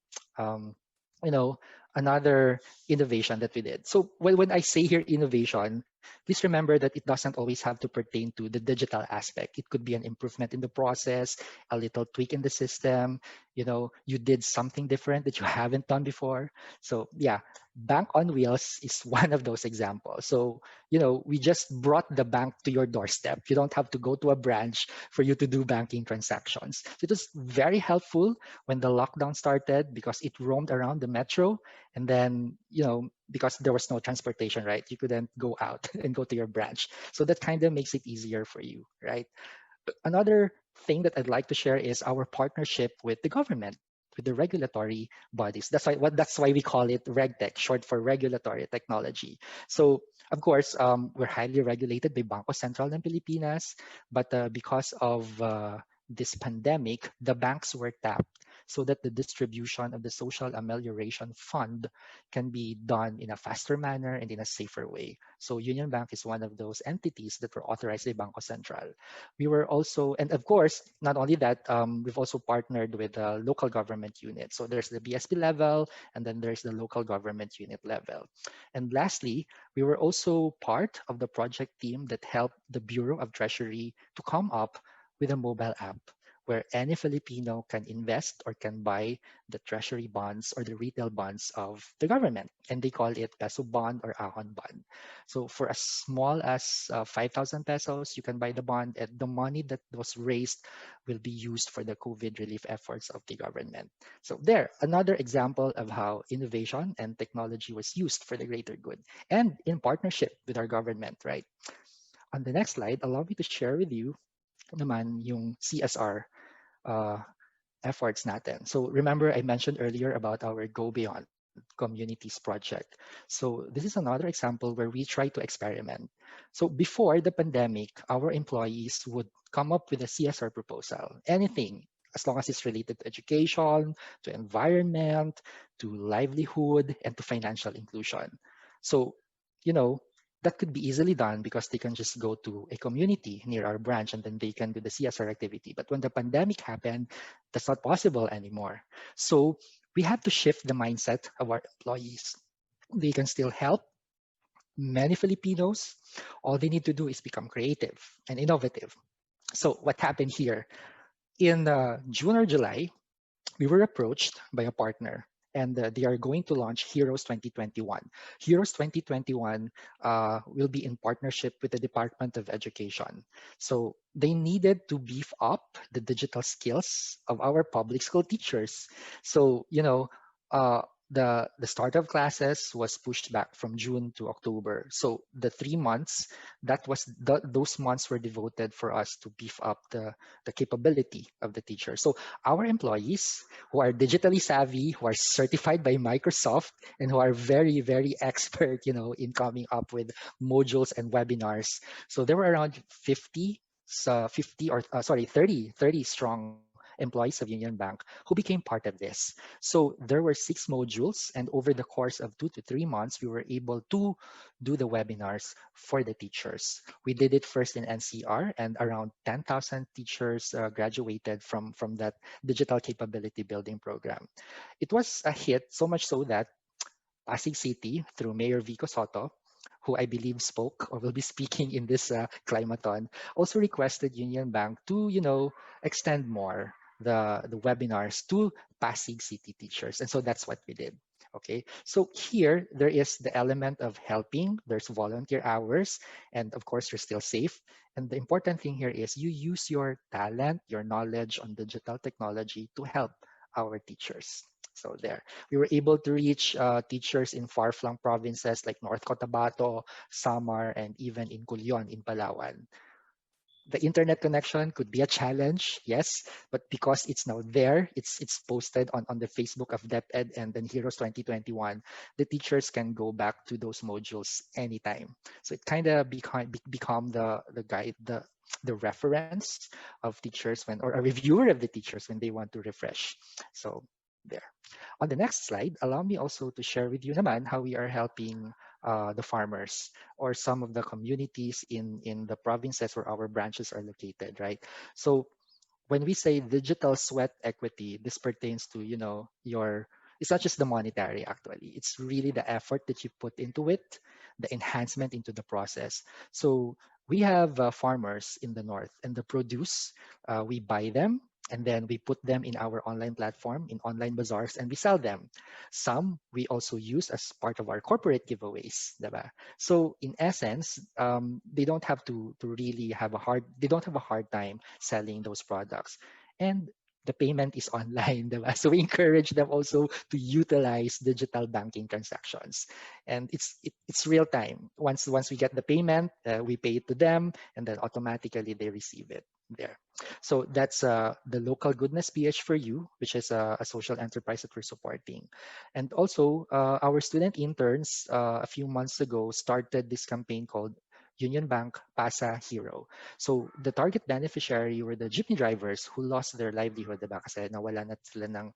another innovation that we did. So when I say here innovation, please remember that it doesn't always have to pertain to the digital aspect. It could be an improvement in the process, a little tweak in the system. You did something different that you haven't done before. So yeah, Bank on Wheels is one of those examples. So, we just brought the bank to your doorstep. You don't have to go to a branch for you to do banking transactions. So it was very helpful when the lockdown started because it roamed around the metro. And then, because there was no transportation, right? You couldn't go out and go to your branch. So that kind of makes it easier for you, right? Another thing that I'd like to share is our partnership with the government, with the regulatory bodies. That's why we call it RegTech, short for regulatory technology. So of course, we're highly regulated by Bangko Sentral ng Pilipinas, but because of this pandemic, the banks were tapped so that the distribution of the social amelioration fund can be done in a faster manner and in a safer way. So Union Bank is one of those entities that were authorized by Bangko Sentral. We were also, and of course, not only that, we've also partnered with the local government unit. So there's the BSP level, and then there's the local government unit level. And lastly, we were also part of the project team that helped the Bureau of Treasury to come up with a mobile app where any Filipino can invest or can buy the treasury bonds or the retail bonds of the government. And they call it peso bond or ahon bond. So for as small as 5,000 pesos, you can buy the bond, and the money that was raised will be used for the COVID relief efforts of the government. So there, another example of how innovation and technology was used for the greater good and in partnership with our government, right? On the next slide, allow me to share with you naman yung CSR efforts natin. So remember, I mentioned earlier about our Go Beyond Communities project. So this is another example where we try to experiment. So before the pandemic, our employees would come up with a CSR proposal, anything, as long as it's related to education, to environment, to livelihood, and to financial inclusion. So, you know, that could be easily done because they can just go to a community near our branch and then they can do the CSR activity. But when the pandemic happened, that's not possible anymore. So we have to shift the mindset of our employees. They can still help many Filipinos. All they need to do is become creative and innovative. So what happened here? In June or July, we were approached by a partner, and they are going to launch Heroes 2021. Heroes 2021 will be in partnership with the Department of Education. So they needed to beef up the digital skills of our public school teachers. So, you know, the start of classes was pushed back from June to October. So the 3 months, those months were devoted for us to beef up the capability of the teachers. So our employees who are digitally savvy, who are certified by Microsoft, and who are very, very expert, you know, in coming up with modules and webinars. So there were around 30 strong employees of Union Bank who became part of this. So there were 6 modules, and over the course of 2 to 3 months, we were able to do the webinars for the teachers. We did it first in NCR, and around 10,000 teachers graduated from that digital capability building program. It was a hit, so much so that Pasig City, through Mayor Vico Soto, who I believe spoke or will be speaking in this Climathon, also requested Union Bank to, you know, extend more the webinars to Pasig City teachers. And so that's what we did. Okay, so here there is the element of helping, there's volunteer hours, and of course you're still safe. And the important thing here is you use your talent, your knowledge on digital technology to help our teachers. So there, we were able to reach teachers in far-flung provinces like North Cotabato, Samar, and even in Culion in Palawan. The internet connection could be a challenge, yes, but because it's now there, it's posted on the Facebook of DepEd and then Heroes 2021, the teachers can go back to those modules anytime. So it kind of become the guide, the reference of teachers when, or a reviewer of the teachers when they want to refresh. So there. On the next slide, allow me also to share with you naman how we are helping the farmers or some of the communities in the provinces where our branches are located, right? So when we say digital sweat equity, this pertains to, you know, it's not just the monetary actually, it's really the effort that you put into it, the enhancement into the process. So we have farmers in the north, and the produce, we buy them, and then we put them in our online platform, in online bazaars, and we sell them. Some we also use as part of our corporate giveaways, diba? So in essence, they don't have to really have a hard time selling those products. And the payment is online, diba? So we encourage them also to utilize digital banking transactions, and it's real time. Once we get the payment, we pay it to them, and then automatically they receive it there. So that's the Local Goodness PH for You, which is a social enterprise that we're supporting. And also our student interns a few months ago started this campaign called Union Bank Pasa Hero. So the target beneficiary were the jeepney drivers who lost their livelihood, diba? Kasi nawala na sila ng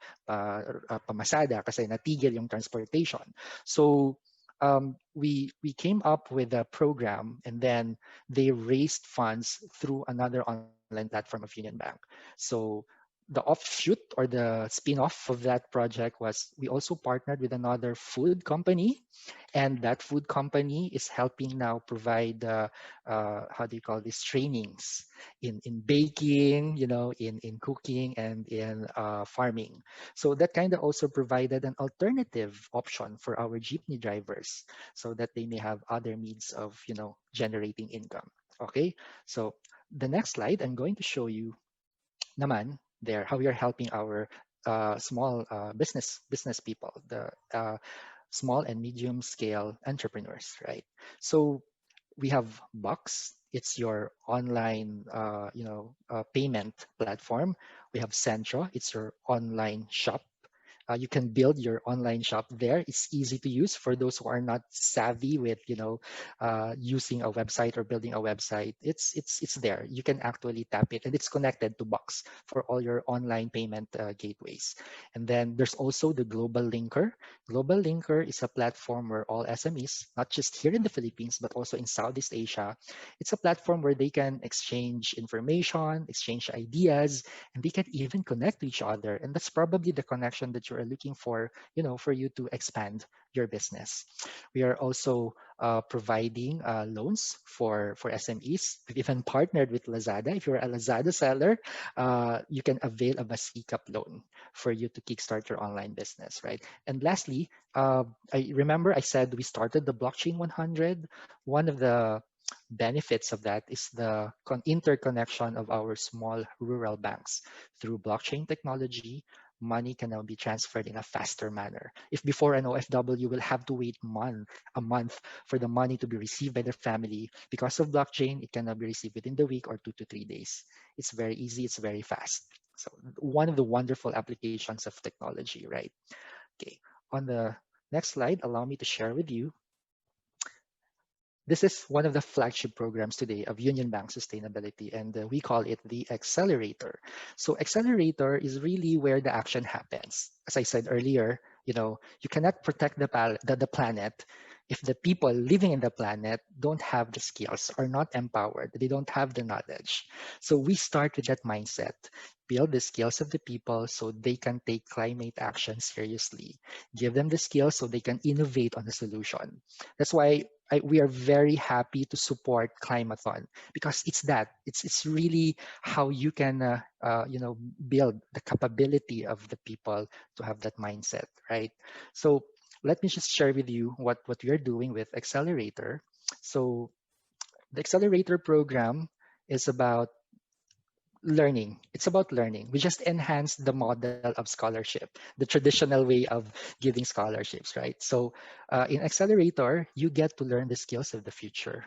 pamasada kasi natigil yung transportation. So we came up with a program, and then they raised funds through another online platform of Union Bank. So the offshoot or the spin-off of that project was we also partnered with another food company, and that food company is helping now provide how do you call this, trainings in baking, in cooking and in farming. So that kind of also provided an alternative option for our jeepney drivers so that they may have other means of generating income. Okay, so the next slide, I'm going to show you naman there how we are helping our small business people, the small and medium scale entrepreneurs, right? So we have Box. It's your online payment platform. We have Centro. It's your online shop. You can build your online shop there. It's easy to use for those who are not savvy with using a website or building a website. It's there. You can actually tap it, and it's connected to Box for all your online payment gateways. And then there's also the Global Linker. Global Linker is a platform where all SMEs, not just here in the Philippines but also in Southeast Asia, it's a platform where they can exchange information, exchange ideas, and they can even connect to each other. And that's probably the connection that you are looking for, for you to expand your business. We are also providing loans for SMEs. We've even partnered with Lazada. If you're a Lazada seller, you can avail of a CCAP loan for you to kickstart your online business, right? And lastly, I remember I said we started the Blockchain 100. One of the benefits of that is the interconnection of our small rural banks. Through blockchain technology, money can now be transferred in a faster manner. If before an OFW will have to wait a month for the money to be received by their family, because of blockchain, it can now be received within the week or 2 to 3 days. It's very easy, it's very fast. So one of the wonderful applications of technology, right? Okay, on the next slide, allow me to share with you. This is one of the flagship programs today of Union Bank Sustainability, and we call it the Accelerator. So Accelerator is really where the action happens. As I said earlier, you cannot protect the planet if the people living in the planet don't have the skills, are not empowered, they don't have the knowledge. So we start with that mindset, build the skills of the people so they can take climate action seriously, give them the skills so they can innovate on the solution. That's why we are very happy to support Climathon, because it's really how you can build the capability of the people to have that mindset, right? So let me just share with you what we are doing with Accelerator. So the Accelerator program is about learning. It's about learning. We just enhanced the model of scholarship, the traditional way of giving scholarships, right? So in Accelerator, you get to learn the skills of the future.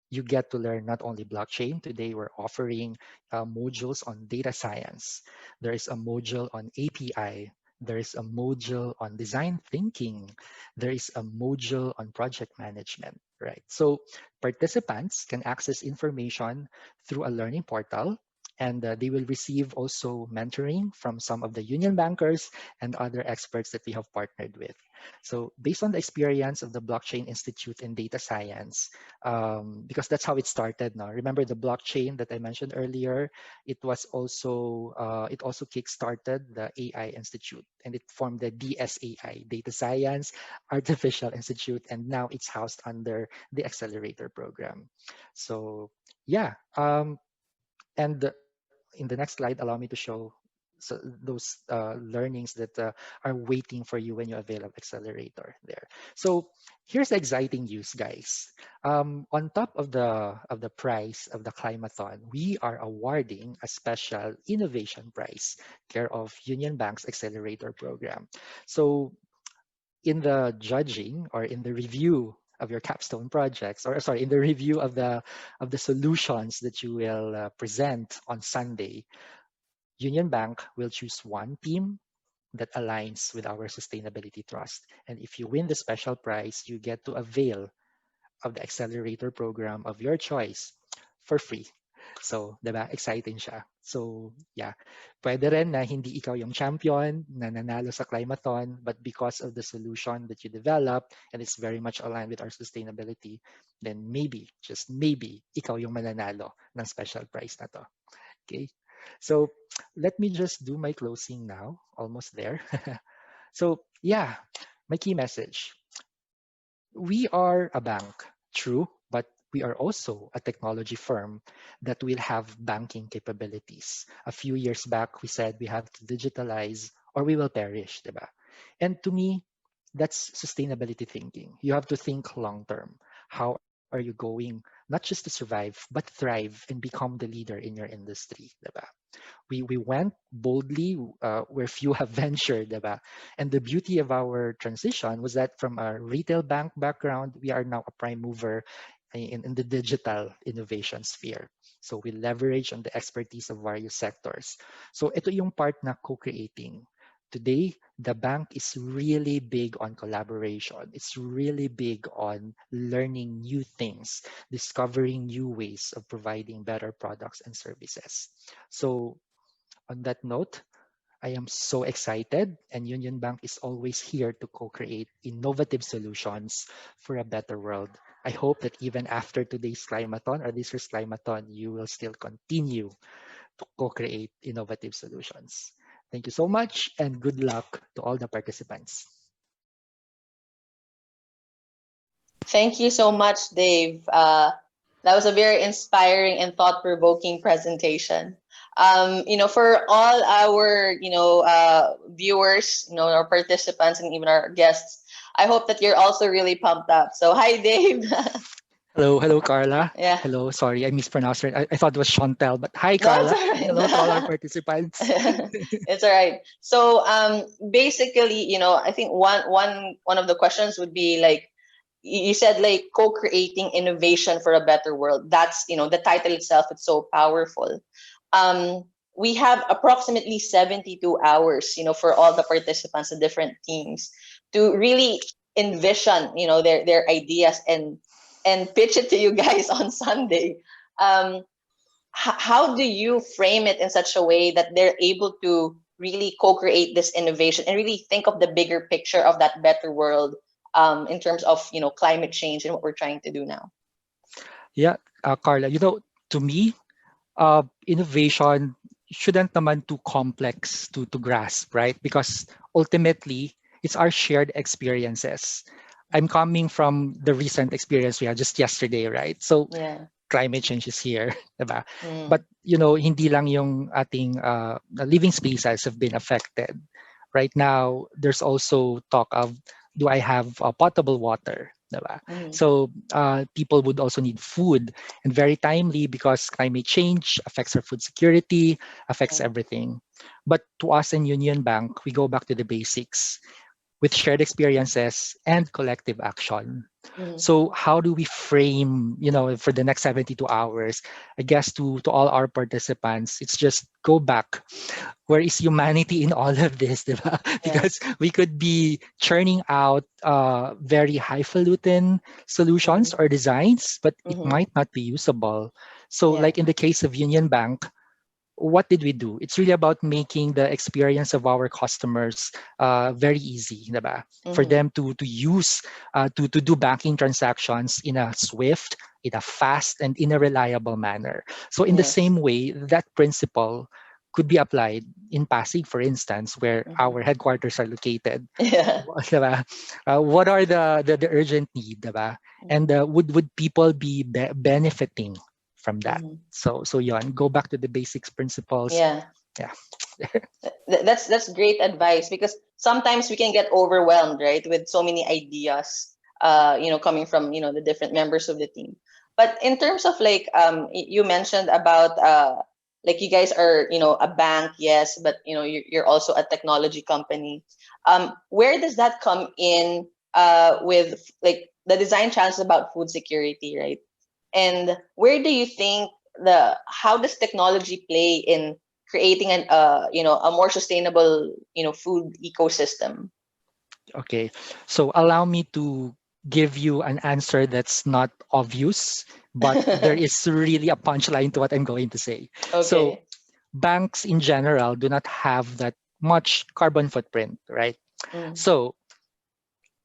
You get to learn not only blockchain. Today, we're offering modules on data science. There is a module on API. There is a module on design thinking. There is a module on project management, right? So participants can access information through a learning portal, and they will receive also mentoring from some of the union bankers and other experts that we have partnered with. So based on the experience of the Blockchain Institute in Data Science, because that's how it started now. Remember the blockchain that I mentioned earlier, it also kickstarted the AI Institute, and it formed the DSAI, Data Science Artificial Institute, and now it's housed under the Accelerator program. So yeah, and in the next slide, allow me to show learnings that are waiting for you when you avail of accelerator there. So here's the exciting news, guys. On top of the prize of the Climathon, we are awarding a special innovation prize care of Union Bank's accelerator program. So in the judging or in the review of your capstone projects, or sorry, in the review of the solutions that you will present on Sunday, Union Bank will choose one team that aligns with our sustainability trust. And if you win the special prize, you get to avail of the accelerator program of your choice for free. So, diba? Exciting siya. So, yeah. Pwede rin na hindi ikaw yung champion na nanalo sa Climathon, but because of the solution that you develop, and it's very much aligned with our sustainability, then maybe, just maybe, ikaw yung mananalo ng special prize na to. Okay? So, let me just do my closing now. Almost there. So, yeah, my key message. We are a bank, true, but we are also a technology firm that will have banking capabilities. A few years back, we said we have to digitalize or we will perish, diba? And to me, that's sustainability thinking. You have to think long term. How are you going not just to survive, but thrive and become the leader in your industry, diba? We went boldly where few have ventured, diba? And the beauty of our transition was that from a retail bank background, we are now a prime mover in the digital innovation sphere. So we leverage on the expertise of various sectors. So ito yung part na co-creating. Today, the bank is really big on collaboration. It's really big on learning new things, discovering new ways of providing better products and services. So on that note, I am so excited, and Union Bank is always here to co-create innovative solutions for a better world. I hope that even after today's Climathon or this year's Climathon, you will still continue to co-create innovative solutions. Thank you so much, and good luck to all the participants. Thank you so much, Dave. That was a very inspiring and thought-provoking presentation. For all our, viewers, our participants, and even our guests, I hope that you're also really pumped up. So, hi, Dave. Hello, Carla. Yeah. Hello, sorry, I mispronounced it. I thought it was Chantel, but hi, No, Carla. it's all right. Hello to all our participants. It's all right. So, basically, I think one of the questions would be like, you said like co-creating innovation for a better world. That's, the title itself, it's so powerful. We have approximately 72 hours, for all the participants, the different teams, to really envision, their ideas and pitch it to you guys on Sunday. How do you frame it in such a way that they're able to really co-create this innovation and really think of the bigger picture of that better world in terms of, climate change and what we're trying to do now? Yeah, Carla, to me, innovation shouldn't naman too complex to grasp, right? Because ultimately, it's our shared experiences. I'm coming from the recent experience we had just yesterday, right? So Yeah. climate change is here, diba? Mm. But hindi lang yung ating living spaces have been affected. Right now, there's also talk of, do I have potable water? Diba? Mm. So people would also need food, and very timely because climate change affects our food security, affects everything. But to us in Union Bank, we go back to the basics with shared experiences and collective action. Mm. So how do we frame, for the next 72 hours, I guess to all our participants, it's just go back. Where is humanity in all of this? Diba? Because we could be churning out very highfalutin solutions or designs, but it might not be usable. So like in the case of Union Bank, what did we do? It's really about making the experience of our customers very easy, diba? For them to use, to do banking transactions in a swift, in a fast, and in a reliable manner. So in the same way, that principle could be applied in Pasig, for instance, where our headquarters are located. Yeah. Diba? What are the urgent need, diba? And would people be benefiting from that? So yon, go back to the basics principles. Yeah. Yeah. That's great advice, because sometimes we can get overwhelmed, right, with so many ideas, coming from, the different members of the team. But in terms of like, you mentioned about like you guys are, a bank, yes, but you're also a technology company. Where does that come in with like the design challenge about food security, right? And where do you think how does technology play in creating a more sustainable food ecosystem? Okay, so allow me to give you an answer that's not obvious, but there is really a punchline to what I'm going to say. So Okay. banks in general do not have that much carbon footprint, right? Mm. So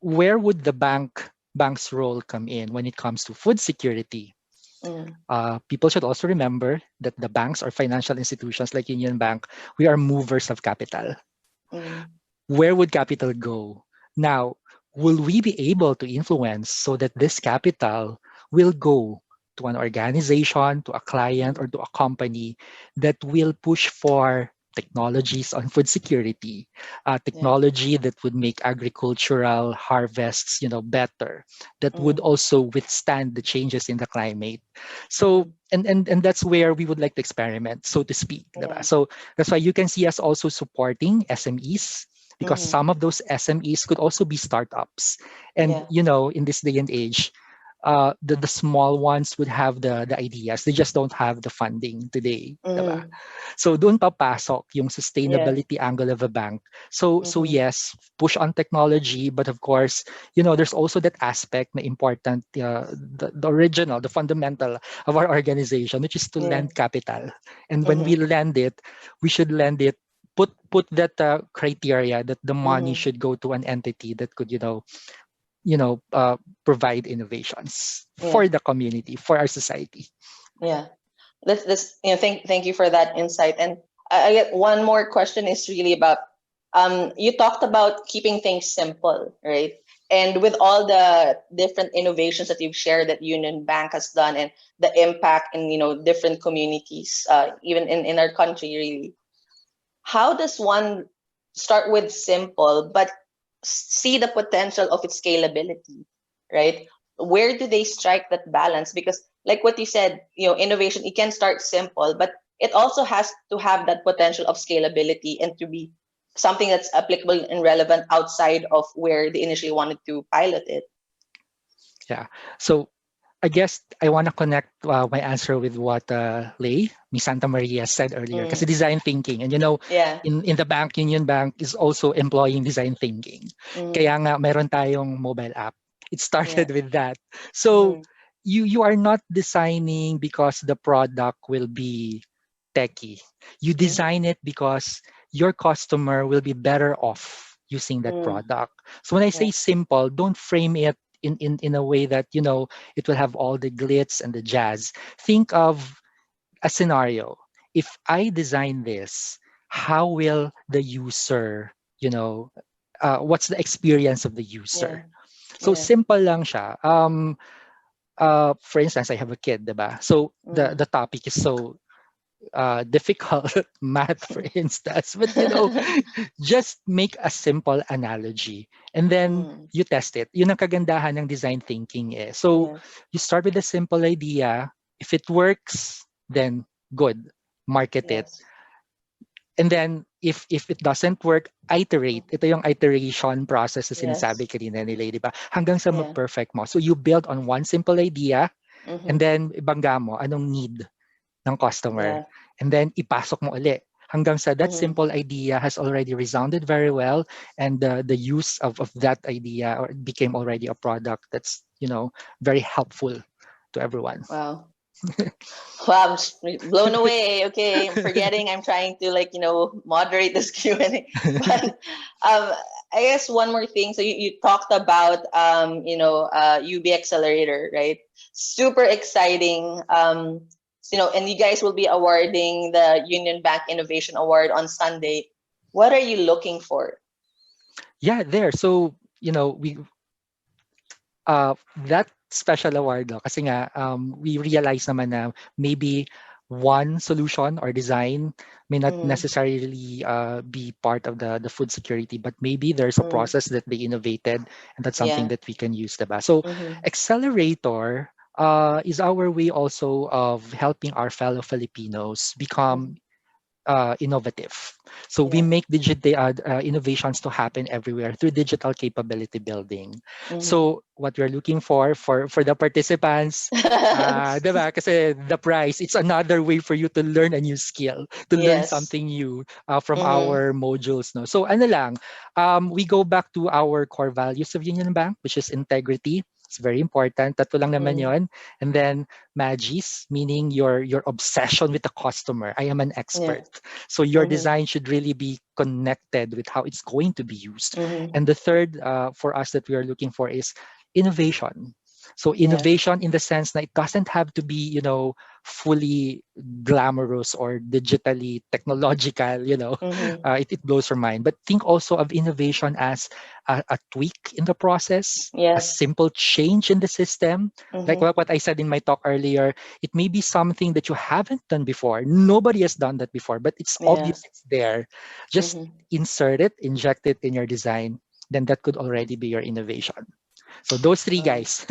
where would the bank's role come in when it comes to food security? Mm. People should also remember that the banks or financial institutions like Union Bank, we are movers of capital. Mm. Where would capital go? Now, will we be able to influence so that this capital will go to an organization, to a client, or to a company that will push for technologies on food security, technology that would make agricultural harvests, better, that would Mm. also withstand the changes in the climate. So, and that's where we would like to experiment, so to speak. Yeah. So that's why you can see us also supporting SMEs, because Mhm. some of those SMEs could also be startups. And Yeah. in this day and age, the small ones would have the ideas. They just don't have the funding today. Diba? Mhm. So doon papasok yung Yeah. sustainability angle of a bank. So Mhm. yes, push on technology, but of course, there's also that aspect na important, the original, the fundamental of our organization, which is to Yeah. lend capital. And when we Mhm. lend it, we should lend it, put that criteria that the money Mhm. should go to an entity that could provide innovations Yeah. for the community, for our society. Yeah. That's thank you for that insight. And I get one more question is really about you talked about keeping things simple, right? And with all the different innovations that you've shared that Union Bank has done and the impact in different communities, even in our country, really, how does one start with simple but see the potential of its scalability, right? Where do they strike that balance? Because like what you said, innovation, it can start simple, but it also has to have that potential of scalability and to be something that's applicable and relevant outside of where they initially wanted to pilot it. Yeah. So I guess I want to connect my answer with what Miss Santa Maria said earlier, kasi Mm. design thinking. And Yeah. in the bank, Union Bank is also employing design thinking. Mm. Kaya nga, meron tayong mobile app. It started Yeah. with that. So Mm. you are not designing because the product will be techy. You Mm. design it because your customer will be better off using that Mm. product. So when I say Yeah. simple, don't frame it in a way that it will have all the glitz and the jazz. Think of a scenario. If I design this, how will the user, what's the experience of the Yeah. user? So Yeah. simple lang siya. For instance, I have a kid, diba? So Mm. the topic is so difficult, math, for instance. But just make a simple analogy and then Mm. you test it. Yun ang kagandahan ng design thinking eh. So Yeah. you start with a simple idea. If it works, then good, market it. Yes. And then if it doesn't work, iterate. Ito yung iteration process na sinasabi Yes. kanina nila, di ba? Hanggang sa Yeah. mag-perfect mo. So you build on one simple idea and Mhm. then ibangga mo anong need ng customer. Yeah. And then ipasok mo uli. Hanggang sa that Mhm. simple idea has already resounded very well and the use of that idea became already a product that's, very helpful to everyone. Wow. Wow, I'm just blown away. Okay, I'm forgetting. I'm trying to moderate this Q&A. But I guess one more thing. So you talked about UB Accelerator, right? Super exciting. And you guys will be awarding the Union Bank Innovation Award on Sunday. What are you looking for? Yeah, there. So, we that special award, kasi nga, we realize naman na maybe one solution or design may not Mm. necessarily be part of the food security, but maybe there's a process that they innovated, and that's something Yeah. that we can use, diba? So Mhm. accelerator is our way also of helping our fellow Filipinos become innovative. So we Yeah. make innovations to happen everywhere through digital capability building. Mhm. So what we're looking for the participants, diba? Kasi the prize, it's another way for you to learn a new skill, to learn Yes. something new from Mhm. our modules. No? So ano lang, we go back to our core values of Union Bank, which is integrity. It's very important. Tatlo lang naman Mm. yon. And then magis, meaning your obsession with the customer. I am an Yeah. expert. So your Mhm. design should really be connected with how it's going to be used. Mhm. And the third for us that we are looking for is innovation. So Yeah. innovation in the sense that it doesn't have to be, fully glamorous or digitally technological, Mhm. it blows your mind. But think also of innovation as a tweak in the process, a Yes. simple change in the system. Like Mhm. what I said in my talk earlier, it may be something that you haven't done before. Nobody has done that before, but it's Yeah. obvious it's there. Just Mhm. insert it, inject it in your design, then that could already be your innovation. So those three guys.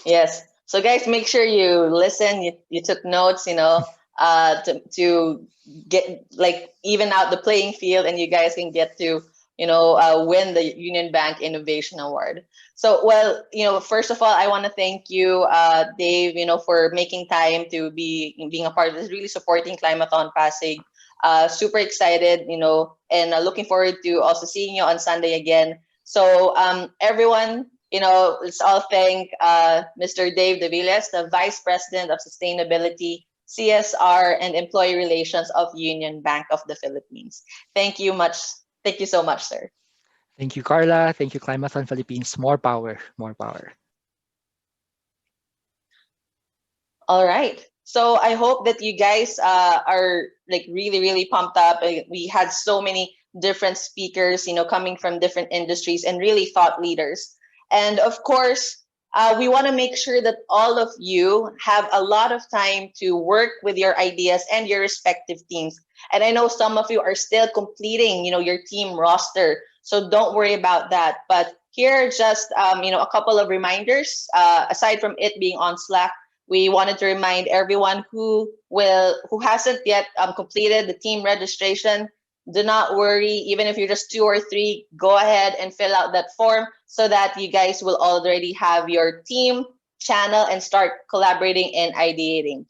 Yes. So guys, make sure you listen. You took notes. To get like even out the playing field, and you guys can get to win the Union Bank Innovation Award. So well, first of all, I want to thank you, Dave. For making time to being a part of this, really supporting Climathon Pasig. Super excited. And looking forward to also seeing you on Sunday again. So everyone, let's all thank Mr. Dave De Villas, the Vice President of Sustainability, CSR, and Employee Relations of Union Bank of the Philippines. Thank you much. Thank you so much, sir. Thank you, Carla. Thank you, Climathon Philippines. More power, more power. All right. So I hope that you guys are like really, really pumped up. We had so many different speakers, coming from different industries and really thought leaders. And of course, we want to make sure that all of you have a lot of time to work with your ideas and your respective teams. And I know some of you are still completing, your team roster. So don't worry about that. But here are just, a couple of reminders. Aside from it being on Slack, we wanted to remind everyone who hasn't yet completed the team registration. Do not worry, even if you're just 2 or 3, go ahead and fill out that form so that you guys will already have your team channel and start collaborating and ideating.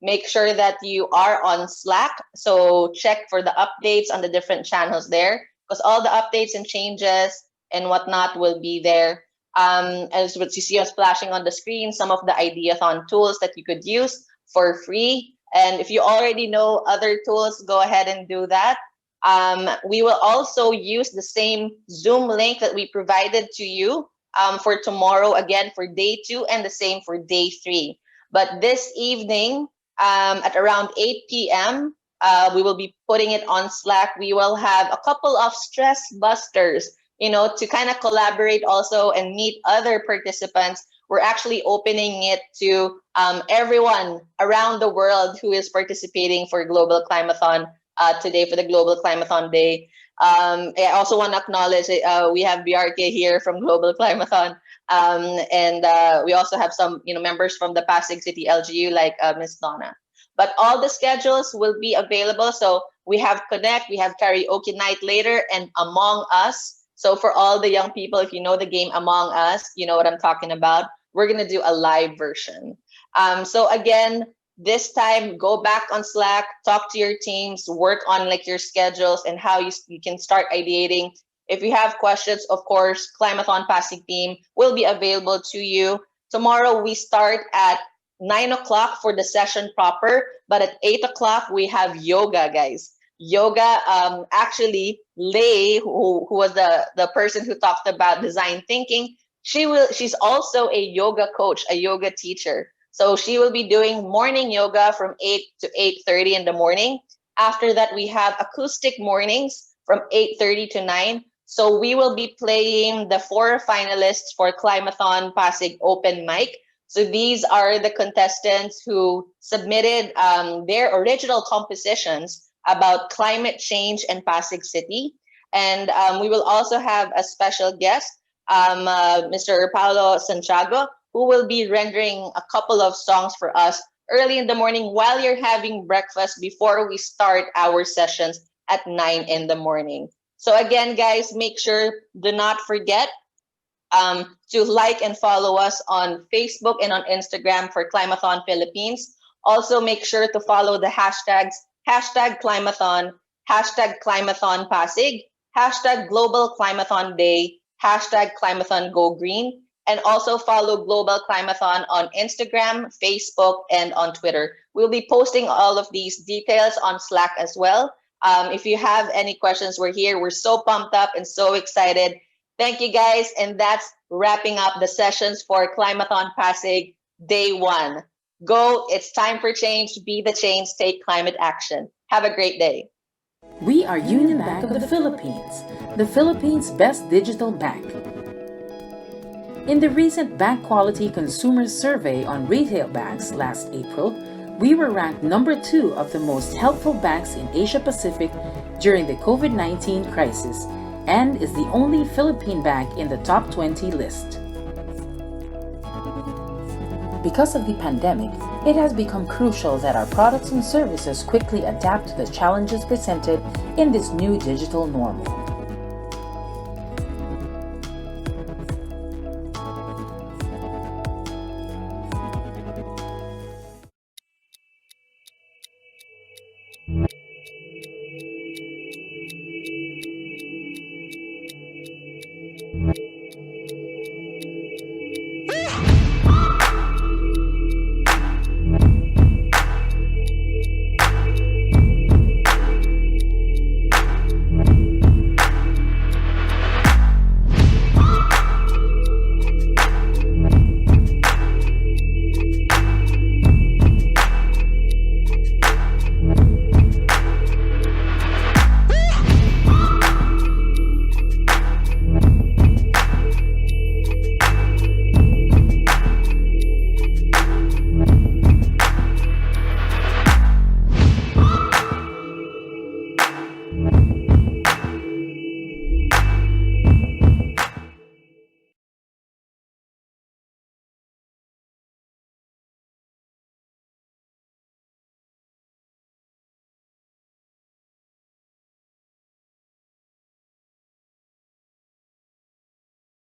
Make sure that you are on Slack, so check for the updates on the different channels there, because all the updates and changes and whatnot will be there. As what you see us flashing on the screen, some of the Ideathon tools that you could use for free. And if you already know other tools, go ahead and do that. We will also use the same Zoom link that we provided to you for tomorrow, again for day 2, and the same for day 3. But this evening at around 8 p.m., we will be putting it on Slack. We will have a couple of stress busters, to kind of collaborate also and meet other participants. We're actually opening it to everyone around the world who is participating for Global Climathon today, for the Global Climathon Day. I also want to acknowledge we have BRK here from Global Climathon. And we also have some members from the Pasig City LGU like Miss Donna. But all the schedules will be available. So we have Connect, we have karaoke night later, and Among Us. So for all the young people, if you know the game Among Us, you know what I'm talking about. We're going to do a live version. So again, this time, go back on Slack, talk to your teams, work on like your schedules and how you can start ideating. If you have questions, of course, Climathon Pasig team will be available to you. Tomorrow, we start at 9 o'clock for the session proper, but at 8 o'clock, we have yoga, guys. Yoga, actually, Lei, who was the person who talked about design thinking, she's also a yoga coach, a yoga teacher. So she will be doing morning yoga from 8 to 8:30 in the morning. After that, we have acoustic mornings from 8:30 to 9. So we will be playing the 4 finalists for Climathon Pasig Open Mic. So these are the contestants who submitted their original compositions about climate change in Pasig City. And we will also have a special guest, Mr. Paulo Santiago, who will be rendering a couple of songs for us early in the morning while you're having breakfast before we start our sessions at 9 in the morning. So again, guys, make sure, do not forget to like and follow us on Facebook and on Instagram for Climathon Philippines. Also, make sure to follow the hashtags, #Climathon, #Climathon Pasig, #Global Climathon Day, #Climathon Go Green, and also follow Global Climathon on Instagram, Facebook, and on Twitter. We'll be posting all of these details on Slack as well. If you have any questions, we're here. We're so pumped up and so excited. Thank you, guys. And that's wrapping up the sessions for Climathon Pasig Day 1. Go, it's time for change. Be the change, take climate action. Have a great day. We are Union Bank of the Philippines' best digital bank. In the recent Bank Quality Consumer Survey on retail banks last April, we were ranked number 2 of the most helpful banks in Asia Pacific during the COVID-19 crisis, and is the only Philippine bank in the top 20 list. Because of the pandemic, it has become crucial that our products and services quickly adapt to the challenges presented in this new digital normal.